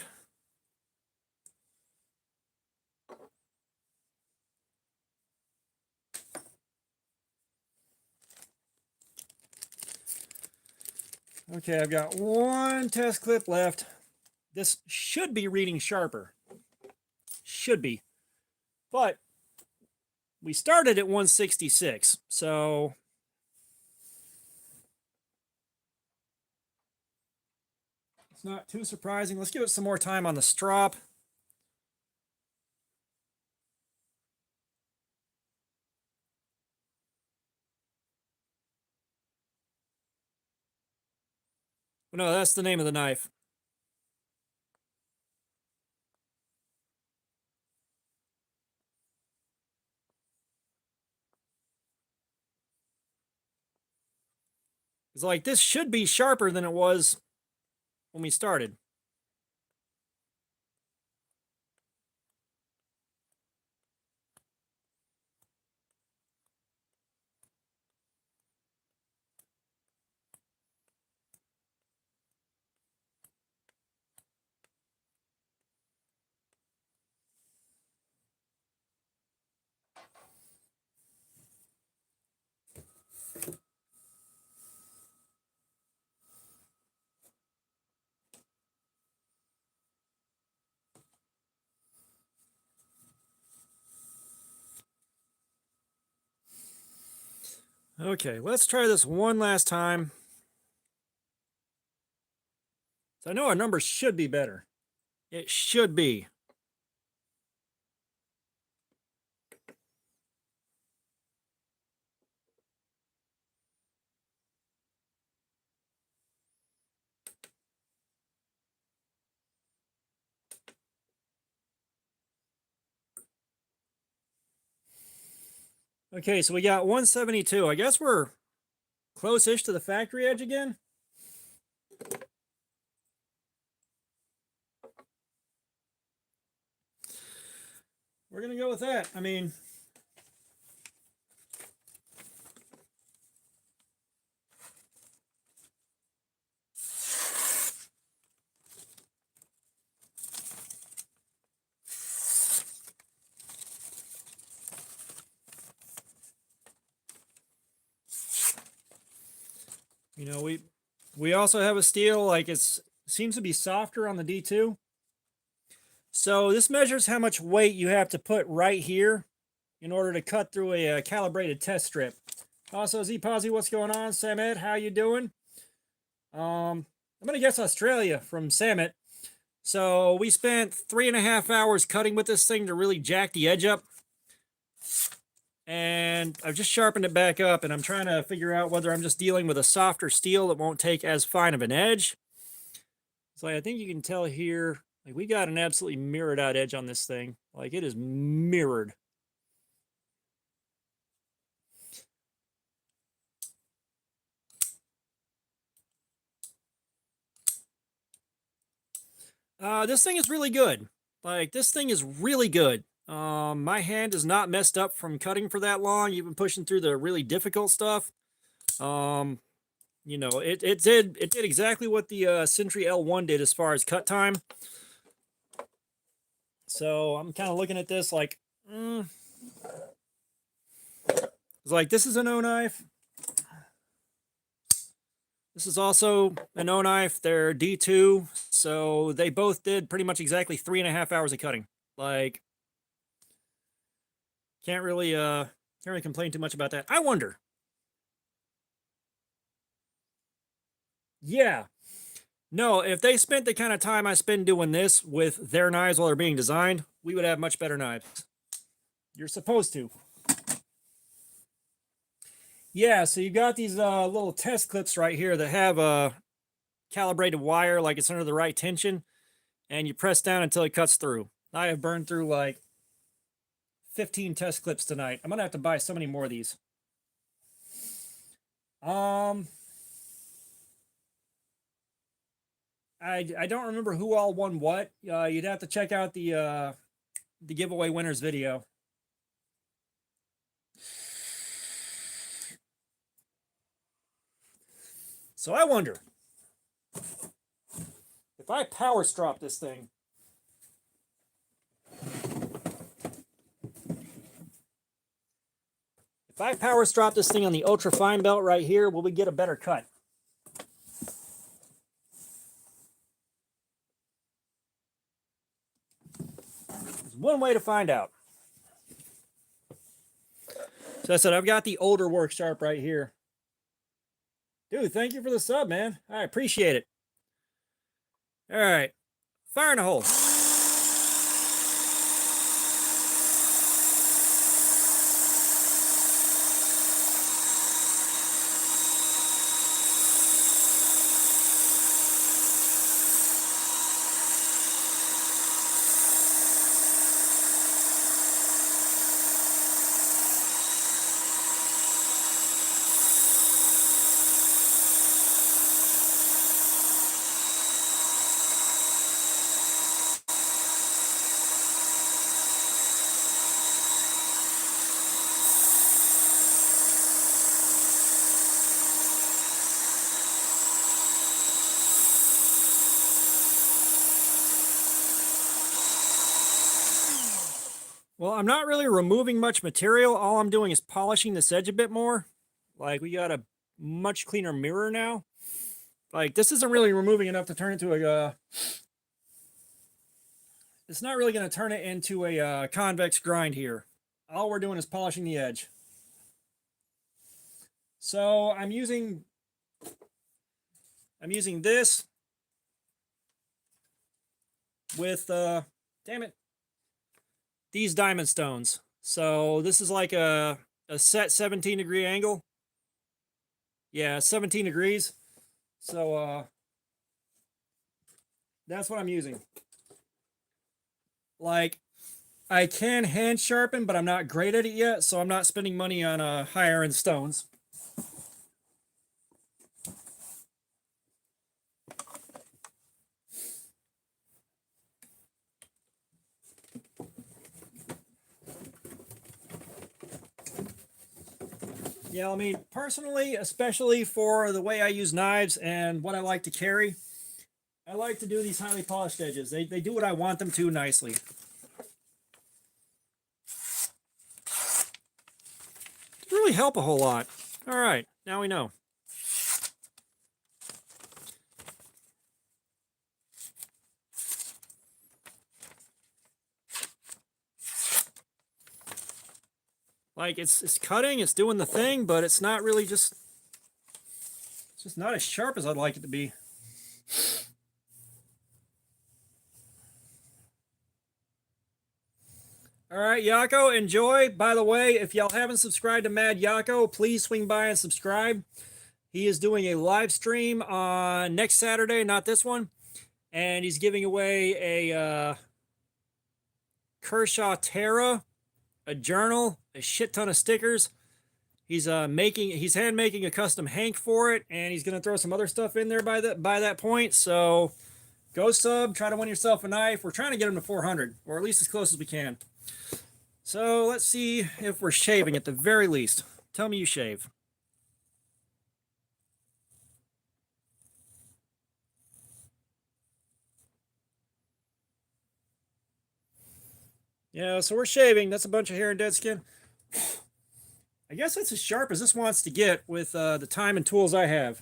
Okay, I've got one test clip left. This should be reading sharper. Should be. But we started at 166, so it's not too surprising. Let's give it some more time on the strop. No, that's the name of the knife. It's like this should be sharper than it was when we started. Okay, let's try this one last time. So I know our numbers should be better. It should be. Okay, so we got 172. I guess we're close-ish to the factory edge again. We're going to go with that. I mean, you know, we also have a steel, like seems to be softer on the D2. So this measures how much weight you have to put right here in order to cut through a calibrated test strip. Also, Z-Posy, what's going on? Samet, how you doing? I'm going to guess Australia from Samet. So we spent 3.5 hours cutting with this thing to really jack the edge up. And I've just sharpened it back up, and I'm trying to figure out whether I'm just dealing with a softer steel that won't take as fine of an edge. So I think you can tell here, like we got an absolutely mirrored out edge on this thing. Like it is mirrored. This thing is really good. Like, this thing is really good. My hand is not messed up from cutting for that long, even pushing through the really difficult stuff. Um, you know, it did exactly what the Sentry L1 did as far as cut time. So I'm kind of looking at this like, it's like, this is an O knife. This is also an O knife. They're D2, so they both did pretty much exactly 3.5 hours of cutting. Like, can't really complain too much about that. I wonder. Yeah. No, if they spent the kind of time I spend doing this with their knives while they're being designed, we would have much better knives. You're supposed to. Yeah, so you got these little test clips right here that have a calibrated wire, like it's under the right tension, and you press down until it cuts through. I have burned through like 15 test clips tonight. I'm gonna have to buy so many more of these. I don't remember who all won what. You'd have to check out the giveaway winners video. So I wonder if I power strop this thing. If I power strop this thing on the ultra fine belt right here, will we get a better cut? There's one way to find out. So I said, I've got the older work sharp right here. Dude, thank you for the sub, man. I appreciate it. All right. Fire in a hole. Well, I'm not really removing much material. All I'm doing is polishing this edge a bit more. Like, we got a much cleaner mirror now. Like, this isn't really removing enough to turn into a... it's not really going to turn it into a convex grind here. All we're doing is polishing the edge. So I'm using this with, damn it, these diamond stones. So this is like a set 17-degree angle. Yeah, 17 degrees. So that's what I'm using. Like, I can hand sharpen, but I'm not great at it yet, so I'm not spending money on higher end stones. Yeah, I mean, personally, especially for the way I use knives and what I like to carry, I like to do these highly polished edges. They do what I want them to nicely. It really help a whole lot. All right, now we know. Like, it's cutting, it's doing the thing, but it's not really it's just not as sharp as I'd like it to be. All right, Yako, enjoy. By the way, if y'all haven't subscribed to Mad Yako, please swing by and subscribe. He is doing a live stream on next Saturday, not this one, and he's giving away a Kershaw Terra, a journal, a shit ton of stickers. He's hand making a custom Hank for it, and he's gonna throw some other stuff in there by that point. So Go sub, try to win yourself a knife. We're trying to get them to 400, or at least as close as we can. So let's see if we're shaving at the very least. Tell me you shave. Yeah, so we're shaving. That's a bunch of hair and dead skin. I guess it's as sharp as this wants to get with the time and tools I have.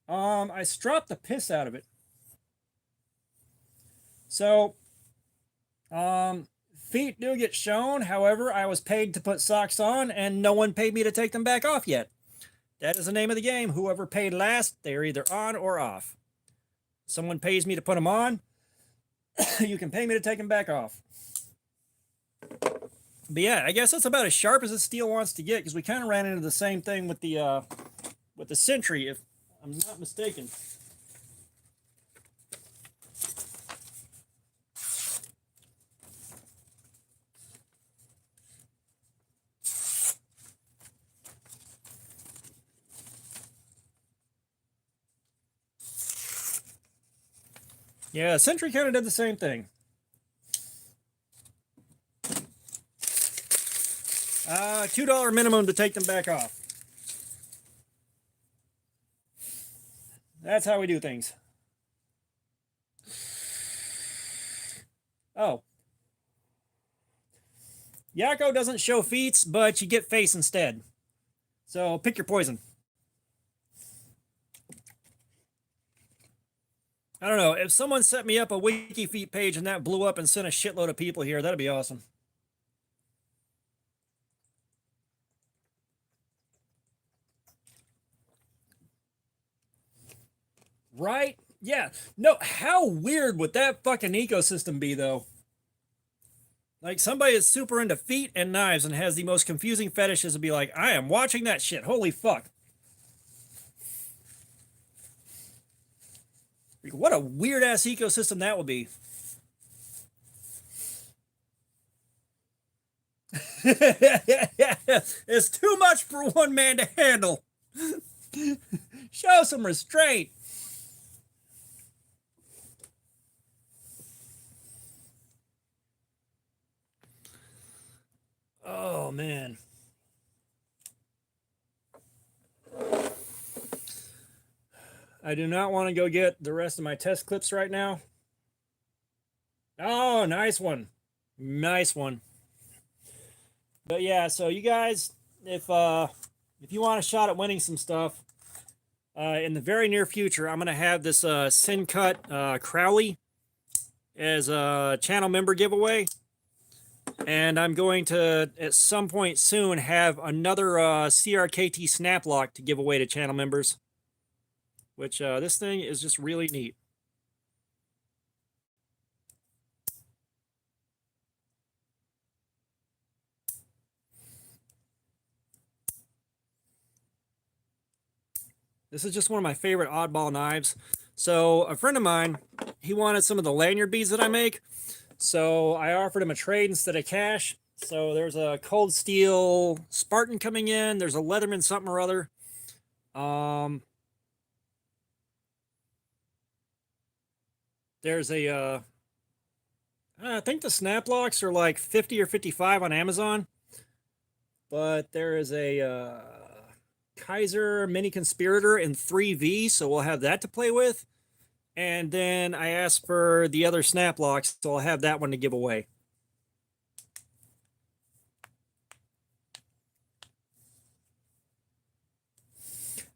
I stropped the piss out of it. So, feet do get shown. However, I was paid to put socks on, and no one paid me to take them back off yet. That is the name of the game. Whoever paid last, they are either on or off. Someone pays me to put them on. You can pay me to take them back off. But yeah, I guess that's about as sharp as the steel wants to get, because we kind of ran into the same thing with the Sentry, if I'm not mistaken. Yeah, Sentry kind of did the same thing. $2 minimum to take them back off. That's how we do things. Oh. Yakko doesn't show feats, but you get face instead. So pick your poison. I don't know. If someone set me up a WikiFeet page and that blew up and sent a shitload of people here, that'd be awesome. Right? Yeah. No, how weird would that fucking ecosystem be, though? Like, somebody is super into feet and knives and has the most confusing fetishes and be like, I am watching that shit. Holy fuck. What a weird-ass ecosystem that would be. It's too much for one man to handle. Show some restraint. Oh, man. I do not want to go get the rest of my test clips right now. Oh, nice one. Nice one. But yeah, so you guys, if you want a shot at winning some stuff, in the very near future, I'm going to have this Sin Cut Crowley as a channel member giveaway. And I'm going to, at some point soon, have another CRKT Snaplock to give away to channel members. Which, this thing is just really neat. This is just one of my favorite oddball knives. So, a friend of mine, he wanted some of the lanyard beads that I make. So, I offered him a trade instead of cash. So, there's a cold steel Spartan coming in. There's a Leatherman something or other. There's a, I think the Snaplocks are like 50 or 55 on Amazon. But there is a Kaiser Mini Conspirator in 3V, so we'll have that to play with. And then I asked for the other Snaplocks, so I'll have that one to give away.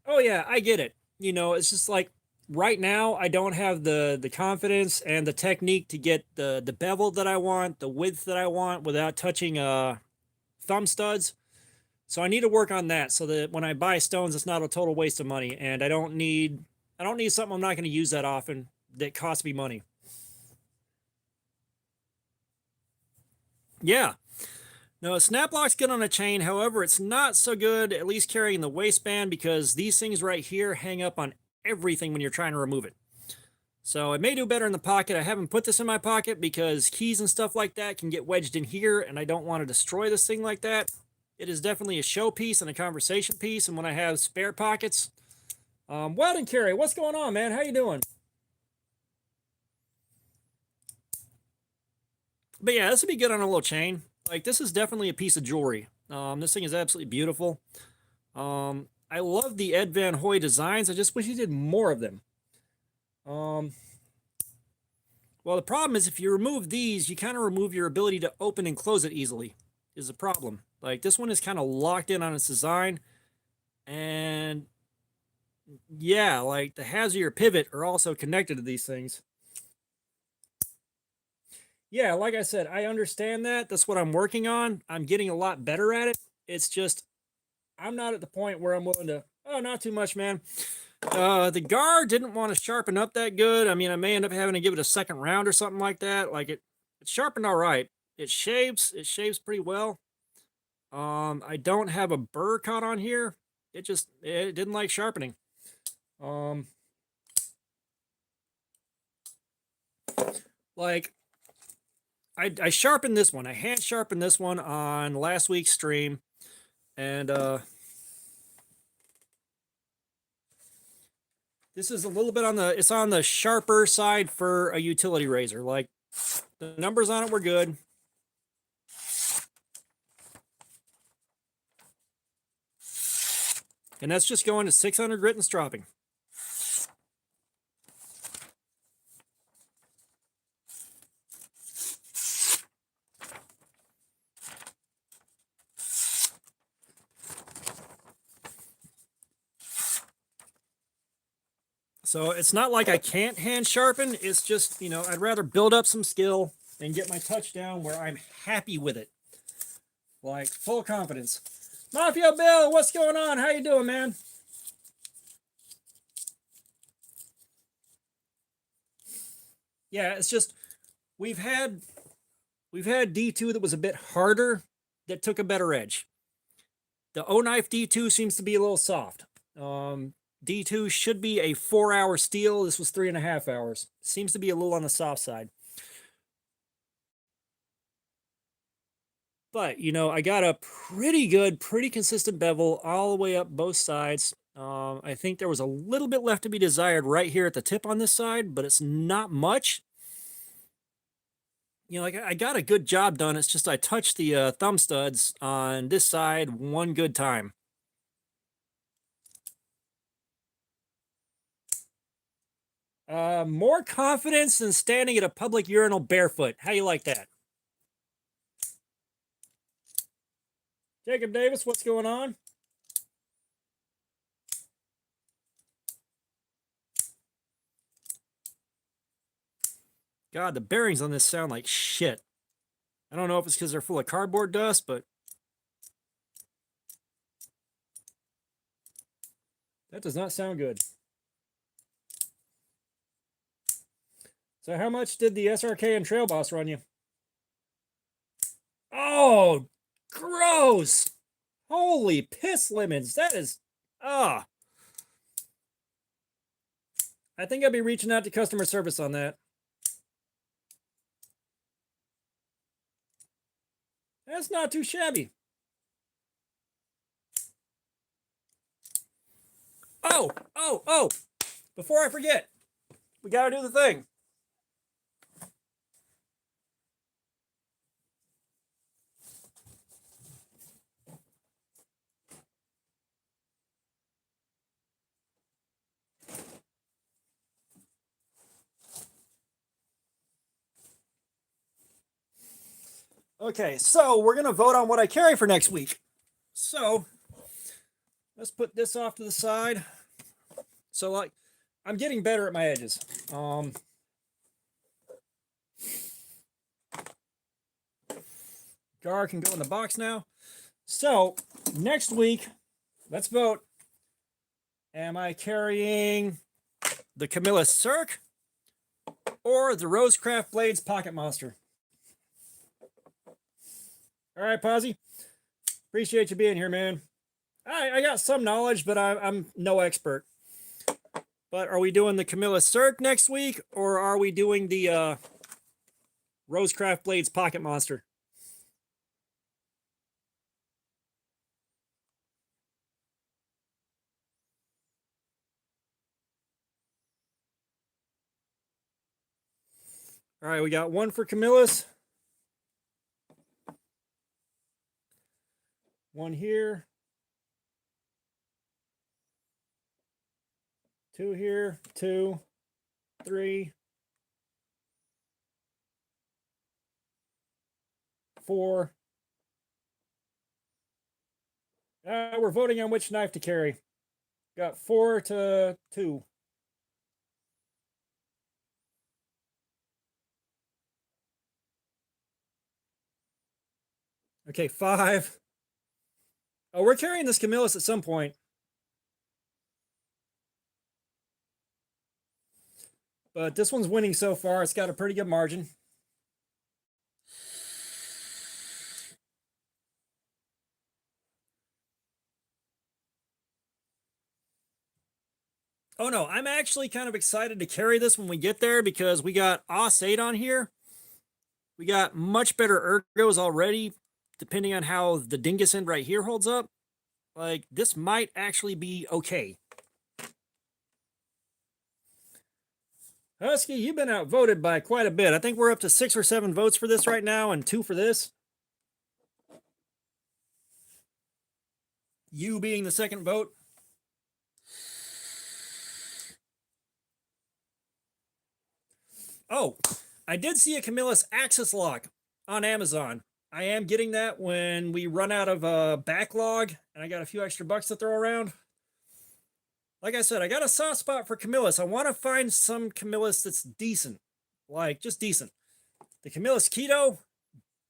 Oh yeah, I get it. You know, it's just like right now I don't have the confidence and the technique to get the bevel that I want, the width that I want without touching thumb studs. So I need to work on that so that when I buy stones, it's not a total waste of money, and I don't need something I'm not going to use that often that costs me money. Yeah. No, a Snaplock's good on a chain. However, it's not so good, at least carrying the waistband, because these things right here hang up on everything when you're trying to remove it. So it may do better in the pocket. I haven't put this in my pocket because keys and stuff like that can get wedged in here, and I don't want to destroy this thing like that. It is definitely a show piece and a conversation piece, and when I have spare pockets. Wild and Carry, what's going on, man? How you doing? But yeah, this would be good on a little chain. Like, this is definitely a piece of jewelry. This thing is absolutely beautiful. I love the Ed Van Hoy designs. I just wish he did more of them. Well, the problem is if you remove these, you kind of remove your ability to open and close it easily, is the problem. Like, this one is kind of locked in on its design. And yeah, like the halves of your pivot are also connected to these things. Yeah, like I said, I understand that. That's what I'm working on. I'm getting a lot better at it. It's just, I'm not at the point where I'm willing to, oh, not too much, man. The Gar didn't want to sharpen up that good. I mean, I may end up having to give it a second round or something like that. Like it sharpened all right. It shaves pretty well. I don't have a burr cut on here. It didn't like sharpening. Like I sharpened this one. I hand sharpened this one on last week's stream, and this is a little bit on it's on the sharper side for a utility razor. Like, the numbers on it were good. And that's just going to 600 grit and stropping. So it's not like I can't hand sharpen. It's just, I'd rather build up some skill and get my touch down where I'm happy with it. Like, full confidence. Mafia Bill, what's going on? How you doing, man? Yeah, it's just, we've had D2 that was a bit harder, that took a better edge. The O-Knife D2 seems to be a little soft. D2 should be a 4-hour steel. This was 3.5 hours. Seems to be a little on the soft side. But, I got a pretty good, pretty consistent bevel all the way up both sides. I think there was a little bit left to be desired right here at the tip on this side, but it's not much. Like, I got a good job done. It's just I touched the thumb studs on this side one good time. More confidence than standing at a public urinal barefoot. How you like that? Jacob Davis, what's going on? God, the bearings on this sound like shit. I don't know if it's because they're full of cardboard dust, but that does not sound good. So how much did the SRK and Trail Boss run you? Oh, gross. Holy piss lemons. That is, I think I'll be reaching out to customer service on that. That's not too shabby. Oh, before I forget, we got to do the thing. Okay, so we're going to vote on what I carry for next week. So let's put this off to the side. So, like, I'm getting better at my edges. Gar can go in the box now. So next week, let's vote. Am I carrying the Camilla Cirque or the Rosecraft Blades Pocket Monster? All right, Posy. Appreciate you being here, man. I got some knowledge, but I'm no expert. But are we doing the Camilla Cirque next week, or are we doing the Rosecraft Blades Pocket Monster? All right, we got one for Camillus. One here. Two here. 2, 3, 4. We're voting on which knife to carry. Got 4 to 2. Okay, 5. Oh, we're carrying this Camillus at some point. But this one's winning so far. It's got a pretty good margin. Oh no, I'm actually kind of excited to carry this when we get there because we got OS 8 on here. We got much better ergos already, depending on how the dingus end right here holds up. Like, this might actually be okay. Husky, you've been outvoted by quite a bit. I think we're up to 6 or 7 votes for this right now and 2 for this. You being the second vote. Oh, I did see a Camillus Axis lock on Amazon. I am getting that when we run out of a backlog and I got a few extra bucks to throw around. Like I said, I got a soft spot for Camillus. I want to find some Camillus that's decent. Like, just decent. The Camillus Keto,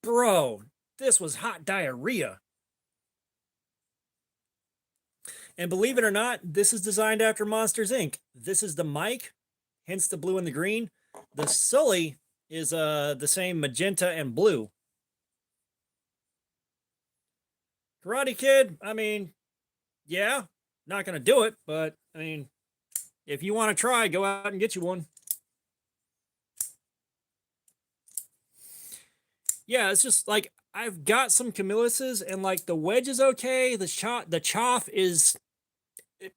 bro, this was hot diarrhea. And believe it or not, this is designed after Monsters, Inc. This is the mic, hence the blue and the green. The Sully is the same magenta and blue. Karate Kid, I mean, yeah, not going to do it, but, I mean, if you want to try, go out and get you one. Yeah, it's just like, I've got some Camilluses, and like, the wedge is okay, the choff is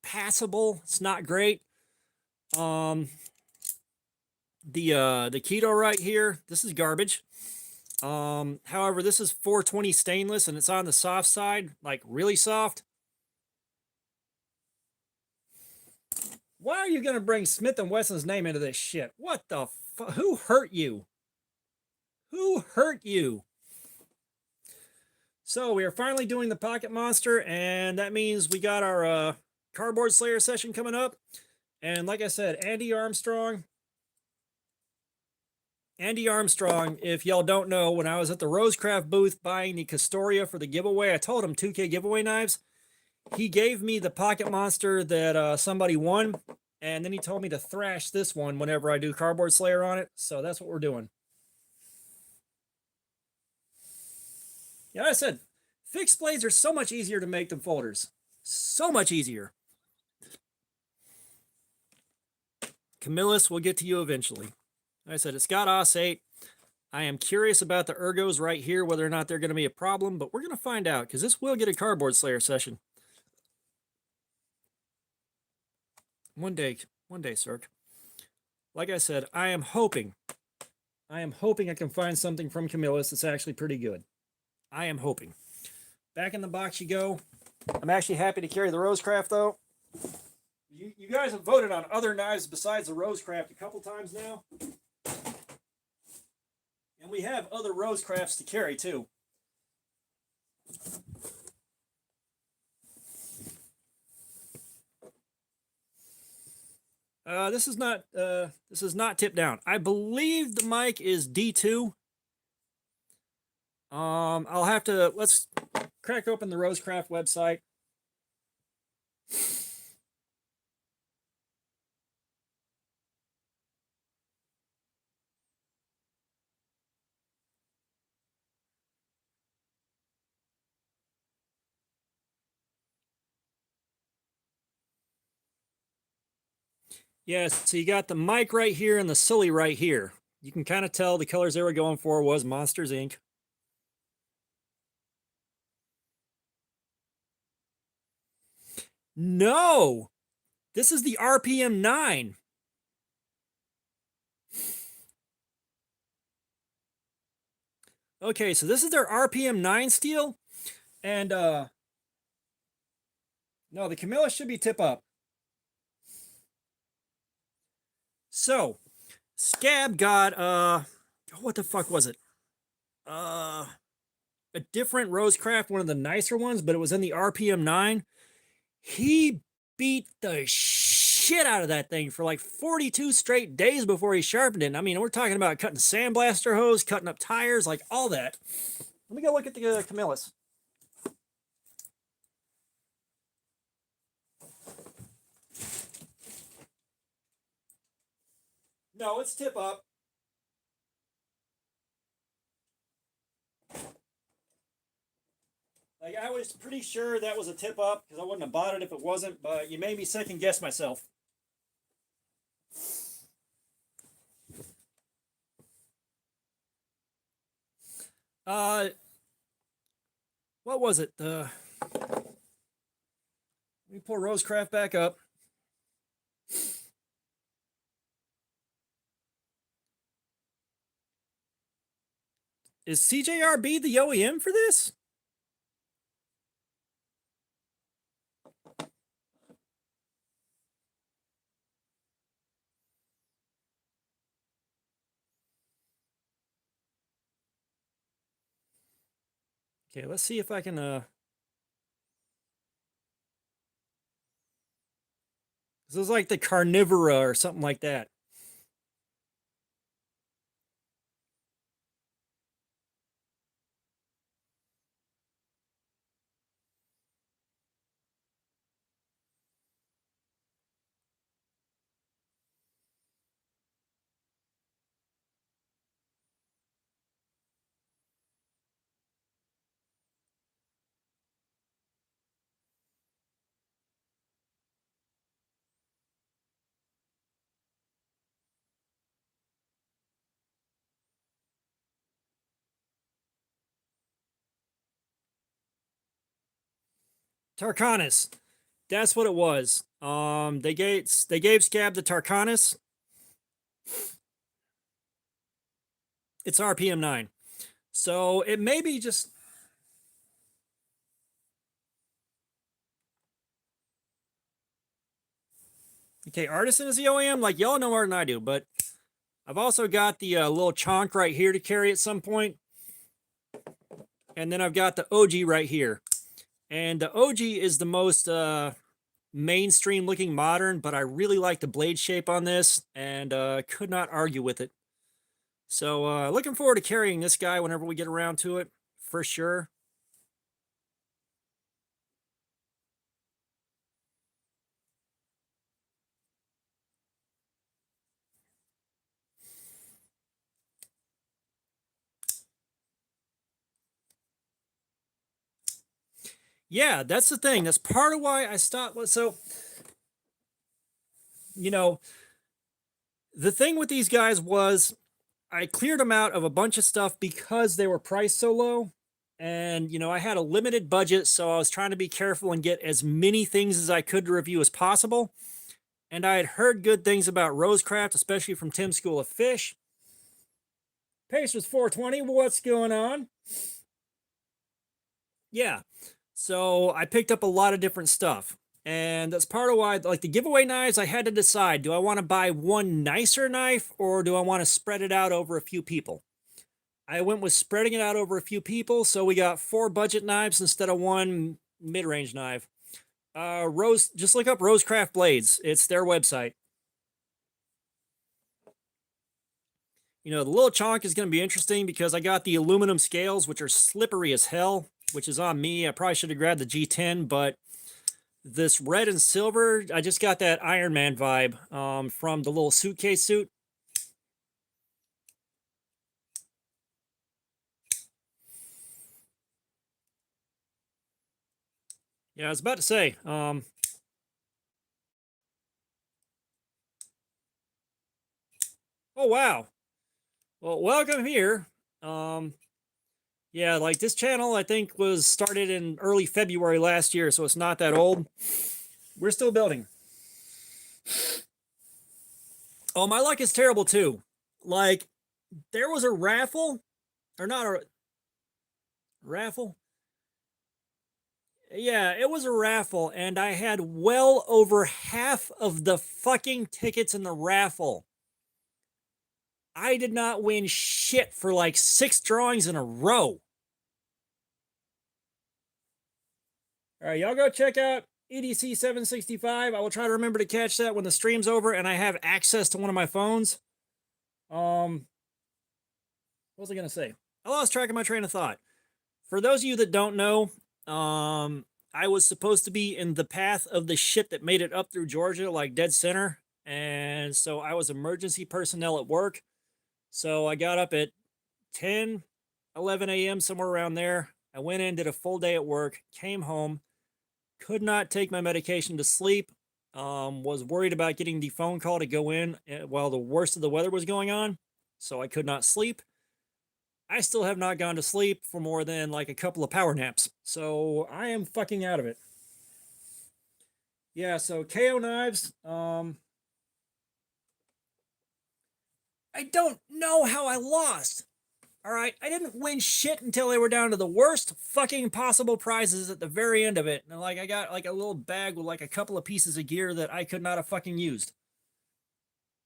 passable, it's not great. The keto right here, this is garbage. However, this is 420 stainless and it's on the soft side, like really soft. Why are you going to bring Smith & Wesson's name into this shit? What the fuck? Who hurt you? Who hurt you? So we are finally doing the Pocket Monster, and that means we got our Cardboard Slayer session coming up. And like I said, Andy Armstrong, if y'all don't know, when I was at the Rosecraft booth buying the Castoria for the giveaway, I told him 2K giveaway knives. He gave me the Pocket Monster that somebody won, and then he told me to thrash this one whenever I do Cardboard Slayer on it, so that's what we're doing. Yeah, like I said, fixed blades are so much easier to make than folders. So much easier. Camillus will get to you eventually. Like I said, it's got OS 8. I am curious about the ergos right here, whether or not they're going to be a problem, but we're going to find out, because this will get a Cardboard Slayer session. One day, Cirque. Like I said, I am hoping I can find something from Camillus that's actually pretty good. I am hoping. Back in the box you go. I'm actually happy to carry the Rosecraft, though. You guys have voted on other knives besides the Rosecraft a couple times now. And we have other Rosecrafts to carry, too. This is not tipped down. I believe the mic is D2. I'll have to, let's crack open the Rosecraft website. Yes, so you got the mic right here and the Sully right here. You can kind of tell the colors they were going for was Monsters, Inc. No! This is the RPM 9. Okay, so this is their RPM 9 steel. And No, the Camilla should be tip up. So, Scab got, what the fuck was it? A different Rosecraft, one of the nicer ones, but it was in the RPM 9. He beat the shit out of that thing for like 42 straight days before he sharpened it. I mean, we're talking about cutting sandblaster hose, cutting up tires, like all that. Let me go look at the Camillus. No, it's tip up. Like, I was pretty sure that was a tip up because I wouldn't have bought it if it wasn't, but you made me second guess myself. What was it? Let me pull Rosecraft back up. Is CJRB the OEM for this? Okay, let's see if I can, this is like the Carnivora or something like that. Tarkanis. That's what it was. They gave Scab the Tarkanis. It's RPM 9. So it may be just, okay, Artisan is the OEM, like y'all know more than I do, but I've also got the little chonk right here to carry at some point. And then I've got the OG right here. And the OG is the most mainstream looking modern, but I really like the blade shape on this and could not argue with it. So looking forward to carrying this guy whenever we get around to it, for sure. Yeah, that's the thing. That's part of why I stopped. So, you know, the thing with these guys was I cleared them out of a bunch of stuff because they were priced so low. And, I had a limited budget, so I was trying to be careful and get as many things as I could to review as possible. And I had heard good things about Rosecraft, especially from Tim's School of Fish. Pace was 420. What's going on? Yeah. So I picked up a lot of different stuff. And that's part of why, like the giveaway knives, I had to decide, do I want to buy one nicer knife or do I want to spread it out over a few people? I went with spreading it out over a few people, so we got 4 budget knives instead of 1 mid-range knife. Just look up Rosecraft Blades. It's their website. The little chonk is going to be interesting because I got the aluminum scales, which are slippery as hell, which is on me. I probably should have grabbed the G10, but this red and silver, I just got that Iron Man vibe from the little suitcase suit. Yeah, I was about to say, oh, wow. Well, welcome here. Yeah, like this channel, I think, was started in early February last year, so it's not that old. We're still building. Oh, my luck is terrible, too. Like, there was a raffle, or not a raffle. Yeah, it was a raffle, and I had well over half of the fucking tickets in the raffle. I did not win shit for like 6 drawings in a row. All right, y'all go check out EDC 765. I will try to remember to catch that when the stream's over and I have access to one of my phones. What was I gonna say? I lost track of my train of thought. For those of you that don't know, I was supposed to be in the path of the shit that made it up through Georgia, like dead center. And so I was emergency personnel at work. So I got up at 10, 11 a.m., somewhere around there. I went in, did a full day at work, came home, could not take my medication to sleep, was worried about getting the phone call to go in while the worst of the weather was going on. So I could not sleep. I still have not gone to sleep for more than like a couple of power naps. So I am fucking out of it. Yeah, so KO knives. I don't know how I lost. All right, I didn't win shit until they were down to the worst fucking possible prizes at the very end of it. And like I got like a little bag with like a couple of pieces of gear that I could not have fucking used.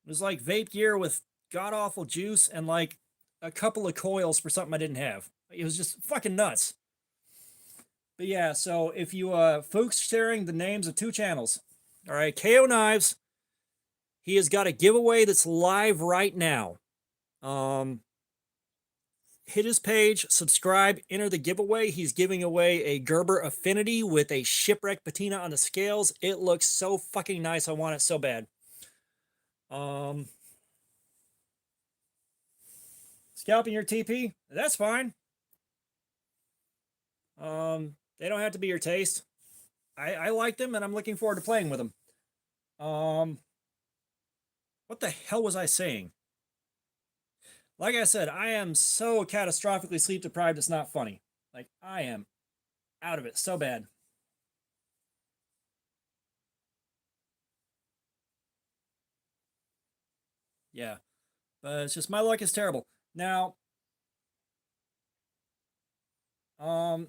It was like vape gear with god awful juice and like a couple of coils for something I didn't have. It was just fucking nuts. But yeah, so if you folks sharing the names of 2 channels. All right, KO Knives. He has got a giveaway that's live right now. Hit his page, subscribe, enter the giveaway. He's giving away a Gerber Affinity with a shipwreck patina on the scales. It looks so fucking nice. I want it so bad. Scalping your TP? That's fine. They don't have to be your taste. I like them and I'm looking forward to playing with them. What the hell was I saying? Like I said, I am so catastrophically sleep deprived, it's not funny. Like, I am out of it so bad. Yeah. But it's just my luck is terrible. Now,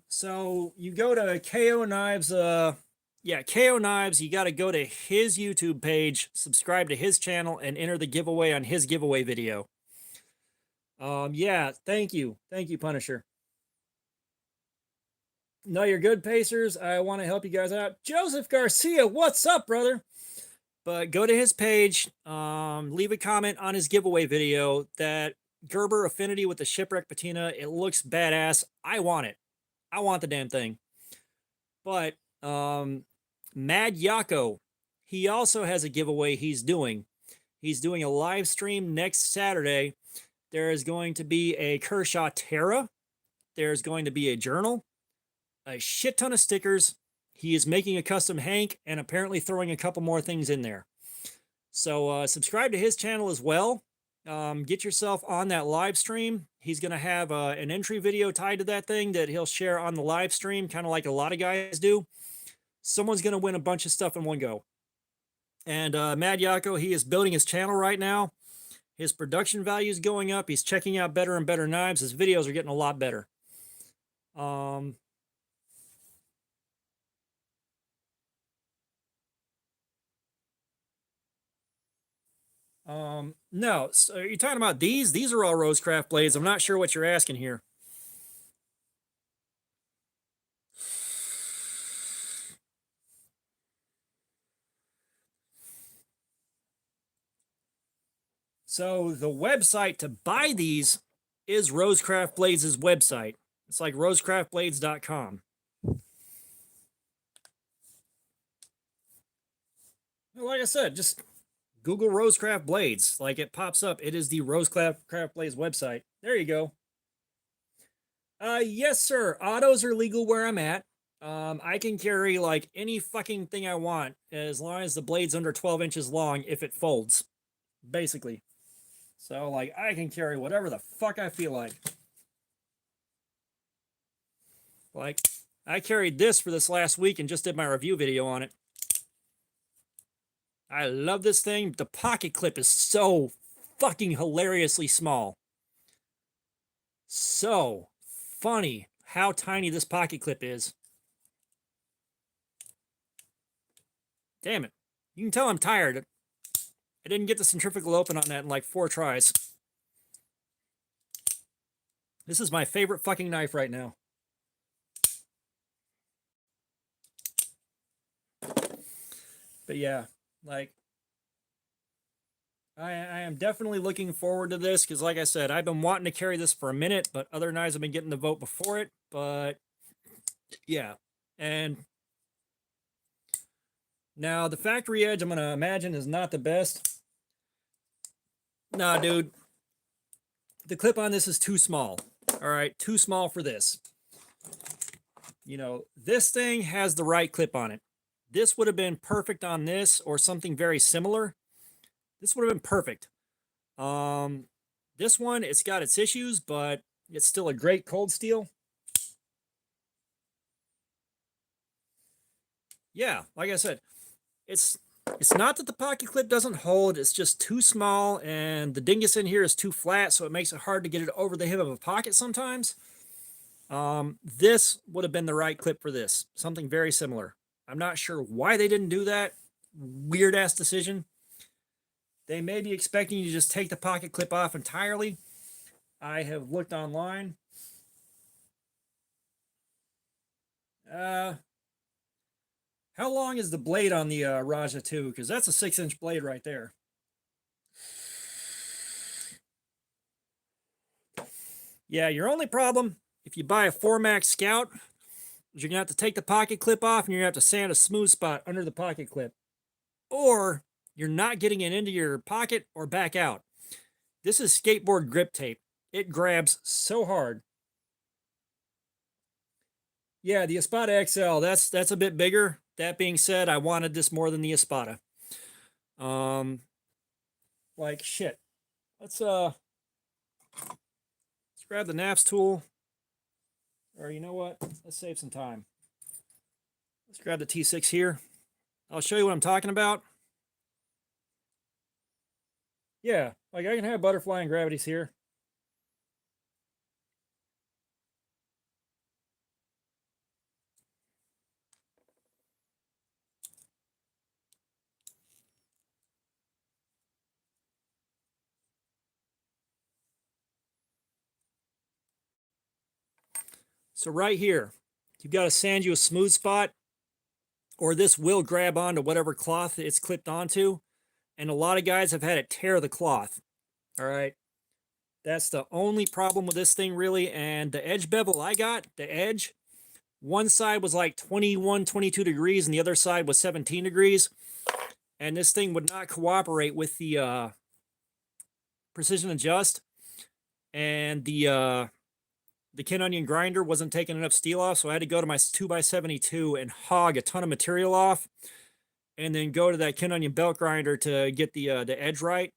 so you go to KO Knives, yeah, KO Knives, you got to go to his YouTube page, subscribe to his channel, and enter the giveaway on his giveaway video. Yeah, thank you. Thank you, Punisher. No, you're good, Pacers. I want to help you guys out. Joseph Garcia, what's up, brother? But go to his page, leave a comment on his giveaway video. That Gerber Affinity with the shipwreck patina, it looks badass. I want it. I want the damn thing. But Mad Yako, he also has a giveaway he's doing. He's doing a live stream next Saturday. There is going to be a Kershaw Terra. There's going to be a journal, a shit ton of stickers. He is making a custom Hank and apparently throwing a couple more things in there. So subscribe to his channel as well. Get yourself on that live stream. He's going to have an entry video tied to that thing that he'll share on the live stream, kind of like a lot of guys do. Someone's going to win a bunch of stuff in one go. And Mad Yako, he is building his channel right now. His production value is going up. He's checking out better and better knives. His videos are getting a lot better. No, so are you talking about these? These are all Rosecraft blades. I'm not sure what you're asking here. So the website to buy these is Rosecraft Blades' website. It's like rosecraftblades.com. Like I said, just Google Rosecraft Blades. Like it pops up. It is the Rosecraft Blades website. There you go. Yes, sir. Autos are legal where I'm at. I can carry like any fucking thing I want as long as the blade's under 12 inches long if it folds. Basically. So, like, I can carry whatever the fuck I feel like. Like, I carried this for this last week and just did my review video on it. I love this thing. The pocket clip is so fucking hilariously small. So funny how tiny this pocket clip is. Damn it. You can tell I'm tired. I didn't get the centrifugal open on that in like 4 tries. This is my favorite fucking knife right now. But yeah, like, I am definitely looking forward to this because, like I said, I've been wanting to carry this for a minute, but other knives have been getting the vote before it. But yeah, and now the factory edge, I'm going to imagine, is not the best. Nah, dude, the clip on this is too small. All right, too small for this. You know, this thing has the right clip on it. This would have been perfect on this or something very similar. This would have been perfect. This one, it's got its issues, but it's still a great cold steel. Yeah, like I said, it's not that the pocket clip doesn't hold, it's just too small, and the dingus in here is too flat, so it makes it hard to get it over the hip of a pocket sometimes. This would have been the right clip for this. Something very similar. I'm not sure why they didn't do that. Weird ass decision. They may be expecting you to just take the pocket clip off entirely. I have looked online. How long is the blade on the Raja 2? Because that's a 6-inch blade right there. Yeah, your only problem, if you buy a 4MAX Scout, is you're going to have to take the pocket clip off and you're going to have to sand a smooth spot under the pocket clip. Or you're not getting it into your pocket or back out. This is skateboard grip tape. It grabs so hard. Yeah, the Espada XL, that's a bit bigger. That being said, I wanted this more than the Espada. Like shit. Let's grab the naps tool. Or you know what? Let's save some time. Let's grab the T6 here. I'll show you what I'm talking about. Yeah, like I can have butterfly and gravities here. So right here, you've got to sand you a smooth spot, or this will grab onto whatever cloth it's clipped onto. And a lot of guys have had it tear the cloth. All right. That's the only problem with this thing, really. And the edge bevel I got, the edge, one side was like 21, 22 degrees, and the other side was 17 degrees. And this thing would not cooperate with the precision adjust. And the Kin Onion grinder wasn't taking enough steel off, so I had to go to my 2x72 and hog a ton of material off, and then go to that Kin Onion belt grinder to get the edge right.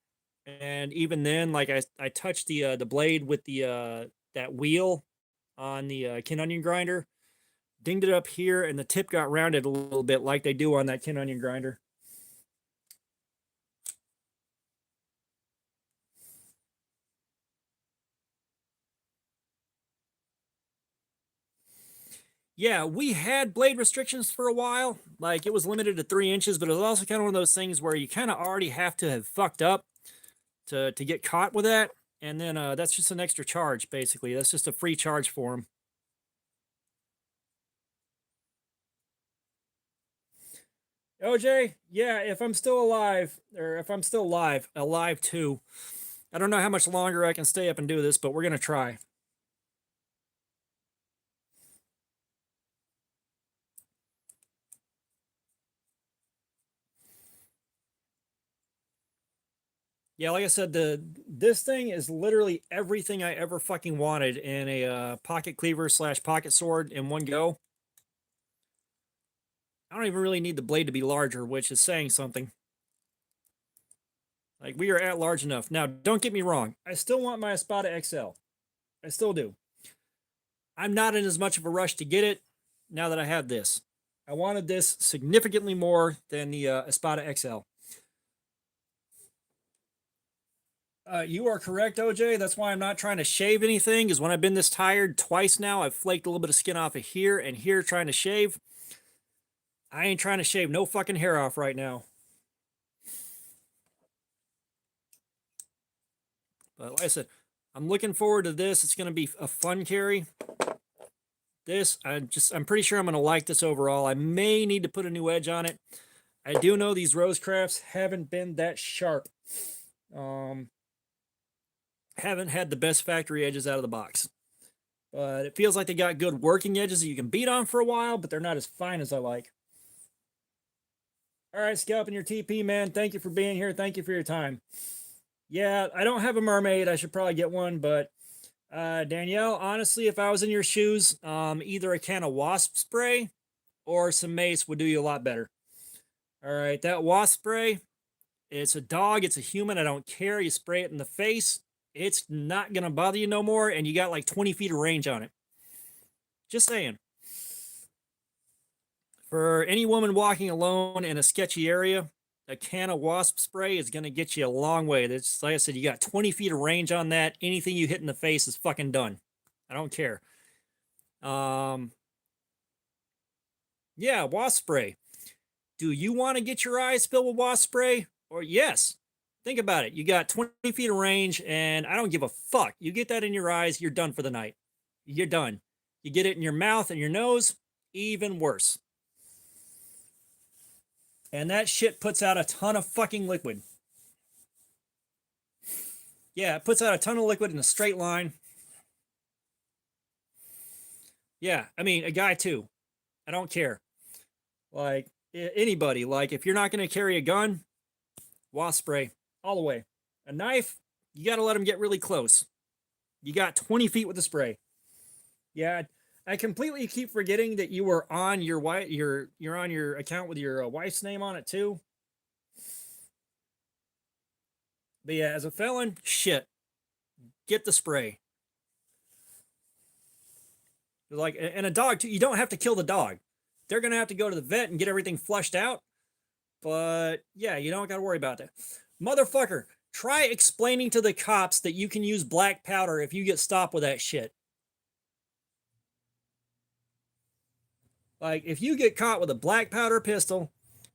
And even then, like I touched the blade with the that wheel on the Kin Onion grinder, dinged it up here, and the tip got rounded a little bit like they do on that Kin Onion grinder. Yeah, we had blade restrictions for a while. Like it was limited to 3 inches, but it was also kind of one of those things where you kind of already have to have fucked up to get caught with that. And then that's just an extra charge, basically. That's just a free charge for them. OJ, yeah, if I'm still alive, or if I'm still alive too. I don't know how much longer I can stay up and do this, but we're going to try. Yeah, like I said, this thing is literally everything I ever fucking wanted in a pocket cleaver / pocket sword in one go. I don't even really need the blade to be larger, which is saying something. Like, we are at large enough. Now, don't get me wrong. I still want my Espada XL. I still do. I'm not in as much of a rush to get it now that I have this. I wanted this significantly more than the Espada XL. You are correct, OJ. That's why I'm not trying to shave anything, because when I've been this tired twice now, I've flaked a little bit of skin off of here and here trying to shave. I ain't trying to shave no fucking hair off right now. But like I said, I'm looking forward to this. It's going to be a fun carry. This, I'm pretty sure I'm going to like this overall. I may need to put a new edge on it. I do know these Rosecrafts haven't been that sharp. Haven't had the best factory edges out of the box. But it feels like they got good working edges that you can beat on for a while, but they're not as fine as I like. All right, Scalping Your TP, man. Thank you for being here. Thank you for your time. Yeah, I don't have a mermaid. I should probably get one, but Danielle, honestly, if I was in your shoes, either a can of wasp spray or some mace would do you a lot better. All right, that wasp spray, it's a dog, it's a human, I don't care. You spray it in the face, it's not going to bother you no more, and you got like 20 feet of range on it. Just saying. For any woman walking alone in a sketchy area, a can of wasp spray is going to get you a long way. That's, like I said, you got 20 feet of range on that. Anything you hit in the face is fucking done. I don't care. Yeah, wasp spray. Do you want to get your eyes filled with wasp spray? Or yes. Think about it. You got 20 feet of range, and I don't give a fuck. You get that in your eyes, you're done for the night. You're done. You get it in your mouth and your nose, even worse. And that shit puts out a ton of fucking liquid. Yeah, it puts out a ton of liquid in a straight line. Yeah, I mean, a guy too. I don't care. Like, anybody. Like, if you're not going to carry a gun, wasp spray all the way. A knife, you got to let them get really close. You got 20 feet with the spray. Yeah, I completely keep forgetting that you were on your wife. You're on your account with your wife's name on it too. But yeah, as a felon, shit, get the spray. Like, and a dog too. You don't have to kill the dog. They're gonna have to go to the vet and get everything flushed out. But yeah, you don't got to worry about that. Motherfucker, try explaining to the cops that you can use black powder if you get stopped with that shit. Like, if you get caught with a black powder pistol,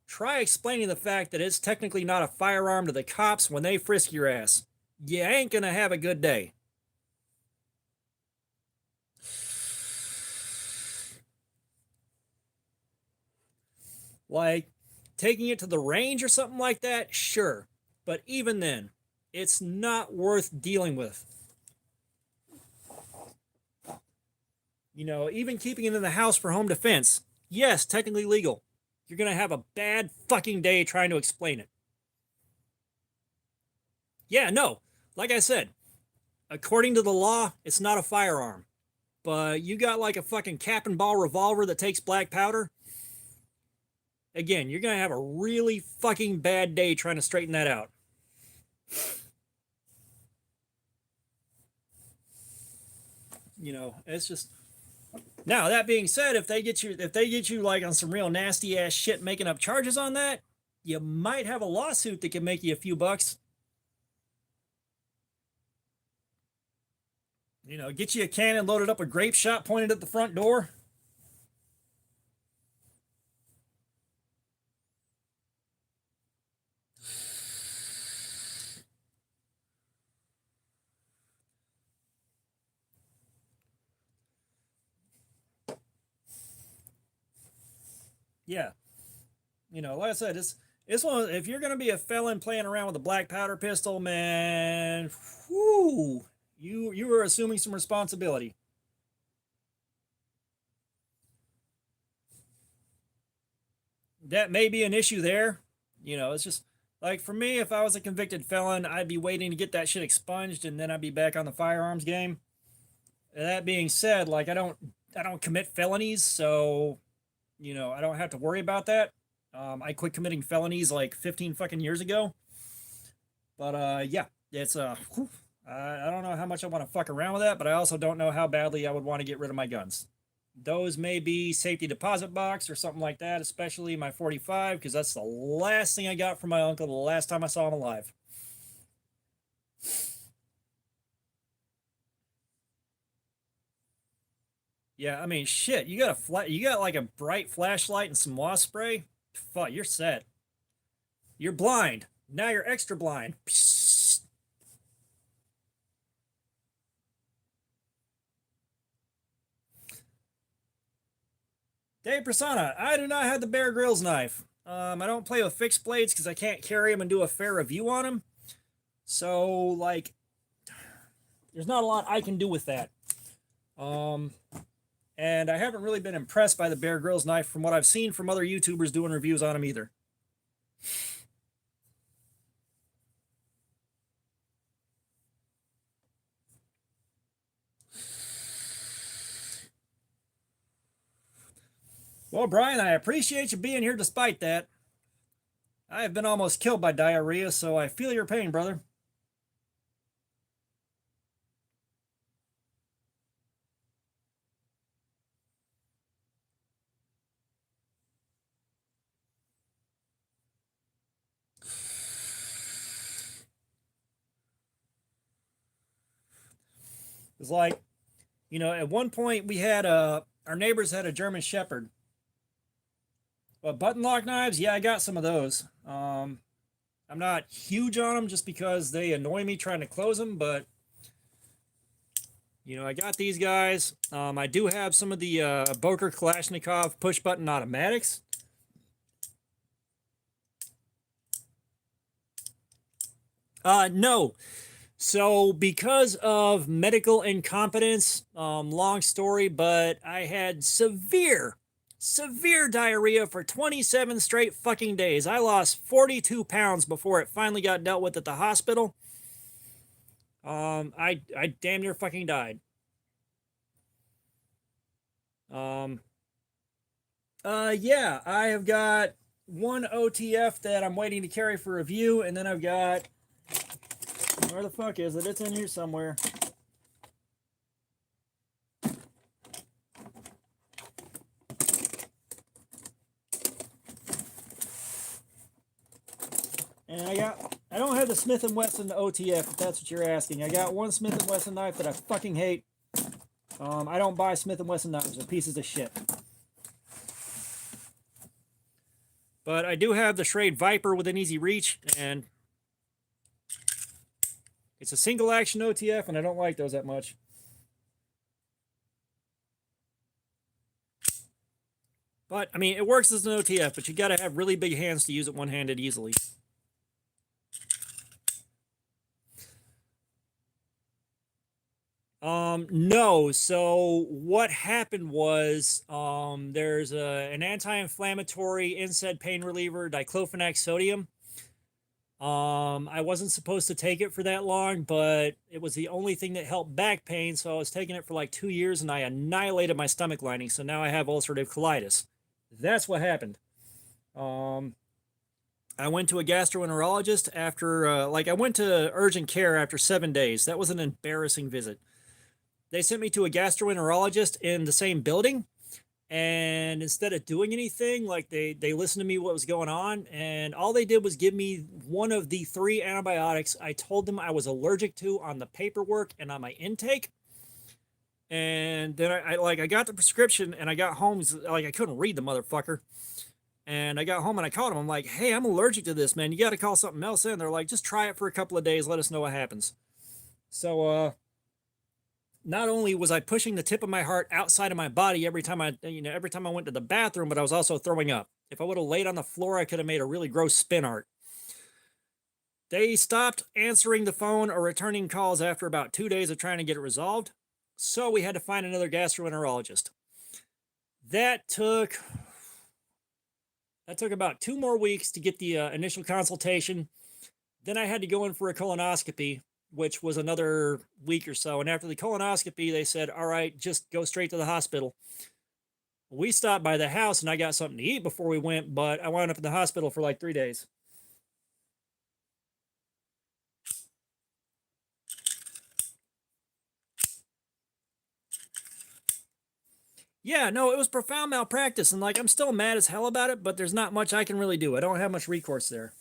try explaining the fact that it's technically not a firearm to the cops when they frisk your ass. You ain't gonna have a good day. Like, taking it to the range or something like that, sure. But even then, it's not worth dealing with. You know, even keeping it in the house for home defense, yes, technically legal. You're going to have a bad fucking day trying to explain it. Yeah, no, like I said, according to the law, it's not a firearm. But you got like a fucking cap and ball revolver that takes black powder. Again, you're going to have a really fucking bad day trying to straighten that out. You know, it's just. Now, that being said, if they get you like on some real nasty ass shit making up charges on that, you might have a lawsuit that can make you a few bucks. You know, get you a cannon loaded up with grape shot pointed at the front door. Yeah. You know, like I said, it's one. If you're gonna be a felon playing around with a black powder pistol, man, whoo, you are assuming some responsibility. That may be an issue there. You know, it's just like for me, if I was a convicted felon, I'd be waiting to get that shit expunged, and then I'd be back on the firearms game. That being said, like I don't commit felonies, so you know I don't have to worry about that. I quit committing felonies like 15 fucking years ago. But yeah, it's I don't know how much I want to fuck around with that, but I also don't know how badly I would want to get rid of my guns. Those may be safety deposit box or something like that, especially my 45, because that's the last thing I got from my uncle the last time I saw him alive. Yeah, I mean, shit. You got like a bright flashlight and some wasp spray. Fuck, you're set. You're blind. Now you're extra blind. Psst. Dave Persona, I do not have the Bear Grylls knife. I don't play with fixed blades because I can't carry them and do a fair review on them. So, like, there's not a lot I can do with that. Um, and I haven't really been impressed by the Bear Grylls knife from what I've seen from other YouTubers doing reviews on them either. Well, Brian, I appreciate you being here despite that. I have been almost killed by diarrhea, so I feel your pain, brother. It's like, at one point we had our neighbors had a German Shepherd. Button lock knives, yeah, I got some of those. I'm not huge on them just because they annoy me trying to close them, but I got these guys. I do have some of the Boker Kalashnikov push button automatics. No. So, because of medical incompetence, long story, but I had severe diarrhea for 27 straight fucking days. I lost 42 pounds before it finally got dealt with at the hospital. I damn near fucking died. Yeah, I have got one OTF that I'm waiting to carry for review, and then I've got, where the fuck is it? It's in here somewhere. And I don't have the Smith & Wesson OTF, if that's what you're asking. I got one Smith & Wesson knife that I fucking hate. I don't buy Smith & Wesson knives. They're pieces of shit. But I do have the Schrade Viper with an easy reach, and it's a single action OTF, and I don't like those that much. But, I mean, it works as an OTF, but you gotta have really big hands to use it one-handed easily. No. So what happened was, there's an anti-inflammatory NSAID pain reliever, diclofenac sodium. I wasn't supposed to take it for that long, but it was the only thing that helped back pain, so I was taking it for like 2 years, and I annihilated my stomach lining, so now I have ulcerative colitis. That's what happened. I went to a gastroenterologist after, I went to urgent care after 7 days. That was an embarrassing visit. They sent me to a gastroenterologist in the same building, and instead of doing anything, like they listened to me what was going on, and all they did was give me one of the 3 antibiotics I told them I was allergic to on the paperwork and on my intake. And then I got the prescription, and I got home, like, I couldn't read the motherfucker. And I got home and I called them. I'm like, hey, I'm allergic to this, man. You got to call something else in. They're like, just try it for a couple of days. Let us know what happens. So, not only was I pushing the tip of my heart outside of my body every time I went to the bathroom, but I was also throwing up. If I would have laid on the floor, I could have made a really gross spin art. They stopped answering the phone or returning calls after about 2 days of trying to get it resolved. So we had to find another gastroenterologist. That took about 2 more weeks to get the initial consultation. Then I had to go in for a colonoscopy, which was another week or so. And after the colonoscopy, they said, all right, just go straight to the hospital. We stopped by the house and I got something to eat before we went, but I wound up in the hospital for like 3 days. Yeah, no, it was profound malpractice. And like, I'm still mad as hell about it, but there's not much I can really do. I don't have much recourse there.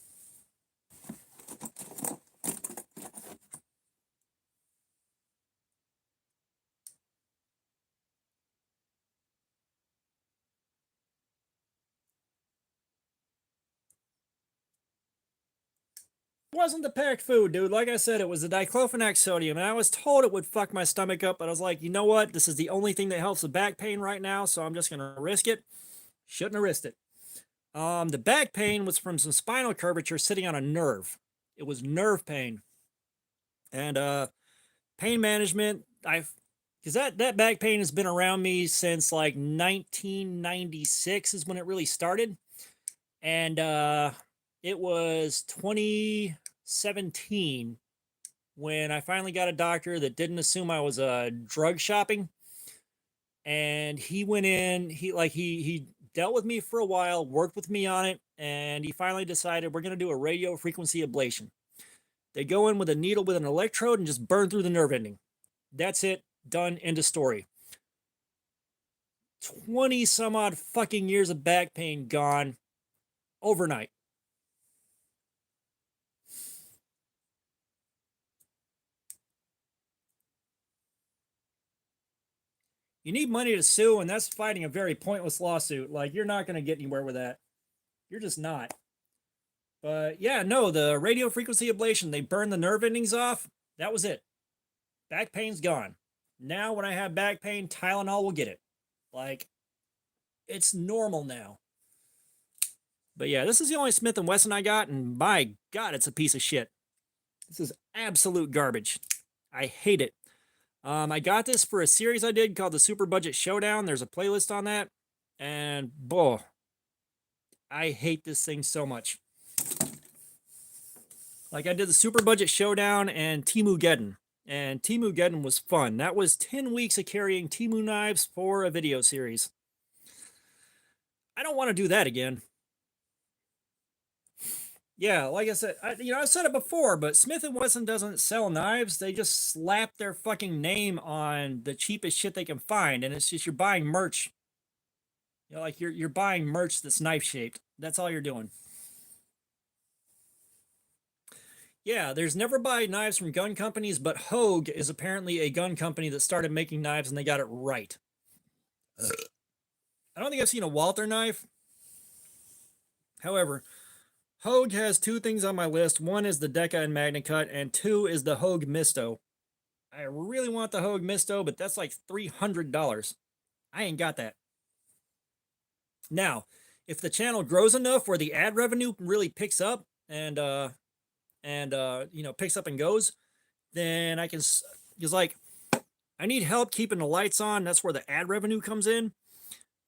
wasn't the packed food, dude. Like I said, it was the diclofenac sodium, and I was told it would fuck my stomach up, but I was like, you know what? This is the only thing that helps with back pain right now, so I'm just gonna risk it. Shouldn't have risked it. The back pain was from some spinal curvature sitting on a nerve. It was nerve pain, and pain management. Because that back pain has been around me since like 1996 is when it really started, and it was 2017 when I finally got a doctor that didn't assume I was drug shopping, and he went in. He dealt with me for a while, worked with me on it, and he finally decided we're going to do a radio frequency ablation. They go in with a needle with an electrode and just burn through the nerve ending. That's it. Done. End of story. 20 some odd fucking years of back pain gone overnight. You need money to sue, and that's fighting a very pointless lawsuit. Like, you're not going to get anywhere with that. You're just not. But yeah, no, the radio frequency ablation, they burned the nerve endings off. That was it. Back pain's gone. Now, when I have back pain, Tylenol will get it. Like, it's normal now. But yeah, this is the only Smith & Wesson I got, and by God, it's a piece of shit. This is absolute garbage. I hate it. I got this for a series I did called the Super Budget Showdown. There's a playlist on that. And, boy, I hate this thing so much. Like, I did the Super Budget Showdown and Timu-geddon. And Timu-geddon was fun. That was 10 weeks of carrying Timu knives for a video series. I don't want to do that again. Yeah, like I said, I've said it before, but Smith & Wesson doesn't sell knives. They just slap their fucking name on the cheapest shit they can find, and it's just you're buying merch. You know, like you're buying merch that's knife shaped. That's all you're doing. Yeah, there's never buy knives from gun companies, but Hogue is apparently a gun company that started making knives and they got it right. I don't think I've seen a Walther knife. However, Hogue has two things on my list. One is the Deca and MagnaCut, and two is the Hogue Misto. I really want the Hogue Misto, but that's like $300. I ain't got that. Now, if the channel grows enough where the ad revenue really picks up and picks up and goes, then I can, because like, I need help keeping the lights on. That's where the ad revenue comes in.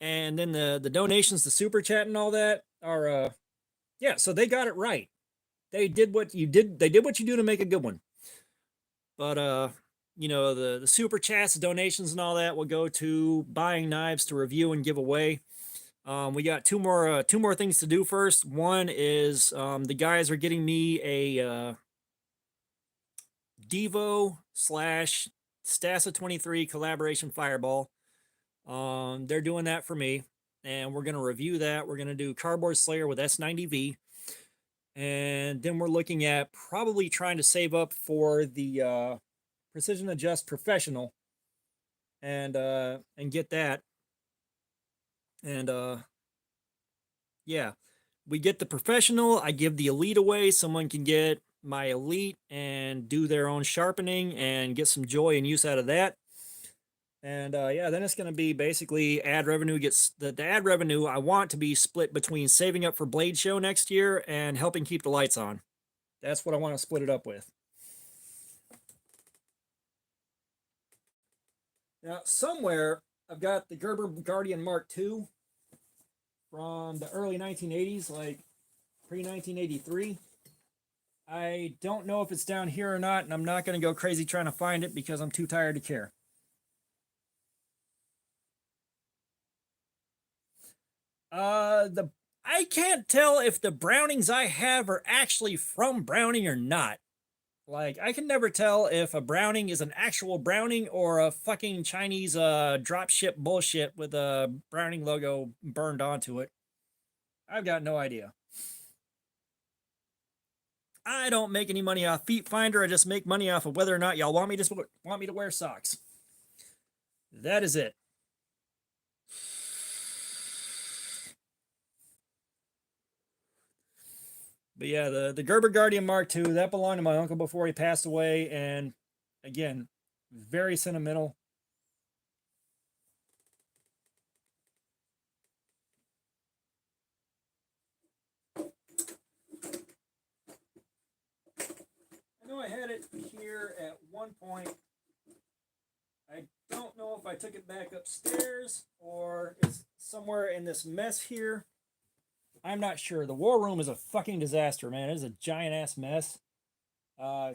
And then the donations, the super chat and all that are, yeah, so they got it right. They did what you did. They did what you do to make a good one. But, the super chats, the donations and all that will go to buying knives to review and give away. We got two more things to do first. One is the guys are getting me a Devo / Stassa 23 Calibration Fireball. They're doing that for me, and we're going to review that. We're going to do Cardboard Slayer with S90V, and then we're looking at probably trying to save up for the Precision Adjust Professional and get that. And yeah, we get the Professional. I give the Elite away. Someone can get my Elite and do their own sharpening and get some joy and use out of that. And yeah, then it's going to be basically ad revenue gets the ad revenue I want to be split between saving up for Blade Show next year and helping keep the lights on. That's what I want to split it up with. Now, somewhere I've got the Gerber Guardian Mark II from the early 1980s, like pre-1983. I don't know if it's down here or not, and I'm not going to go crazy trying to find it because I'm too tired to care. I can't tell if the Brownings I have are actually from Browning or not. Like, I can never tell if a Browning is an actual Browning or a fucking Chinese dropship bullshit with a Browning logo burned onto it. I've got no idea. I don't make any money off Feet Finder. I just make money off of whether or not y'all want me to wear socks. That is it. But yeah, the Gerber Guardian Mark II, that belonged to my uncle before he passed away. And again, very sentimental. I know I had it here at one point. I don't know if I took it back upstairs or it's somewhere in this mess here. I'm not sure. The war room is a fucking disaster, man. It is a giant ass mess.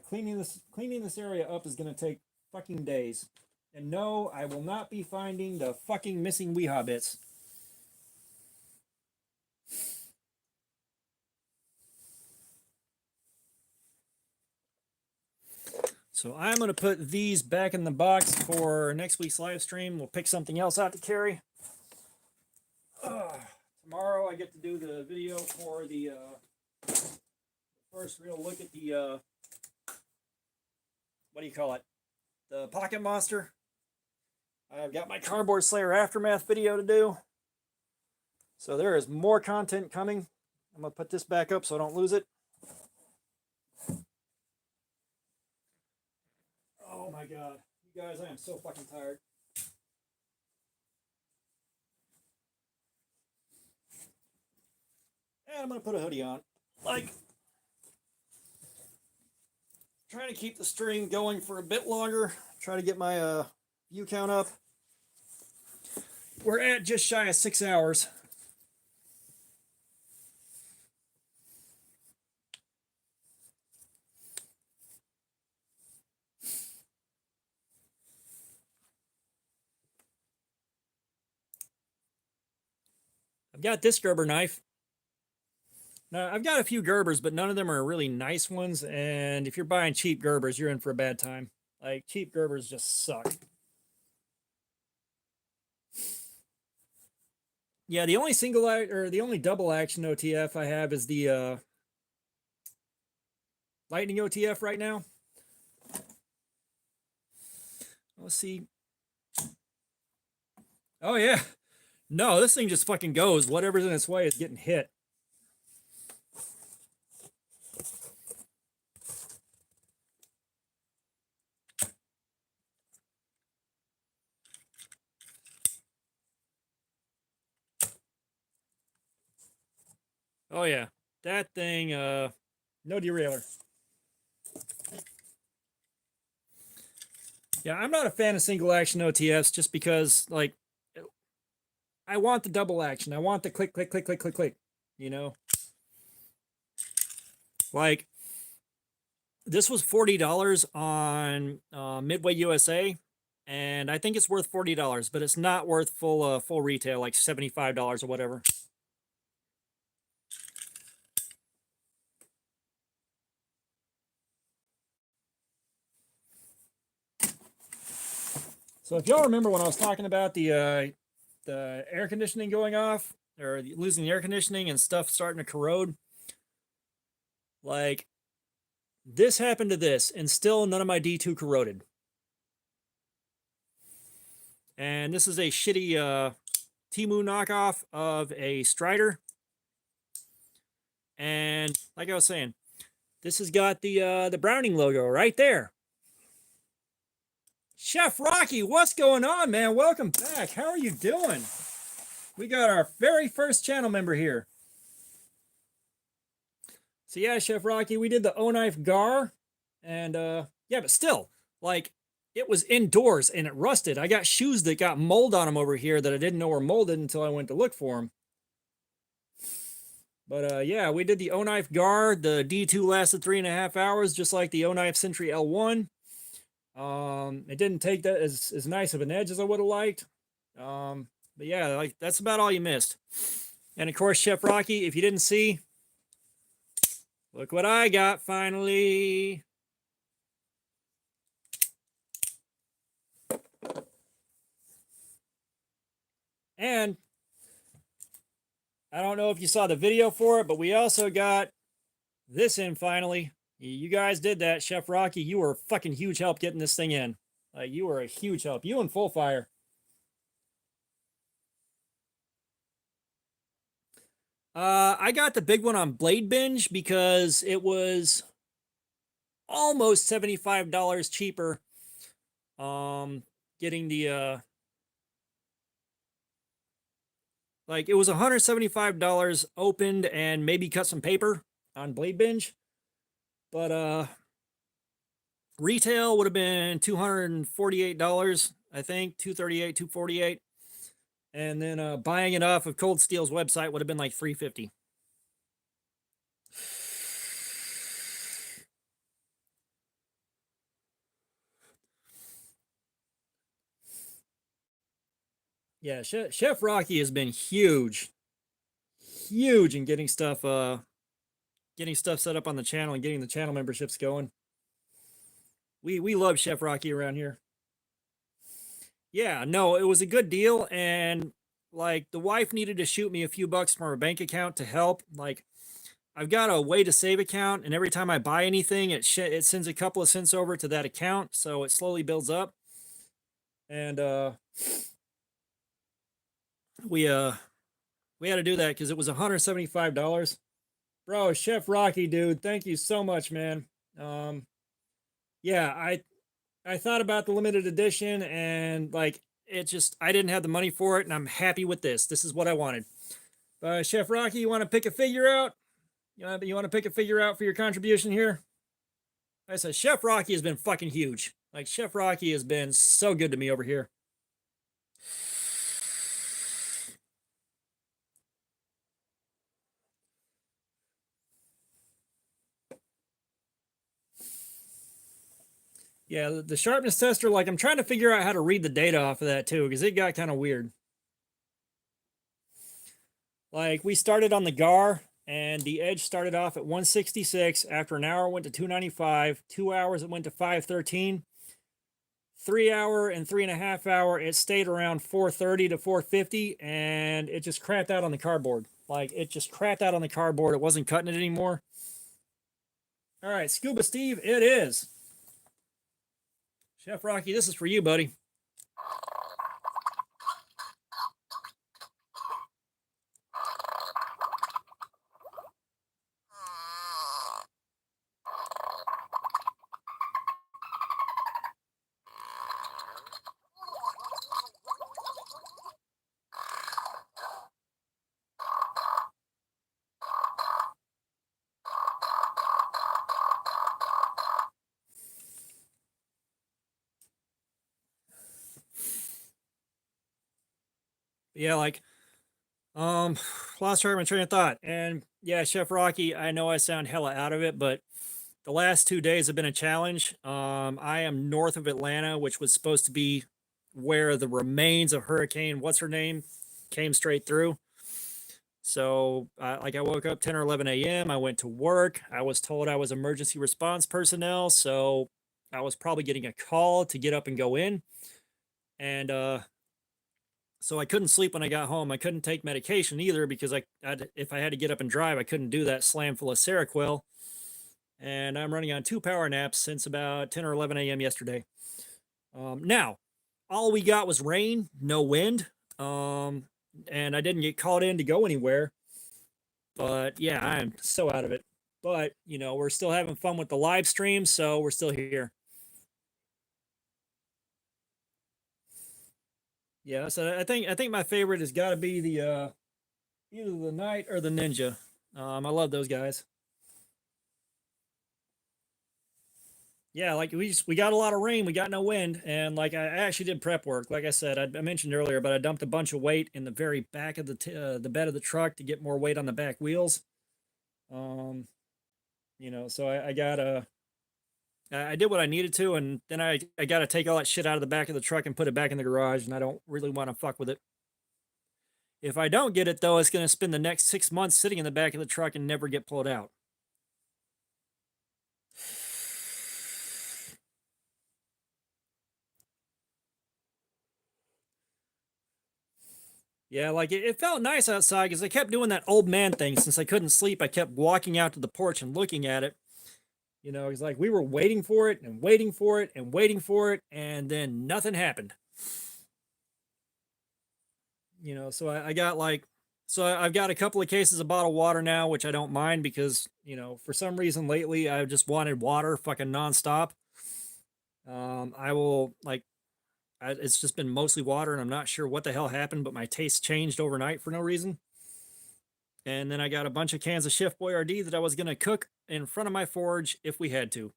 Cleaning this area up is gonna take fucking days. And no, I will not be finding the fucking missing wee hobbits. So I'm going to put these back in the box for next week's live stream. We'll pick something else out to carry. Tomorrow I get to do the video for the first real look at the, what do you call it? The Pocket Monster. I've got my Cardboard Slayer Aftermath video to do. So there is more content coming. I'm going to put this back up so I don't lose it. Oh my god. You guys, I am so fucking tired. And I'm going to put a hoodie on. Like, trying to keep the stream going for a bit longer. Try to get my view count up. We're at just shy of 6 hours. I've got this Gerber knife. Now, I've got a few Gerbers, but none of them are really nice ones. And if you're buying cheap Gerbers, you're in for a bad time. Like, cheap Gerbers just suck. Yeah, the only the only double action OTF I have is the Lightning OTF right now. Let's see. Oh yeah. No, this thing just fucking goes. Whatever's in its way is getting hit. Oh yeah. That thing, no derailleur. Yeah, I'm not a fan of single action OTFs just because, like, I want the double action. I want the click, click, click, click, click, click. You know? Like, this was $40 on Midway USA, and I think it's worth $40, but it's not worth full retail, like $75 or whatever. So if y'all remember when I was talking about the air conditioning going off, or losing the air conditioning and stuff starting to corrode, like, this happened to this, and still none of my D2 corroded. And this is a shitty Temu knockoff of a Strider. And like I was saying, this has got the Browning logo right there. Chef Rocky, what's going on, man? Welcome back. How are you doing? We got our very first channel member here. So yeah, Chef Rocky, we did the O-Knife Gar. And yeah, but still, like, it was indoors and it rusted. I got shoes that got mold on them over here that I didn't know were molded until I went to look for them. But yeah, we did the O-Knife Gar. The D2 lasted 3.5 hours, just like the O-Knife Sentry L1. It didn't take that as nice of an edge as I would have liked. But yeah, like, that's about all you missed. And of course, Chef Rocky, if you didn't see, look what I got finally. And I don't know if you saw the video for it, but we also got this in finally. You guys did that, Chef Rocky. You were a fucking huge help getting this thing in. Like, you were a huge help. You and Full Fire. I got the big one on Blade Binge because it was almost $75 cheaper. Getting the like it was $175 opened and maybe cut some paper on Blade Binge, but retail would have been $248, I think, 238, 248, and then buying it off of Cold Steel's website would have been like $350. Yeah, Chef Rocky has been huge in getting stuff set up on the channel and getting the channel memberships going. We love Chef Rocky around here. Yeah, no, it was a good deal, and like the wife needed to shoot me a few bucks from her bank account to help. Like I've got a way to save account, and every time I buy anything, it sends a couple of cents over to that account, so it slowly builds up. And we we had to do that because it was $175. Bro, Chef Rocky, dude, thank you so much, man. Yeah, I thought about the limited edition, and like it just I didn't have the money for it, and I'm happy with this. This is what I wanted. Chef Rocky, you want to pick a figure out? You want to pick a figure out for your contribution here? I said Chef Rocky has been fucking huge. Like Chef Rocky has been so good to me over here. Yeah, the sharpness tester, like I'm trying to figure out how to read the data off of that too, because it got kind of weird. Like we started on the Gar, and the edge started off at 166. After an hour, it went to 295. 2 hours, it went to 513. 3 hour and 3.5 hour, it stayed around 430 to 450, and it just crapped out on the cardboard. Like it just crapped out on the cardboard. It wasn't cutting it anymore. All right, Scuba Steve, it is. Chef Rocky, this is for you, buddy. Yeah, like lost track of my train of thought. And yeah, Chef Rocky, I know I sound hella out of it, but the last 2 days have been a challenge. I am north of Atlanta, which was supposed to be where the remains of Hurricane what's her name came straight through. So like I woke up 10 or 11 a.m. I went to work. I was told I was emergency response personnel, so I was probably getting a call to get up and go in. And so I couldn't sleep when I got home. I couldn't take medication either because if I had to get up and drive, I couldn't do that slam full of Seroquel. And I'm running on 2 power naps since about 10 or 11 a.m. yesterday. Now, all we got was rain, no wind, and I didn't get called in to go anywhere. But yeah, I'm so out of it. But you know, we're still having fun with the live stream, so we're still here. Yeah, so I think my favorite has got to be the either the Knight or the Ninja. I love those guys. Yeah, like we got a lot of rain, we got no wind, and like I actually did prep work. Like I said, I mentioned earlier, but I dumped a bunch of weight in the very back of the bed of the truck to get more weight on the back wheels. Um, so I got I did what I needed to, and then I got to take all that shit out of the back of the truck and put it back in the garage, and I don't really want to fuck with it. If I don't get it though, it's going to spend the next 6 months sitting in the back of the truck and never get pulled out. Yeah, like it felt nice outside because I kept doing that old man thing. Since I couldn't sleep, I kept walking out to the porch and looking at it. It's like we were waiting for it and waiting for it and waiting for it, and then nothing happened. So I got like So I've got a couple of cases of bottled water now, which I don't mind because, for some reason lately I've just wanted water fucking nonstop. I will like, it's just been mostly water, and I'm not sure what the hell happened, but my taste changed overnight for no reason. And then I got a bunch of cans of Chef Boyardee that I was gonna cook in front of my forge if we had to.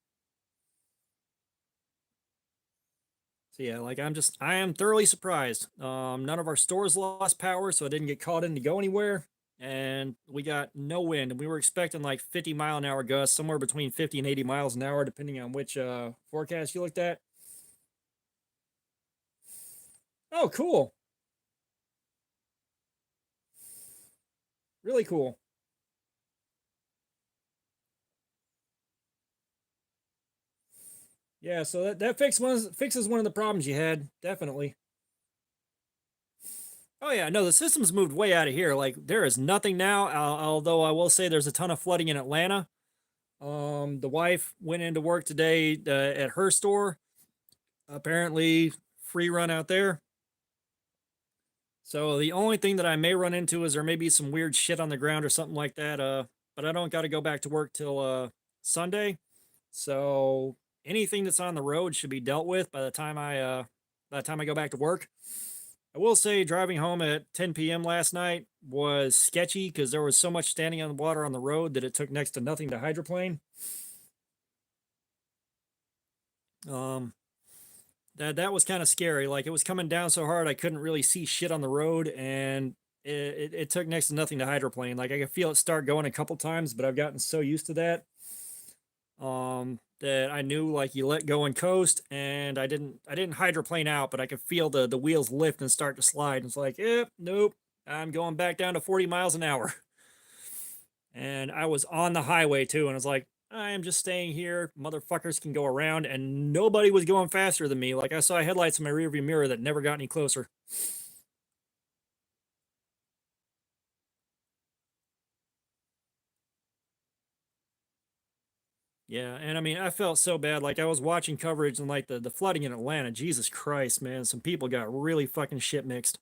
So yeah, like I am thoroughly surprised. None of our stores lost power, so I didn't get called in to go anywhere. And we got no wind, and we were expecting like 50-mile-an-hour gusts, somewhere between 50 and 80 miles an hour, depending on which forecast you looked at. Oh, cool. Really cool. Yeah, so that fixes one of the problems you had, definitely. Oh yeah, no, the system's moved way out of here. Like there is nothing now. Although I will say there's a ton of flooding in Atlanta. The wife went into work today at her store. Apparently, free run out there. So the only thing that I may run into is there may be some weird shit on the ground or something like that. But I don't got to go back to work till Sunday. So anything that's on the road should be dealt with by the time I go back to work. I will say driving home at 10 p.m. last night was sketchy because there was so much standing on the water on the road that it took next to nothing to hydroplane. Um, that was kind of scary. Like it was coming down so hard I couldn't really see shit on the road, and it took next to nothing to hydroplane. Like I could feel it start going a couple times, but I've gotten so used to that that I knew like you let go and coast, and I didn't hydroplane out, but I could feel the wheels lift and start to slide. And it's like, yep, nope, I'm going back down to 40 miles an hour. And I was on the highway too, and I was like, I am just staying here. Motherfuckers can go around, and nobody was going faster than me. Like I saw headlights in my rearview mirror that never got any closer. Yeah, and I mean, I felt so bad. Like I was watching coverage and like the flooding in Atlanta. Jesus Christ, man, some people got really fucking shit mixed.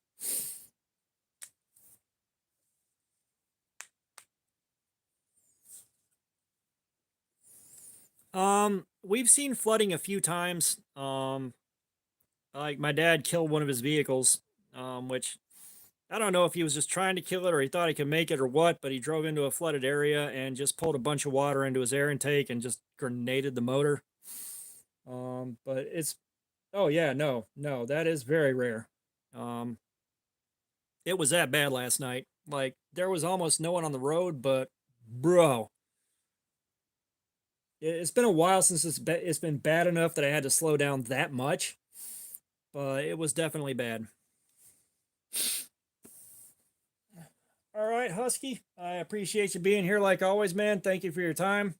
We've seen flooding a few times. Like my dad killed one of his vehicles, which I don't know if he was just trying to kill it or he thought he could make it or what, but he drove into a flooded area and just pulled a bunch of water into his air intake and just grenaded the motor. But it's oh yeah, no, no, that is very rare. Um, it was that bad last night. Like there was almost no one on the road, but bro, it's been a while since it's been bad enough that I had to slow down that much. But it was definitely bad. All right, Husky. I appreciate you being here like always, man. Thank you for your time.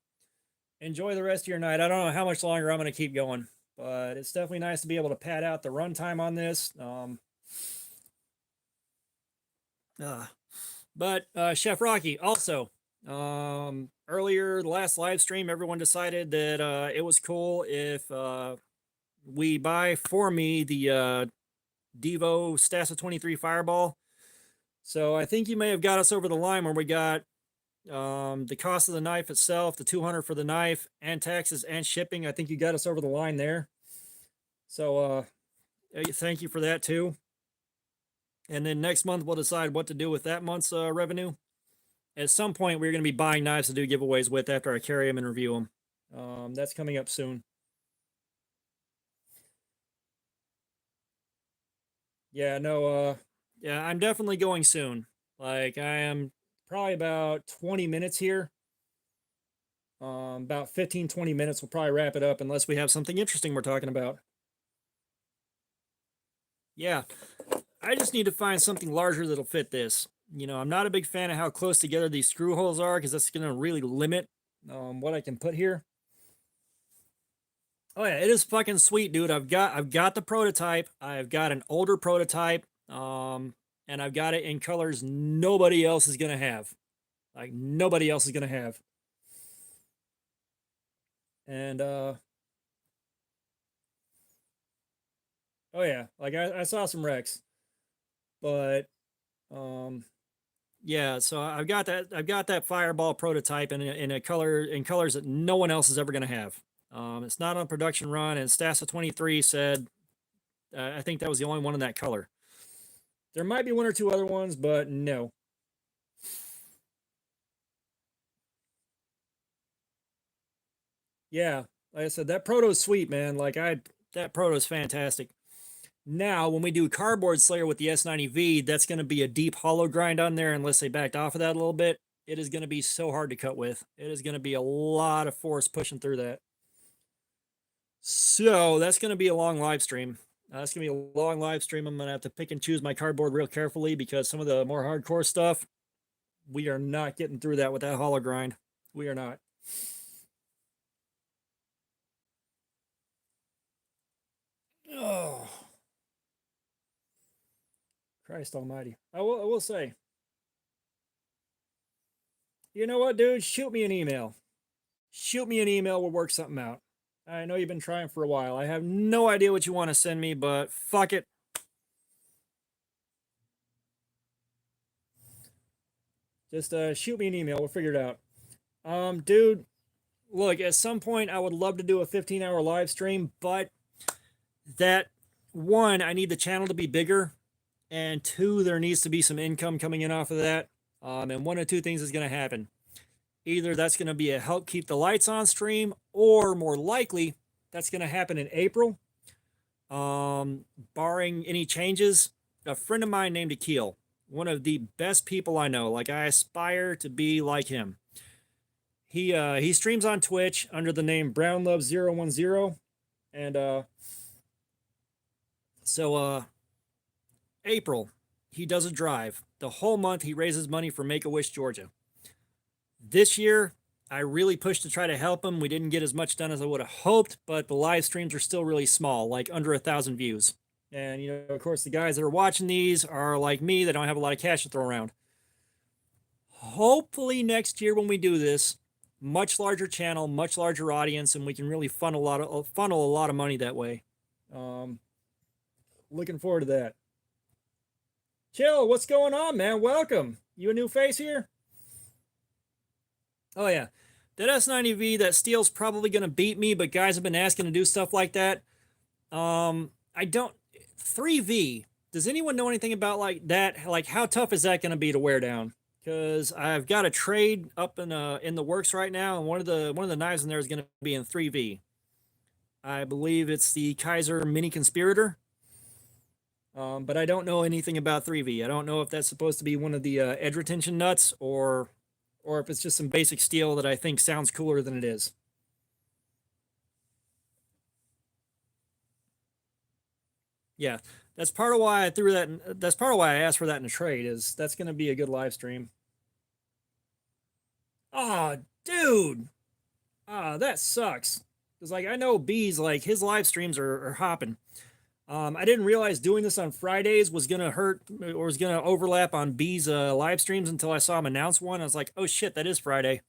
Enjoy the rest of your night. I don't know how much longer I'm going to keep going, but it's definitely nice to be able to pad out the runtime on this. Uh, but Chef Rocky, also, earlier the last live stream, everyone decided that it was cool if we buy for me the Devo Stassa 23 Fireball. So I think you may have got us over the line where we got the cost of the knife itself, the 200 for the knife, and taxes and shipping. I think you got us over the line there. So thank you for that too. And then next month we'll decide what to do with that month's revenue. At some point we're going to be buying knives to do giveaways with after I carry them and review them. That's coming up soon. Yeah, no, yeah, I'm definitely going soon. Like I am probably about 20 minutes here. About 15, 20 minutes. We'll probably wrap it up unless we have something interesting we're talking about. Yeah, I just need to find something larger that'll fit this. I'm not a big fan of how close together these screw holes are because that's going to really limit what I can put here. Oh yeah, it is fucking sweet, dude. I've got the prototype. I've got an older prototype, and I've got it in colors nobody else is gonna have. Like nobody else is gonna have. And oh yeah, like I saw some wrecks, but um, Yeah, so I've got that Fireball prototype in a color in colors that no one else is ever going to have. It's not on production run, and Stassa 23 said I think that was the only one in that color. There might be one or two other ones, but no. Yeah, like I said, that proto is sweet, man. That proto is fantastic. Now, when we do Cardboard Slayer with the S90V, that's going to be a deep hollow grind on there unless they backed off of that a little bit. It is going to be so hard to cut with. It is going to be a lot of force pushing through that. So that's going to be a long live stream. That's going to be a long live stream. I'm going to have to pick and choose my cardboard real carefully because some of the more hardcore stuff, we are not getting through that with that hollow grind. We are not. Oh, Christ almighty. I will say, you know what, dude? Shoot me an email. Shoot me an email. We'll work something out. I know you've been trying for a while. I have no idea what you want to send me, but fuck it. Just shoot me an email. We'll figure it out. Dude, look, at some point I would love to do a 15-hour live stream, but that one, I need the channel to be bigger, and two, there needs to be some income coming in off of that. And one of two things is going to happen. Either that's going to be a help keep the lights on stream, or more likely, that's going to happen in April. Barring any changes, a friend of mine named Akil, one of the best people I know. Like, I aspire to be like him. He streams on Twitch under the name BrownLove010, and so April, he does a drive. The whole month he raises money for Make-A-Wish Georgia. This year, I really pushed to try to help him. We didn't get as much done as I would have hoped, but the live streams are still really small, like under 1,000 views. And, you know, of course, the guys that are watching these are like me. They don't have a lot of cash to throw around. Hopefully next year when we do this, much larger channel, much larger audience, and we can really funnel a lot of money that way. Looking forward to that. Chill, what's going on, man? Welcome. You a new face here? Oh yeah, that S90V, that steel's probably gonna beat me, but guys have been asking to do stuff like that. I don't. 3V. Does anyone know anything about like that? Like, how tough is that gonna be to wear down? Because I've got a trade up in the works right now, and one of the knives in there is gonna be in 3V. I believe it's the Kaiser Mini Conspirator. But I don't know anything about 3V. I don't know if that's supposed to be one of the edge retention nuts or if it's just some basic steel that I think sounds cooler than it is. Yeah, that's part of why I threw that. That's part of why I asked for that in a trade. Is that's going to be a good live stream. Oh, dude. That sucks. Because like I know B's like his live streams are hopping. I didn't realize doing this on Fridays was gonna hurt or was gonna overlap on B's live streams until I saw him announce one. I was like, oh shit, that is Friday.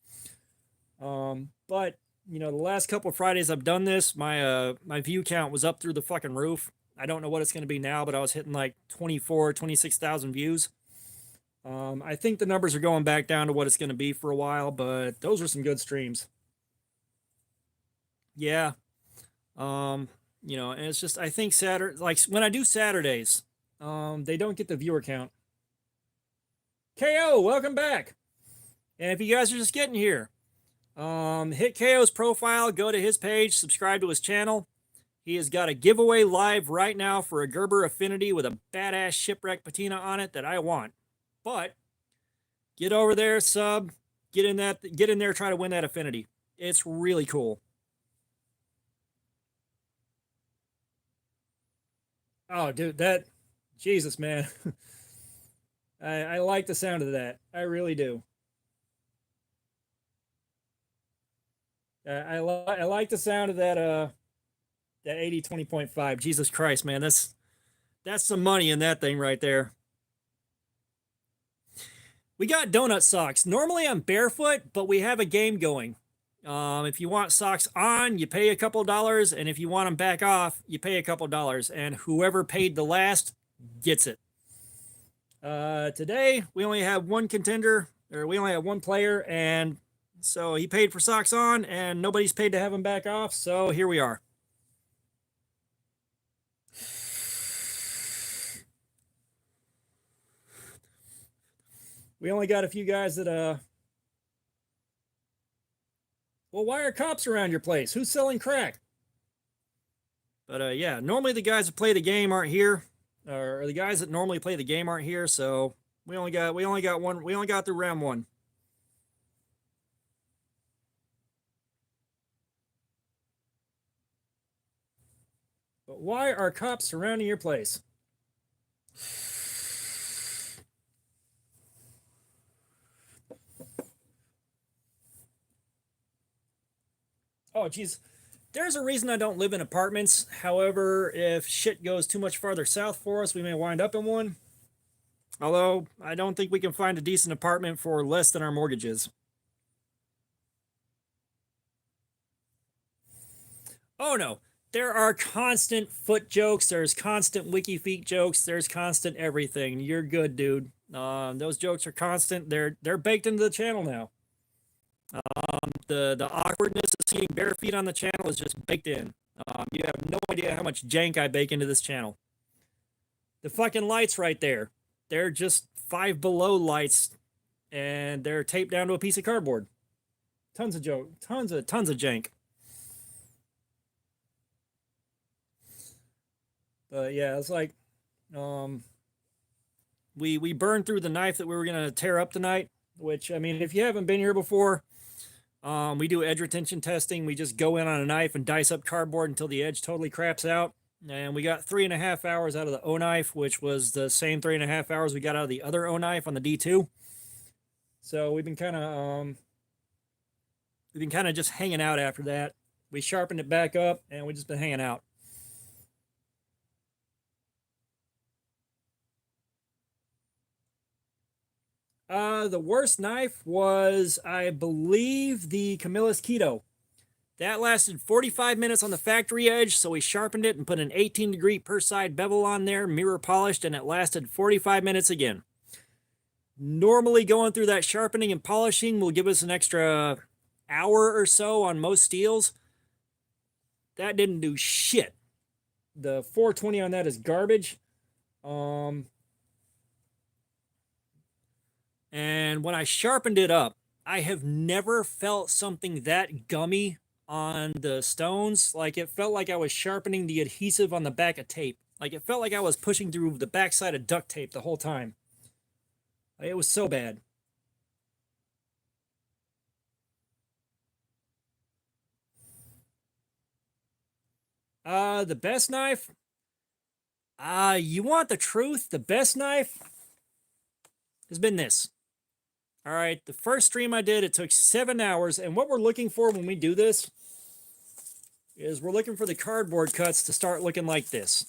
But you know, the last couple of Fridays I've done this, my view count was up through the fucking roof. I don't know what it's gonna be now, but I was hitting like 26,000 views. I think the numbers are going back down to what it's gonna be for a while, but those are some good streams. Yeah. Um, you know, and it's just I think Saturday, like when I do Saturdays, they don't get the viewer count. KO, welcome back. And if you guys are just getting here, hit KO's profile, go to his page, subscribe to his channel. He has got a giveaway live right now for a Gerber Affinity with a badass shipwreck patina on it that I want. But get over there, sub, get in there, try to win that Affinity. It's really cool. Oh, dude, Jesus, man. I like the sound of that. I really do. I like the sound of that 80-20.5. Jesus Christ, man, that's some money in that thing right there. We got donut socks. Normally I'm barefoot, but we have a game going. If you want socks on, you pay a couple dollars, and if you want them back off, you pay a couple dollars, and whoever paid the last gets it. Today we only have one contender, or we only have one player, and so he paid for socks on, and nobody's paid to have him back off. So here we are. We only got a few guys that well, why are cops around your place? Who's selling crack? But yeah, normally the guys that play the game aren't here, or the guys that normally play the game aren't here. So we only got one. We only got through round one. But why are cops surrounding your place? Oh, geez. There's a reason I don't live in apartments. However, if shit goes too much farther south for us, we may wind up in one. Although, I don't think we can find a decent apartment for less than our mortgages. Oh no. There are constant foot jokes. There's constant wiki feet jokes. There's constant everything. You're good, dude. Those jokes are constant. They're baked into the channel now. The awkwardness of seeing bare feet on the channel is just baked in. You have no idea how much jank I bake into this channel. The fucking lights right there. They're just Five Below lights, and they're taped down to a piece of cardboard. Tons of joke. Tons of jank. But yeah, it's like, we burned through the knife that we were gonna tear up tonight. Which, I mean, if you haven't been here before, we do edge retention testing. We just go in on a knife and dice up cardboard until the edge totally craps out. And we got 3.5 hours out of the O knife, which was the same 3.5 hours we got out of the other O knife on the D2. So we've been kind of just hanging out after that. We sharpened it back up, and we just been hanging out. The worst knife was, I believe, the Camillus Keto. That lasted 45 minutes on the factory edge, so we sharpened it and put an 18-degree per side bevel on there, mirror polished, and it lasted 45 minutes again. Normally going through that sharpening and polishing will give us an extra hour or so on most steels. That didn't do shit. The 420 on that is garbage. And when I sharpened it up, I have never felt something that gummy on the stones. Like, it felt like I was sharpening the adhesive on the back of tape. Like, it felt like I was pushing through the backside of duct tape the whole time. It was so bad. The best knife? You want the truth? The best knife has been this. All right, the first stream I did, it took 7 hours, and what we're looking for when we do this is we're looking for the cardboard cuts to start looking like this.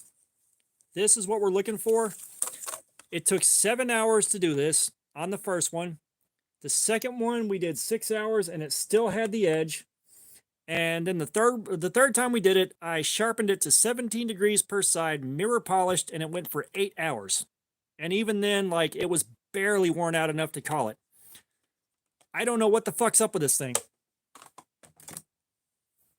This is what we're looking for. It took 7 hours to do this on the first one. The second one, we did 6 hours, and it still had the edge. And then the third time we did it, I sharpened it to 17 degrees per side, mirror polished, and it went for 8 hours. And even then, like, it was barely worn out enough to call it. I don't know what the fuck's up with this thing.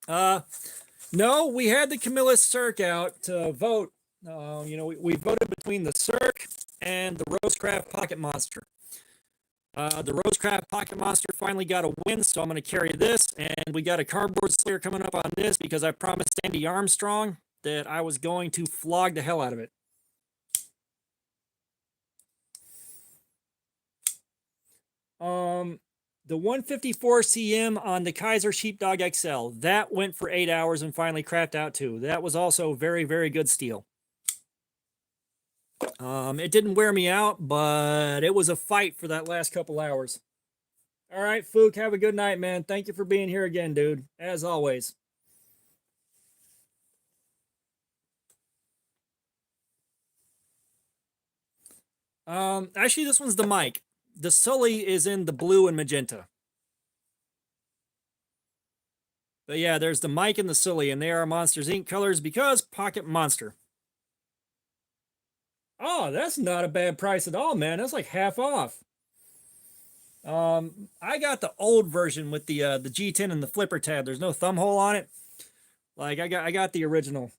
No, we had the Camillus Cirque out to vote. We voted between the Cirque and the Rosecraft Pocket Monster. The Rosecraft Pocket Monster finally got a win, so I'm going to carry this. And we got a cardboard slayer coming up on this because I promised Andy Armstrong that I was going to flog the hell out of it. The 154 cm on the Kaiser Sheepdog XL, that went for 8 hours and finally crapped out too. That was also very, very good steel. It didn't wear me out, but it was a fight for that last couple hours. All right, Fook, have a good night, man. Thank you for being here again, dude, as always. Actually, this one's the mic. The Sully is in the blue and magenta. But yeah, there's the Mike and the Sully, and they are Monsters Inc. colors because Pocket Monster. Oh, that's not a bad price at all, man. That's like half off. I got the old version with the G10 and the flipper tab. There's no thumb hole on it. Like I got the original.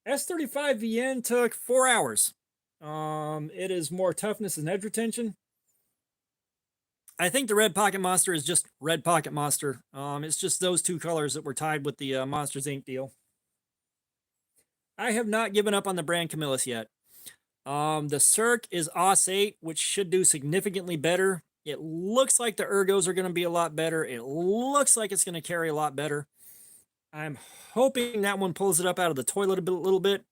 S35 VN took 4 hours. It is more toughness and edge retention. I think the Red Pocket Monster is just Red Pocket Monster. It's just those two colors that were tied with the Monsters Inc. deal. I have not given up on the brand Camillus yet. The Cirque is OS 8, which should do significantly better. It looks like the ergos are going to be a lot better. It looks like it's going to carry a lot better. I'm hoping that one pulls it up out of the toilet a little bit.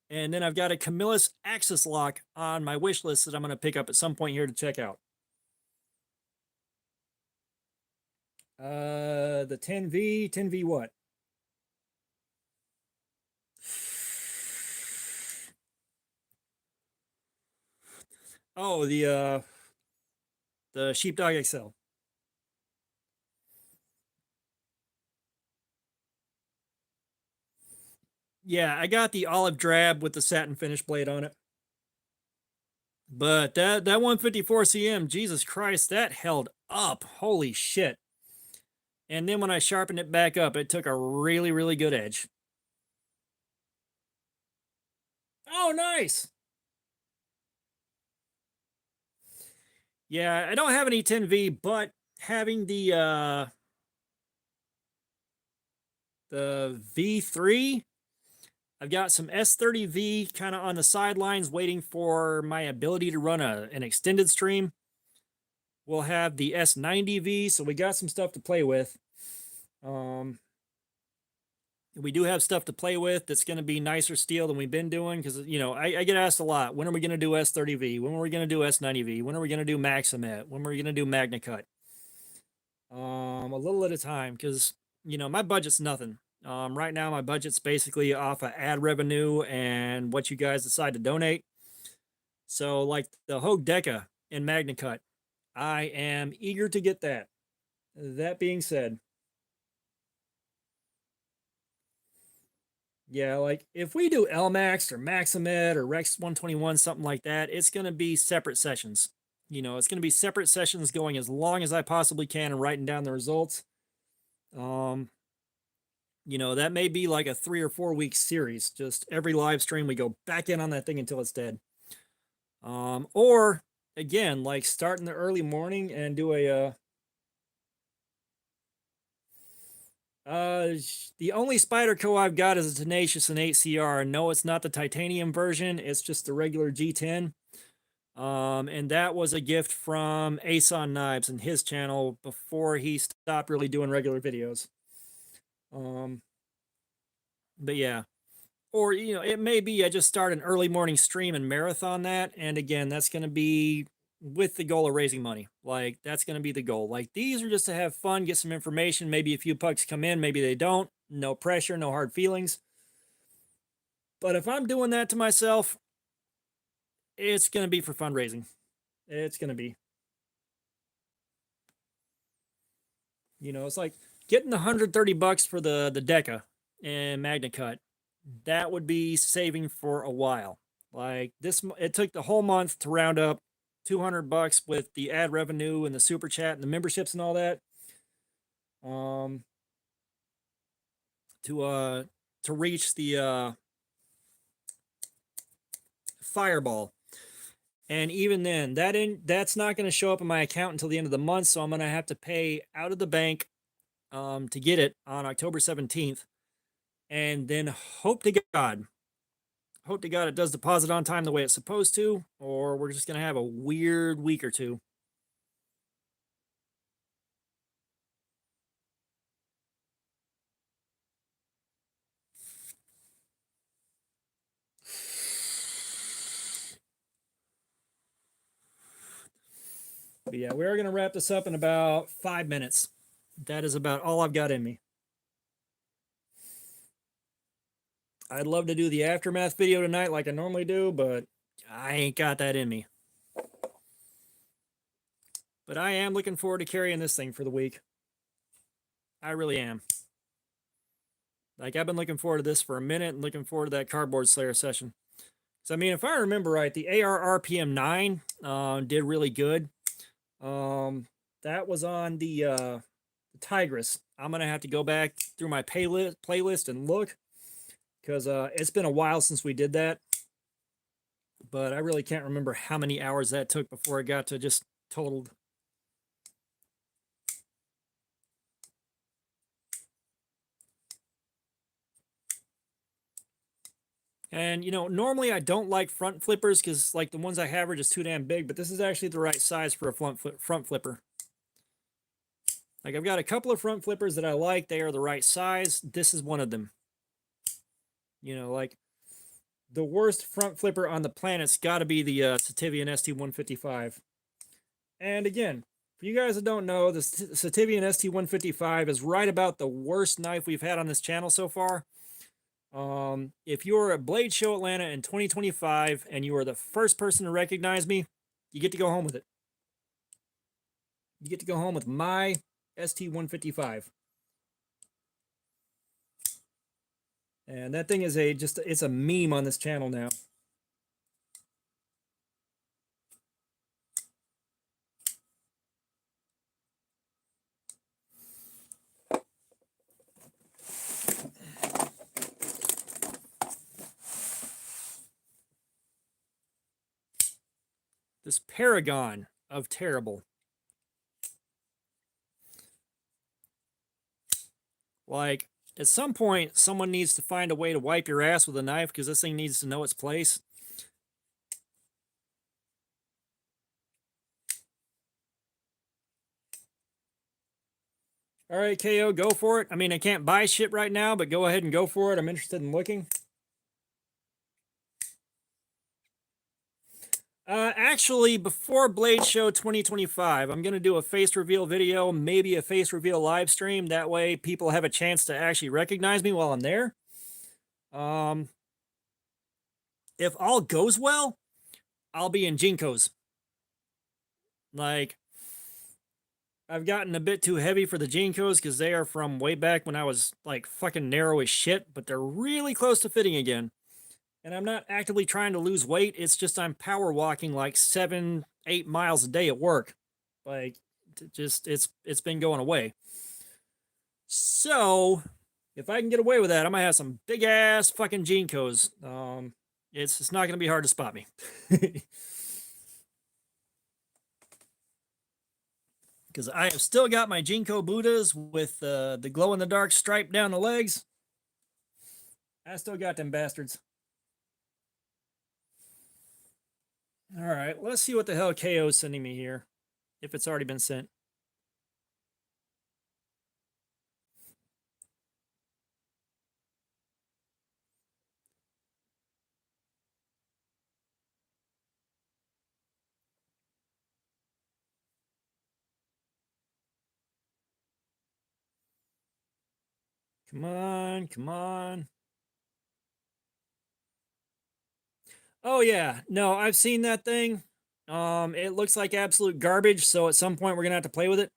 And then I've got a Camillus Axis Lock on my wish list that I'm going to pick up at some point here to check out. The 10V what? Oh, the Sheepdog XL. Yeah, I got the olive drab with the satin finish blade on it. But that 154 cm, Jesus Christ, that held up. Holy shit. And then when I sharpened it back up, it took a really, really good edge. Oh, nice. Yeah, I don't have any 10V, but having the V3, I've got some S30V kind of on the sidelines waiting for my ability to run an extended stream. We'll have the S90V, so we got some stuff to play with. We do have stuff to play with that's going to be nicer steel than we've been doing because, you know, I get asked a lot, when are we going to do S30V? When are we going to do S90V? When are we going to do Maximet? When are we going to do MagnaCut? A little at a time because, you know, my budget's nothing. Right now, my budget's basically off of ad revenue and what you guys decide to donate. So, like the Hogue Deca and MagnaCut, I am eager to get that. That being said, yeah, like if we do LMAX or Maximet or Rex 121, something like that, it's going to be separate sessions. You know, it's going to be separate sessions going as long as I possibly can and writing down the results. You know, that may be like a 3 or 4 week series. Just every live stream, we go back in on that thing until it's dead. Or again, like start in the early morning and do the only Spyderco I've got is a Tenacious and 8CR. No, it's not the titanium version. It's just the regular G10. And that was a gift from Ason Knives and his channel before he stopped really doing regular videos. But yeah. Or, you know, it may be I just start an early morning stream and marathon that. And again, that's going to be with the goal of raising money. Like, that's going to be the goal. Like, these are just to have fun, get some information. Maybe a few pucks come in, maybe they don't. No pressure, no hard feelings. But if I'm doing that to myself, it's going to be for fundraising. It's going to be. You know, it's like getting the $130 for the Deca and MagnaCut. That would be saving for a while. Like this, it took the whole month to round up $200 with the ad revenue and the super chat and the memberships and all that. To reach the Fireball. And even then, that's not going to show up in my account until the end of the month, so I'm going to have to pay out of the bank to get it on October 17th. And then hope to God it does deposit on time the way it's supposed to, or we're just going to have a weird week or two. But yeah, we're going to wrap this up in about 5 minutes. That is about all I've got in me. I'd love to do the aftermath video tonight like I normally do, but I ain't got that in me. But I am looking forward to carrying this thing for the week. I really am. Like, I've been looking forward to this for a minute and looking forward to that Cardboard Slayer session. So, I mean, if I remember right, the AR RPM 9 did really good. That was on the Tigris. I'm going to have to go back through my playlist and look, because it's been a while since we did that. But I really can't remember how many hours that took before it got to just totaled. And, you know, normally I don't like front flippers because, like, the ones I have are just too damn big, but this is actually the right size for a front flipper. Like, I've got a couple of front flippers that I like. They are the right size. This is one of them. You know, like, the worst front flipper on the planet's got to be the Sativian ST155. And again, for you guys that don't know, the Sativian ST155 is right about the worst knife we've had on this channel so far. If you're at Blade Show Atlanta in 2025 and you are the first person to recognize me, you get to go home with it. You get to go home with my ST155. And that thing is it's a meme on this channel now. This paragon of terrible. Like, at some point, someone needs to find a way to wipe your ass with a knife because this thing needs to know its place. All right, KO, go for it. I mean, I can't buy shit right now, but go ahead and go for it. I'm interested in looking. Actually, before Blade Show 2025, I'm going to do a face reveal video, maybe a face reveal live stream. That way people have a chance to actually recognize me while I'm there. If all goes well, I'll be in Jinkos. Like, I've gotten a bit too heavy for the Jinkos because they are from way back when I was, like, fucking narrow as shit, but they're really close to fitting again. And I'm not actively trying to lose weight. It's just I'm power walking like 7-8 miles a day at work. Like, just it's been going away. So if I can get away with that, I might have some big ass fucking Jinkos. It's not gonna be hard to spot me. Because I have still got my Jinko Buddhas with the glow in the dark stripe down the legs. I still got them bastards. All right, let's see what the hell KO is sending me here, if it's already been sent. Come on, come on. Oh yeah, no, I've seen that thing. It looks like absolute garbage, so at some point we're gonna have to play with it.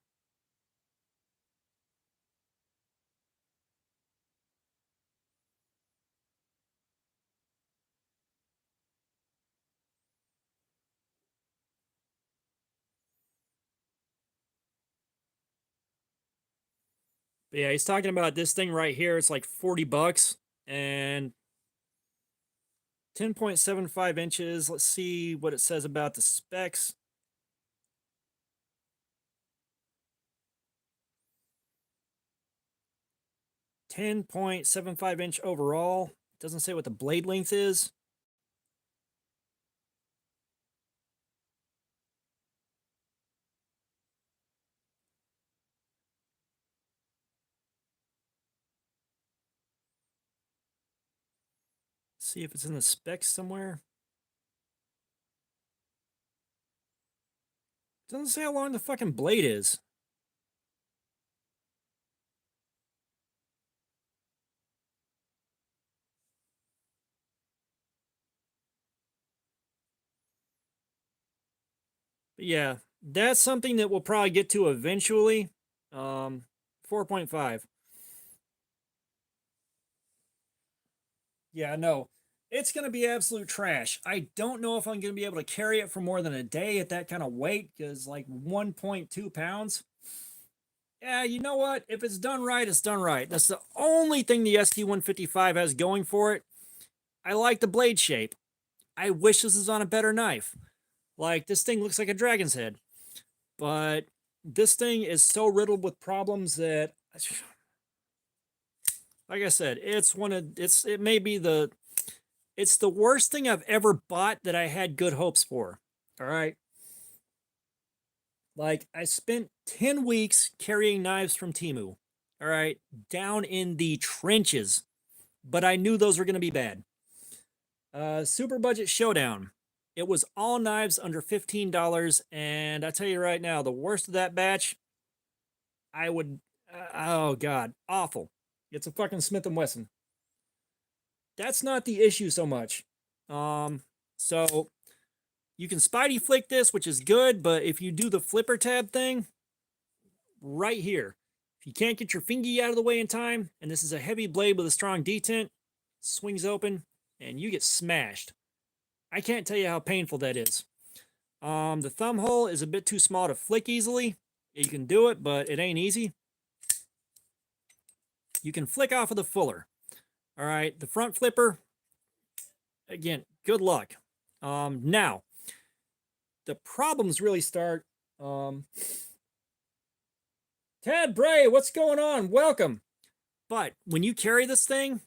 But yeah, he's talking about this thing right here. It's like $40 and 10.75 inches. Let's see what it says about the specs. .75 inch overall. Doesn't say what the blade length is. See if it's in the specs somewhere. Doesn't say how long the fucking blade is. But yeah, that's something that we'll probably get to eventually. 4.5. Yeah, no. It's going to be absolute trash. I don't know if I'm going to be able to carry it for more than a day at that kind of weight, because like 1.2 pounds. Yeah, you know what? If it's done right, it's done right. That's the only thing the ST-155 has going for it. I like the blade shape. I wish this was on a better knife. Like, this thing looks like a dragon's head. But this thing is so riddled with problems that, like I said, it's the worst thing I've ever bought that I had good hopes for. All right. Like, I spent 10 weeks carrying knives from Temu. All right. Down in the trenches. But I knew those were going to be bad. Super Budget Showdown. It was all knives under $15. And I tell you right now, the worst of that batch, I would, oh God, awful. It's a fucking Smith & Wesson. That's not the issue so much. So you can Spidey flick this, which is good, but if you do the flipper tab thing, right here, if you can't get your fingy out of the way in time, and this is a heavy blade with a strong detent, swings open, and you get smashed. I can't tell you how painful that is. The thumb hole is a bit too small to flick easily. You can do it, but it ain't easy. You can flick off of the fuller. All right, the front flipper, again, good luck. Now, the problems really start. Tad Bray, what's going on? Welcome. But when you carry this thing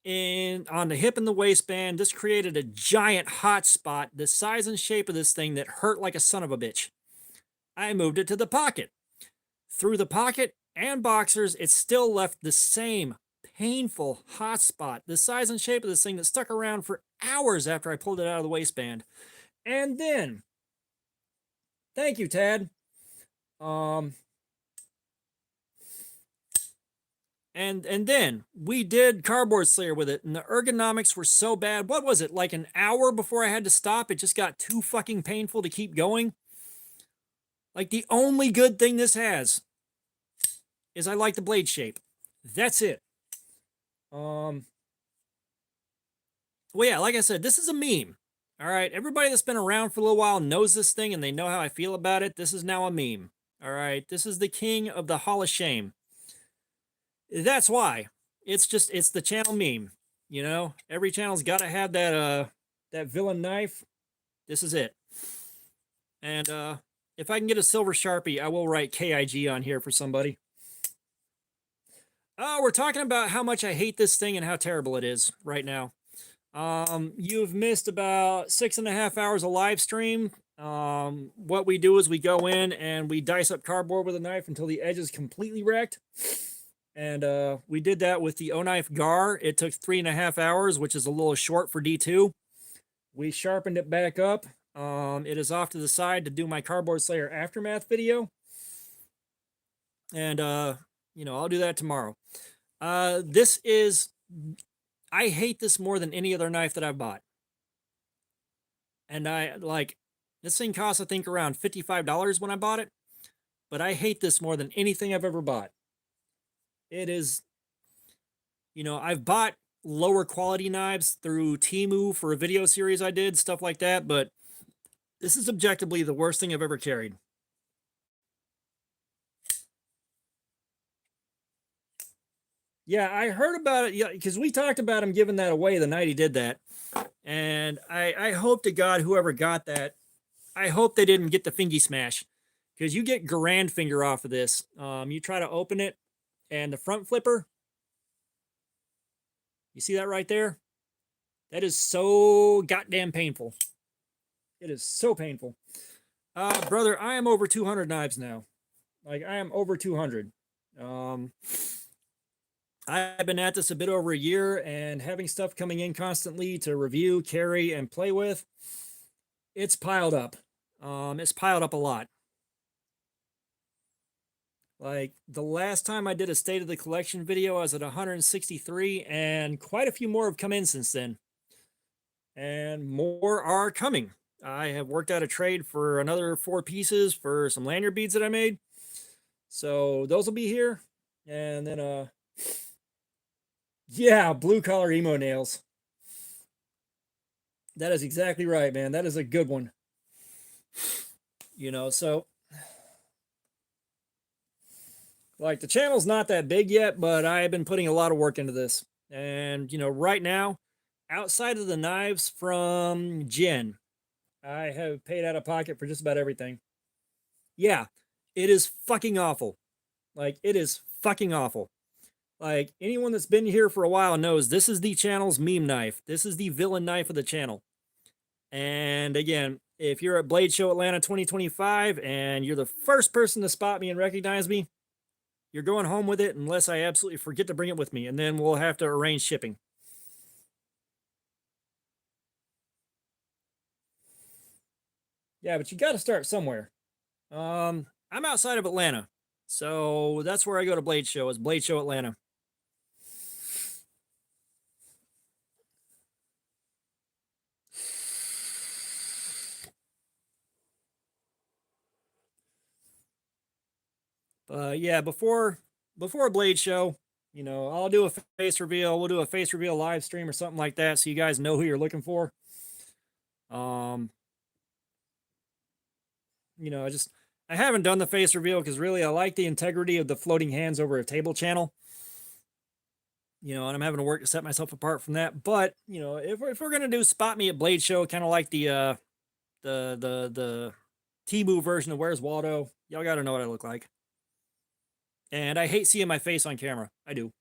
on the hip and the waistband, this created a giant hot spot, the size and shape of this thing that hurt like a son of a bitch. I moved it to the pocket. Through the pocket and boxers, it still left the same painful hot spot, the size and shape of this thing that stuck around for hours after I pulled it out of the waistband. And then, thank you, Tad. And then we did Cardboard Slayer with it, and the ergonomics were so bad. What was it, like an hour before I had to stop? It just got too fucking painful to keep going. Like, the only good thing this has is I like the blade shape. That's it. Well, yeah, like I said, this is a meme. All right, everybody that's been around for a little while knows this thing, and they know how I feel about it. This is now a meme. All right, this is the king of the Hall of Shame. That's why. It's the channel meme. You know, every channel's got to have that villain knife. This is it. And if I can get a silver Sharpie, I will write KIG on here for somebody. We're talking about how much I hate this thing and how terrible it is right now. You've missed about 6.5 hours of live stream. What we do is we go in and we dice up cardboard with a knife until the edge is completely wrecked. And we did that with the O-Knife Gar. It took 3.5 hours, which is a little short for D2. We sharpened it back up. It is off to the side to do my Cardboard Slayer Aftermath video. And, you know, I'll do that tomorrow. I hate this more than any other knife that I've bought. And this thing cost, I think, around $55 when I bought it. But I hate this more than anything I've ever bought. It is, you know, I've bought lower quality knives through Temu for a video series I did, stuff like that, but this is objectively the worst thing I've ever carried. Yeah, I heard about it, yeah, because we talked about him giving that away the night he did that. And I hope to God whoever got that, I hope they didn't get the fingy smash. Because you get grand finger off of this. You try to open it, and the front flipper, you see that right there? That is so goddamn painful. It is so painful. Brother, I am over 200 knives now. Like, I am over 200. I've been at this a bit over a year, and having stuff coming in constantly to review, carry, and play with, it's piled up. It's piled up a lot. Like, the last time I did a State of the Collection video, I was at 163, and quite a few more have come in since then. And more are coming. I have worked out a trade for another 4 pieces for some lanyard beads that I made. So those will be here. And then, yeah, blue collar emo nails. That is exactly right, man. That is a good one. So like the channel's not that big yet, but I've been putting a lot of work into this. And right now, outside of the knives from Jen, I have paid out of pocket for just about everything. Yeah, it is fucking awful. Like, it is fucking awful. Like, anyone that's been here for a while knows this is the channel's meme knife. This is the villain knife of the channel. And again, if you're at Blade Show Atlanta 2025 and you're the first person to spot me and recognize me, you're going home with it unless I absolutely forget to bring it with me, and then we'll have to arrange shipping. Yeah, but you got to start somewhere. I'm outside of Atlanta, so that's where I go to Blade Show. Is Blade Show Atlanta. Yeah, before Blade Show, I'll do a face reveal. We'll do a face reveal live stream or something like that, so you guys know who you're looking for. I haven't done the face reveal because really I like the integrity of the floating hands over a table channel. And I'm having to work to set myself apart from that. But if we're gonna do spot me at Blade Show, kind of like the Temu version of Where's Waldo, y'all got to know what I look like. And I hate seeing my face on camera. I do.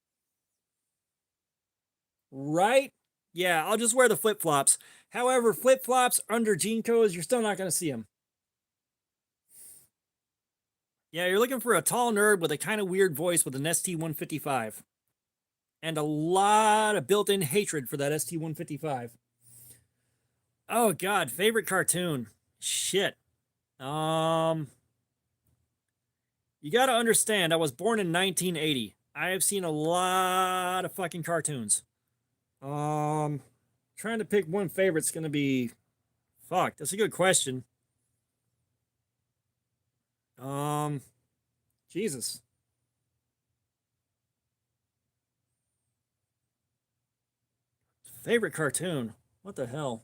Right? Yeah, I'll just wear the flip flops. However, flip flops under jean codes, you're still not gonna see them. Yeah, you're looking for a tall nerd with a kind of weird voice with an ST-155. And a lot of built-in hatred for that ST-155. Oh god, favorite cartoon. Shit. You got to understand, I was born in 1980. I have seen a lot of fucking cartoons. Trying to pick one favorite's going to be fuck, that's a good question. Jesus. Favorite cartoon. What the hell?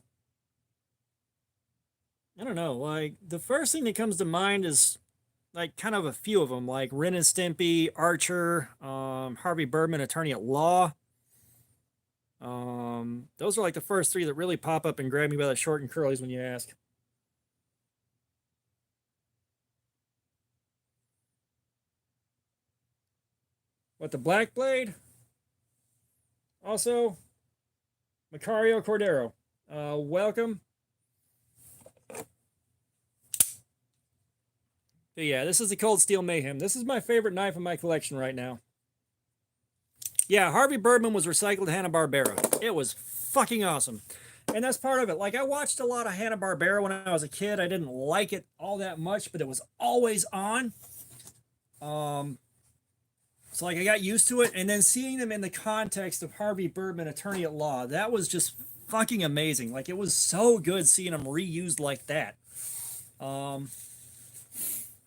I don't know. Like, the first thing that comes to mind is like kind of a few of them, like Ren and Stimpy, Archer, Harvey Birdman, Attorney at Law. Those are like the first three that really pop up and grab me by the short and curlies when you ask. What, the Black Blade? Also, Macario Cordero. Welcome. But yeah, this is the Cold Steel Mayhem. This is my favorite knife in my collection right now. Yeah, Harvey Birdman was recycled Hanna-Barbera. It was fucking awesome. And that's part of it. Like, I watched a lot of Hanna-Barbera when I was a kid. I didn't like it all that much, but it was always on. So, like, I got used to it. And then seeing them in the context of Harvey Birdman, Attorney at Law, that was just fucking amazing. Like, it was so good seeing them reused like that.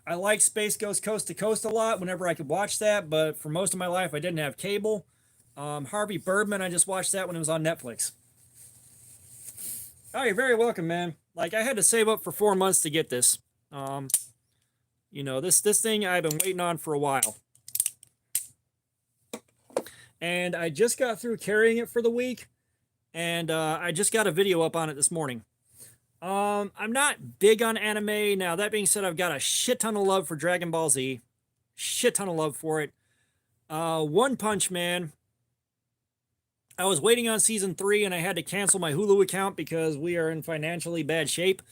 I like Space Ghost Coast to Coast a lot whenever I could watch that, but for most of my life, I didn't have cable. Harvey Birdman, I just watched that when it was on Netflix. Oh, you're very welcome, man. Like, I had to save up for 4 months to get this. This thing I've been waiting on for a while. And I just got through carrying it for the week, and I just got a video up on it this morning. I'm not big on anime. Now, that being said, I've got a shit ton of love for Dragon Ball Z. Shit ton of love for it. One Punch Man. I was waiting on season 3 and I had to cancel my Hulu account because we are in financially bad shape.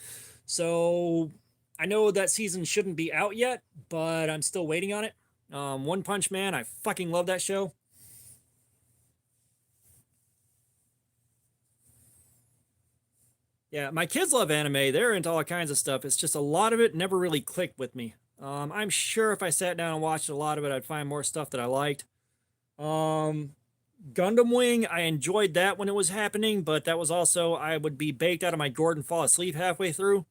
So I know that season shouldn't be out yet, but I'm still waiting on it. One Punch Man, I fucking love that show. Yeah, my kids love anime. They're into all kinds of stuff. It's just a lot of it never really clicked with me. I'm sure if I sat down and watched a lot of it, I'd find more stuff that I liked. Gundam Wing, I enjoyed that when it was happening, but that was also, I would be baked out of my gourd and fall asleep halfway through.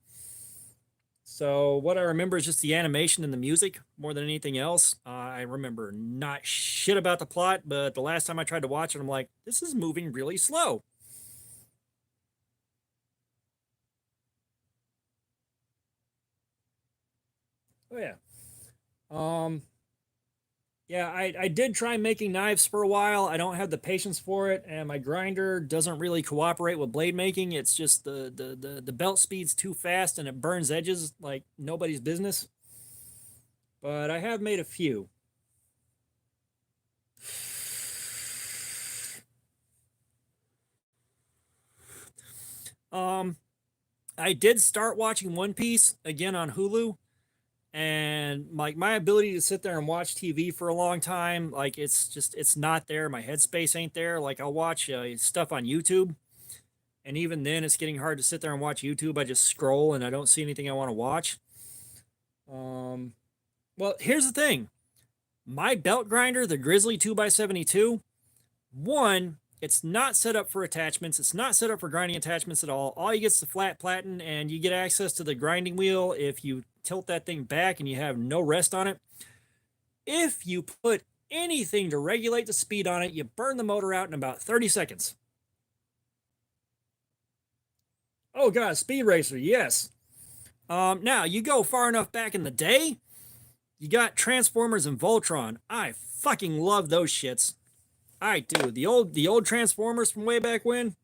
So what I remember is just the animation and the music more than anything else. I remember not shit about the plot, but the last time I tried to watch it, I'm like, this is moving really slow. Oh yeah. Yeah, I did try making knives for a while. I don't have the patience for it, and my grinder doesn't really cooperate with blade making. It's just the belt speed's too fast and it burns edges like nobody's business. But I have made a few. Um, I did start watching One Piece again on Hulu, and like my ability to sit there and watch TV for a long time, like it's not there. My headspace ain't there. Like I'll watch stuff on YouTube, and even then, it's getting hard to sit there and watch YouTube. I just scroll and I don't see anything I want to watch. Um, well, here's the thing: my belt grinder, the Grizzly 2x72, one, it's not set up for attachments. It's not set up for grinding attachments at all. All you get is the flat platen, and you get access to the grinding wheel if you tilt that thing back and you have no rest on it. If you put anything to regulate the speed on it, you burn the motor out in about 30 seconds. Oh god, Speed Racer, yes. Now you go far enough back in the day, you got Transformers and Voltron. I fucking love those shits. I do. The old Transformers from way back when.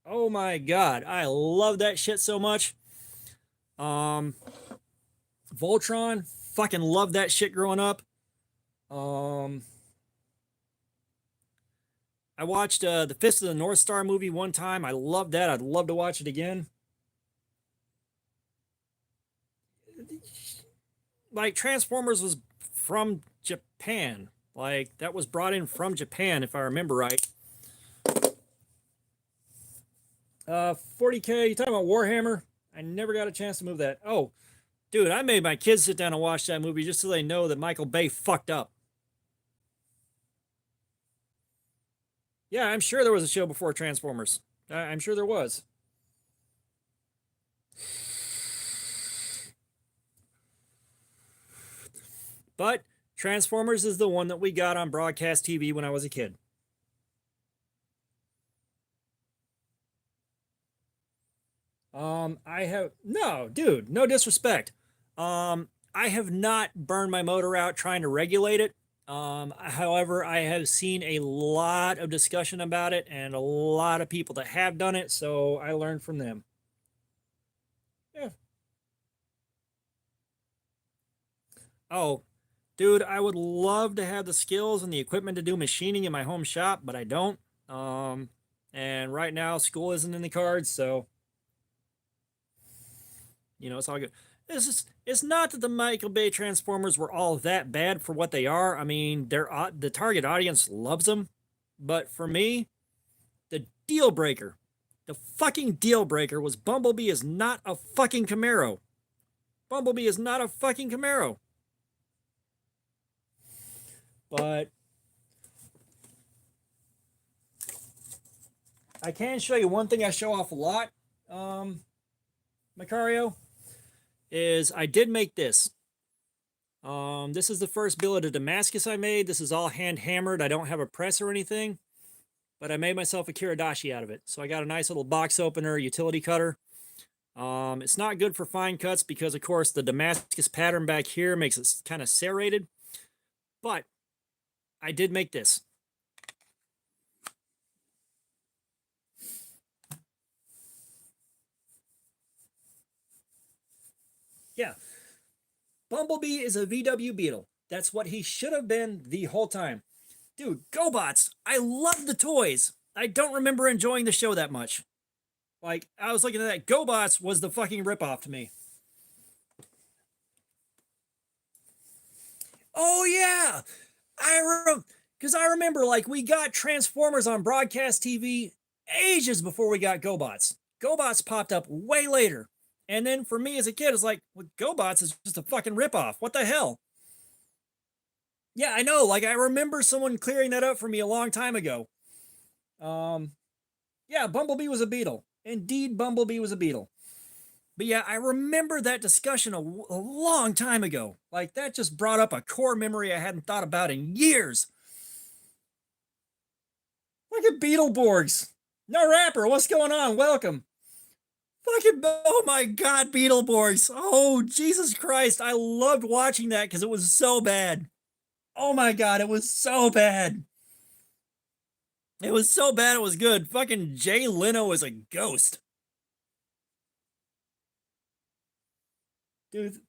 Oh my god, I love that shit so much. Um, Voltron, fucking love that shit growing up. Um, I watched the Fist of the North Star movie one time. I loved that. I'd love to watch it again. Like Transformers was from Japan. Like that was brought in from Japan, if I remember right. 40K. You talking about Warhammer? I never got a chance to move that. Oh, dude, I made my kids sit down and watch that movie just so they know that Michael Bay fucked up. Yeah, I'm sure there was a show before Transformers. I'm sure there was. But Transformers is the one that we got on broadcast TV when I was a kid. I have no, dude, no disrespect. I have not burned my motor out trying to regulate it. However, I have seen a lot of discussion about it and a lot of people that have done it, so I learned from them. Yeah. Oh, dude, I would love to have the skills and the equipment to do machining in my home shop, but I don't. Um, and right now, school isn't in the cards, so it's all good. It's not that the Michael Bay Transformers were all that bad for what they are. I mean, the target audience loves them, but for me, the deal breaker, the fucking deal breaker was Bumblebee is not a fucking Camaro. Bumblebee is not a fucking Camaro. But I can show you one thing I show off a lot, Macario, is I did make this. This is the first billet of Damascus I made. This is all hand hammered. I don't have a press or anything, but I made myself a Kiradashi out of it. So I got a nice little box opener, utility cutter. It's not good for fine cuts because, of course, the Damascus pattern back here makes it kind of serrated. But I did make this. Yeah. Bumblebee is a VW Beetle. That's what he should have been the whole time. Dude, GoBots, I love the toys. I don't remember enjoying the show that much. Like, I was looking at that. GoBots was the fucking ripoff to me. Oh, yeah. Because I remember, like, we got Transformers on broadcast TV ages before we got GoBots. GoBots popped up way later. And then for me as a kid, it's like, well, GoBots is just a fucking ripoff. What the hell? Yeah, I know. Like, I remember someone clearing that up for me a long time ago. Um, yeah, Bumblebee was a Beetle. Indeed, Bumblebee was a Beetle. But yeah, I remember that discussion a long time ago. Like, that just brought up a core memory I hadn't thought about in years. Look at Beetleborgs. No rapper, what's going on? Welcome. Fucking, oh my God, Beetleborgs. Oh, Jesus Christ. I loved watching that because it was so bad. Oh my God, it was so bad. It was so bad, it was good. Fucking Jay Leno is a ghost. Dude,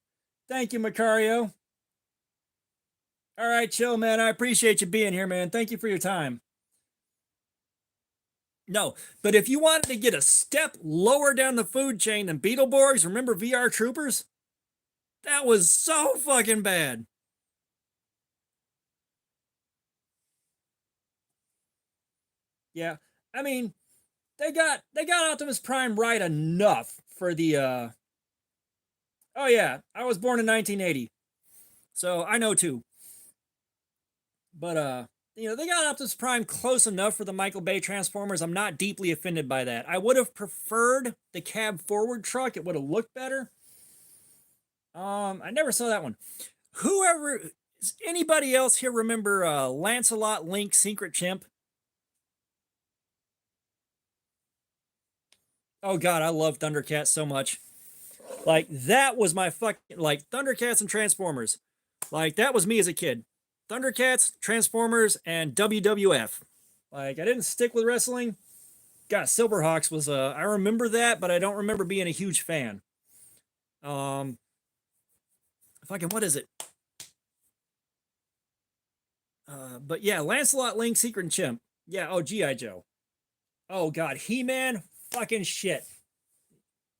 thank you, Macario. All right, chill, man. I appreciate you being here, man. Thank you for your time. No, but if you wanted to get a step lower down the food chain than Beetleborgs, remember VR Troopers? That was so fucking bad. Yeah. I mean, they got Optimus Prime right enough for the oh yeah, I was born in 1980. So I know too. But they got Optimus Prime close enough for the Michael Bay Transformers. I'm not deeply offended by that. I would have preferred the cab forward truck. It would have looked better. I never saw that one. Whoever Does anybody else here remember Lancelot Link Secret Chimp? Oh god, I love Thundercats so much. Like that was my fucking like Thundercats and Transformers. Like that was me as a kid. Thundercats, Transformers, and WWF. Like I didn't stick with wrestling. God, Silverhawks was I remember that, but I don't remember being a huge fan. Um fucking what is it? But yeah, Lancelot Link Secret Chimp. Yeah, oh G.I. Joe. Oh god, He-Man, fucking shit.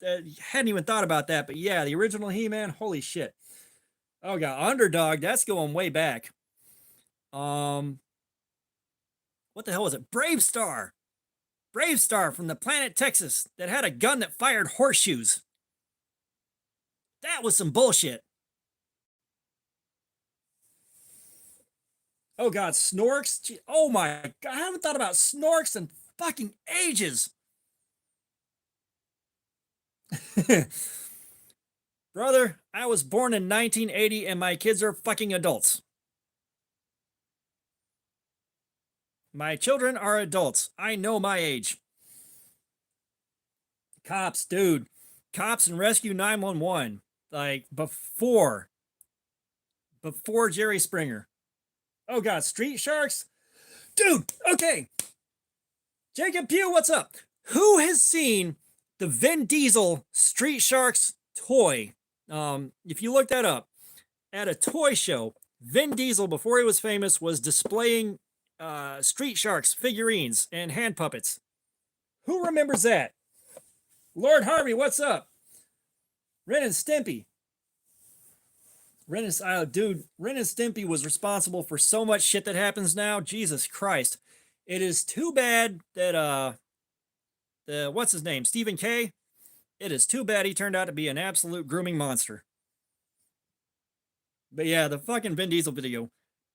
Hadn't even thought about that, but yeah, the original He-Man, holy shit. Oh god, Underdog, that's going way back. Um, what the hell was it? Brave Star. Brave Star from the planet Texas that had a gun that fired horseshoes. That was some bullshit. Oh god, Snorks. Oh my god, I haven't thought about Snorks in fucking ages. Brother, I was born in 1980 and my kids are fucking adults. My children are adults. I know my age. Cops, dude. Cops and Rescue 911. Like before Jerry Springer. Oh god, Street Sharks? Dude, okay. Jacob Pugh, what's up? Who has seen the Vin Diesel Street Sharks toy? If you look that up, at a toy show, Vin Diesel, before he was famous, was displaying Street Sharks figurines and hand puppets. Who remembers that? Lord Harvey, what's up? Ren and Stimpy. Ren and Stimpy was responsible for so much shit that happens now. Jesus Christ. It is too bad that the what's his name? Stephen K. It is too bad he turned out to be an absolute grooming monster. But yeah, the fucking Vin Diesel video.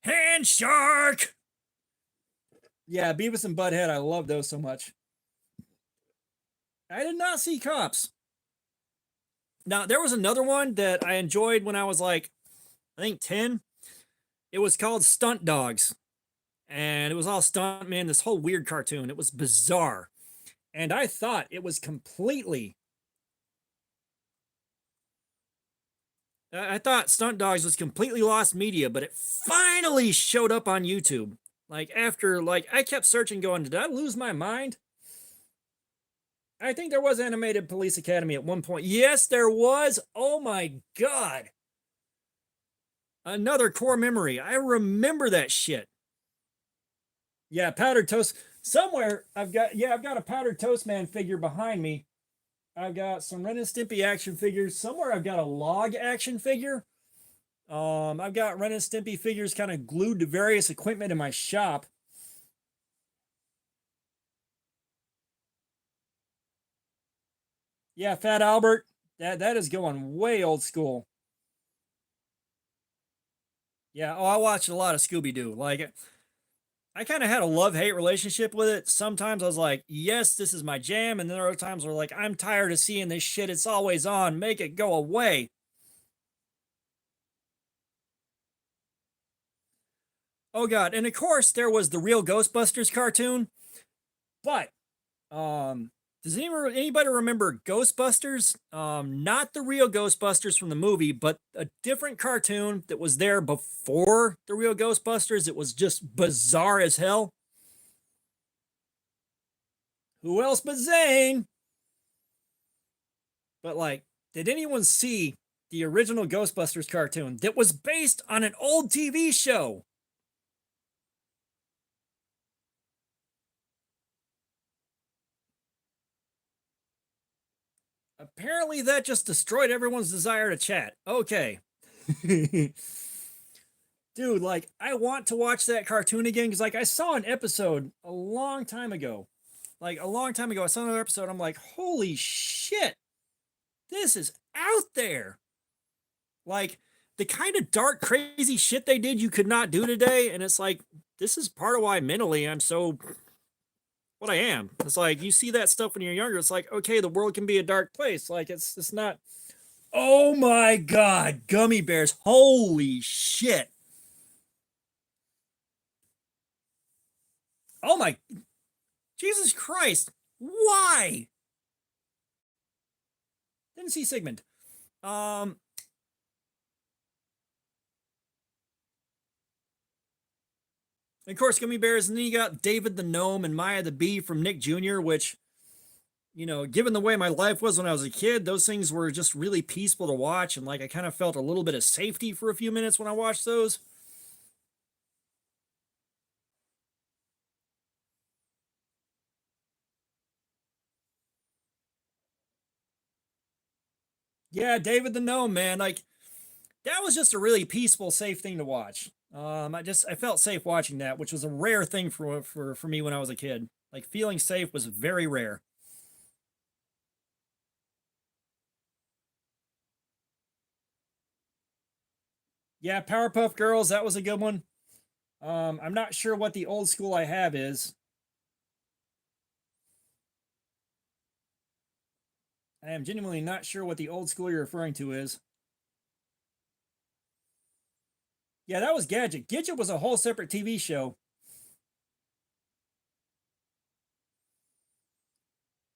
Hand Shark! Yeah, Beavis and Butthead, I love those so much. I did not see Cops. Now, there was another one that I enjoyed when I was like, I think 10. It was called Stunt Dogs. And it was all stuntmen, this whole weird cartoon. It was bizarre. And I thought it was completely. I thought Stunt Dogs was completely lost media, but it finally showed up on YouTube. Like, after, like, I kept searching, going, did I lose my mind? I think there was Animated Police Academy at one point. Yes, there was. Oh my god. Another core memory. I remember that shit. Yeah, Powdered Toast. Somewhere I've got a Powdered Toast Man figure behind me. I've got some Ren and Stimpy action figures. Somewhere I've got a Log action figure. I've got Ren and Stimpy figures kind of glued to various equipment in my shop. Yeah, Fat Albert. That is going way old school. Yeah, oh, I watched a lot of Scooby Doo. Like, I kind of had a love hate relationship with it. Sometimes I was like, yes, this is my jam. And then there are times where, like, I'm tired of seeing this shit. It's always on. Make it go away. Oh, God. And of course, there was the real Ghostbusters cartoon. But, um, Does anybody remember Ghostbusters? Not the real Ghostbusters from the movie, but a different cartoon that was there before the real Ghostbusters. It was just bizarre as hell. Who else but Zane? But like, did anyone see the original Ghostbusters cartoon that was based on an old TV show? Apparently, that just destroyed everyone's desire to chat. Okay. Dude, like, I want to watch that cartoon again because, like, I saw an episode a long time ago. Like, a long time ago, I saw another episode. I'm like, holy shit, this is out there. Like, the kind of dark, crazy shit they did, you could not do today. And it's like, this is part of why mentally I'm so what I am. It's like, you see that stuff when you're younger. It's like, okay, the world can be a dark place. Like, it's not. Oh my God, gummy bears. Holy shit. Oh my Jesus Christ. Why? Didn't see Sigmund. Um of course, gummy bears, and then you got David the Gnome and Maya the Bee from Nick Jr., which, given the way my life was when I was a kid, those things were just really peaceful to watch. And like, I kind of felt a little bit of safety for a few minutes when I watched those. Yeah, David the Gnome, man. Like, that was just a really peaceful, safe thing to watch. I felt safe watching that, which was a rare thing for me when I was a kid. Like, feeling safe was very rare. Yeah, Powerpuff Girls, that was a good one. I'm not sure what the old school I have is. I am genuinely not sure what the old school you're referring to is. Yeah, that was Gadget. Gadget was a whole separate TV show.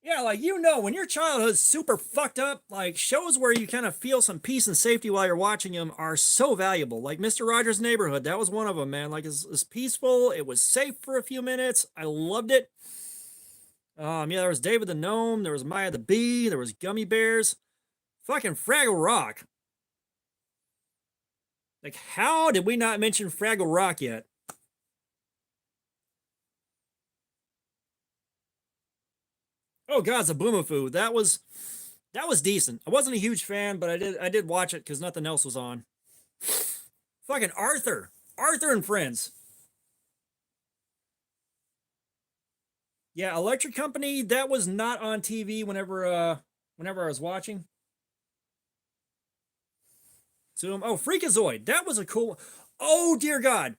Yeah, like, when your childhood's super fucked up, like, shows where you kind of feel some peace and safety while you're watching them are so valuable. Like Mr. Rogers' Neighborhood, that was one of them, man. Like, it's peaceful. It was safe for a few minutes. I loved it. Yeah, there was David the Gnome, there was Maya the Bee, there was Gummy Bears, fucking Fraggle Rock. Like, how did we not mention Fraggle Rock yet? Oh God, Zaboomafoo. That was decent. I wasn't a huge fan, but I did watch it because nothing else was on. Fucking Arthur and Friends. Yeah, Electric Company. That was not on TV whenever I was watching. Zoom. Oh, Freakazoid. That was a cool. Oh dear God,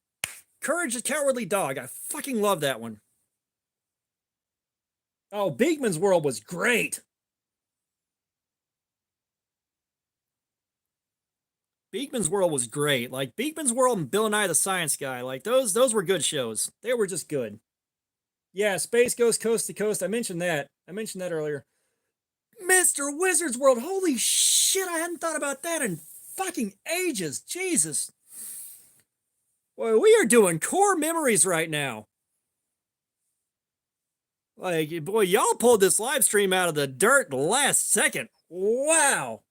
Courage the Cowardly Dog. I fucking love that one. Oh, Beakman's World was great. Beakman's World was great. Like Beakman's World and Bill Nye the Science Guy. Like those were good shows. They were just good. Yeah, Space Ghost Coast to Coast. I mentioned that. I mentioned that earlier. Mr. Wizard's World. Holy shit, I hadn't thought about that in fucking ages. Jesus. Boy, we are doing core memories right now. Like, boy, y'all pulled this live stream out of the dirt the last second. Wow.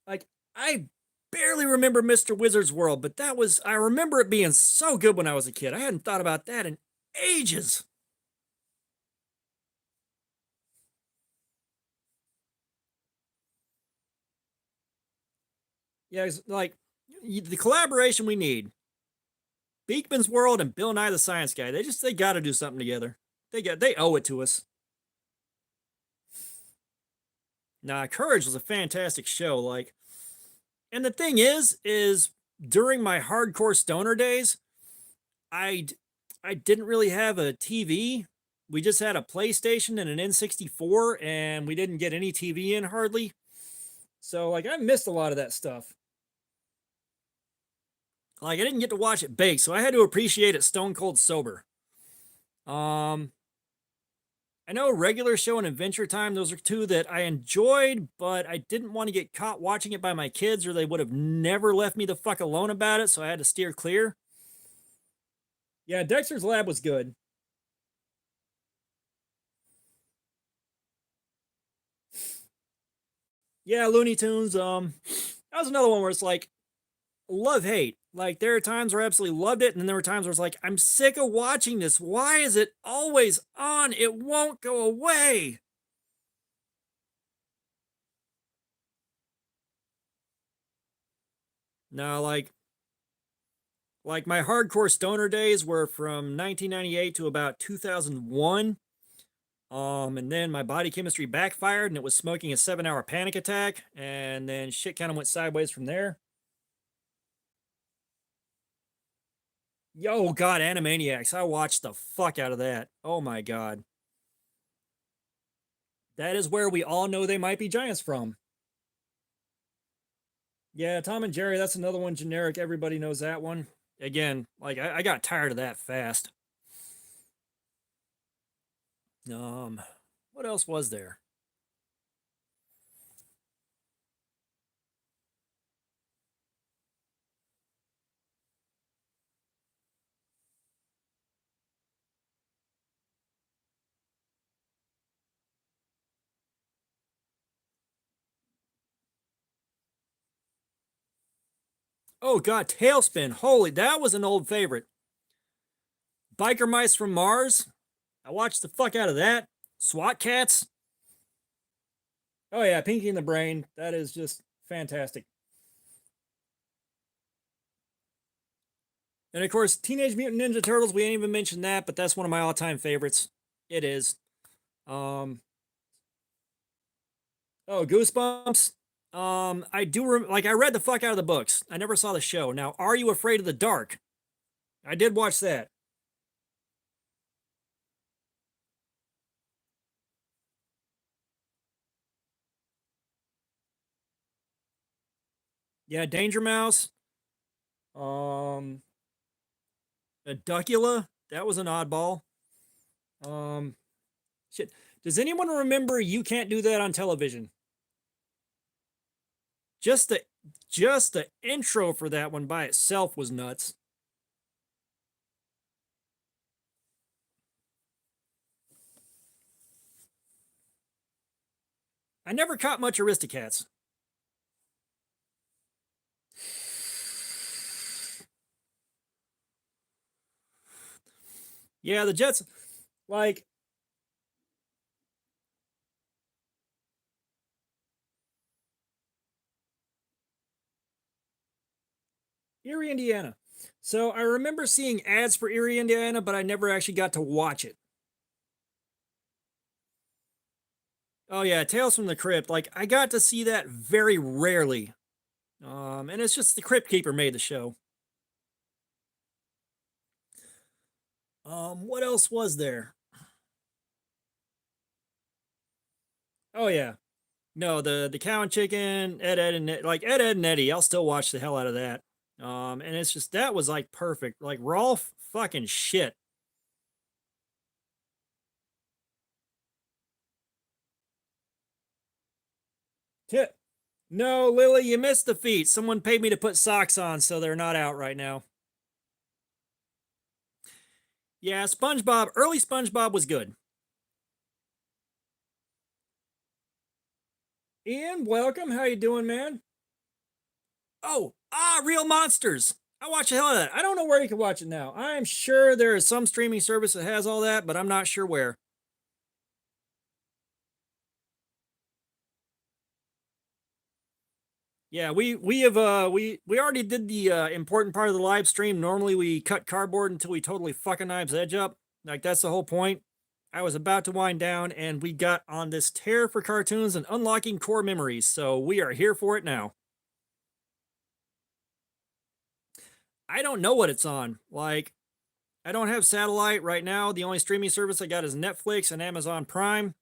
Like, I barely remember Mr. Wizard's World, but I remember it being so good when I was a kid. I hadn't thought about that in ages. Yeah, it's like the collaboration we need. Beakman's World and Bill Nye the Science Guy. They got to do something together. They owe it to us. Nah, Courage was a fantastic show. Like, and the thing is during my hardcore stoner days, I I didn't really have a TV. We just had a PlayStation and an N64, and we didn't get any TV in hardly. So like, I missed a lot of that stuff. Like, I didn't get to watch it baked, so I had to appreciate it stone cold sober. Um, I know Regular Show and Adventure Time, those are two that I enjoyed, but I didn't want to get caught watching it by my kids or they would have never left me the fuck alone about it, so I had to steer clear. Yeah, Dexter's Lab was good. Yeah, Looney Tunes, that was another one where it's like love hate. Like there are times where I absolutely loved it, and then there were times where it's like, I'm sick of watching this. Why is it always on? It won't go away. No, like my hardcore stoner days were from 1998 to about 2001. And then my body chemistry backfired and it was smoking a 7 hour panic attack. And then shit kind of went sideways from there. Yo, God, Animaniacs. I watched the fuck out of that. Oh my God. That is where we all know they might be giants from. Yeah, Tom and Jerry, that's another one generic. Everybody knows that one. Again, like I got tired of that fast. Um, what else was there? Oh God, Tailspin. Holy, that was an old favorite. Biker Mice from Mars. I watched the fuck out of that. SWAT Cats. Oh yeah, Pinky and the Brain. That is just fantastic. And of course, Teenage Mutant Ninja Turtles. We ain't even mentioned that, but that's one of my all-time favorites. It is. Um. Oh, Goosebumps. I do like I read the fuck out of the books. I never saw the show. Now, Are You Afraid of the Dark? I did watch that. Yeah, Danger Mouse. Um, a Duckula. That was an oddball. Um, shit. Does anyone remember You Can't Do That on Television? Just the just the intro for that one by itself was nuts. I never caught much Aristocats. Yeah, the Jets, like Erie, Indiana. So I remember seeing ads for Erie, Indiana, but I never actually got to watch it. Oh yeah, Tales from the Crypt. Like I got to see that very rarely. And it's just the Crypt Keeper made the show. What else was there? Oh yeah, no, the Cow and Chicken, Ed, and like Ed, and Eddie. I'll still watch the hell out of that. And it's just that was like perfect. Like Rolf, fucking shit. Tip. No, Lily, you missed the feet. Someone paid me to put socks on, so they're not out right now. Yeah, SpongeBob. Early SpongeBob was good. Ian, welcome. How you doing, man? Oh, Real Monsters. I watch the hell out of that. I don't know where you can watch it now. I'm sure there is some streaming service that has all that, but I'm not sure where. Yeah, we already did the important part of the live stream. Normally we cut cardboard until we totally fucking knives edge up. Like that's the whole point. I was about to wind down and we got on this tear for cartoons and unlocking core memories. So we are here for it now. I don't know what it's on. Like I don't have satellite right now. The only streaming service I got is Netflix and Amazon Prime,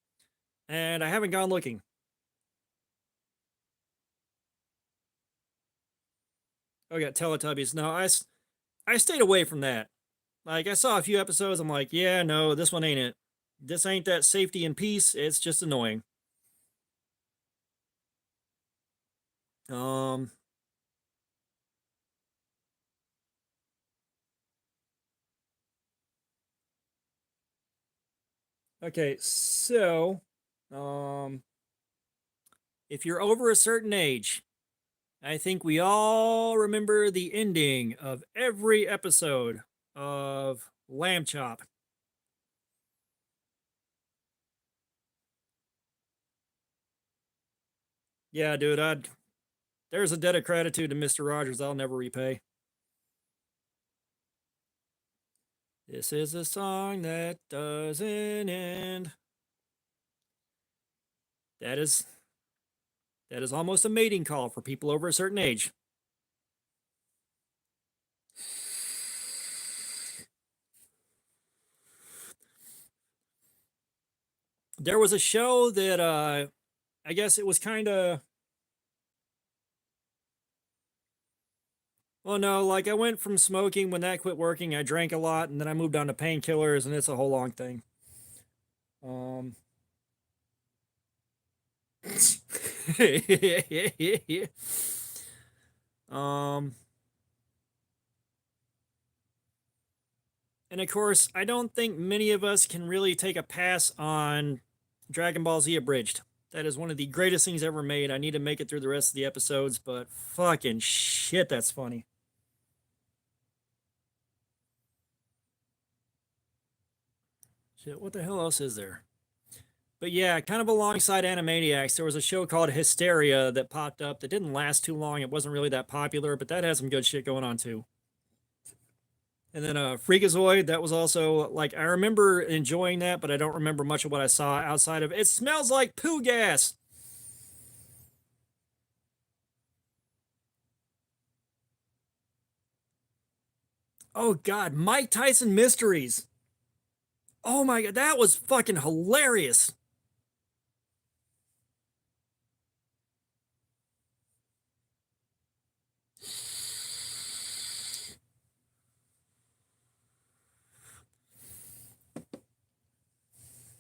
and I haven't gone looking. Oh, yeah, Teletubbies. No, I stayed away from that. Like I saw a few episodes. I'm like, yeah, no, this one ain't it. This ain't that safety and peace. It's just annoying. Um, okay, so, um, if you're over a certain age, I think we all remember the ending of every episode of Lamb Chop. Yeah, dude, there's a debt of gratitude to Mr. Rogers I'll never repay. This is a song that doesn't end. That is that is almost a mating call for people over a certain age. There was a show that I guess it was kind of, well, no, like I went from smoking when that quit working, I drank a lot, and then I moved on to painkillers, and it's a whole long thing. Um, um, and of course, I don't think many of us can really take a pass on Dragon Ball Z Abridged. That is one of the greatest things ever made. I need to make it through the rest of the episodes, but fucking shit, that's funny. Shit, what the hell else is there? But yeah, kind of alongside Animaniacs, there was a show called Hysteria that popped up that didn't last too long. It wasn't really that popular, but that had some good shit going on too. And then Freakazoid, that was also like I remember enjoying that, but I don't remember much of what I saw outside of it smells like poo gas. Oh god, Mike Tyson Mysteries. Oh my god, that was fucking hilarious.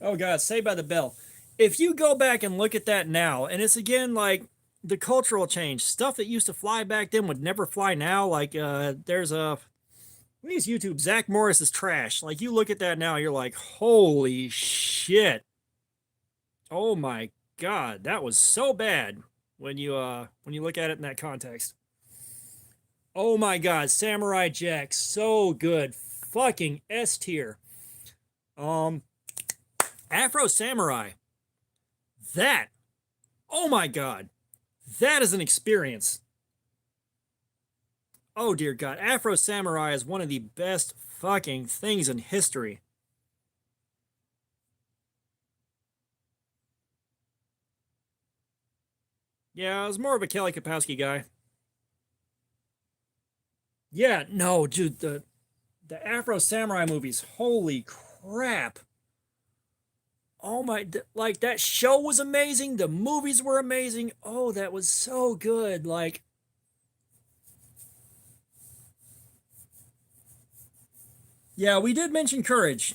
Oh god, Saved by the Bell. If you go back and look at that now, and it's again like the cultural change, stuff that used to fly back then would never fly now. Like there's a please YouTube Zach Morris is trash. Like you look at that now, you're like, holy shit. Oh my god, that was so bad when you look at it in that context. Oh my god, Samurai Jack, so good. Fucking S tier. Um Afro Samurai. That. Oh my god. That is an experience. Oh dear god. Afro Samurai is one of the best fucking things in history. Yeah, I was more of a Kelly Kapowski guy. Yeah, no, dude, the Afro Samurai movies, holy crap. Oh my, like that show was amazing. The movies were amazing. Oh, that was so good. Like, yeah, we did mention Courage.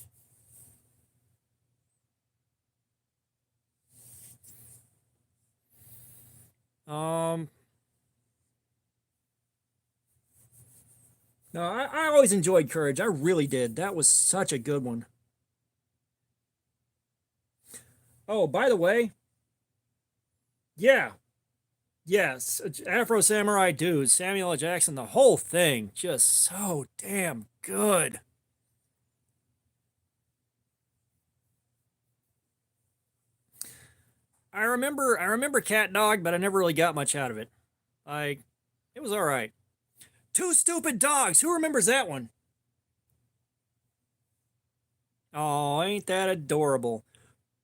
Um, no, I always enjoyed Courage. I really did. That was such a good one. Oh, by the way, yeah, yes, Afro Samurai dude, Samuel L. Jackson, the whole thing, just so damn good. I remember Cat Dog, but I never really got much out of it. Like, it was all right. Two Stupid Dogs. Who remembers that one? Oh, ain't that adorable?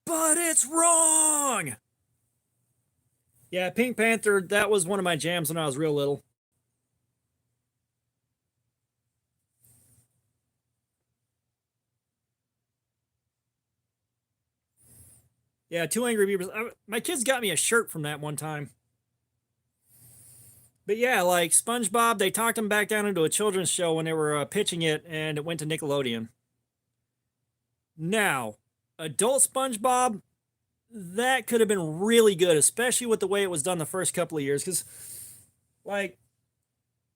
But it's wrong. Yeah, Pink Panther. That was one of my jams when I was real little. Yeah, Two Angry Beavers. My kids got me a shirt from that one time. But yeah, like SpongeBob, they talked him back down into a children's show when they were pitching it, and it went to Nickelodeon. Now, Adult SpongeBob, that could have been really good, especially with the way it was done the first couple of years. Because, like,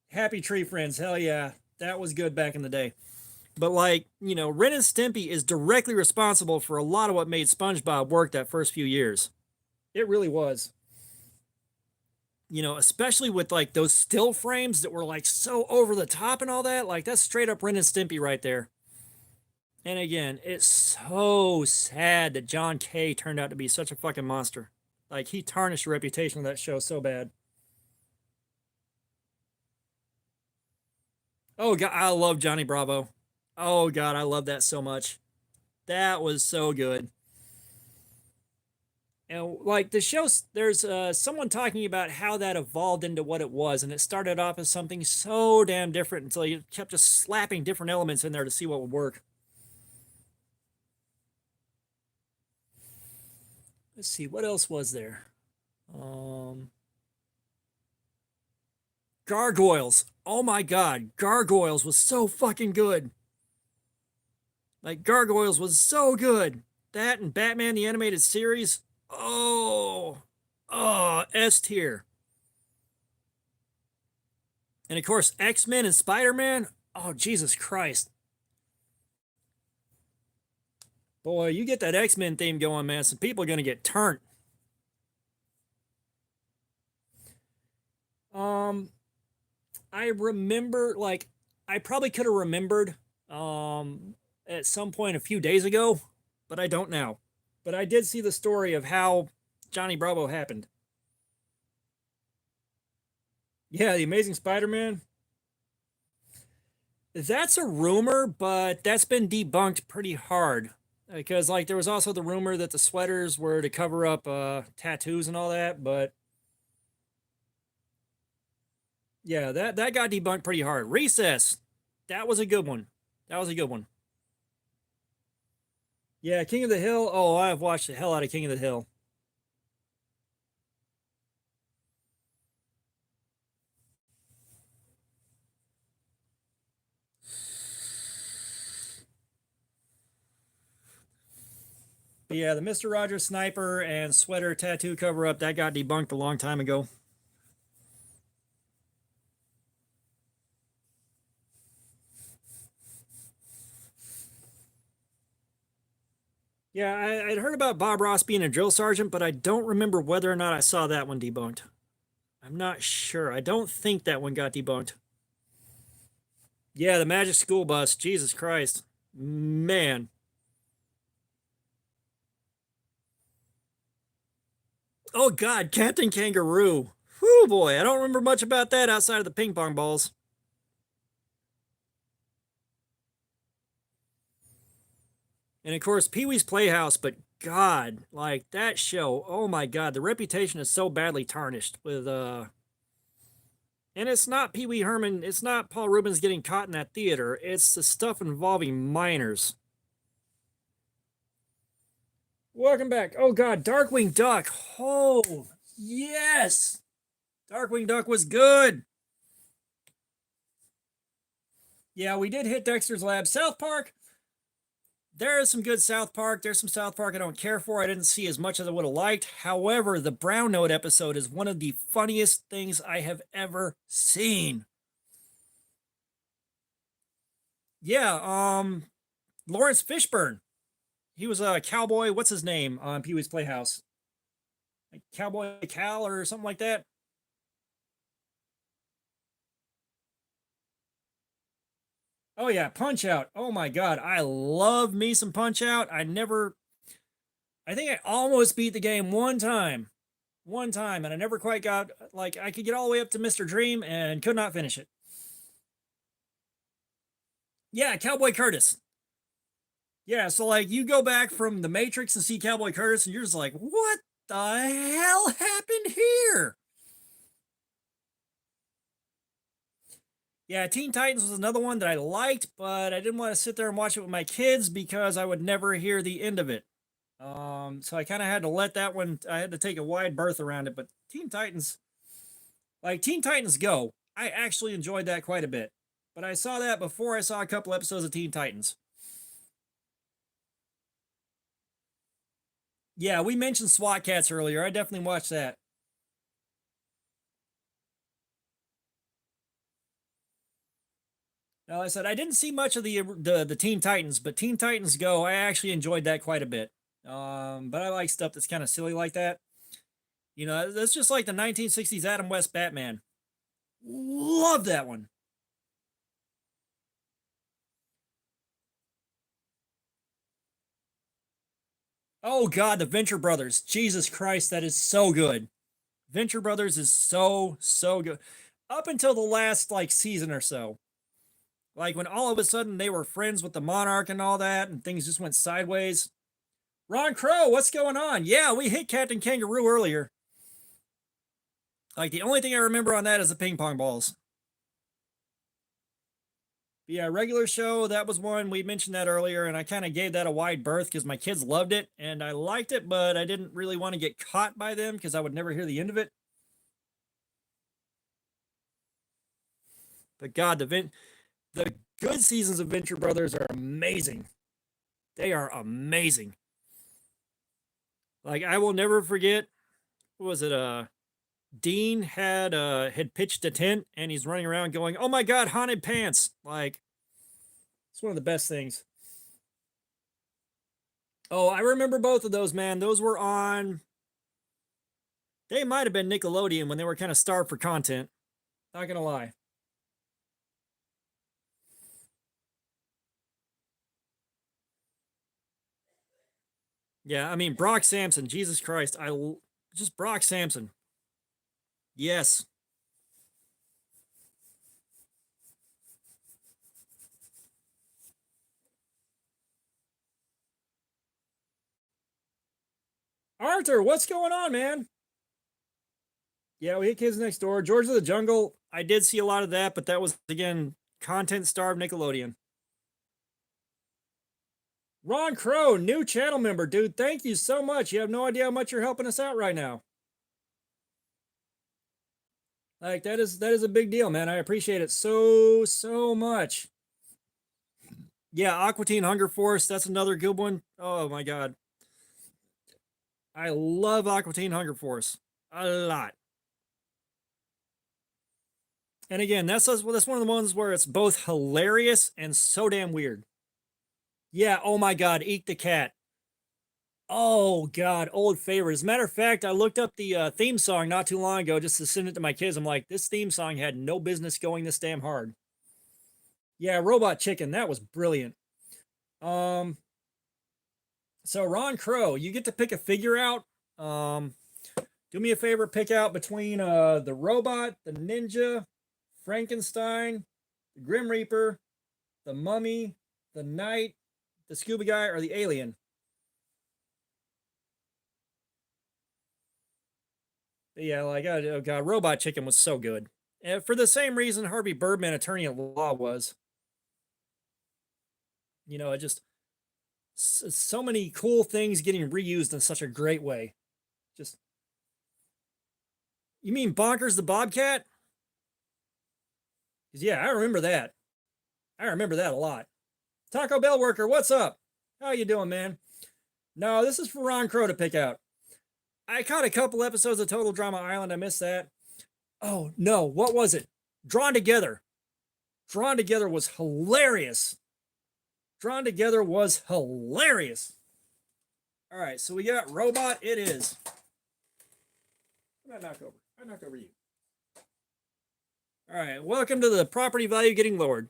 Happy Tree Friends, hell yeah, that was good back in the day. But, like, you know, Ren and Stimpy is directly responsible for a lot of what made SpongeBob work that first few years. It really was. You know, especially with like those still frames that were like so over the top and all that. Like, that's straight up Ren and Stimpy right there. And again, it's so sad that John Kay turned out to be such a fucking monster. Like, he tarnished the reputation of that show so bad. Oh god, I love Johnny Bravo. Oh god, I love that so much. That was so good. And like the show, there's someone talking about how that evolved into what it was, and it started off as something so damn different until you kept just slapping different elements in there to see what would work. Let's see, what else was there? Gargoyles. Oh my god, Gargoyles was so fucking good. Like, Gargoyles was so good. That and Batman the Animated Series. Oh, S tier. And of course, X-Men and Spider-Man. Oh, Jesus Christ. Boy, you get that X-Men theme going, man, some people are going to get turned. I remember, like, I probably could have remembered at some point a few days ago, but I don't now. But I did see the story of how Johnny Bravo happened. Yeah, the Amazing Spider-Man. That's a rumor, but that's been debunked pretty hard. Because, like, there was also the rumor that the sweaters were to cover up tattoos and all that, but yeah, that got debunked pretty hard. Recess, that was a good one. That was a good one. Yeah, King of the Hill. Oh, I've watched the hell out of King of the Hill. But yeah, the Mr. Rogers sniper and sweater tattoo cover up, that got debunked a long time ago. Yeah, I'd heard about Bob Ross being a drill sergeant, but I don't remember whether or not I saw that one debunked. I'm not sure. I don't think that one got debunked. Yeah, the Magic School Bus. Jesus Christ. Man. Oh, God. Captain Kangaroo. Whew, boy. I don't remember much about that outside of the ping pong balls. And of course, Pee Wee's Playhouse, but God, like that show, oh my God, the reputation is so badly tarnished with and it's not Pee Wee Herman, it's not Paul Rubens getting caught in that theater, it's the stuff involving minors. Welcome back. Oh God, Darkwing Duck. Oh yes. Darkwing Duck was good. Yeah, we did hit Dexter's Lab. South Park, there is some good South Park. There's some South Park I don't care for. I didn't see as much as I would have liked. However, the Brown Note episode is one of the funniest things I have ever seen. Yeah, Lawrence Fishburne. He was a cowboy. What's his name on Pee Wee's Playhouse? Like Cowboy Cal or something like that. Oh yeah, Punch Out. Oh my God, I love me some Punch Out. I think I almost beat the game one time, and I never quite got, like, I could get all the way up to Mr. Dream and could not finish it. Yeah, Cowboy Curtis. Yeah, so like you go back from The Matrix and see Cowboy Curtis, and you're just like, what the hell happened here? Yeah, Teen Titans was another one that I liked, but I didn't want to sit there and watch it with my kids because I would never hear the end of it. So I kind of had to let that one. I had to take a wide berth around it. But Teen Titans, like Teen Titans Go, I actually enjoyed that quite a bit. But I saw that before I saw a couple episodes of Teen Titans. Yeah, we mentioned SWAT Cats earlier. I definitely watched that. Now, I said I didn't see much of the Teen Titans, but Teen Titans Go, I actually enjoyed that quite a bit. But I like stuff that's kind of silly like that. You know, that's just like the 1960s Adam West Batman. Love that one. Oh God, the Venture Brothers. Jesus Christ, that is so good. Venture Brothers is so good. Up until the last like season or so. Like when all of a sudden they were friends with the Monarch and all that, and things just went sideways. Ron Crow, what's going on? Yeah, we hit Captain Kangaroo earlier. Like the only thing I remember on that is the ping pong balls. But yeah, regular show, that was one. We mentioned that earlier, and I kind of gave that a wide berth because my kids loved it and I liked it, but I didn't really want to get caught by them because I would never hear the end of it. But God, the good seasons of Venture Brothers are amazing. They are amazing. Like I will never forget. What was it? Dean had pitched a tent and he's running around going, "Oh my God, haunted pants!" Like it's one of the best things. Oh, I remember both of those, man. Those were on. They might have been Nickelodeon when they were kind of starved for content. Not gonna lie. Yeah, I mean Brock Sampson. Jesus Christ, just Brock Sampson. Yes, Arthur, what's going on, man? Yeah, we hit Kids Next Door. George of the Jungle. I did see a lot of that, but that was again content starved Nickelodeon. Ron Crow, new channel member, dude. Thank you so much. You have no idea how much you're helping us out right now. Like that is a big deal, man. I appreciate it so much. Yeah, Aqua Teen Hunger Force. That's another good one. Oh my God, I love Aqua Teen Hunger Force a lot. And again, that's one of the ones where it's both hilarious and so damn weird. Yeah. Oh my God, Eat the Cat. Oh God, old favorite. As a matter of fact, I looked up the theme song not too long ago just to send it to my kids. I'm like, this theme song had no business going this damn hard. Yeah, Robot Chicken, that was brilliant. Um, so Ron Crow, you get to pick a figure out. Um, do me a favor, pick out between the robot, the ninja, Frankenstein, the Grim Reaper, the mummy, the knight, the scuba guy, or the alien. But yeah, like oh God, Robot Chicken was so good. And for the same reason Harvey Birdman, Attorney at Law, was. You know, it just so many cool things getting reused in such a great way. Just you mean Bonkers the Bobcat? Yeah, I remember that. I remember that a lot. Taco Bell worker, what's up? How you doing, man? No, this is for Ron Crow to pick out. I caught a couple episodes of Total Drama Island. I missed that. Oh no, what was it? Drawn Together. Drawn Together was hilarious. Drawn Together was hilarious. All right, so we got Robot. It is. What did I knock over? I knocked over you. All right, welcome to the property value getting lowered.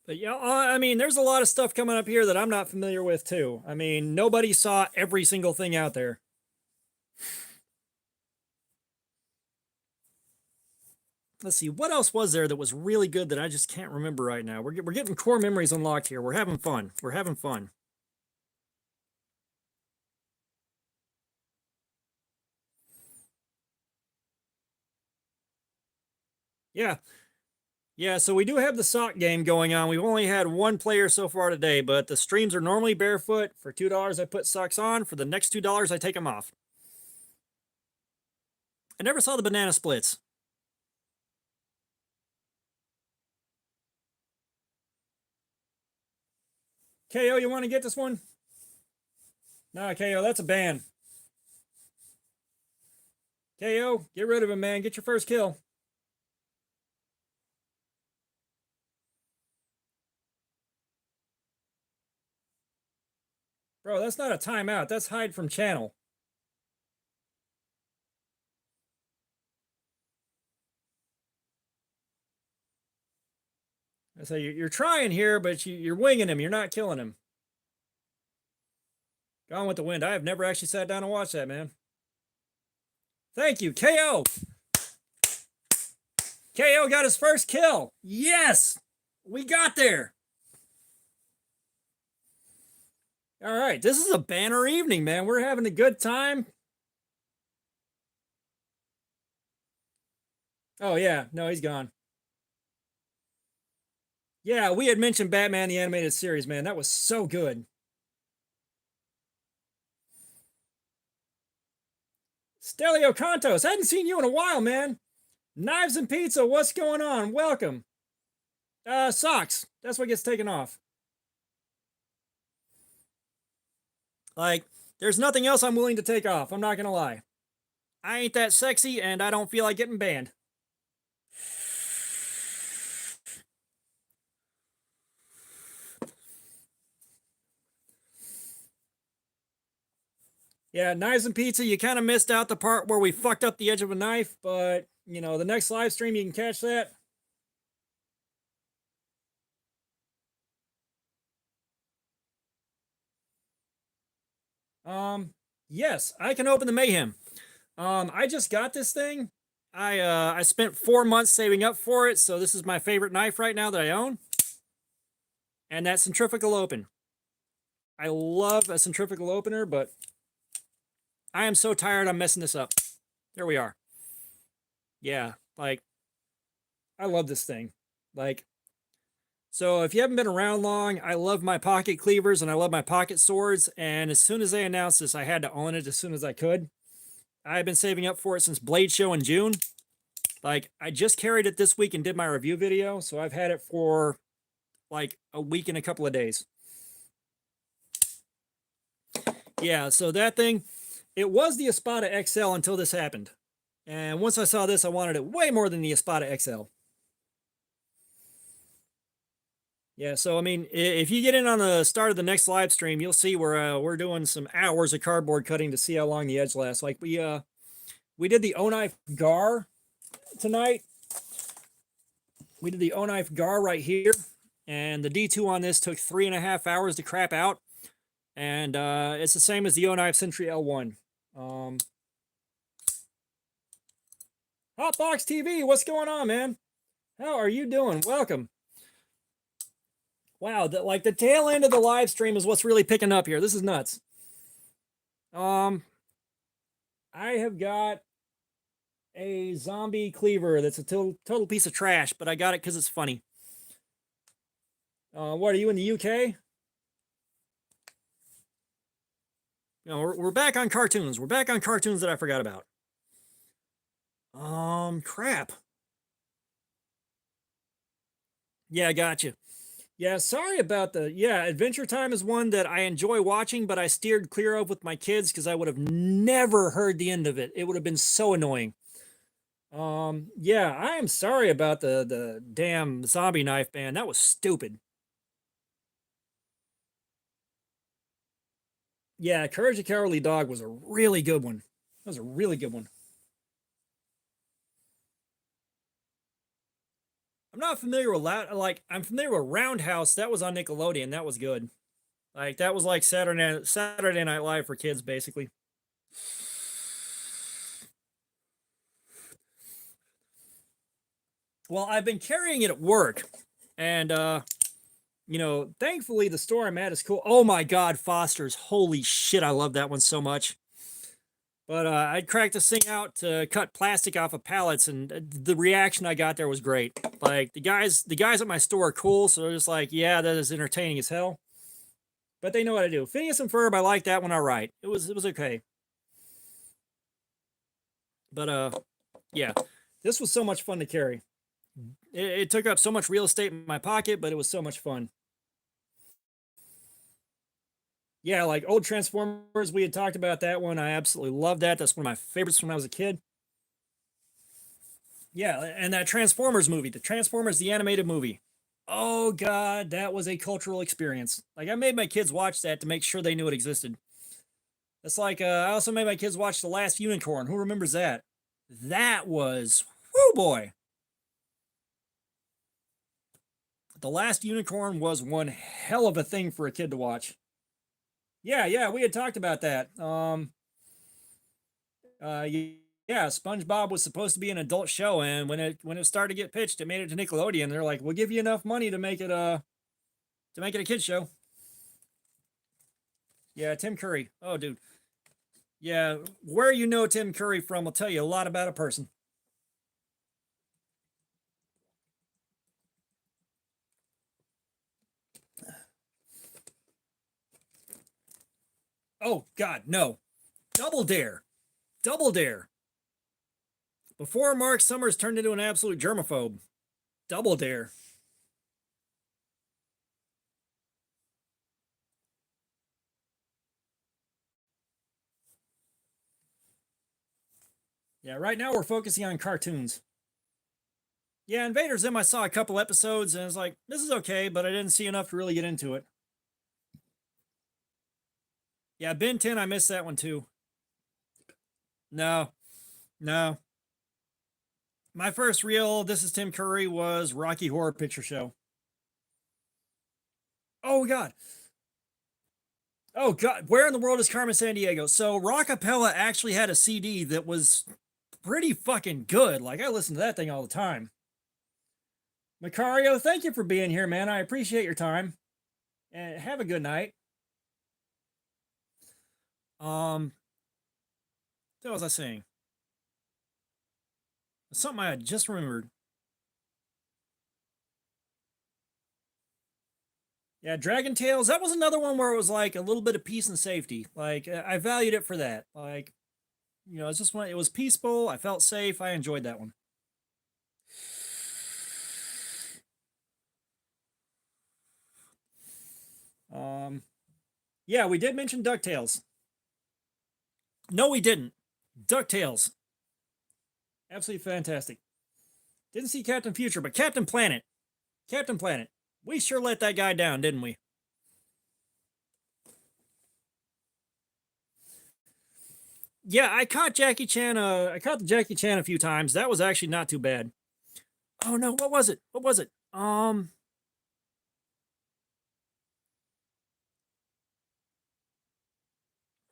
But yeah, I mean, there's a lot of stuff coming up here that I'm not familiar with too. I mean, nobody saw every single thing out there. Let's see, what else was there that was really good that I just can't remember right now? We're getting core memories unlocked here. We're having fun. We're having fun. Yeah. Yeah, so we do have the sock game going on. We've only had one player so far today, but the streams are normally barefoot. For $2, I put socks on. For the next $2, I take them off. I never saw the banana splits. KO, you want to get this one? No, KO, that's a ban. KO, get rid of him, man. Get your first kill. Bro, that's not a timeout. That's hide from channel. I say you're trying here, but you're winging him. You're not killing him. Gone with the Wind. I have never actually sat down and watched that, man. Thank you, KO. KO got his first kill. Yes, we got there. All right, this is a banner evening, man. We're having a good time. Oh, yeah. No, he's gone. Yeah, we had mentioned Batman the Animated Series, man. That was so good. Stelio Contos, I hadn't seen you in a while, man. Knives and Pizza, what's going on? Welcome. Socks. That's what gets taken off. Like, there's nothing else I'm willing to take off. I'm not gonna lie. I ain't that sexy, and I don't feel like getting banned. Yeah, Knives and Pizza, you kind of missed out the part where we fucked up the edge of a knife, but, you know, the next live stream, you can catch that. Yes, I can open the Mayhem. I just got this thing. I spent 4 months saving up for it, so this is my favorite knife right now that I own. And that centrifugal open. I love a centrifugal opener, but I am so tired I'm messing this up. There we are. Yeah, like, I love this thing. Like, so if you haven't been around long, I love my pocket cleavers and I love my pocket swords. And as soon as they announced this, I had to own it as soon as I could. I've been saving up for it since Blade Show in June. Like, I just carried it this week and did my review video, so I've had it for like a week and a couple of days. Yeah, so that thing, it was the Espada XL until this happened. And once I saw this, I wanted it way more than the Espada XL. Yeah, so I mean, if you get in on the start of the next live stream, you'll see we're doing some hours of cardboard cutting to see how long the edge lasts. Like we did the O-Knife Gar tonight. We did the O-Knife Gar right here, and the D2 on this took 3.5 hours to crap out, and it's the same as the O-Knife Sentry L1. Hotbox TV, what's going on, man? How are you doing? Welcome. Wow, like the tail end of the live stream is what's really picking up here. This is nuts. I have got a zombie cleaver that's a total piece of trash, but I got it because it's funny. What, are you in the UK? No, we're back on cartoons. We're back on cartoons that I forgot about. Crap. Yeah, I got you. Yeah, sorry about the... Yeah, Adventure Time is one that I enjoy watching, but I steered clear of with my kids because I would have never heard the end of it. It would have been so annoying. Yeah, I am sorry about the damn zombie knife ban. That was stupid. Yeah, Courage the Cowardly Dog was a really good one. That was a really good one. I'm not familiar with I'm familiar with Roundhouse. That was on Nickelodeon. That was good. Like that was like Saturday Night Live for kids, basically. Well, I've been carrying it at work, and you know, thankfully the store I'm at is cool. Oh my God, Foster's! Holy shit, I love that one so much. But I'd crack this thing out to cut plastic off of pallets, and the reaction I got there was great. Like the guys at my store are cool, so they're just like, yeah, that is entertaining as hell. But they know what to do. Phineas and Ferb, I like that one all right. It was okay. But yeah, this was so much fun to carry. It took up so much real estate in my pocket, but it was so much fun. Yeah, like old Transformers, we had talked about that one. I absolutely love that. That's one of my favorites when I was a kid. Yeah, and that Transformers movie, the Transformers, the animated movie. Oh, God, that was a cultural experience. Like, I made my kids watch that to make sure they knew it existed. It's like, I also made my kids watch The Last Unicorn. Who remembers that? That was, whoo boy. The Last Unicorn was one hell of a thing for a kid to watch. Yeah, we had talked about that. Yeah, SpongeBob was supposed to be an adult show, and when it started to get pitched, it made it to Nickelodeon. They're like, "We'll give you enough money to make it a kids show." Yeah, Tim Curry. Oh, dude. Yeah, where you know Tim Curry from will tell you a lot about a person. Oh God, no. Double Dare. Double Dare. Before Mark Summers turned into an absolute germaphobe. Double Dare. Yeah, right now we're focusing on cartoons. Yeah, Invader Zim, I saw a couple episodes and I was like, this is okay, but I didn't see enough to really get into it. Yeah, Ben 10, I missed that one too. No, no. My first real This Is Tim Curry was Rocky Horror Picture Show. Oh, God. Oh, God. Where in the world is Carmen Sandiego? So, Rockapella actually had a CD that was pretty fucking good. Like, I listen to that thing all the time. Macario, thank you for being here, man. I appreciate your time. And have a good night. What was I saying? Something I just remembered. Yeah, Dragon Tales. That was another one where it was like a little bit of peace and safety. Like I valued it for that. Like, it's just one. It was peaceful. I felt safe. I enjoyed that one. Yeah, we did mention Ducktales. No, we didn't. Ducktales. Absolutely fantastic. Didn't see Captain Future, but Captain Planet. Captain Planet. We sure let that guy down, didn't we? Yeah, I caught Jackie Chan. I caught the Jackie Chan a few times. That was actually not too bad. Oh no, what was it? What was it?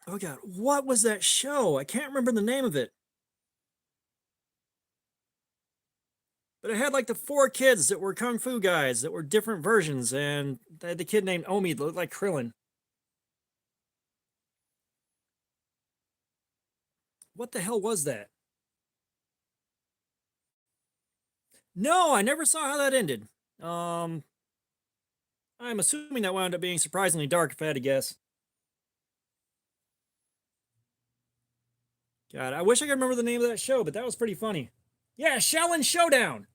Oh God, what was that show? I can't remember the name of it. But it had like the four kids that were kung fu guys that were different versions, and they had the kid named Omi that looked like Krillin. What the hell was that? No, I never saw how that ended. Um, I'm assuming that wound up being surprisingly dark, if I had to guess. God, I wish I could remember the name of that show, but that was pretty funny. Yeah, Shaolin Showdown.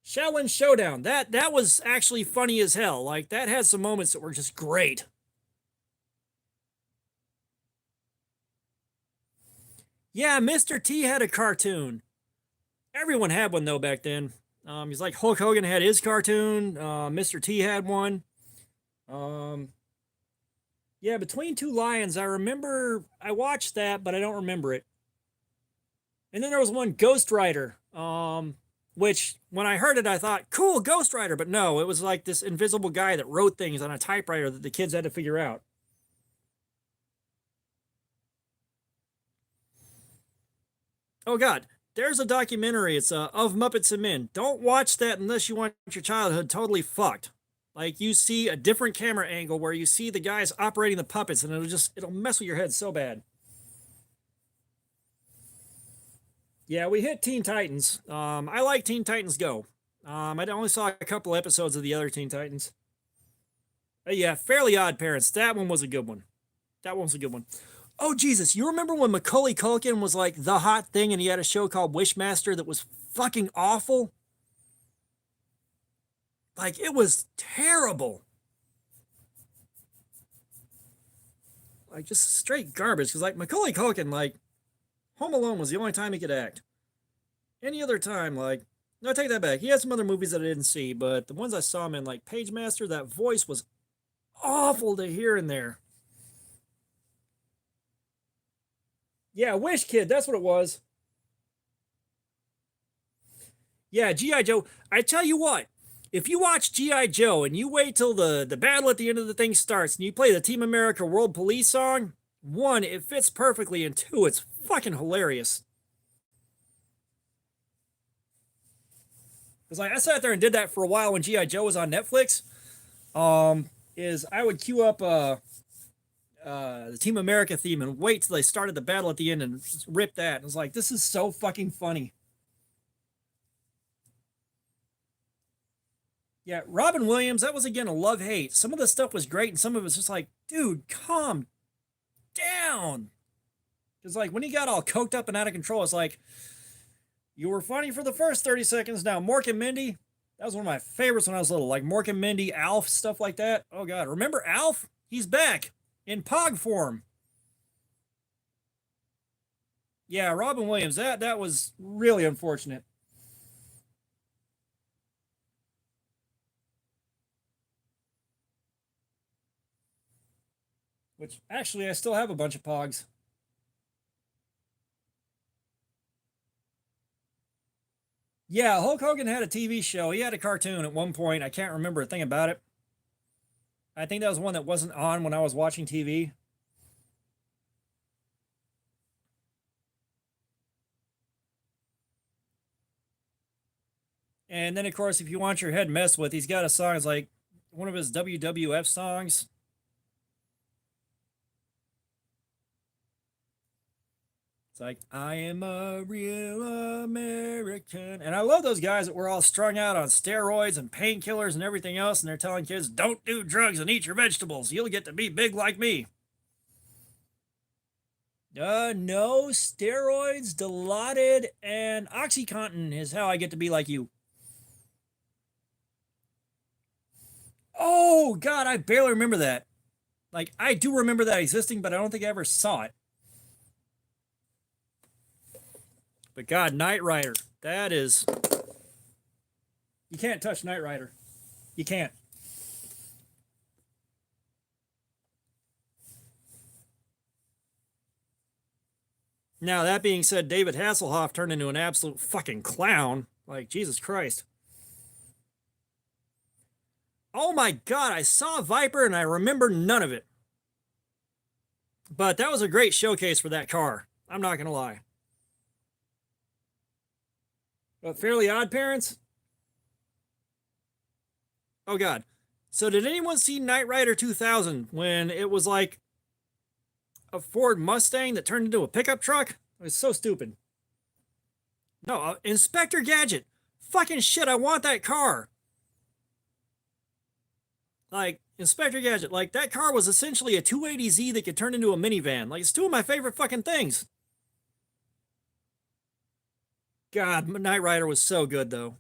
Shaolin Showdown. That was actually funny as hell. Like that had some moments that were just great. Yeah, Mr. T had a cartoon. Everyone had one though back then. He's like Hulk Hogan had his cartoon. Mr. T had one. Um, yeah, Between Two Lions. I remember I watched that, but I don't remember it. And then there was one Ghost Rider. Which when I heard it, I thought, cool, Ghost Rider. But no, it was like this invisible guy that wrote things on a typewriter that the kids had to figure out. Oh God, there's a documentary. It's of Muppets and Men. Don't watch that unless you want your childhood totally fucked. Like you see a different camera angle where you see the guys operating the puppets, and it'll mess with your head so bad. Yeah, we hit Teen Titans. I like Teen Titans Go. I only saw a couple episodes of the other Teen Titans. Yeah, Fairly Odd Parents. That one was a good one. That one was a good one. Oh Jesus, you remember when Macaulay Culkin was like the hot thing, and he had a show called Wishmaster that was fucking awful? Like it was terrible. Like just straight garbage. Because like Macaulay Culkin, like Home Alone was the only time he could act. Any other time, like, no, I take that back. He had some other movies that I didn't see, but the ones I saw him in, like Pagemaster, that voice was awful to hear in there. Yeah, Wish Kid, that's what it was. Yeah, G.I. Joe. I tell you what, if you watch G.I. Joe and you wait till the battle at the end of the thing starts and you play the Team America World Police song, one, it fits perfectly, and two, it's fucking hilarious. Because like I sat there and did that for a while when G.I. Joe was on Netflix. Is I would queue up the Team America theme and wait till they started the battle at the end and rip that. And I was like, this is so fucking funny. Yeah, Robin Williams, that was again a love-hate. Some of the stuff was great, and some of it was just like, dude, calm down. Because like when he got all coked up and out of control, it's like, you were funny for the first 30 seconds. Now, Mork and Mindy, that was one of my favorites when I was little. Like Mork and Mindy, Alf, stuff like that. Oh God, remember Alf? He's back in Pog form. Yeah, Robin Williams, that was really unfortunate. Which actually I still have a bunch of Pogs. Yeah, Hulk Hogan had a TV show. He had a cartoon at one point. I can't remember a thing about it. I think that was one that wasn't on when I was watching TV. And then, of course, if you want your head messed with, he's got a song. It's like one of his WWF songs. It's like, I am a real American. And I love those guys that were all strung out on steroids and painkillers and everything else. And they're telling kids, don't do drugs and eat your vegetables. You'll get to be big like me. No, steroids, Dilaudid, and Oxycontin is how I get to be like you. Oh, God, I barely remember that. Like, I do remember that existing, but I don't think I ever saw it. But God, Knight Rider, that is. You can't touch Knight Rider. You can't. Now, that being said, David Hasselhoff turned into an absolute fucking clown. Like, Jesus Christ. Oh my God, I saw Viper and I remember none of it. But that was a great showcase for that car. I'm not going to lie. But Fairly Odd Parents? Oh God. So did anyone see Knight Rider 2000 when it was like a Ford Mustang that turned into a pickup truck? It was so stupid. No, Inspector Gadget. Fucking shit, I want that car. Like, Inspector Gadget, like, that car was essentially a 280Z that could turn into a minivan. Like, it's two of my favorite fucking things. God, Knight Rider was so good, though.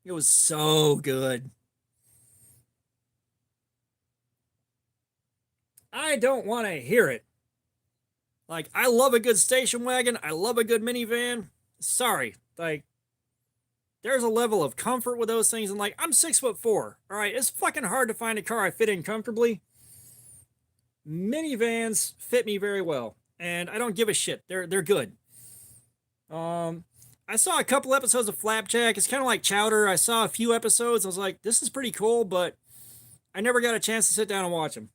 It was so good. I don't want to hear it. Like, I love a good station wagon. I love a good minivan. Sorry. Like, there's a level of comfort with those things. And like, I'm 6'4". All right. It's fucking hard to find a car I fit in comfortably. Minivans fit me very well. And I don't give a shit. They're good. I saw a couple episodes of Flapjack. It's kind of like Chowder. I saw a few episodes. I was like, this is pretty cool, but I never got a chance to sit down and watch them.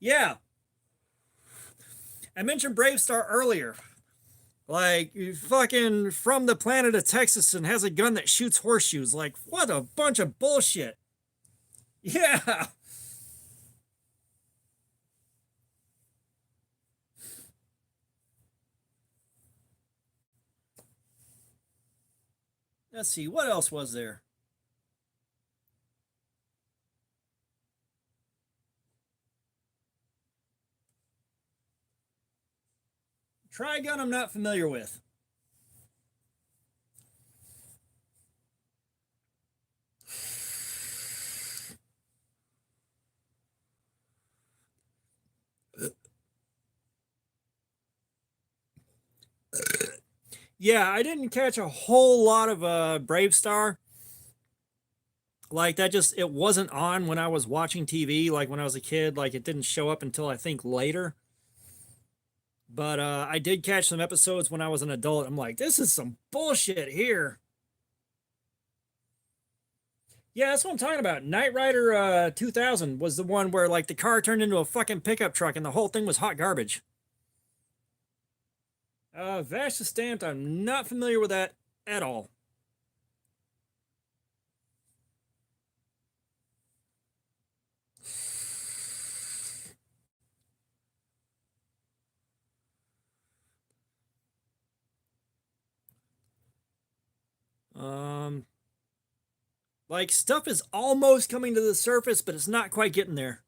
Yeah. I mentioned Brave Star earlier. Like, fucking from the planet of Texas and has a gun that shoots horseshoes. Like, what a bunch of bullshit. Yeah. Let's see, what else was there? Trigun, I'm not familiar with. Yeah, I didn't catch a whole lot of Brave Star. Like that just it wasn't on when I was watching TV like when I was a kid, like it didn't show up until I think later. But I did catch some episodes when I was an adult. I'm like, this is some bullshit here. Yeah, that's what I'm talking about. Knight Rider 2000 was the one where like the car turned into a fucking pickup truck and the whole thing was hot garbage. Vash the Stamped, I'm not familiar with that at all. Um, like stuff is almost coming to the surface, but it's not quite getting there.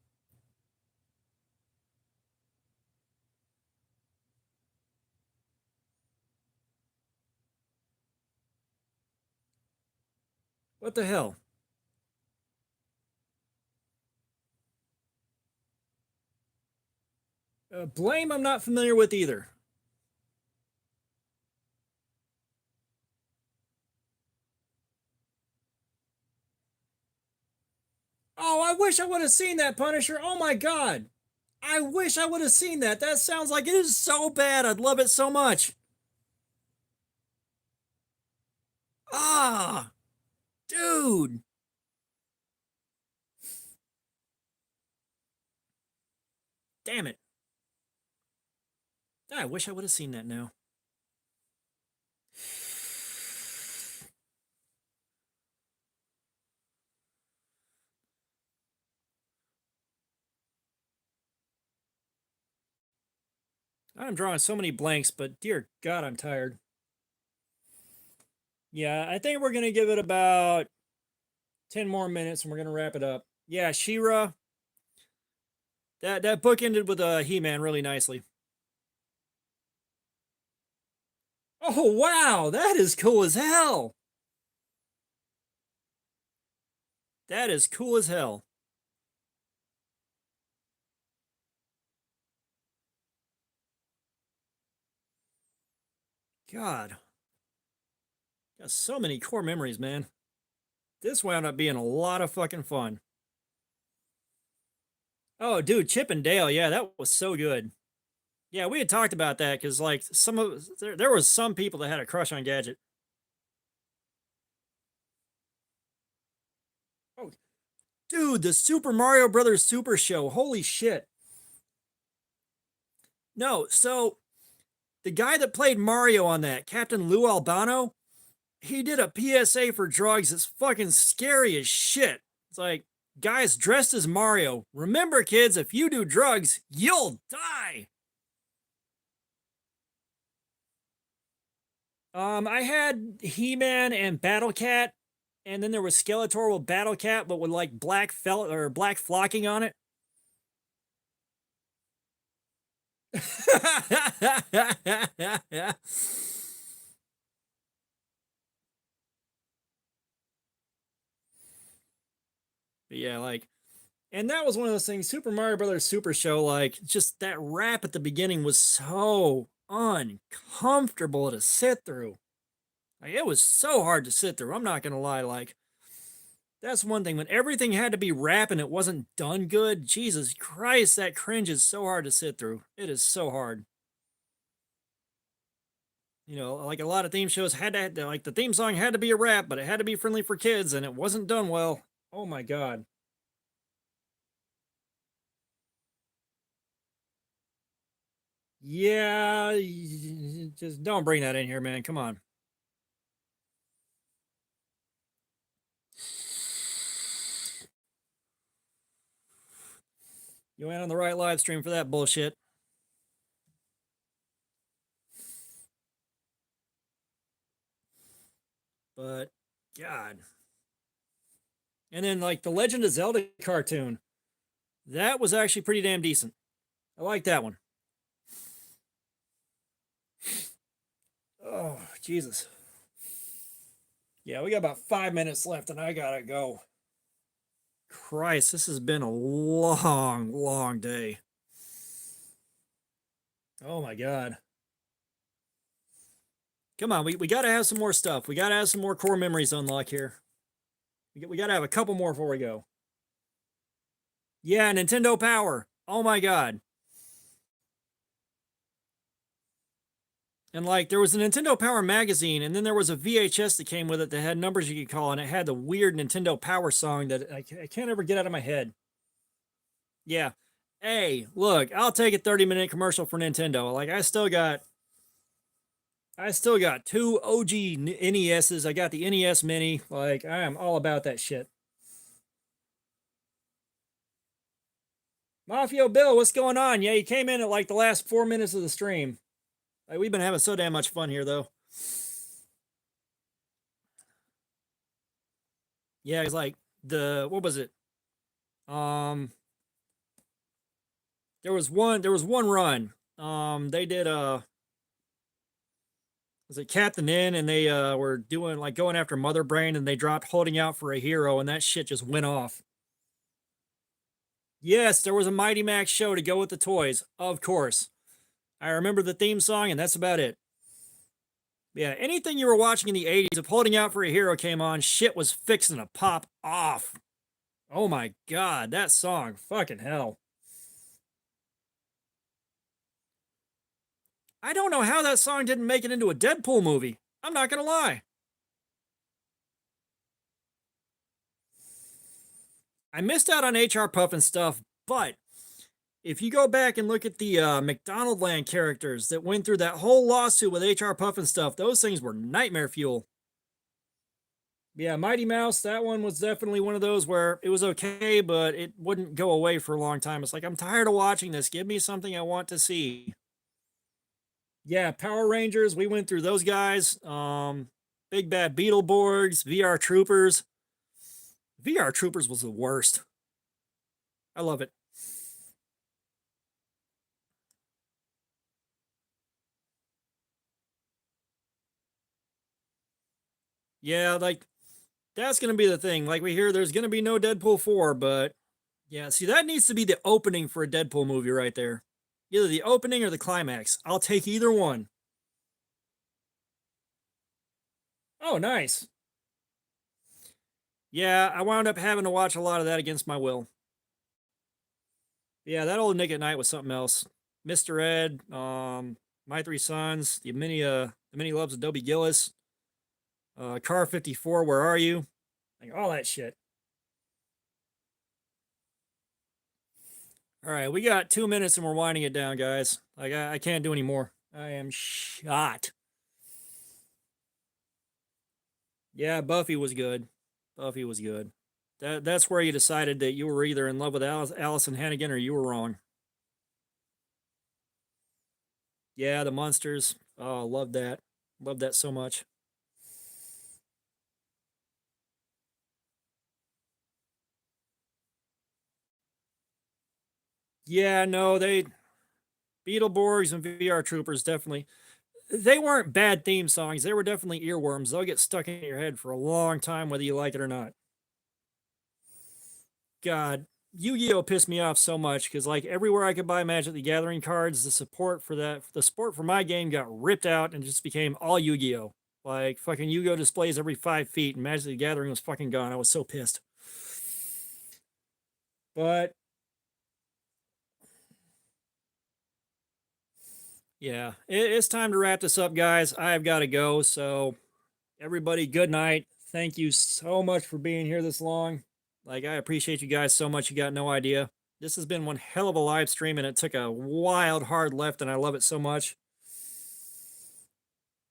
What the hell? Blame, I'm not familiar with either. Oh, I wish I would have seen that Punisher. Oh my god. I wish I would have seen that. That sounds like it is so bad. I'd love it so much. Ah, dude. Damn it. I wish I would have seen that now. I'm drawing so many blanks, but dear God, I'm tired. Yeah, I think we're going to give it about 10 more minutes and we're going to wrap it up. Yeah, She-Ra. That book ended with He-Man really nicely. Oh, wow. That is cool as hell. That is cool as hell. God. Got so many core memories, man. This wound up being a lot of fucking fun. Oh, dude, Chip and Dale. Yeah, that was so good. Yeah, we had talked about that because, like, there was some people that had a crush on Gadget. Oh, dude, the Super Mario Brothers Super Show. Holy shit. No, so the guy that played Mario on that, Captain Lou Albano, he did a PSA for drugs. It's fucking scary as shit. It's like, guys dressed as Mario. Remember, kids, if you do drugs, you'll die. I had He-Man and Battle Cat, and then there was Skeletor with Battle Cat, but with like black felt or black flocking on it. But yeah, like, and that was one of those things. Super Mario Brothers Super Show, like, just that rap at the beginning was so uncomfortable to sit through. Like, it was so hard to sit through. I'm not gonna lie. Like, that's one thing. When everything had to be rap and it wasn't done good, Jesus Christ, that cringe is so hard to sit through. It is so hard. You know, like a lot of theme shows had to, like, the theme song had to be a rap, but it had to be friendly for kids, and it wasn't done well. Oh my God. Yeah, just don't bring that in here, man. Come on. You ain't on the right live stream for that bullshit. But, God. And then, like, the Legend of Zelda cartoon. That was actually pretty damn decent. I like that one. Oh, Jesus. Yeah, we got about 5 minutes left and I gotta go. Christ, this has been a long, long day. Oh my God. Come on, we gotta have some more stuff. We gotta have some more core memories unlock here. We gotta have a couple more before we go. Yeah, Nintendo Power. Oh my God. And like, there was a Nintendo Power magazine, and then there was a VHS that came with it that had numbers you could call, and it had the weird Nintendo Power song that I can't ever get out of my head. Yeah. Hey, look, I'll take a 30-minute commercial for Nintendo. Like, I still got two OG NESs. I got the NES Mini. Like, I am all about that shit. Mafia Bill, what's going on? Yeah, you came in at like the last 4 minutes of the stream. Like, we've been having so damn much fun here, though. Yeah, it's like what was it? There was one run. They did was it Captain N, and they were doing like going after Mother Brain, and they dropped Holding Out for a Hero, and that shit just went off. Yes, there was a Mighty Max show to go with the toys, of course. I remember the theme song, and that's about it. Yeah, anything you were watching in the 80s, if Holding Out for a Hero came on, shit was fixing to pop off. Oh my God, that song, fucking hell. I don't know how that song didn't make it into a Deadpool movie. I'm not gonna lie. I missed out on HR Puffin stuff, but if you go back and look at the McDonaldland characters that went through that whole lawsuit with HR Puffin stuff, those things were nightmare fuel. Yeah, Mighty Mouse, that one was definitely one of those where it was okay, but it wouldn't go away for a long time. It's like, I'm tired of watching this. Give me something I want to see. Yeah, Power Rangers, we went through those guys. Big Bad Beetleborgs, VR Troopers. VR Troopers was the worst. I love it. Yeah, like, that's going to be the thing. Like, we hear there's going to be no Deadpool 4, but yeah, see, that needs to be the opening for a Deadpool movie right there. Either the opening or the climax. I'll take either one. Oh, nice. Yeah, I wound up having to watch a lot of that against my will. Yeah, that old Nick at Night was something else. Mr. Ed, My Three Sons, the many loves of Dobie Gillis, Car 54, Where Are You? Like, all that shit. All right, we got 2 minutes and we're winding it down, guys. Like, I can't do any more. I am shot. Yeah, Buffy was good. Buffy was good. That's where you decided that you were either in love with Allison Hannigan or you were wrong. Yeah, the monsters. Oh, love that. Love that so much. Yeah, no, they Beetleborgs and VR Troopers definitely. They weren't bad theme songs. They were definitely earworms. They'll get stuck in your head for a long time, whether you like it or not. God, Yu-Gi-Oh pissed me off so much because like everywhere I could buy Magic the Gathering cards, the support for my game got ripped out and just became all Yu-Gi-Oh. Like fucking Yu-Gi-Oh displays every 5 feet, and Magic the Gathering was fucking gone. I was so pissed. But yeah, it's time to wrap this up, guys. I've got to go. So everybody, good night. Thank you so much for being here this long. Like, I appreciate you guys so much. You got no idea. This has been one hell of a live stream, and it took a wild, hard left, and I love it so much.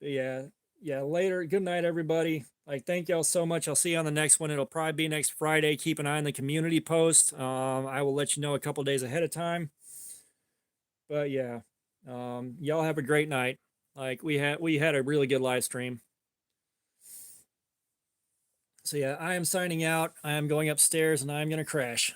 But yeah, later. Good night, everybody. Like, thank y'all so much. I'll see you on the next one. It'll probably be next Friday. Keep an eye on the community post. I will let you know a couple days ahead of time. But yeah, y'all have a great night. Like, we had a really good live stream. So yeah, I am signing out. I am going upstairs, and I am going to crash.